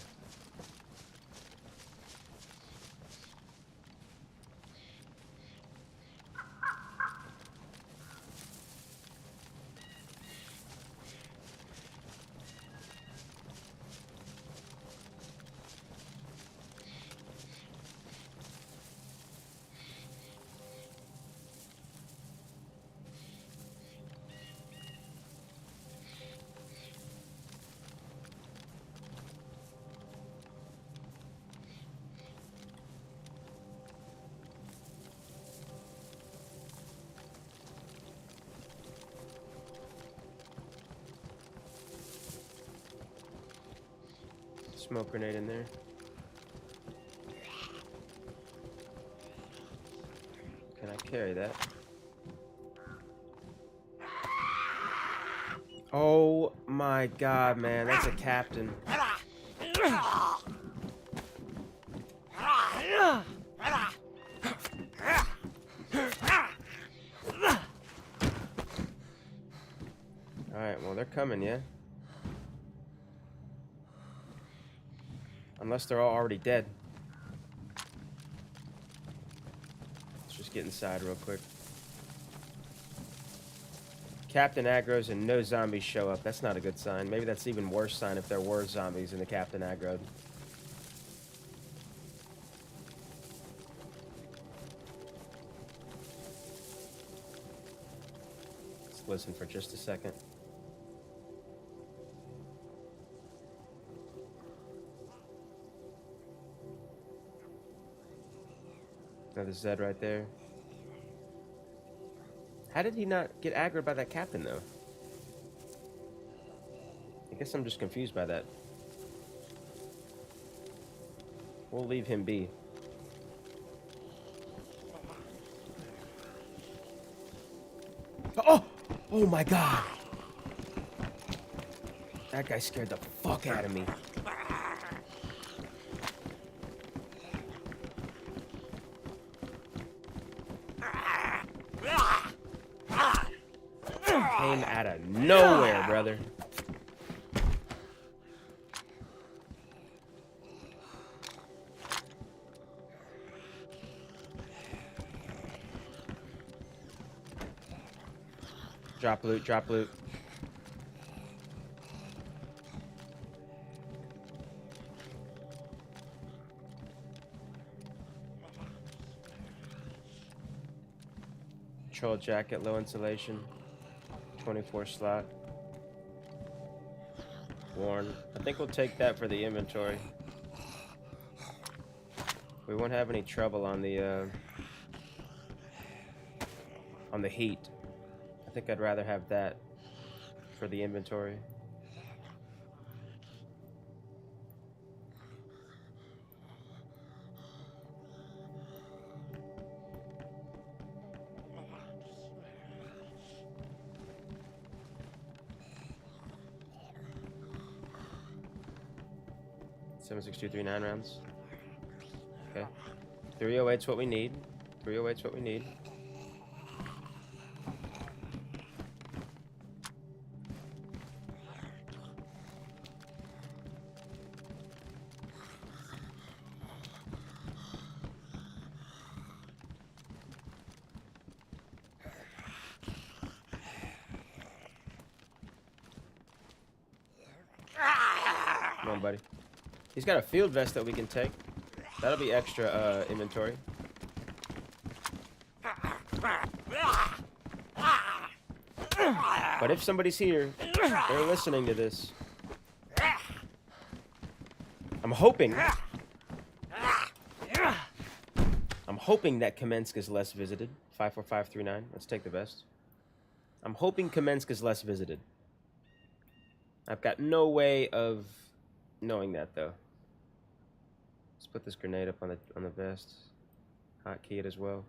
Smoke grenade in there. Can I carry that? Oh my god, man, that's a captain. Alright, well, they're coming, yeah? Unless they're all already dead. Let's just get inside real quick. Captain aggroes and no zombies show up. That's not a good sign. Maybe that's even worse sign if there were zombies and the captain aggroed. Let's listen for just a second. Another Zed right there. How did he not get aggroed by that captain, though? I guess I'm just confused by that. We'll leave him be. Oh! Oh my god! That guy scared the fuck out of me. Came out of nowhere, brother. Drop loot, drop loot. Troll jacket, low insulation. 24 slot. Worn. I think we'll take that for the inventory. We won't have any trouble on the heat. I think I'd rather have that for the inventory. Seven, 6, 2, 3, 9 rounds. Okay. 308's what we need. 308's what we need. Come on, buddy. He's got a field vest that we can take. That'll be extra inventory. But if somebody's here, they're listening to this. I'm hoping that Kamensk is less visited. 54539. Let's take the vest. I'm hoping Kamensk is less visited. I've got no way of knowing that though. Let's put this grenade up on the vest. Hotkey it as well.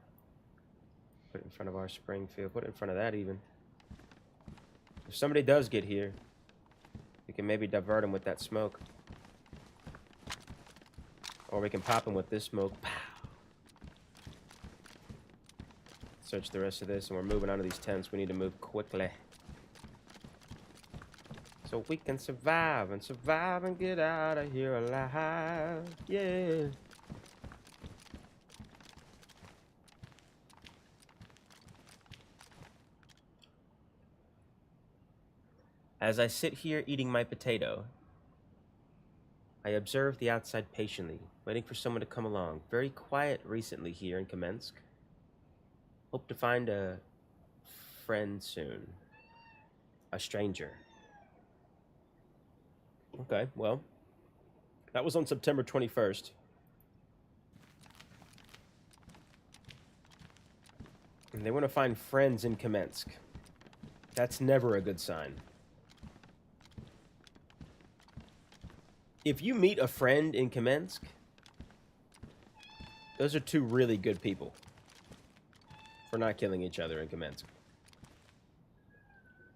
Put it in front of our Springfield. Put it in front of that even. If somebody does get here, we can maybe divert them with that smoke. Or we can pop them with this smoke. Pow. Search the rest of this, and we're moving onto these tents. We need to move quickly. So we can survive and get out of here alive. Yeah. As I sit here eating my potato, I observe the outside patiently, waiting for someone to come along. Very quiet recently here in Kamensk. Hope to find a friend soon. A stranger. Okay, well, that was on September 21st. And they want to find friends in Kamensk. That's never a good sign. If you meet a friend in Kamensk, those are two really good people for not killing each other in Kamensk.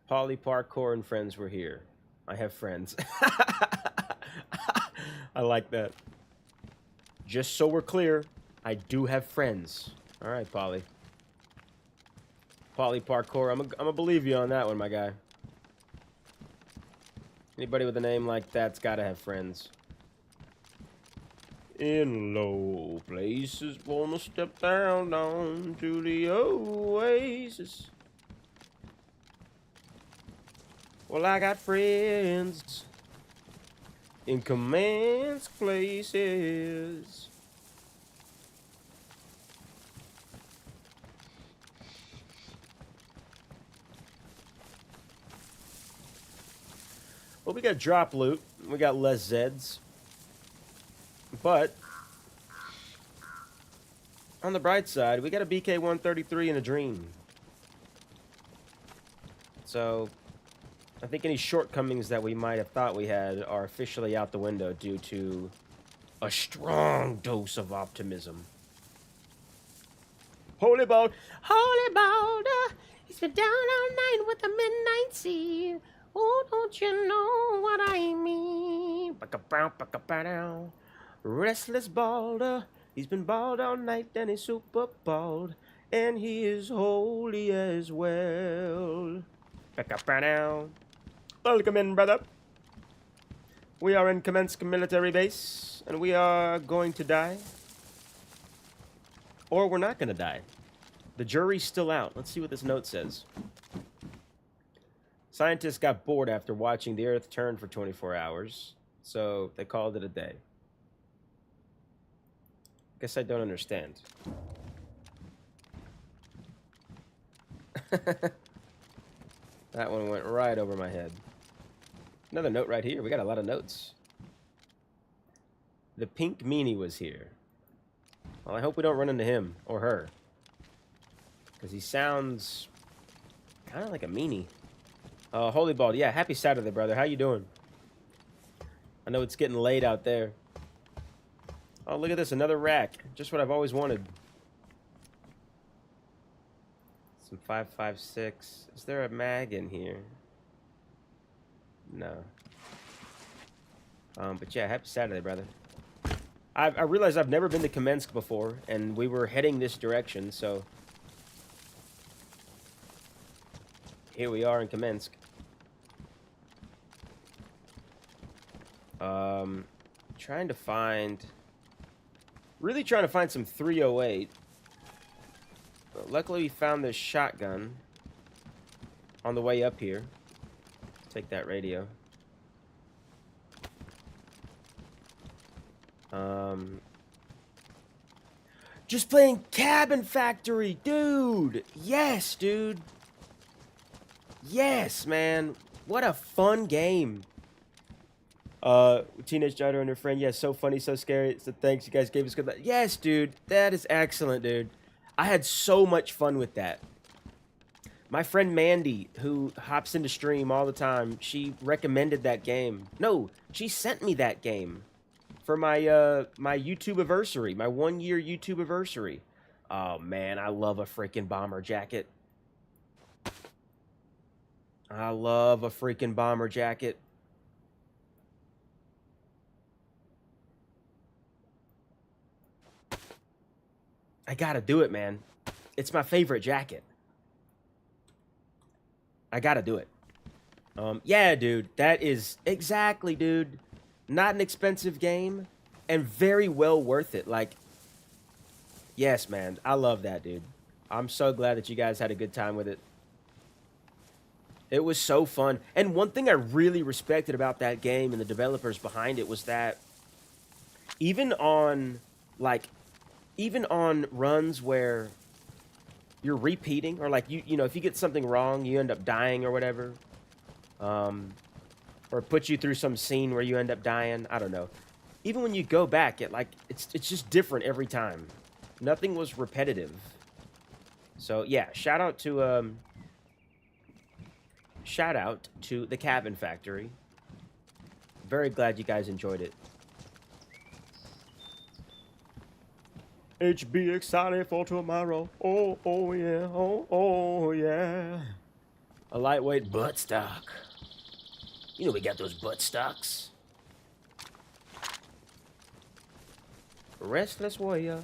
Polly Parkour and friends were here. I have friends. I like that. Just so we're clear, I do have friends. All right, Polly. Polly Parkour, I'm gonna believe you on that one, my guy. Anybody with a name like that's gotta have friends. In low places, wanna step down to the oasis. Well, I got friends in Kamensk places. Well, we got drop loot. We got less Zeds. But on the bright side, we got a BK-133 and a Dream. So I think any shortcomings that we might have thought we had are officially out the window due to a strong dose of optimism. Holy Bald! Holy Balder, he's been down all night with the midnight sea. Oh, don't you know what I mean? Restless Balder, he's been bald all night and he's super bald, and he is holy as well. Welcome in, brother. We are in Kamensk military base, and we are going to die. Or we're not going to die. The jury's still out. Let's see what this note says. Scientists got bored after watching the Earth turn for 24 hours, so they called it a day. Guess I don't understand. That one went right over my head. Another note right here. We got a lot of notes. The pink meanie was here. Well, I hope we don't run into him or her, because he sounds kind of like a meanie. Holy Bald, yeah, happy Saturday, brother. How you doing? I know it's getting late out there. Oh, look at this, another rack. Just what I've always wanted. Some 5.56. Is there a mag in here? No. But yeah, happy Saturday, brother. I realized I've never been to Kamensk before, and we were heading this direction, so here we are in Kamensk. Trying to find some 308. But luckily we found this shotgun on the way up here. Take that radio. Just playing Cabin Factory, dude. Yes, dude. Yes, man. What a fun game. Teenage Giant and her friend. Yes, so funny, so scary. So thanks, you guys gave us good. Yes, dude. That is excellent, dude. I had so much fun with that. My friend Mandy, who hops into stream all the time, she recommended that game. No, she sent me that game for my my YouTube anniversary, my 1-year YouTube anniversary. Oh man, I love a freaking bomber jacket. I love a freaking bomber jacket. I gotta do it, man. It's my favorite jacket. I gotta do it. Yeah, dude. That is exactly, dude. Not an expensive game and very well worth it. Like, yes, man. I love that, dude. I'm so glad that you guys had a good time with it. It was so fun. And one thing I really respected about that game and the developers behind it was that even on, like, even on runs where you're repeating, or like you know, if you get something wrong, you end up dying or whatever, or put you through some scene where you end up dying. I don't know. Even when you go back, it's just different every time. Nothing was repetitive. So yeah, shout out to the Cabin Factory. Very glad you guys enjoyed it. HB excited for tomorrow. Oh, oh yeah, oh yeah. A lightweight buttstock. You know we got those buttstocks. Restless warrior.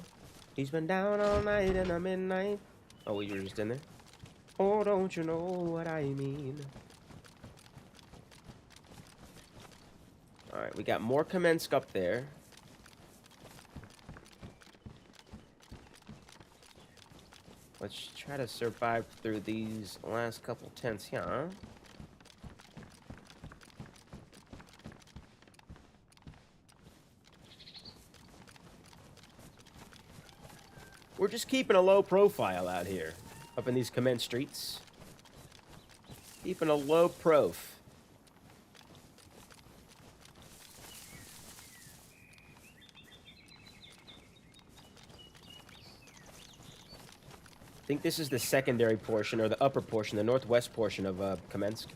He's been down all night in the midnight. Oh, you were just in there? Oh, don't you know what I mean? Alright, we got more Kamensk up there. Let's try to survive through these last couple tents here, huh? We're just keeping a low profile out here, up in these Kamensk streets. Keeping a low prof. I think this is the secondary portion, or the upper portion, the northwest portion of Kamensk.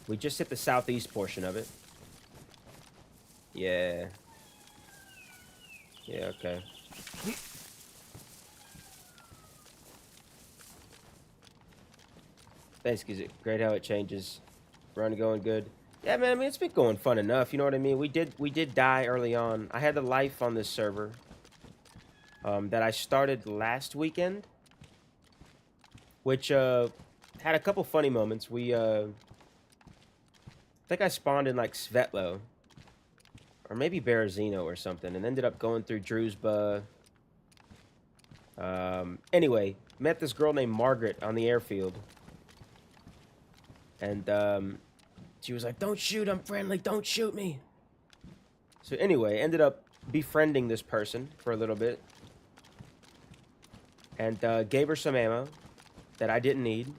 We just hit the southeast portion of it. Yeah. Yeah, okay. Thanks, Giz. Great how it changes. Run going good. Yeah, man, I mean, it's been going fun enough, you know what I mean? We did die early on. I had the life on this server that I started last weekend, which had a couple funny moments. We I think I spawned in like Svetlo or maybe Berezino or something, and ended up going through Druzhba. Anyway, met this girl named Margaret on the airfield, and she was like, "Don't shoot, I'm friendly, don't shoot me." So anyway, ended up befriending this person for a little bit, and gave her some ammo that I didn't need.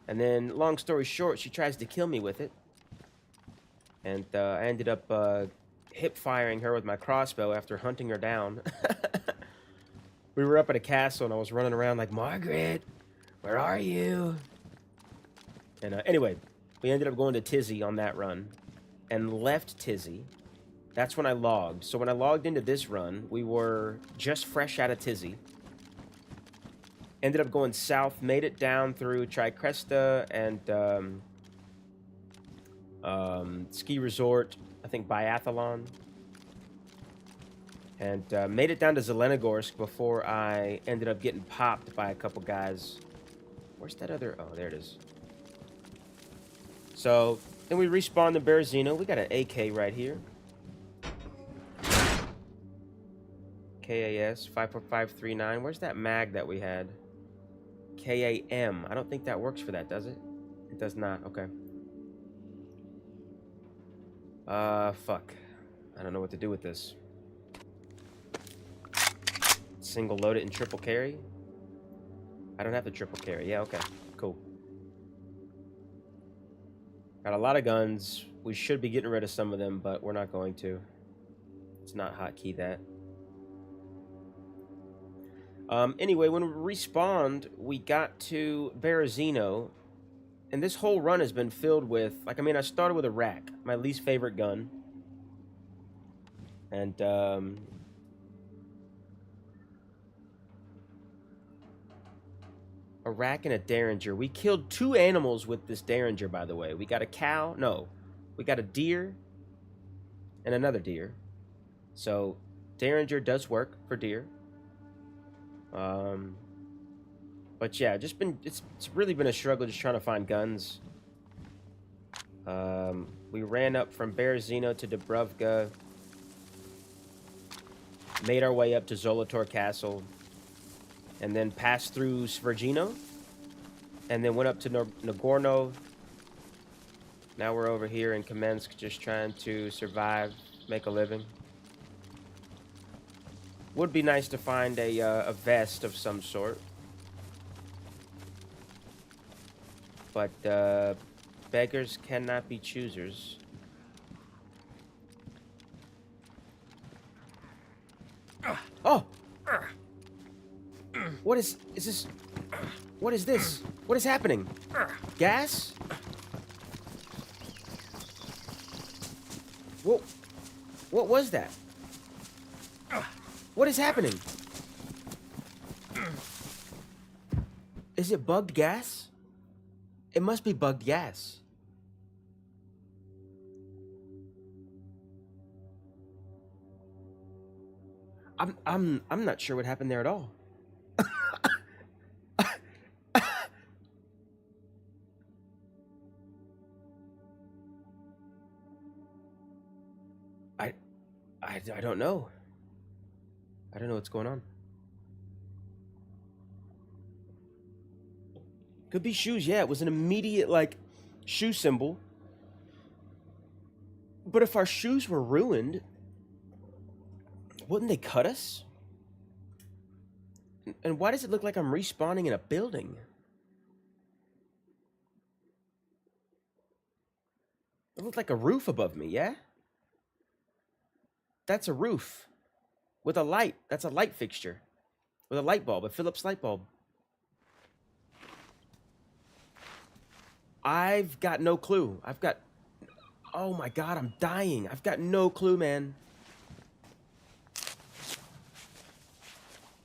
And then, long story short, she tries to kill me with it. And I ended up hip-firing her with my crossbow after hunting her down. We were up at a castle, and I was running around like, "Margaret, where are you?" And anyway, we ended up going to Tizzy on that run, and left Tizzy. That's when I logged. So when I logged into this run, we were just fresh out of Tizzy. Ended up going south, made it down through Tricresta and ski resort, I think Biathlon. And made it down to Zelenogorsk before I ended up getting popped by a couple guys. Where's that other... Oh, there it is. So, then we respawned in Berezino. We got an AK right here. KAS 54539. Where's that mag that we had? KAM. I don't think that works for that, does it? It does not. Okay. Fuck. I don't know what to do with this. Single load it and triple carry. I don't have the triple carry. Yeah, okay. Cool. Got a lot of guns. We should be getting rid of some of them, but we're not going to. It's not hotkey that. Anyway, when we respawned, we got to Berezino, and this whole run has been filled with, like, I mean, I started with a rack, my least favorite gun. And, a rack and a derringer. We killed 2 animals with this derringer, by the way. We got a cow. No. We got a deer and another deer. So, derringer does work for deer. But yeah, just been it's really been a struggle just trying to find guns. We ran up from Berezino to Dubrovka. Made our way up to Zolotor Castle. And then passed through Svergino, and then went up to Nagorno. Now we're over here in Kamensk, just trying to survive, make a living. Would be nice to find a vest of some sort, but beggars cannot be choosers. Oh! What is this? What is this? What is happening? Gas? What was that? What is happening? Is it bugged gas? It must be bugged gas. I'm not sure what happened there at all. I don't know. I don't know what's going on. Could be shoes, yeah. It was an immediate, like, shoe symbol. But if our shoes were ruined, wouldn't they cut us? And why does it look like I'm respawning in a building? It looked like a roof above me, yeah? That's a roof. With a light. That's a light fixture. With a light bulb, a Philips light bulb. I've got no clue. Oh my god, I'm dying. I've got no clue, man.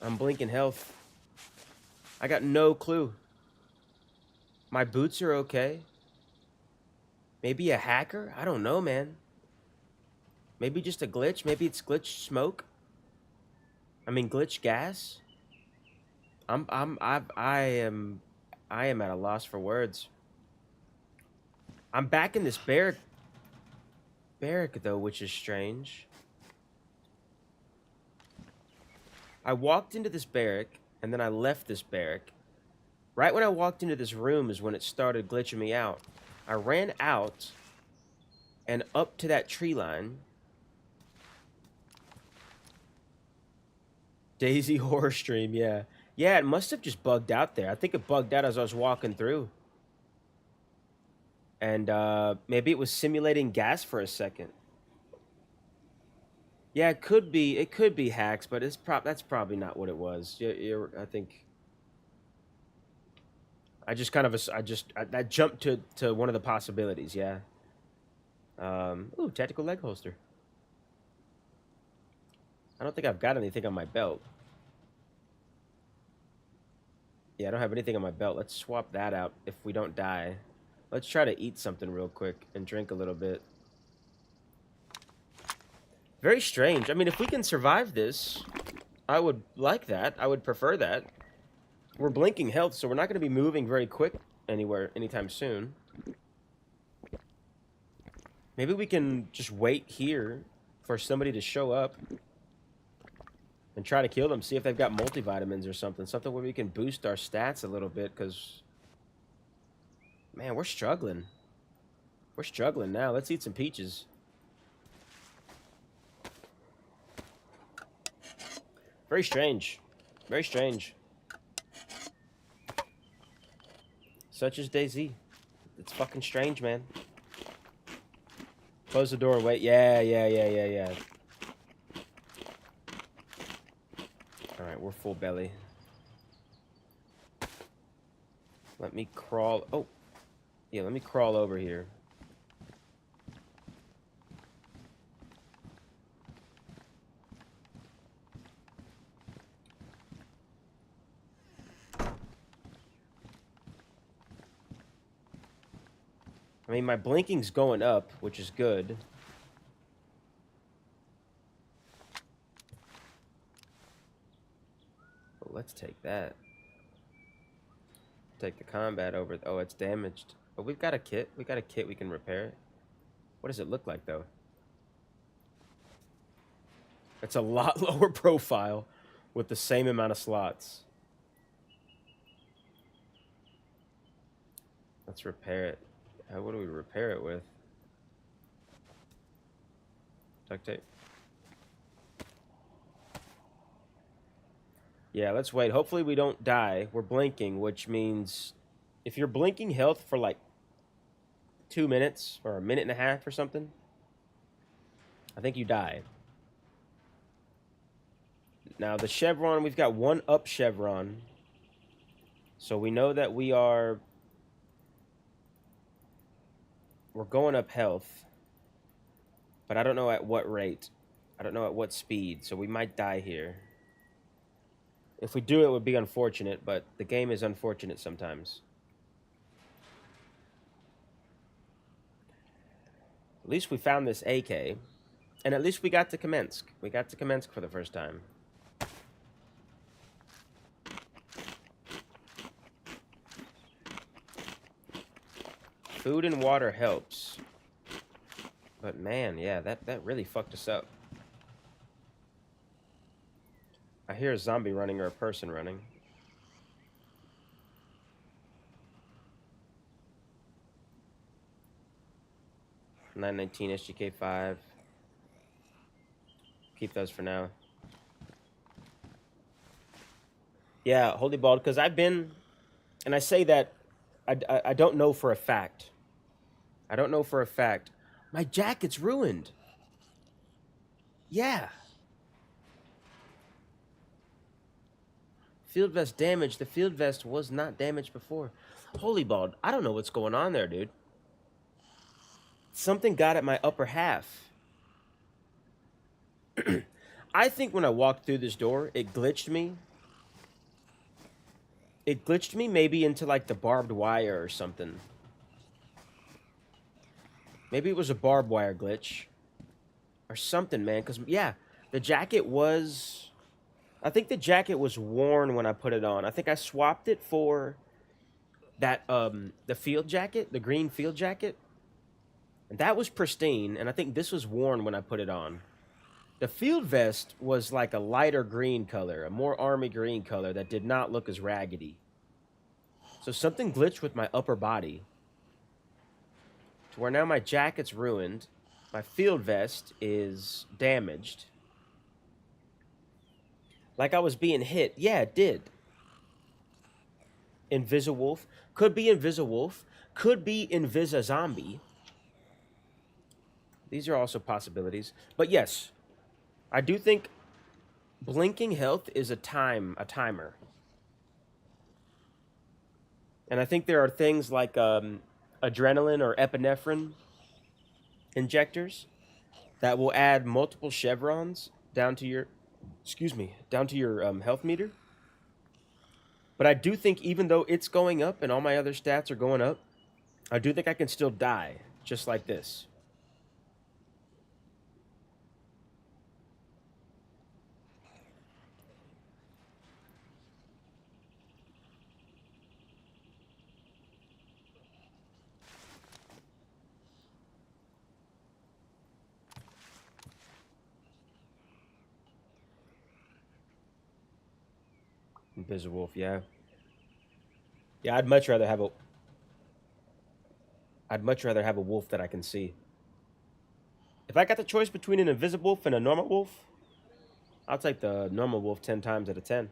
I'm blinking health. I got no clue. My boots are okay. Maybe a hacker? I don't know, man. Maybe just a glitch. Maybe it's glitch smoke. I mean, glitch gas. I am at a loss for words. I'm back in this barrack though, which is strange. I walked into this barrack and then I left this barrack. Right when I walked into this room is when it started glitching me out. I ran out and up to that tree line. DayZ horror stream, yeah. Yeah, it must have just bugged out there. I think it bugged out as I was walking through. And maybe it was simulating gas for a second. Yeah, it could be hacks, but that's probably not what it was. I think that jumped to one of the possibilities, yeah. Ooh, tactical leg holster. I don't think I've got anything on my belt. Yeah, I don't have anything on my belt. Let's swap that out if we don't die. Let's try to eat something real quick and drink a little bit. Very strange. I mean, if we can survive this, I would like that. I would prefer that. We're blinking health, so we're not going to be moving very quick anywhere anytime soon. Maybe we can just wait here for somebody to show up and try to kill them, see if they've got multivitamins or something. Something where we can boost our stats a little bit, because, man, we're struggling. We're struggling now. Let's eat some peaches. Very strange. Very strange. Such as DayZ. It's fucking strange, man. Close the door, wait. Yeah. Alright, we're full belly. Let me crawl. Oh. Yeah, let me crawl over here. I mean, my blinking's going up, which is good. But let's take that. Take the combat over. Oh, it's damaged. But we've got a kit. We got a kit we can repair it. What does it look like, though? It's a lot lower profile with the same amount of slots. Let's repair it. What do we repair it with? Duct tape. Yeah, let's wait. Hopefully we don't die. We're blinking, which means if you're blinking health for like 2 minutes or a minute and a half or something, I think you die. Now the chevron, we've got 1 up chevron. So we know that we're going up health. But I don't know at what rate. I don't know at what speed, so we might die here. If we do, it would be unfortunate, but the game is unfortunate sometimes. At least we found this AK, and at least we got to Kamensk. We got to Kamensk for the first time. Food and water helps. But man, yeah, that really fucked us up. I hear a zombie running or a person running. $9.19 SGK5. Keep those for now. Yeah, Holy Bald, because I've been, and I say that I don't know for a fact. I don't know for a fact. My jacket's ruined. Yeah. Field vest damaged. The field vest was not damaged before. Holy Bald, I don't know what's going on there, dude. Something got at my upper half. I think when I walked through this door, it glitched me. It glitched me maybe into like the barbed wire or something. Maybe it was a barbed wire glitch. Or something, man. Because, yeah, the jacket was... I think the jacket was worn when I put it on. I think I swapped it for that, the field jacket, the green field jacket. And that was pristine, and I think this was worn when I put it on. The field vest was like a lighter green color, a more army green color that did not look as raggedy. So something glitched with my upper body. To where now my jacket's ruined. My field vest is damaged. Like I was being hit. Yeah, it did. Invisiwolf. Could be Invisiwolf. Could be Invisa-Zombie. These are also possibilities. But yes, I do think blinking health is a timer. And I think there are things like adrenaline or epinephrine injectors that will add multiple chevrons down to your, health meter. But I do think even though it's going up and all my other stats are going up, I do think I can still die just like this. Invisiwolf, yeah. Yeah, I'd much rather have a wolf that I can see. If I got the choice between an Invisiwolf and a normal wolf, I'll take the normal wolf 10 times out of 10.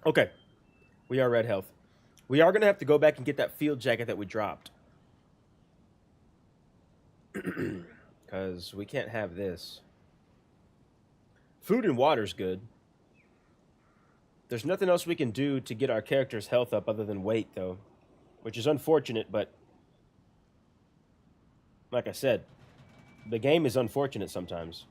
Okay. We are red health. We are going to have to go back and get that field jacket that we dropped. Because we can't have this. Food and water's good. There's nothing else we can do to get our character's health up other than wait, though. Which is unfortunate, but... like I said, the game is unfortunate sometimes.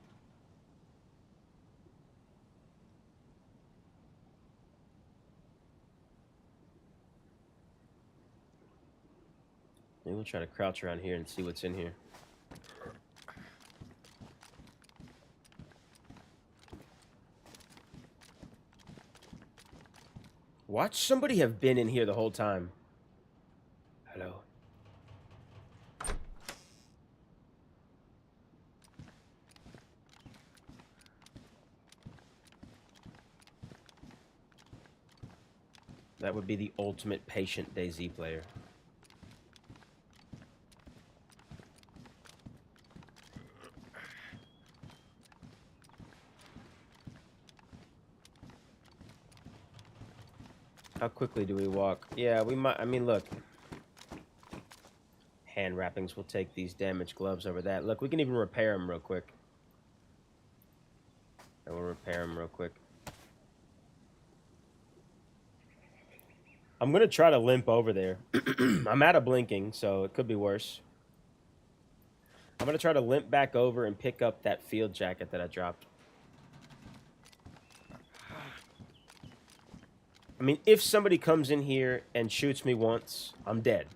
Maybe we'll try to crouch around here and see what's in here. Watch somebody have been in here the whole time. Hello. That would be the ultimate patient DayZ player. How quickly do we walk? Yeah, we might. I mean, look. Hand wrappings will take these damaged gloves over that. Look, we can even repair them real quick. And we'll repair them real quick. I'm going to try to limp over there. I'm out of blinking, so it could be worse. I'm going to try to limp back over and pick up that field jacket that I dropped. I mean, if somebody comes in here and shoots me once, I'm dead.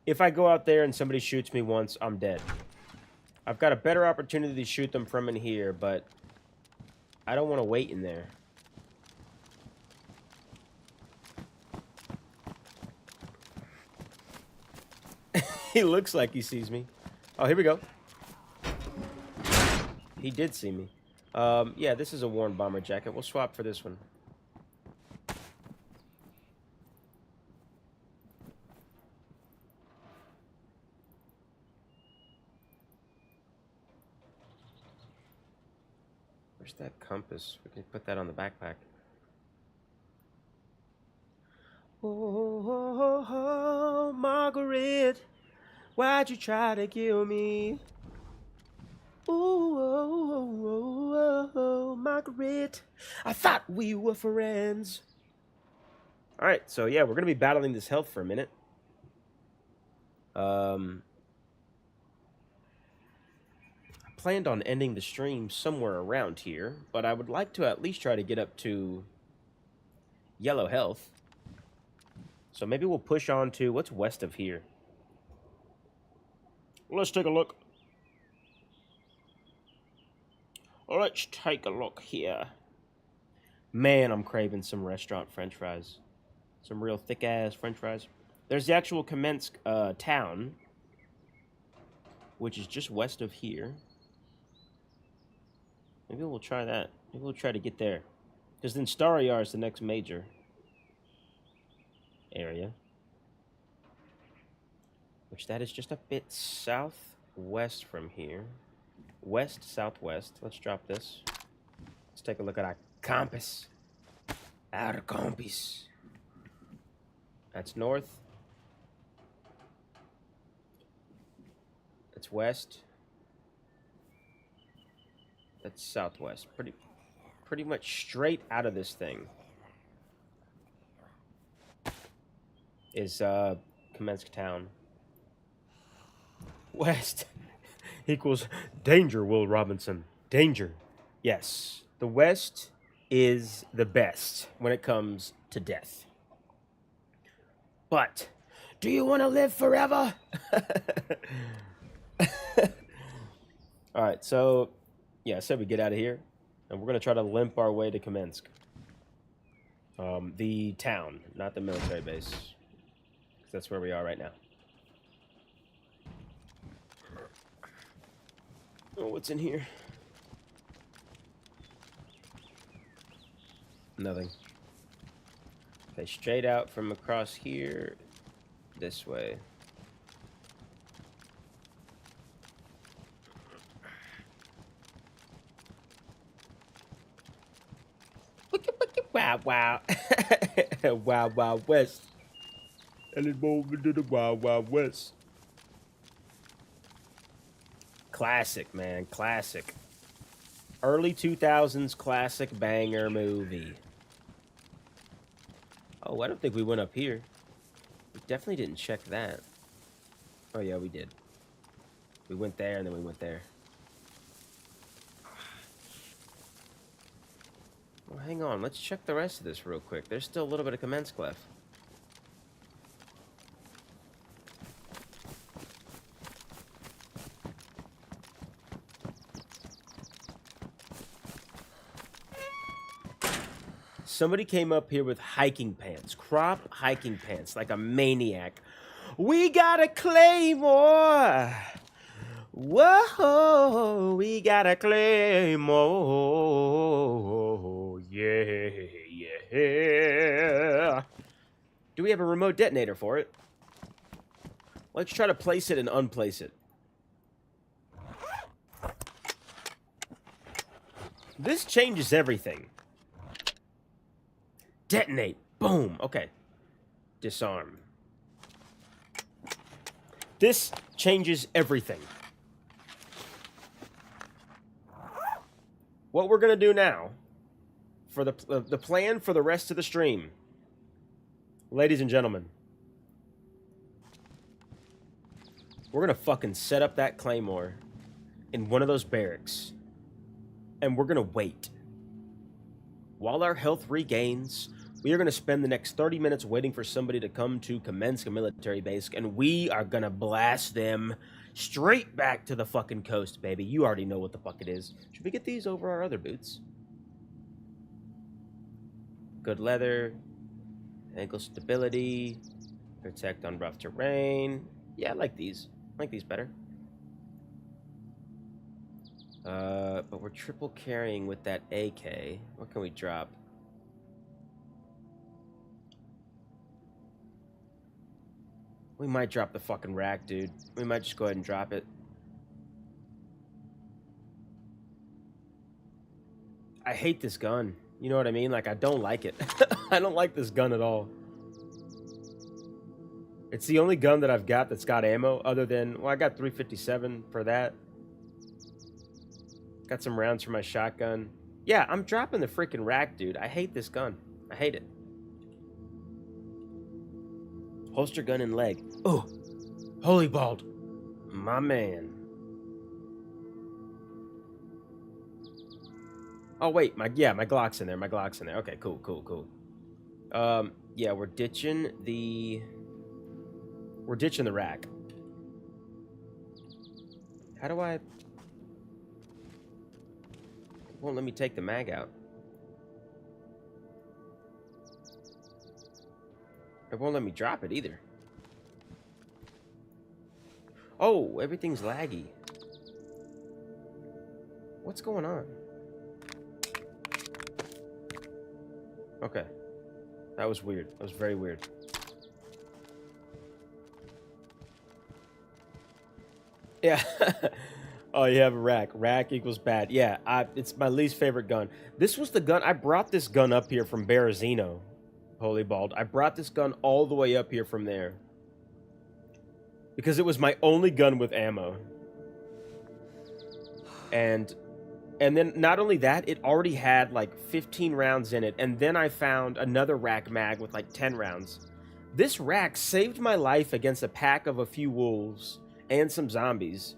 If I go out there and somebody shoots me once, I'm dead. I've got a better opportunity to shoot them from in here, but I don't want to wait in there. He looks like he sees me. Oh, here we go. He did see me. Yeah, this is a worn bomber jacket. We'll swap for this one. Where's that compass? We can put that on the backpack. Oh, Margaret, why'd you try to kill me? Oh, Margaret, I thought we were friends. All right, so yeah, we're gonna be battling this health for a minute. I planned on ending the stream somewhere around here, but I would like to at least try to get up to yellow health. So maybe we'll push on to what's west of here. Let's take a look. Let's take a look here. Man, I'm craving some restaurant french fries. Some real thick-ass french fries. There's the actual Kamensk town, which is just west of here. Maybe we'll try that. Maybe we'll try to get there. Because then Stariyar is the next major area. Which that is just a bit southwest from here. West, southwest. Let's drop this. Let's take a look at our compass. Our compass. That's north. That's west. That's southwest. Pretty much straight out of this thing is Kamensk town. West equals danger, Will Robinson. Danger. Yes, the West is the best when it comes to death. But do you want to live forever? All right, so yeah, I said we get out of here, and we're gonna try to limp our way to Kamensk. The town, not the military base, 'cause that's where we are right now. Oh, what's in here? Nothing. Okay, straight out from across here, this way. Wow, wow. Wow, wow, west. And it moved into the Wild Wild West. Classic, man. Classic. Early 2000s classic banger movie. Oh, I don't think we went up here. We definitely didn't check that. Oh, yeah, we did. We went there, and then we went there. Well, hang on. Let's check the rest of this real quick. There's still a little bit of commence clef. Somebody came up here with hiking pants. Crop hiking pants. Like a maniac. We got a claymore. Whoa. We got a claymore. Yeah. Yeah. Do we have a remote detonator for it? Let's try to place it and unplace it. This changes everything. Detonate. Boom. Okay. Disarm. This changes everything. What we're going to do now, for the plan for the rest of the stream, ladies and gentlemen, we're going to fucking set up that claymore in one of those barracks, and we're going to wait. While our health regains, we are going to spend the next 30 minutes waiting for somebody to come to commence a military base, and we are going to blast them straight back to the fucking coast, baby. You already know what the fuck it is. Should we get these over our other boots? Good leather, ankle stability, protect on rough terrain. Yeah, I like these. I like these better. But we're triple carrying with that AK. What can we drop? We might drop the fucking rack, dude. We might just go ahead and drop it. I hate this gun. You know what I mean? Like, I don't like it. I don't like this gun at all. It's the only gun that I've got that's got ammo, other than... Well, I got 357 for that. Got some rounds for my shotgun. Yeah, I'm dropping the freaking rack, dude. I hate this gun. I hate it. Holster gun and leg. Oh, holy bald. My man. Oh, wait. My Glock's in there. My Glock's in there. Okay, cool, cool, cool. Yeah, we're ditching the rack. How do I... It won't let me take the mag out. It won't let me drop it either. Oh, everything's laggy. What's going on? Okay. That was weird. That was very weird. Yeah. Oh, you have a rack. Rack equals bad. Yeah, it's my least favorite gun. This was the gun. I brought this gun up here from Berezino. Holy bald. I brought this gun all the way up here from there. Because it was my only gun with ammo. And then not only that, it already had like 15 rounds in it. And then I found another rack mag with like 10 rounds. This rack saved my life against a pack of a few wolves and some zombies.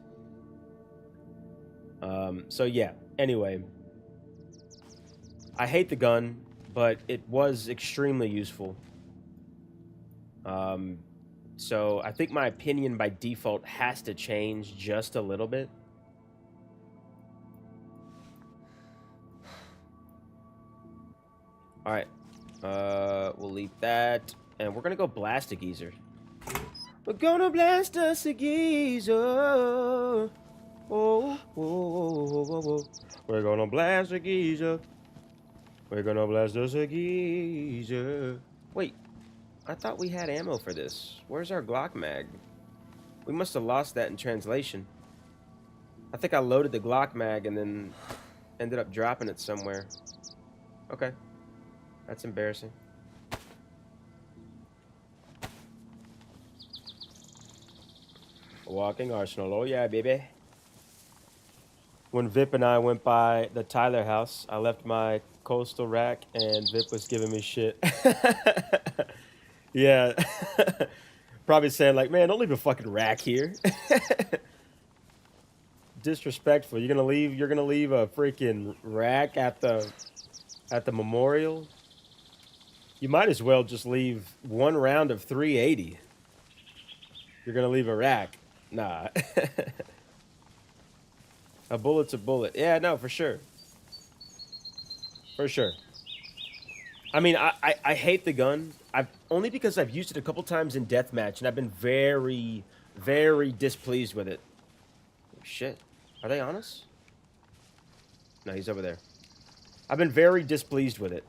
So yeah, anyway. I hate the gun, but it was extremely useful. So I think my opinion by default has to change just a little bit. Alright. We'll leave that. And we're gonna go blast a geezer. We're gonna blast us a geezer. Oh, oh, oh, oh, oh. We're gonna blast a geezer. We're gonna blast us a geezer. Wait, I thought we had ammo for this. Where's our Glock mag? We must have lost that in translation. I think I loaded the Glock mag and then ended up dropping it somewhere. Okay. That's embarrassing. Walking arsenal. Oh yeah, baby. When Vip and I went by the Tyler house, I left my coastal rack and Vip was giving me shit. Yeah. Probably saying like, man, don't leave a fucking rack here. Disrespectful. You're gonna leave a freaking rack at the memorial? You might as well just leave one round of 380. You're gonna leave a rack. Nah. A bullet's a bullet. Yeah, no, for sure. For sure. I mean, I hate the gun. Only because I've used it a couple times in deathmatch, and I've been very, very displeased with it. Oh, shit. Are they on us? No, he's over there. I've been very displeased with it.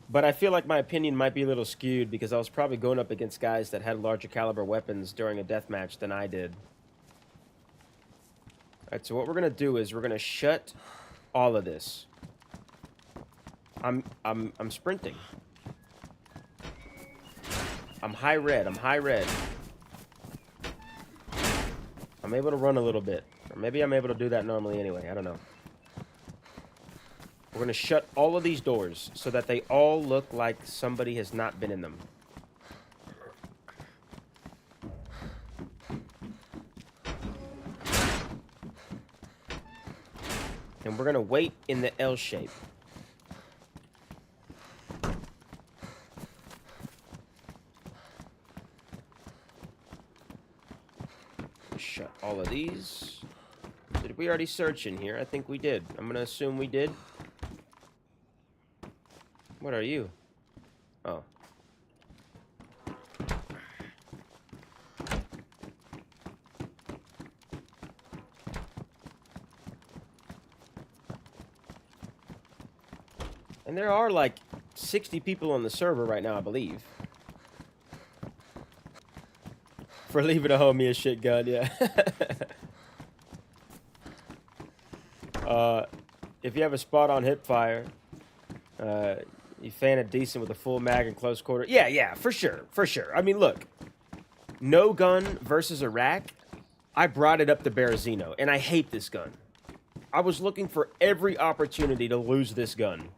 But I feel like my opinion might be a little skewed because I was probably going up against guys that had larger caliber weapons during a deathmatch than I did. Alright, so what we're gonna do is we're gonna shut all of this. I'm sprinting. I'm high red. I'm high red. I'm able to run a little bit. Or maybe I'm able to do that normally anyway. I don't know. We're going to shut all of these doors so that they all look like somebody has not been in them. And we're going to wait in the L shape. Shut all of these. Did we already search in here? I think we did. I'm going to assume we did. What are you? Oh. And there are like 60 people on the server right now, I believe. For leaving a homie a shit gun, yeah. If you have a spot on hip fire, you fan it decent with a full mag and close quarter. Yeah, for sure, for sure. I mean, look, no gun versus a rack. I brought it up to Berezino, and I hate this gun. I was looking for every opportunity to lose this gun.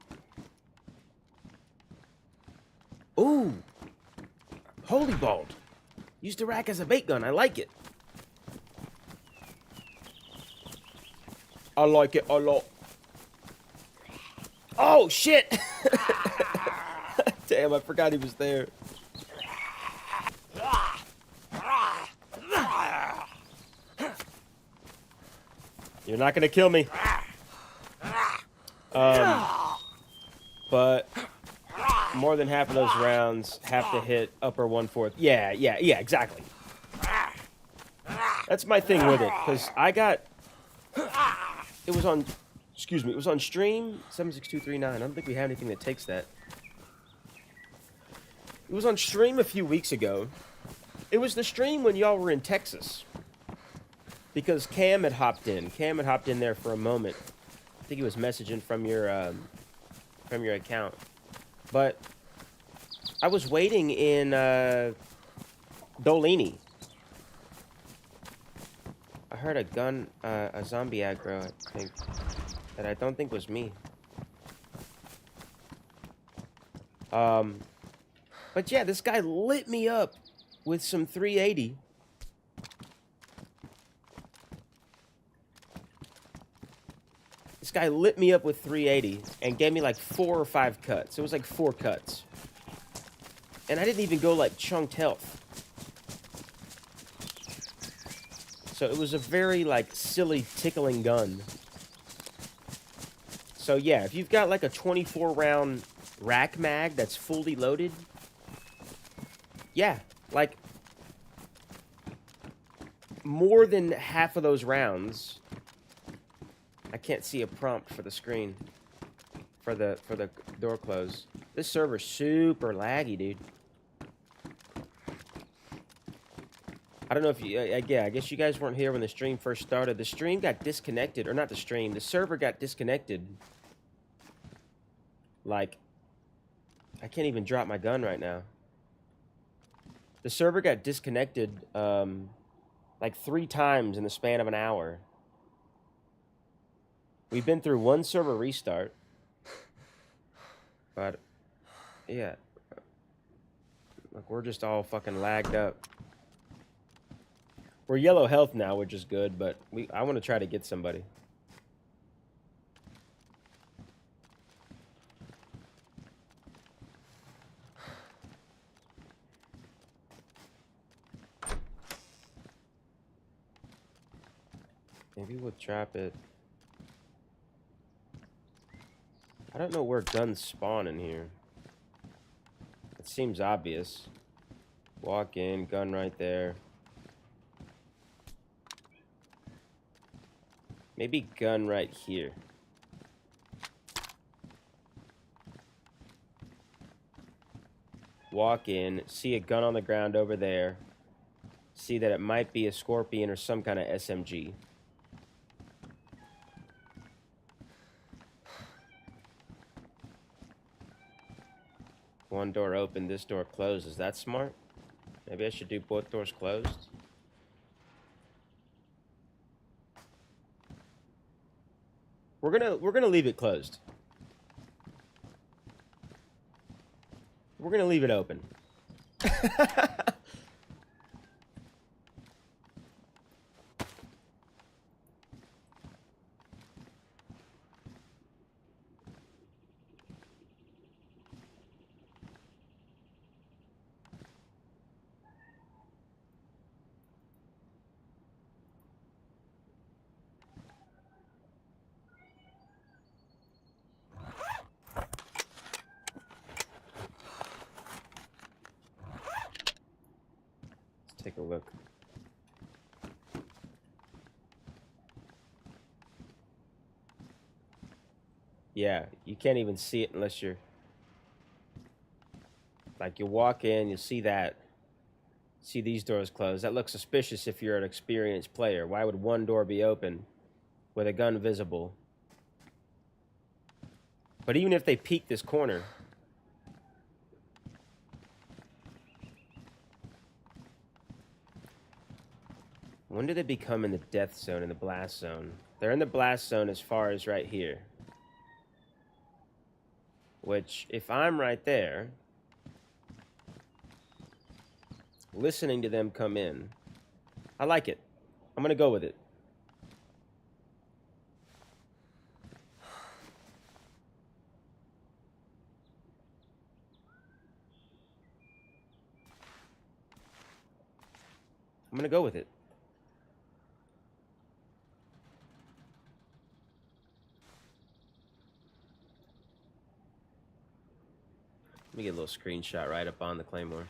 Ooh, holy bald. Used the rack as a bait gun. I like it. I like it a lot. Oh, shit! Damn, I forgot he was there. You're not gonna kill me. But more than half of those rounds have to hit upper 1/4. Yeah, exactly. That's my thing with it, because I got... It was on... Excuse me, it was on stream 76239. I don't think we have anything that takes that. It was on stream a few weeks ago. It was the stream when y'all were in Texas. Because Cam had hopped in. Cam had hopped in there for a moment. I think he was messaging from your account. But I was waiting in Dolini. I heard a gun, a zombie aggro, I think. That I don't think was me. But yeah, this guy lit me up with some 380. This guy lit me up with 380 and gave me like 4 or 5 cuts. It was like 4 cuts. And I didn't even go like chunked health. So it was a very like silly tickling gun. So yeah, if you've got like a 24 round rack mag that's fully loaded, yeah, like more than half of those rounds. I can't see a prompt for the screen for the door close. This server's super laggy, dude. I don't know if you, yeah, I guess you guys weren't here when the stream first started. The stream got disconnected, or not the stream, the server got disconnected. Like, I can't even drop my gun right now. The server got disconnected, like 3 times in the span of an hour. We've been through 1 server restart. But, yeah. Look, we're just all fucking lagged up. We're yellow health now, which is good, but I want to try to get somebody. Maybe we'll trap it. I don't know where guns spawn in here. It seems obvious. Walk in, gun right there. Maybe gun right here. Walk in, see a gun on the ground over there. See that it might be a Scorpion or some kind of SMG. One door open, this door closed. Is that smart? Maybe I should do both doors closed. We're gonna leave it closed. We're gonna leave it open. Take a look. Yeah, you can't even see it unless you're... Like, you walk in, you see that. See these doors closed. That looks suspicious if you're an experienced player. Why would one door be open with a gun visible? But even if they peek this corner... When do they become in the death zone, in the blast zone? They're in the blast zone as far as right here. Which, if I'm right there, listening to them come in, I like it. I'm gonna go with it. I'm gonna go with it. Let me get a little screenshot right up on the Claymore.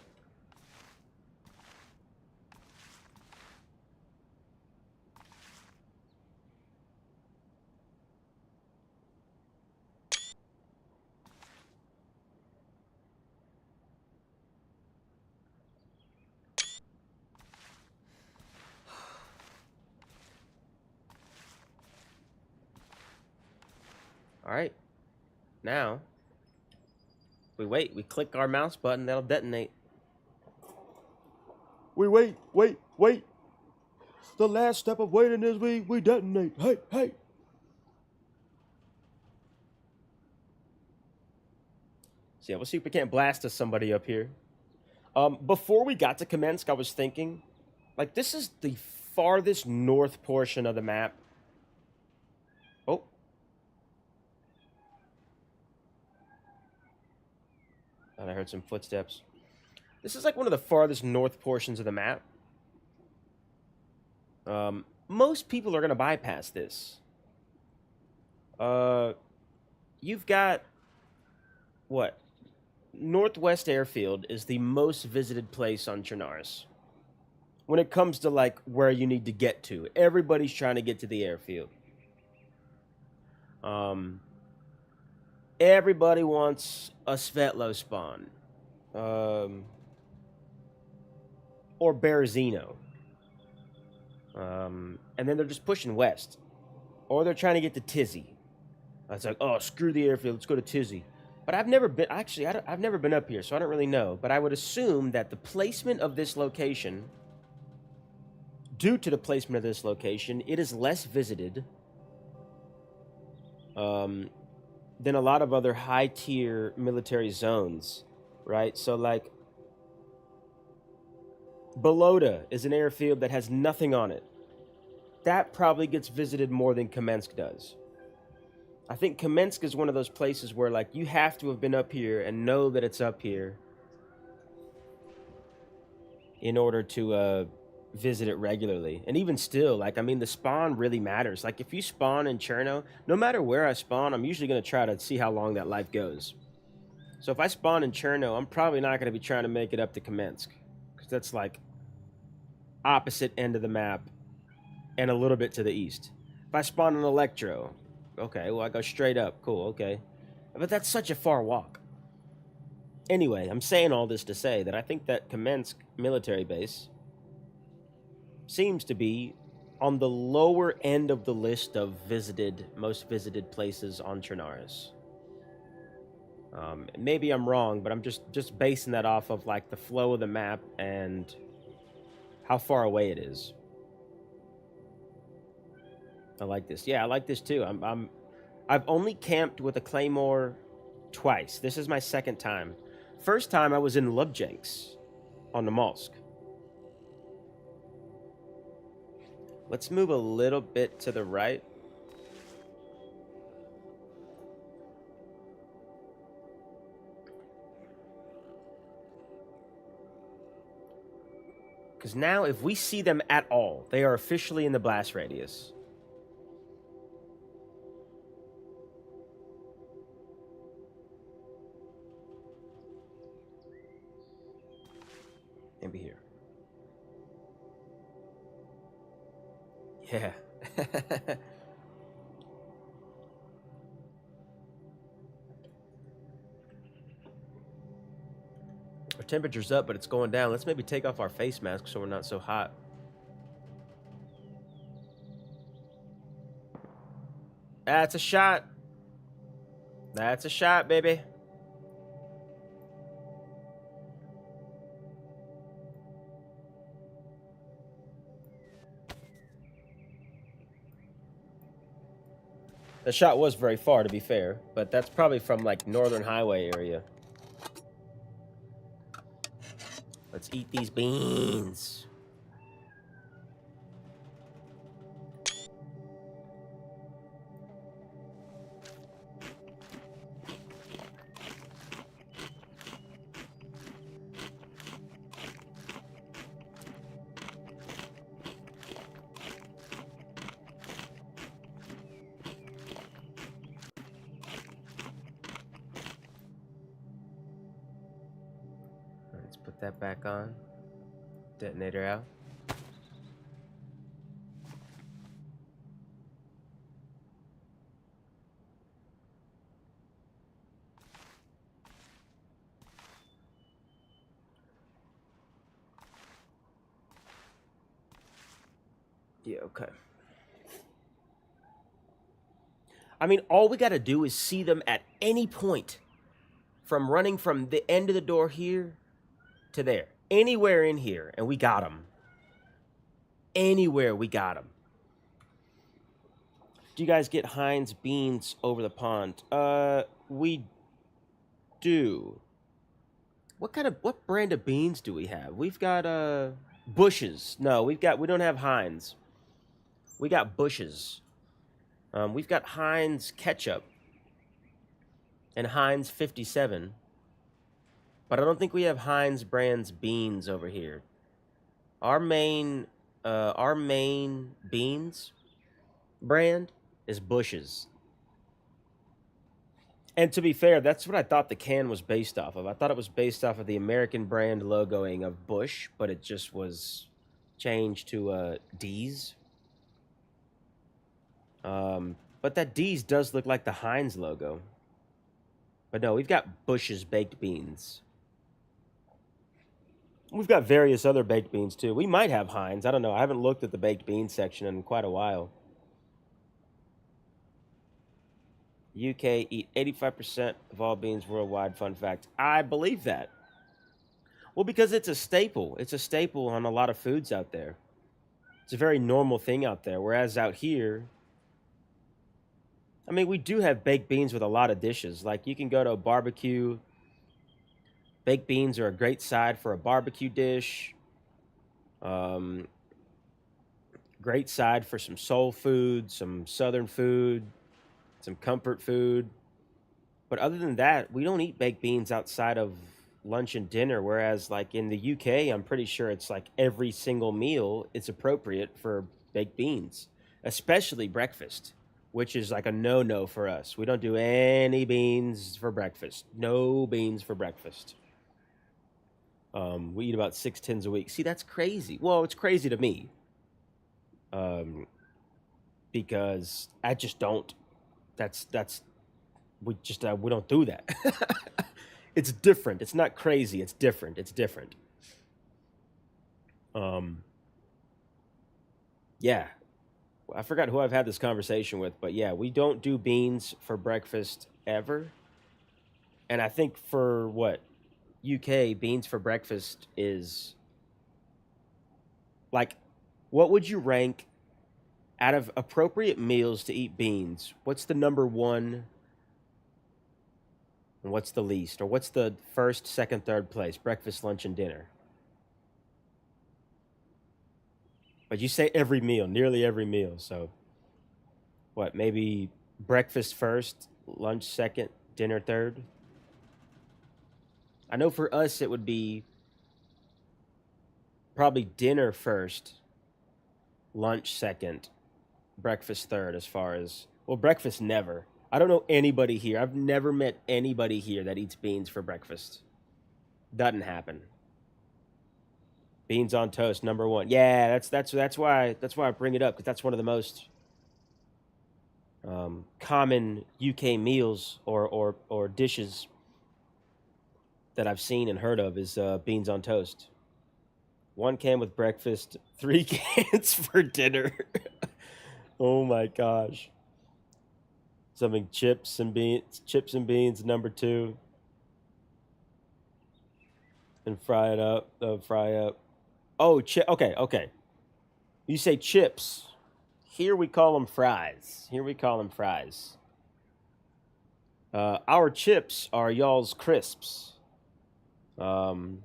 All right. Now... we wait. We click our mouse button. That'll detonate. We wait. It's the last step of waiting is we detonate. Hey. So yeah, we'll see if we can't blast us somebody up here. Before we got to Kamensk, I was thinking, like, this is the farthest north portion of the map. Oh. I heard some footsteps. This is like one of the farthest north portions of the map. Most people are going to bypass this. You've got... what? Northwest Airfield is the most visited place on Chernarus. When it comes to, like, where you need to get to. Everybody's trying to get to the airfield. Everybody wants a Svetlo spawn. Or Berezino. And then they're just pushing west. Or they're trying to get to Tizzy. It's like, oh, screw the airfield, let's go to Tizzy. But I've never been, actually, I've never been up here, so I don't really know. But I would assume that the placement of this location, due to the placement of this location, it is less visited than a lot of other high-tier military zones, right? So, like, Belota is an airfield that has nothing on it. That probably gets visited more than Kamensk does. I think Kamensk is one of those places where, like, you have to have been up here and know that it's up here in order to visit it regularly. And even still, like, I mean, the spawn really matters. Like, if you spawn in Cherno, no matter where I spawn, I'm usually going to try to see how long that life goes. So if I spawn in Cherno, I'm probably not going to be trying to make it up to Kamensk, because that's, like, opposite end of the map and a little bit to the east. If I spawn in Electro, okay, well, I go straight up. Cool, okay. But that's such a far walk. Anyway, I'm saying all this to say that I think that Kamensk military base seems to be on the lower end of the list of most visited places on Chernarus. Maybe I'm wrong, but I'm just basing that off of, like, the flow of the map and how far away it is. I like this. Yeah, I like this too. I've only camped with a claymore twice. This is my second time. First time I was in Lubjansk on the Molsk. Let's move a little bit to the right. Because now, if we see them at all, they are officially in the blast radius. Maybe here. Yeah. Our temperature's up, but it's going down. Let's maybe take off our face mask so we're not so hot. That's a shot. That's a shot, baby. The shot was very far, to be fair, but that's probably from, like, Northern Highway area. Let's eat these beans. Put that back on. Detonator out. Yeah, okay. I mean, all we got to do is see them at any point from running from the end of the door here to there. Anywhere in here, and we got them. Anywhere, we got them. Do you guys get Heinz beans over the pond? We do. What brand of beans do we have? We've got, Bushes. No, we don't have Heinz. We got Bushes. We've got Heinz ketchup. And Heinz 57. But I don't think we have Heinz brand's beans over here. Our main beans brand is Bushes. And to be fair, that's what I thought the can was based off of. I thought it was based off of the American brand logoing of Bush, but it just was changed to D's. But that D's does look like the Heinz logo. But no, we've got Bush's baked beans. We've got various other baked beans too. We might have Heinz. I don't know. I haven't looked at the baked beans section in quite a while. UK eat 85% of all beans worldwide. Fun fact. I believe that. Well, because it's a staple. It's a staple on a lot of foods out there. It's a very normal thing out there. Whereas out here, I mean, we do have baked beans with a lot of dishes. Like you can go to a barbecue. Baked beans are a great side for a barbecue dish. Great side for some soul food, some southern food, some comfort food. But other than that, we don't eat baked beans outside of lunch and dinner. Whereas like in the UK, I'm pretty sure it's like every single meal it's appropriate for baked beans, especially breakfast, which is like a no-no for us. We don't do any beans for breakfast. No beans for breakfast. We eat about 6 tins a week. See, that's crazy. Well, it's crazy to me. Because I just don't. We don't do that. It's different. It's not crazy. It's different. It's different. Yeah. I forgot who I've had this conversation with, but yeah, we don't do beans for breakfast ever. And I think for what? UK, beans for breakfast is like, what would you rank out of appropriate meals to eat beans? What's the number one and what's the least? Or what's the first, second, third place? Breakfast, lunch, and dinner. But you say every meal, nearly every meal. So what, maybe breakfast first, lunch second, dinner third? I know for us it would be probably dinner first, lunch second, breakfast third as far as... Well, breakfast never. I don't know anybody here. I've never met anybody here that eats beans for breakfast. Doesn't happen. Beans on toast, number one. Yeah, that's why I bring it up, because that's one of the most common UK meals or dishes that I've seen and heard of is beans on toast. 1 can with breakfast, 3 cans for dinner. Oh my gosh. Something chips and beans, number 2. And fry it up, fry up. Oh, okay. You say chips. Here we call them fries. Our chips are y'all's crisps. When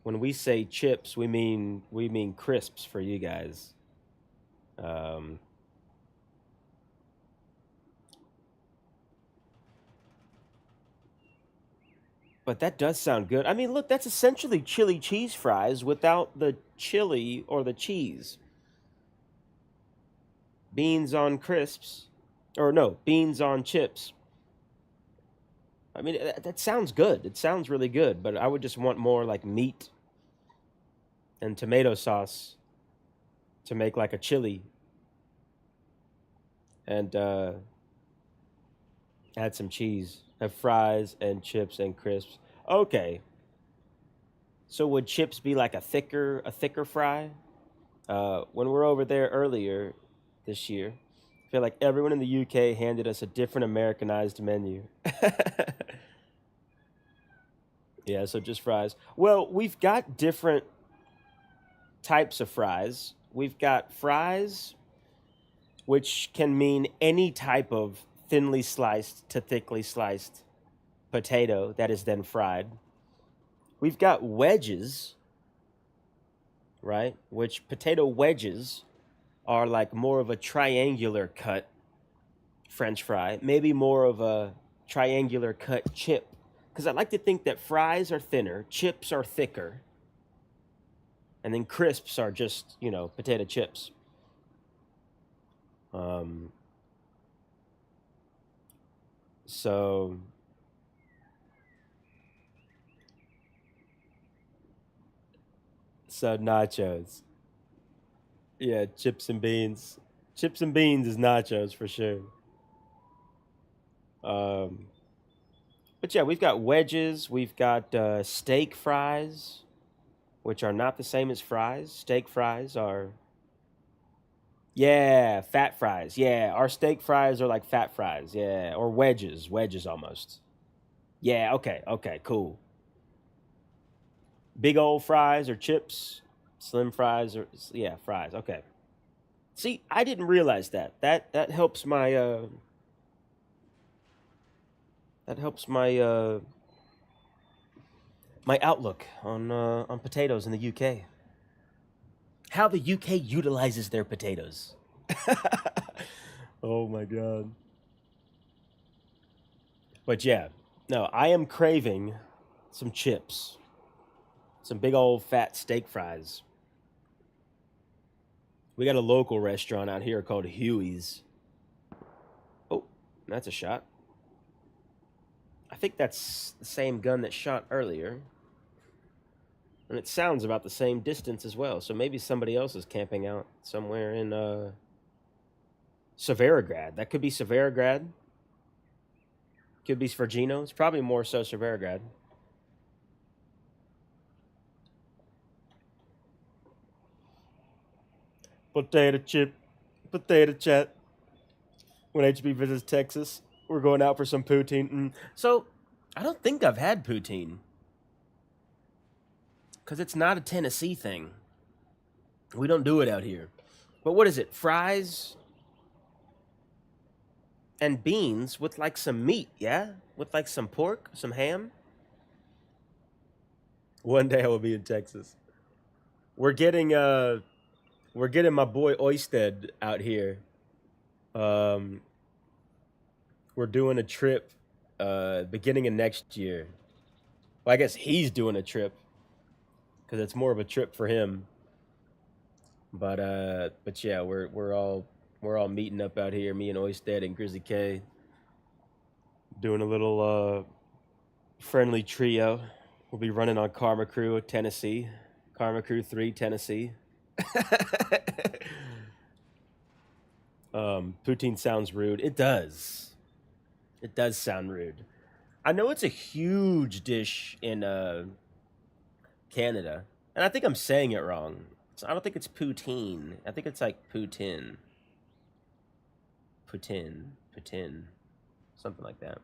we say chips, we mean crisps for you guys. But that does sound good. I mean, look, that's essentially chili cheese fries without the chili or the cheese. Beans on crisps. Or no, beans on chips. I mean, that sounds good. It sounds really good, but I would just want more like meat and tomato sauce to make like a chili. And add some cheese. Have fries and chips and crisps. Okay. So would chips be like a thicker fry? When we're over there earlier this year, I feel like everyone in the UK handed us a different Americanized menu. Yeah, so just fries. Well, we've got different types of fries. We've got fries, which can mean any type of thinly sliced to thickly sliced potato that is then fried. We've got wedges, right? Which potato wedges are like more of a triangular cut French fry, maybe more of a triangular cut chip. Because I like to think that fries are thinner, chips are thicker, and then crisps are just, potato chips. So nachos. Yeah, chips and beans. Chips and beans is nachos for sure. But But yeah, we've got wedges. We've got steak fries, which are not the same as fries. Steak fries are... Yeah, fat fries. Yeah, our steak fries are like fat fries. Yeah, or wedges. Wedges almost. Yeah, okay, okay, cool. Big old fries or chips. Slim fries or... Yeah, fries. Okay. See, I didn't realize that. That helps my... That helps my... my outlook on potatoes in the UK. How the UK utilizes their potatoes. Oh my god. But yeah, no, I am craving some chips. Some big old fat steak fries. We got a local restaurant out here called Huey's. Oh, that's a shot. I think that's the same gun that shot earlier. And it sounds about the same distance as well. So maybe somebody else is camping out somewhere in Severograd. That could be Severograd. Could be Svergino. It's probably more so Severograd. Potato chip. Potato chat. When HB visits Texas, we're going out for some poutine. So, I don't think I've had poutine. Because it's not a Tennessee thing. We don't do it out here. But what is it? Fries and beans with like some meat, yeah? With like some pork, some ham. One day I will be in Texas. We're getting my boy Oysted out here. We're doing a trip beginning of next year. Well, I guess he's doing a trip. Because it's more of a trip for him, but yeah, we're all meeting up out here. Me and Oysted and Grizzly K, doing a little friendly trio. We'll be running on Karma Crew, Tennessee, Karma Crew 3, Tennessee. Poutine sounds rude. It does. It does sound rude. I know it's a huge dish in Canada, and I think I'm saying it wrong. So I don't think it's poutine. I think it's like Putin, something like that.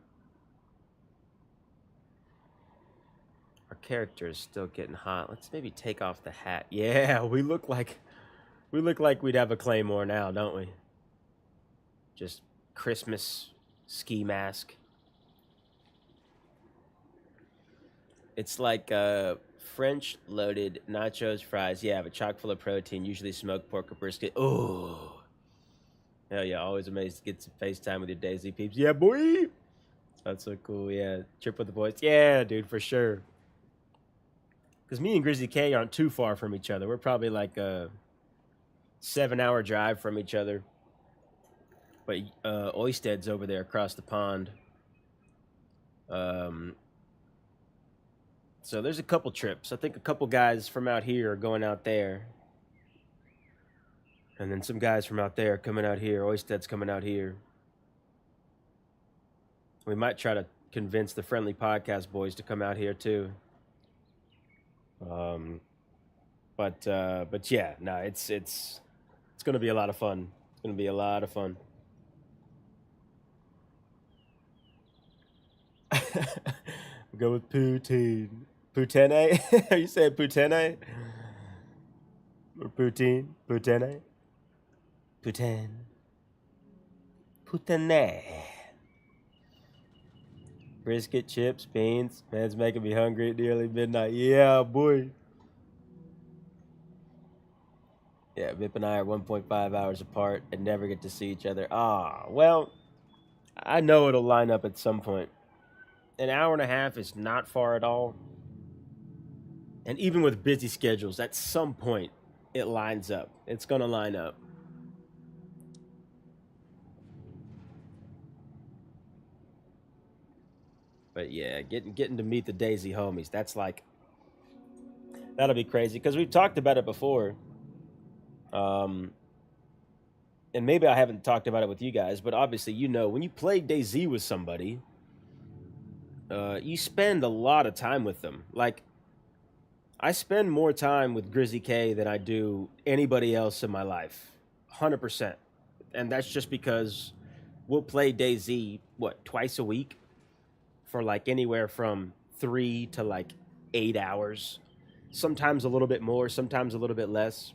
Our character is still getting hot. Let's maybe take off the hat. Yeah, we look like we'd have a claymore now, don't we? Just Christmas ski mask. It's like French loaded nachos, fries. Yeah, but chock full of protein, usually smoked pork or brisket. Oh, hell yeah, always amazed to get some FaceTime with your DayZ peeps. Yeah, boy. That's so cool. Yeah, trip with the boys. Yeah, dude, for sure. Because me and Grizzly K aren't too far from each other. We're probably like a 7-hour drive from each other. But Oysted's over there across the pond. So there's a couple trips. I think a couple guys from out here are going out there. And then some guys from out there coming out here. Oysted's coming out here. We might try to convince the Friendly Podcast boys to come out here too. But yeah, no, it's gonna be a lot of fun. It's gonna be a lot of fun. Go with poutine. Poutine? Are you saying poutine? Or poutine? Poutine? Poutine. Poutine. Brisket, chips, beans. Man's making me hungry at nearly midnight. Yeah, boy. Yeah, Vip and I are 1.5 hours apart and never get to see each other. Ah, well, I know it'll line up at some point. An hour and a half is not far at all. And even with busy schedules, at some point, it lines up. It's going to line up. But yeah, getting to meet the DayZ homies, that's like, that'll be crazy. Because we've talked about it before. And maybe I haven't talked about it with you guys, but obviously, you know, when you play DayZ with somebody, you spend a lot of time with them. Like, I spend more time with Grizzy K than I do anybody else in my life. 100%. And that's just because we'll play DayZ, what, twice a week? For like anywhere from 3 to like 8 hours. Sometimes a little bit more, sometimes a little bit less.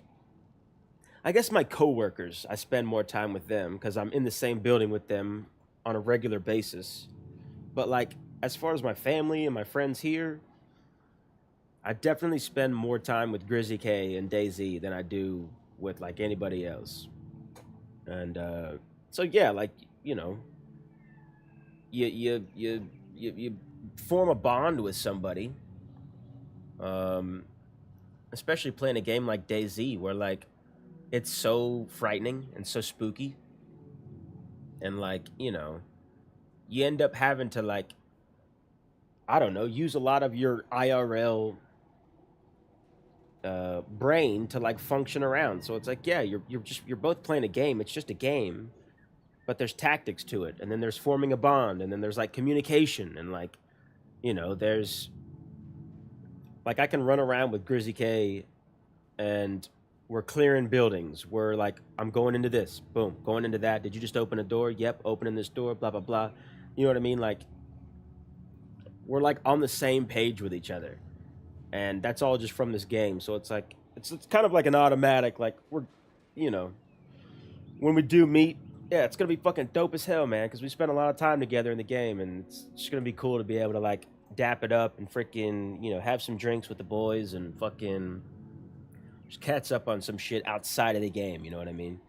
I guess my coworkers, I spend more time with them because I'm in the same building with them on a regular basis. But like, as far as my family and my friends here, I definitely spend more time with Grizzy K and DayZ than I do with like anybody else. And so yeah, like, you know, you form a bond with somebody. Especially playing a game like DayZ, where like it's so frightening and so spooky, and like, you know, you end up having to like, I don't know, use a lot of your IRL brain to like function around. So it's like, yeah, you're both playing a game. It's just a game, but there's tactics to it, and then there's forming a bond, and then there's like communication, and like, you know, there's like, I can run around with Grizzy K and we're clearing buildings. We're like, I'm going into this, boom, going into that. Did you just open a door? Yep, opening this door, blah blah blah. You know what I mean? Like, we're like on the same page with each other, and that's all just from this game. So it's like, it's kind of like an automatic, like, we're, you know, when we do meet, yeah, it's gonna be fucking dope as hell, man, because we spent a lot of time together in the game, and it's just gonna be cool to be able to like dap it up and freaking, you know, have some drinks with the boys and fucking just catch up on some shit outside of the game. You know what I mean?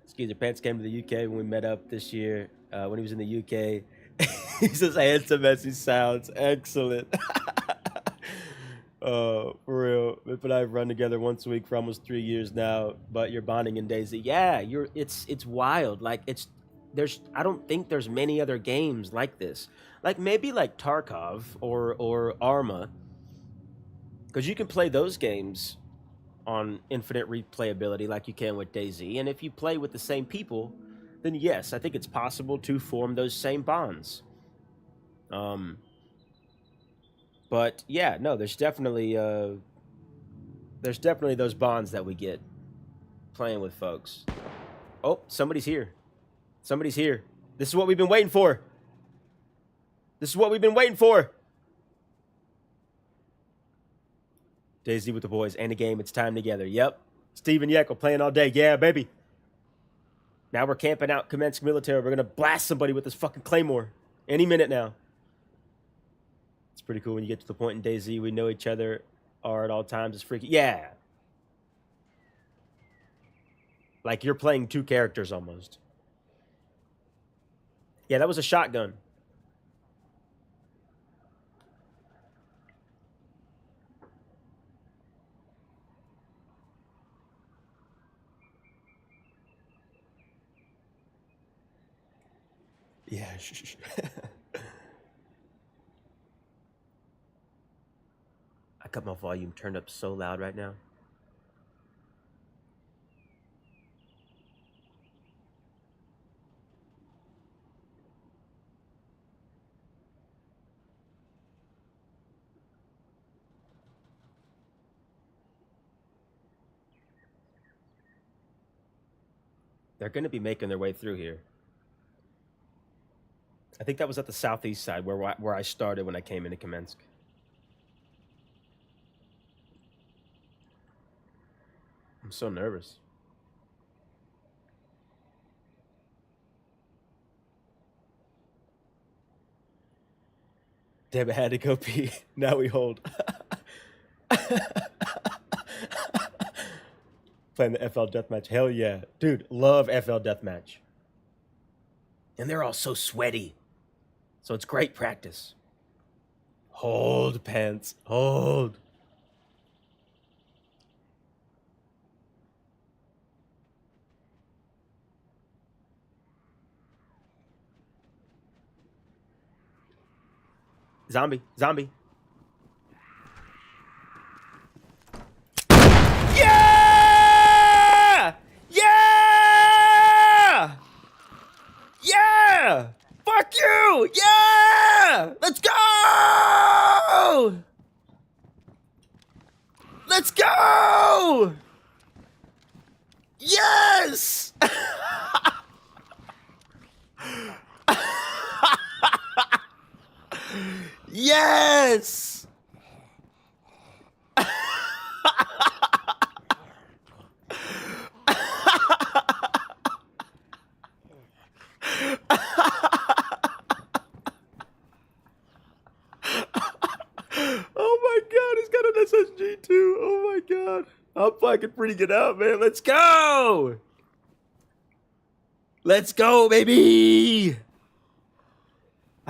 Skeezer Pants came to the UK when we met up this year. When he was in the UK, he says, "Handsome as he sounds, excellent." For real. Rip and I have run together once a week for almost 3 years now. But you're bonding in DayZ. Yeah, it's wild. Like, I don't think there's many other games like this. Like, maybe like Tarkov or Arma, because you can play those games on infinite replayability like you can with DayZ. And if you play with the same people, then yes, I think it's possible to form those same bonds. But yeah, no, there's definitely those bonds that we get playing with folks. Oh, somebody's here. Somebody's here. This is what we've been waiting for. This is what we've been waiting for. DayZ with the boys and a game. It's time together. Yep. Steven Yeckel playing all day. Yeah, baby. Now we're camping out Commence Military. We're going to blast somebody with this fucking Claymore any minute now. It's pretty cool when you get to the point in DayZ we know each other are at all times. It's freaky. Yeah. Like you're playing two characters almost. Yeah, that was a shotgun. Yeah. I got my volume turned up so loud right now. They're going to be making their way through here. I think that was at the southeast side where I started when I came into Kamensk. I'm so nervous. Damn, I had to go pee. Now we hold. Playing the FL Deathmatch. Hell yeah. Dude, love FL Deathmatch. And they're all so sweaty. So it's great practice. Hold, pants. Hold. Zombie. Zombie. Yeah! Yeah! Yeah! Fuck you! Yeah! Let's go! Yes! Oh my god, he's got an SSG too. Oh my god. I'm fucking freaking it out, man. Let's go! Let's go, baby!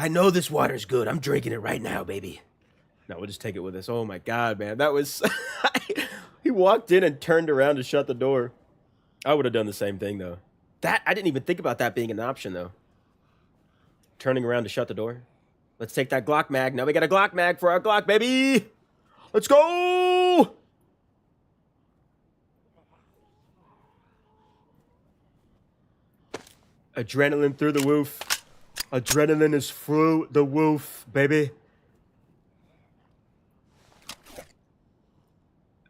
I know this water's good. I'm drinking it right now, baby. No, we'll just take it with us. Oh my god, man. That was... He walked in and turned around to shut the door. I would have done the same thing, though. I didn't even think about that being an option, though. Turning around to shut the door. Let's take that Glock mag. Now we got a Glock mag for our Glock, baby! Let's go! Adrenaline through the roof. Adrenaline is through the roof, baby.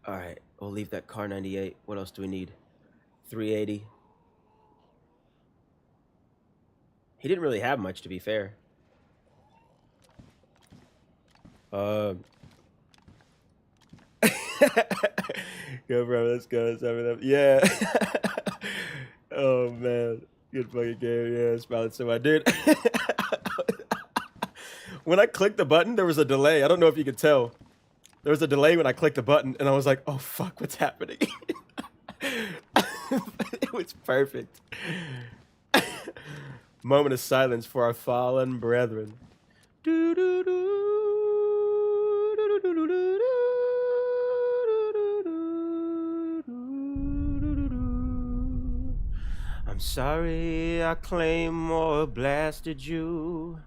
All right, we'll leave that car 98. What else do we need? 380. He didn't really have much, to be fair. Yo, bro, let's go. Let's have it up. Yeah. Oh, man. Good fucking game. Yeah, it's probably so I did. When I clicked the button, there was a delay. I don't know if you could tell. There was a delay when I clicked the button, and I was like, oh, fuck, what's happening? It was perfect. Moment of silence for our fallen brethren. I'm sorry I claim or blasted you,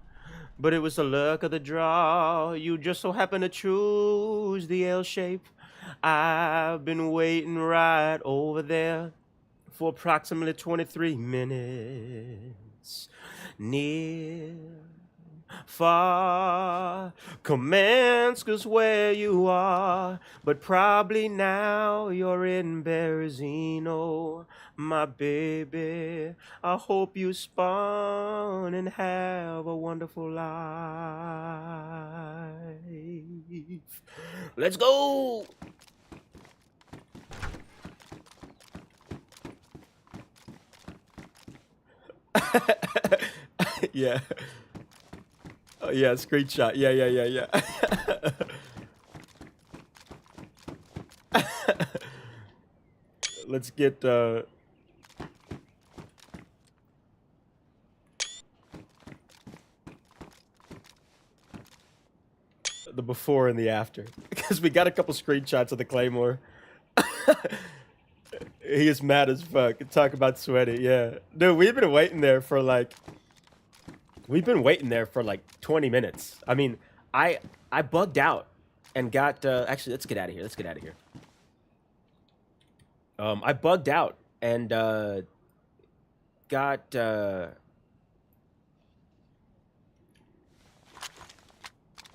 but it was the luck of the draw. You just so happened to choose the L shape. I've been waiting right over there for approximately 23 minutes. Near, far, Kamenska's where you are, but probably now you're in Berezino, my baby. I hope you spawn and have a wonderful life. Let's go! Yeah. Oh, yeah, screenshot. Yeah. Let's get, the before and the after. Because we got a couple screenshots of the Claymore. He is mad as fuck. Talk about sweaty, yeah. Dude, we've been waiting there for like... We've been waiting there for like 20 minutes. I mean, I bugged out and got... actually, let's get out of here. I bugged out and got...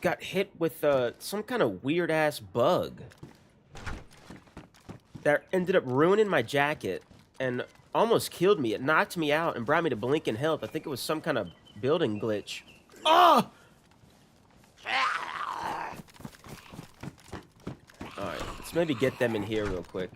got hit with some kind of weird-ass bug that ended up ruining my jacket and almost killed me. It knocked me out and brought me to blinking health. I think it was some kind of building glitch. Oh! Alright, let's maybe get them in here real quick.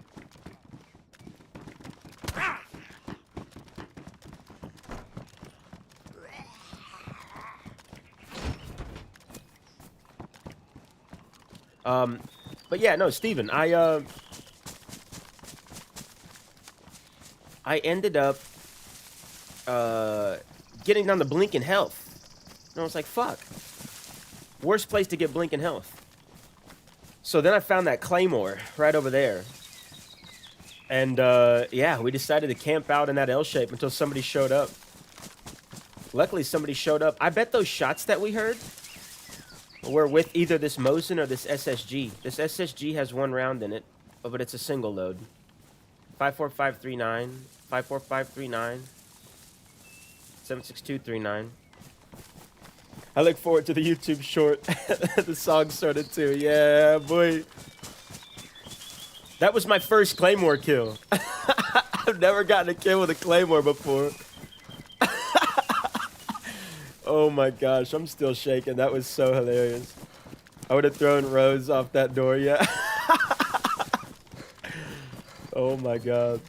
But yeah, no, Steven, I ended up getting down to blinking health. And I was like, fuck. Worst place to get blinking health. So then I found that Claymore right over there. And yeah, we decided to camp out in that L shape until somebody showed up. Luckily, somebody showed up. I bet those shots that we heard were with either this Mosin or this SSG. This SSG has one round in it, but it's a single load. 54539, 54539, 76239. I look forward to the YouTube short. The song started too. Yeah, boy. That was my first Claymore kill. I've never gotten a kill with a Claymore before. Oh my gosh, I'm still shaking. That was so hilarious. I would have thrown Rose off that door, yeah. Oh my god.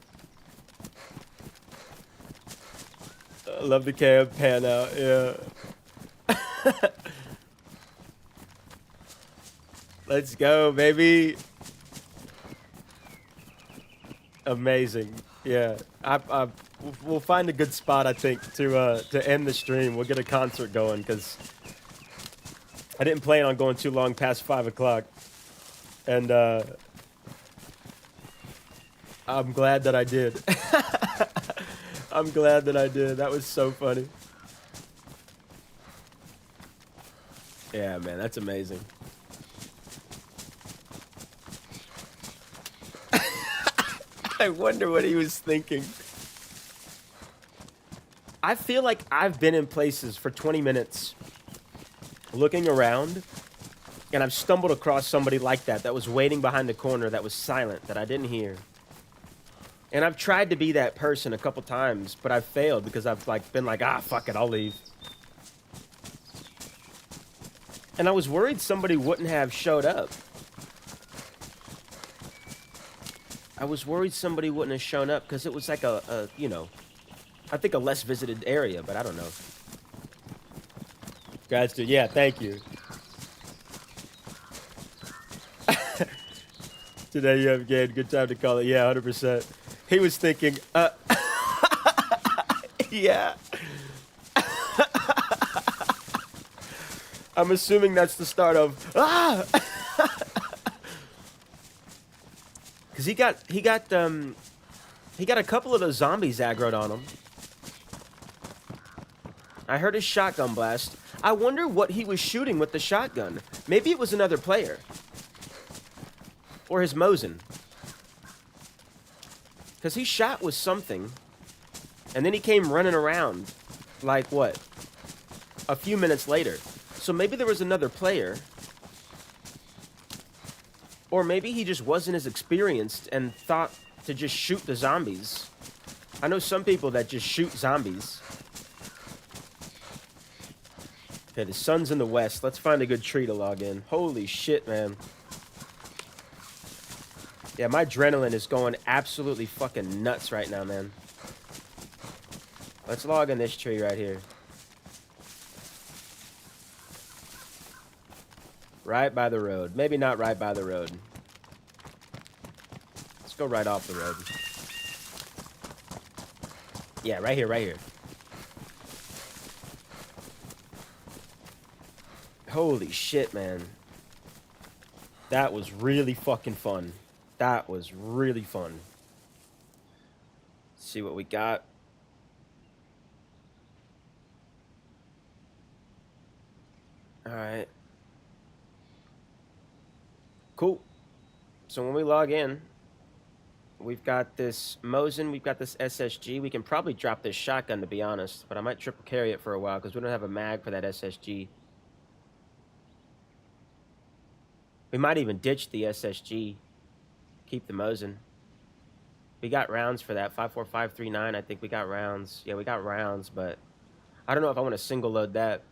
I love the cam pan out, yeah. Let's go, baby. Amazing. Yeah. We'll find a good spot, I think, to end the stream. We'll get a concert going, because I didn't plan on going too long past 5 o'clock. And I'm glad that I did. I'm glad that I did. That was so funny. Yeah, man, that's amazing. I wonder what he was thinking. I feel like I've been in places for 20 minutes looking around, and I've stumbled across somebody like that was waiting behind the corner, that was silent, that I didn't hear. And I've tried to be that person a couple times, but I've failed because I've been like, ah, fuck it, I'll leave. And I was worried somebody wouldn't have showed up. I was worried somebody wouldn't have shown up because it was like a, you know, I think a less visited area, but I don't know. Guys, dude, yeah, thank you. Today you have gained. Good time to call it. Yeah, 100%. He was thinking, yeah. I'm assuming that's the start of, ah! Because he got a couple of those zombies aggroed on him. I heard his shotgun blast. I wonder what he was shooting with the shotgun. Maybe it was another player. Or his Mosin. Because he shot with something. And then he came running around. Like, what? A few minutes later. So maybe there was another player. Or maybe he just wasn't as experienced and thought to just shoot the zombies. I know some people that just shoot zombies. Okay, the sun's in the west. Let's find a good tree to log in. Holy shit, man. Yeah, my adrenaline is going absolutely fucking nuts right now, man. Let's log in this tree right here. Right by the road. Maybe not right by the road. Let's go right off the road. Yeah, right here, right here. Holy shit, man. That was really fucking fun. That was really fun. Let's see what we got. Alright. Cool. So when we log in, we've got this Mosin, we've got this SSG. We can probably drop this shotgun, to be honest, but I might triple carry it for a while because we don't have a mag for that SSG. We might even ditch the SSG. Keep the Mosin. We got rounds for that. 54539, I think we got rounds. Yeah, we got rounds, but I don't know if I want to single load that.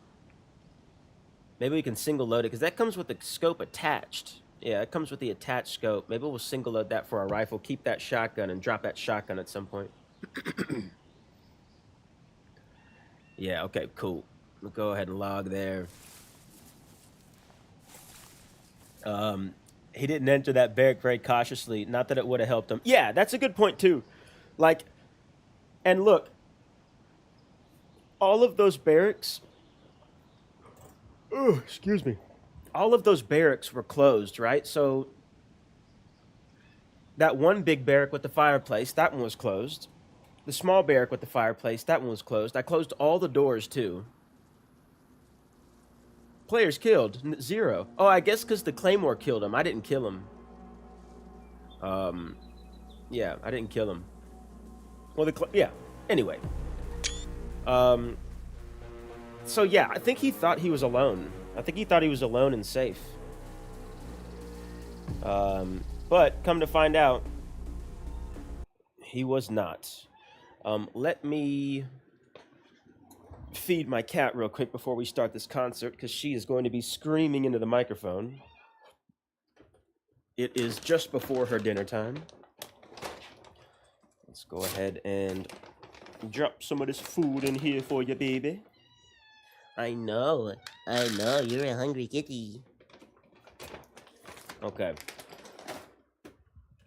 Maybe we can single load it, because that comes with the scope attached. Yeah, it comes with the attached scope. Maybe we'll single load that for our rifle, keep that shotgun, and drop that shotgun at some point. Yeah, okay, cool. We'll go ahead and log there. He didn't enter that barrack very cautiously. Not that it would have helped him. Yeah, that's a good point, too. Like, and look, all of those barracks... Oh, excuse me. All of those barracks were closed, right? So, that one big barrack with the fireplace, that one was closed. The small barrack with the fireplace, that one was closed. I closed all the doors, too. Players killed. 0. Oh, I guess because the Claymore killed him. I didn't kill him. Yeah, I didn't kill him. Well, yeah. Anyway. So, yeah, I think he thought he was alone. I think he thought he was alone and safe. But, come to find out, he was not. Let me feed my cat real quick before we start this concert because she is going to be screaming into the microphone. It is just before her dinner time. Let's go ahead and drop some of this food in here for you, baby. I know, you're a hungry kitty. Okay.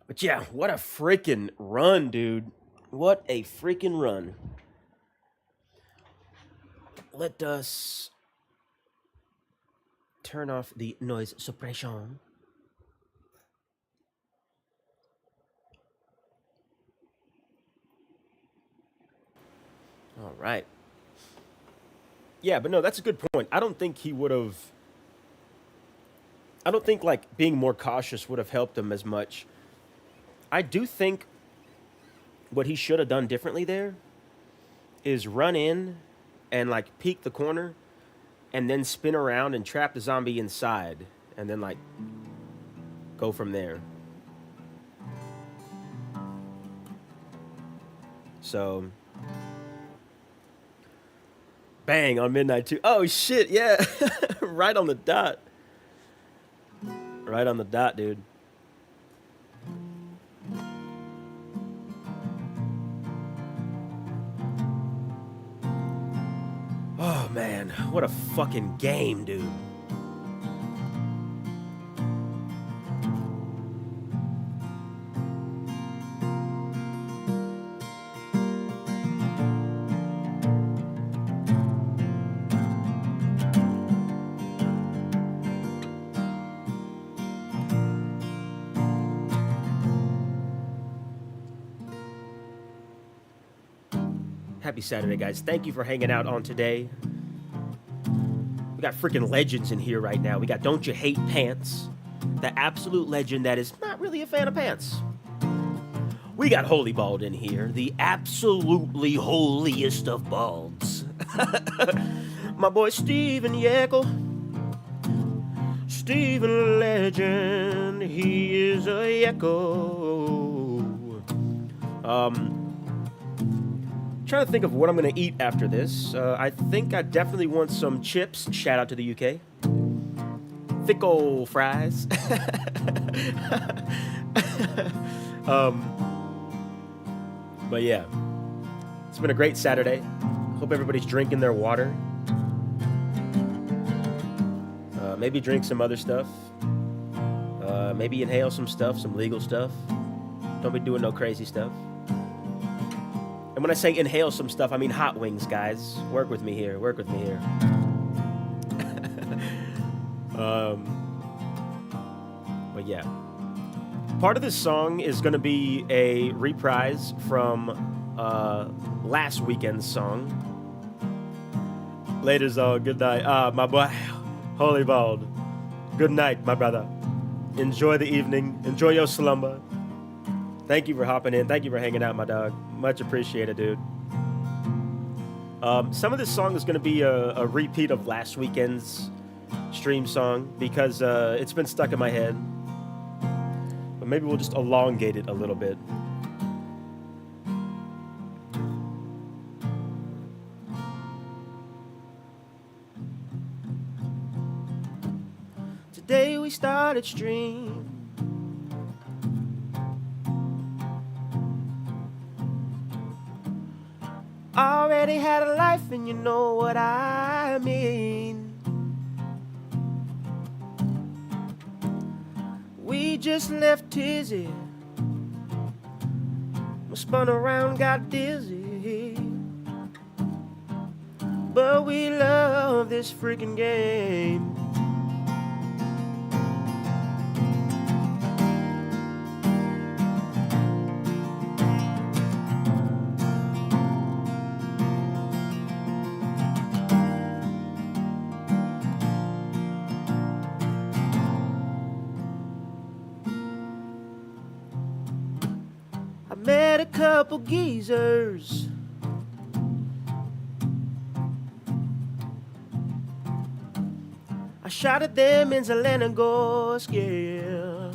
But yeah, what a freaking run, dude. What a freaking run. Let us turn off the noise suppression. All right. Yeah, but no, that's a good point. I don't think like being more cautious would have helped him as much. I do think what he should have done differently there is run in and like peek the corner and then spin around and trap the zombie inside and then like go from there. So bang on midnight too. Oh shit, yeah. Right on the dot. Right on the dot, dude. Oh man, what a fucking game, dude. Happy Saturday, guys. Thank you for hanging out on today. We got freaking legends in here right now. We got Don't You Hate Pants, the absolute legend that is not really a fan of pants. We got Holy Bald in here, the absolutely holiest of balds. My boy Steven Yeckle. Steven Legend, he is a Yeckle. Trying to think of what I'm going to eat after this. I think I definitely want some chips. Shout out to the UK. Thick old fries. But yeah, it's been a great Saturday. Hope everybody's drinking their water. Maybe drink some other stuff. Maybe inhale some stuff, some legal stuff. Don't be doing no crazy stuff. And when I say inhale some stuff, I mean hot wings, guys. Work with me here. Work with me here. But yeah. Part of this song is going to be a reprise from last weekend's song. Ladies, good night. My boy, Holy Bald. Good night, my brother. Enjoy the evening. Enjoy your slumber. Thank you for hopping in. Thank you for hanging out, my dog. Much appreciated, dude. Some of this song is going to be a repeat of last weekend's stream song because it's been stuck in my head. But maybe we'll just elongate it a little bit. Today we started stream. Already had a life and you know what I mean. We just left Tizzy. We spun around, got dizzy. But we love this freaking game. Met a couple geezers. I shot at them in Zelenogorsk, yeah.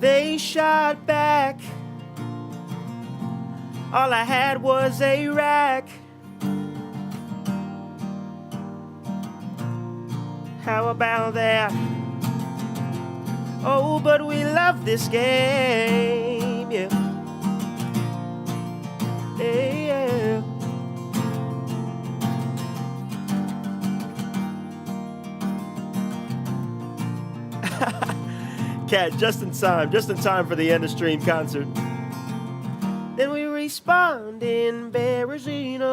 They shot back. All I had was a rack. How about that? Oh, but we love this game, yeah. Yeah. Cat, just in time for the end of stream concert. Then we respawned in Berezino.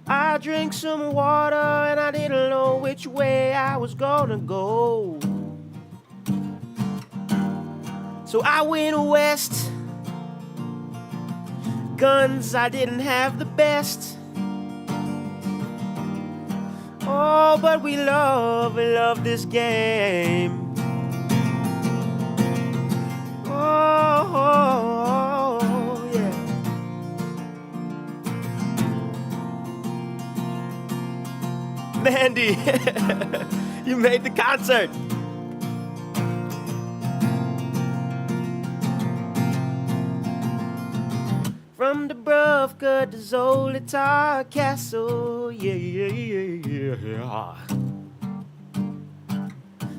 I drank some water and I didn't know which way I was gonna go. So I went west. Guns, I didn't have the best. Oh, but we love this game. Oh, yeah. Mandy, you made the concert. From Dubrovka to Zolitar Castle, yeah.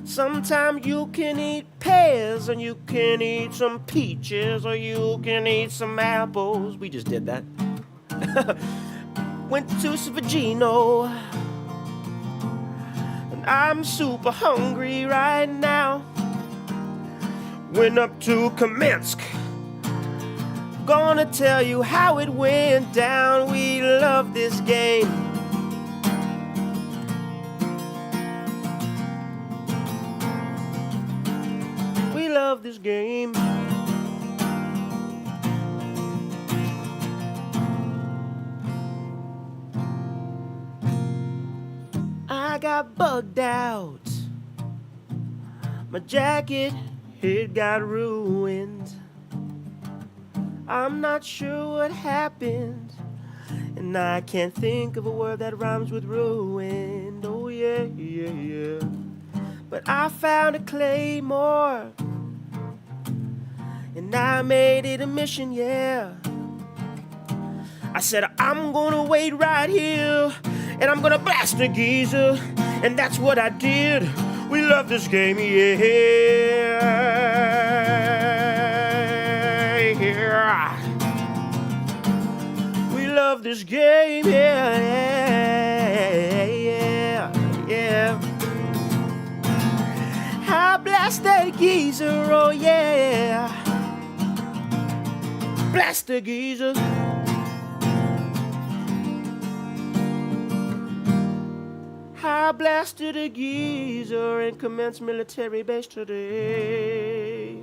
Sometimes you can eat pears, and you can eat some peaches, or you can eat some apples. We just did that. Went to Savagino, and I'm super hungry right now. Went up to Kamensk. Gonna tell you how it went down. We love this game. We love this game. I got bugged out. My jacket, it got ruined. I'm not sure what happened, and I can't think of a word that rhymes with ruined. Oh yeah, yeah, yeah. But I found a claymore, and I made it a mission, yeah. I said I'm gonna wait right here, and I'm gonna blast the geezer, and that's what I did. We love this game, yeah. We love this game, yeah, yeah, yeah. I blast that geezer, oh yeah. Blast the geezer. I blasted a geezer and commenced military base today.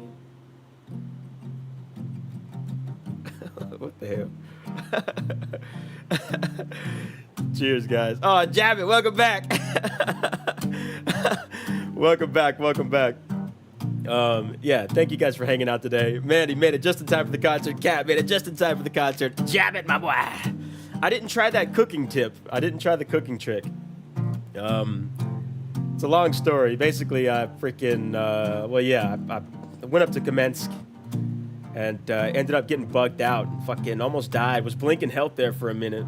What the hell? Cheers, guys. Oh, Jab it, welcome back. Welcome back. Yeah, thank you guys for hanging out today. Mandy made it just in time for the concert. Cat made it just in time for the concert. Jab it, my boy. I didn't try that cooking tip. I didn't try the cooking trick. It's a long story. Basically, I freaking, I went up to Kamensk and ended up getting bugged out and fucking almost died. Was blinking health there for a minute.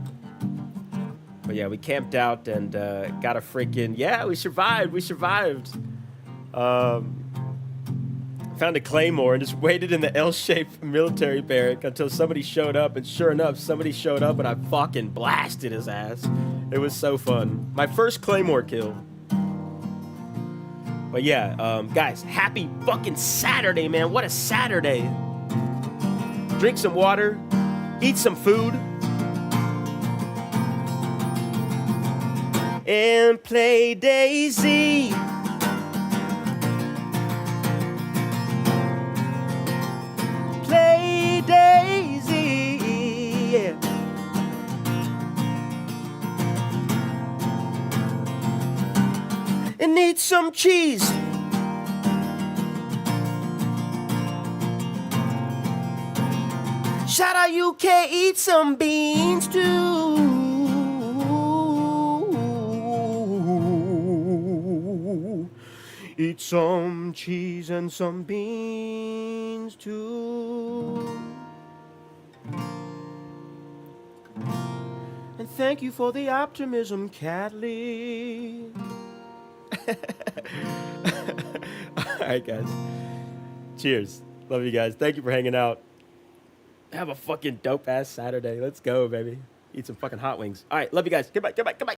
But yeah, we camped out and got a freaking, we survived. Found a claymore and just waited in the L-shaped military barrack until somebody showed up, and sure enough, somebody showed up and I fucking blasted his ass. It was so fun. My first claymore kill. But yeah, guys, happy fucking Saturday, man. What a Saturday. Drink some water, eat some food, and play DayZ. Play DayZ, yeah. And eat some cheese. Shout out UK, eat some beans too. Eat some cheese and some beans too. And thank you for the optimism, Catley. Alright, guys. Cheers. Love you guys. Thank you for hanging out. Have a fucking dope ass Saturday. Let's go, baby. Eat some fucking hot wings. Alright, love you guys. Goodbye, goodbye, goodbye.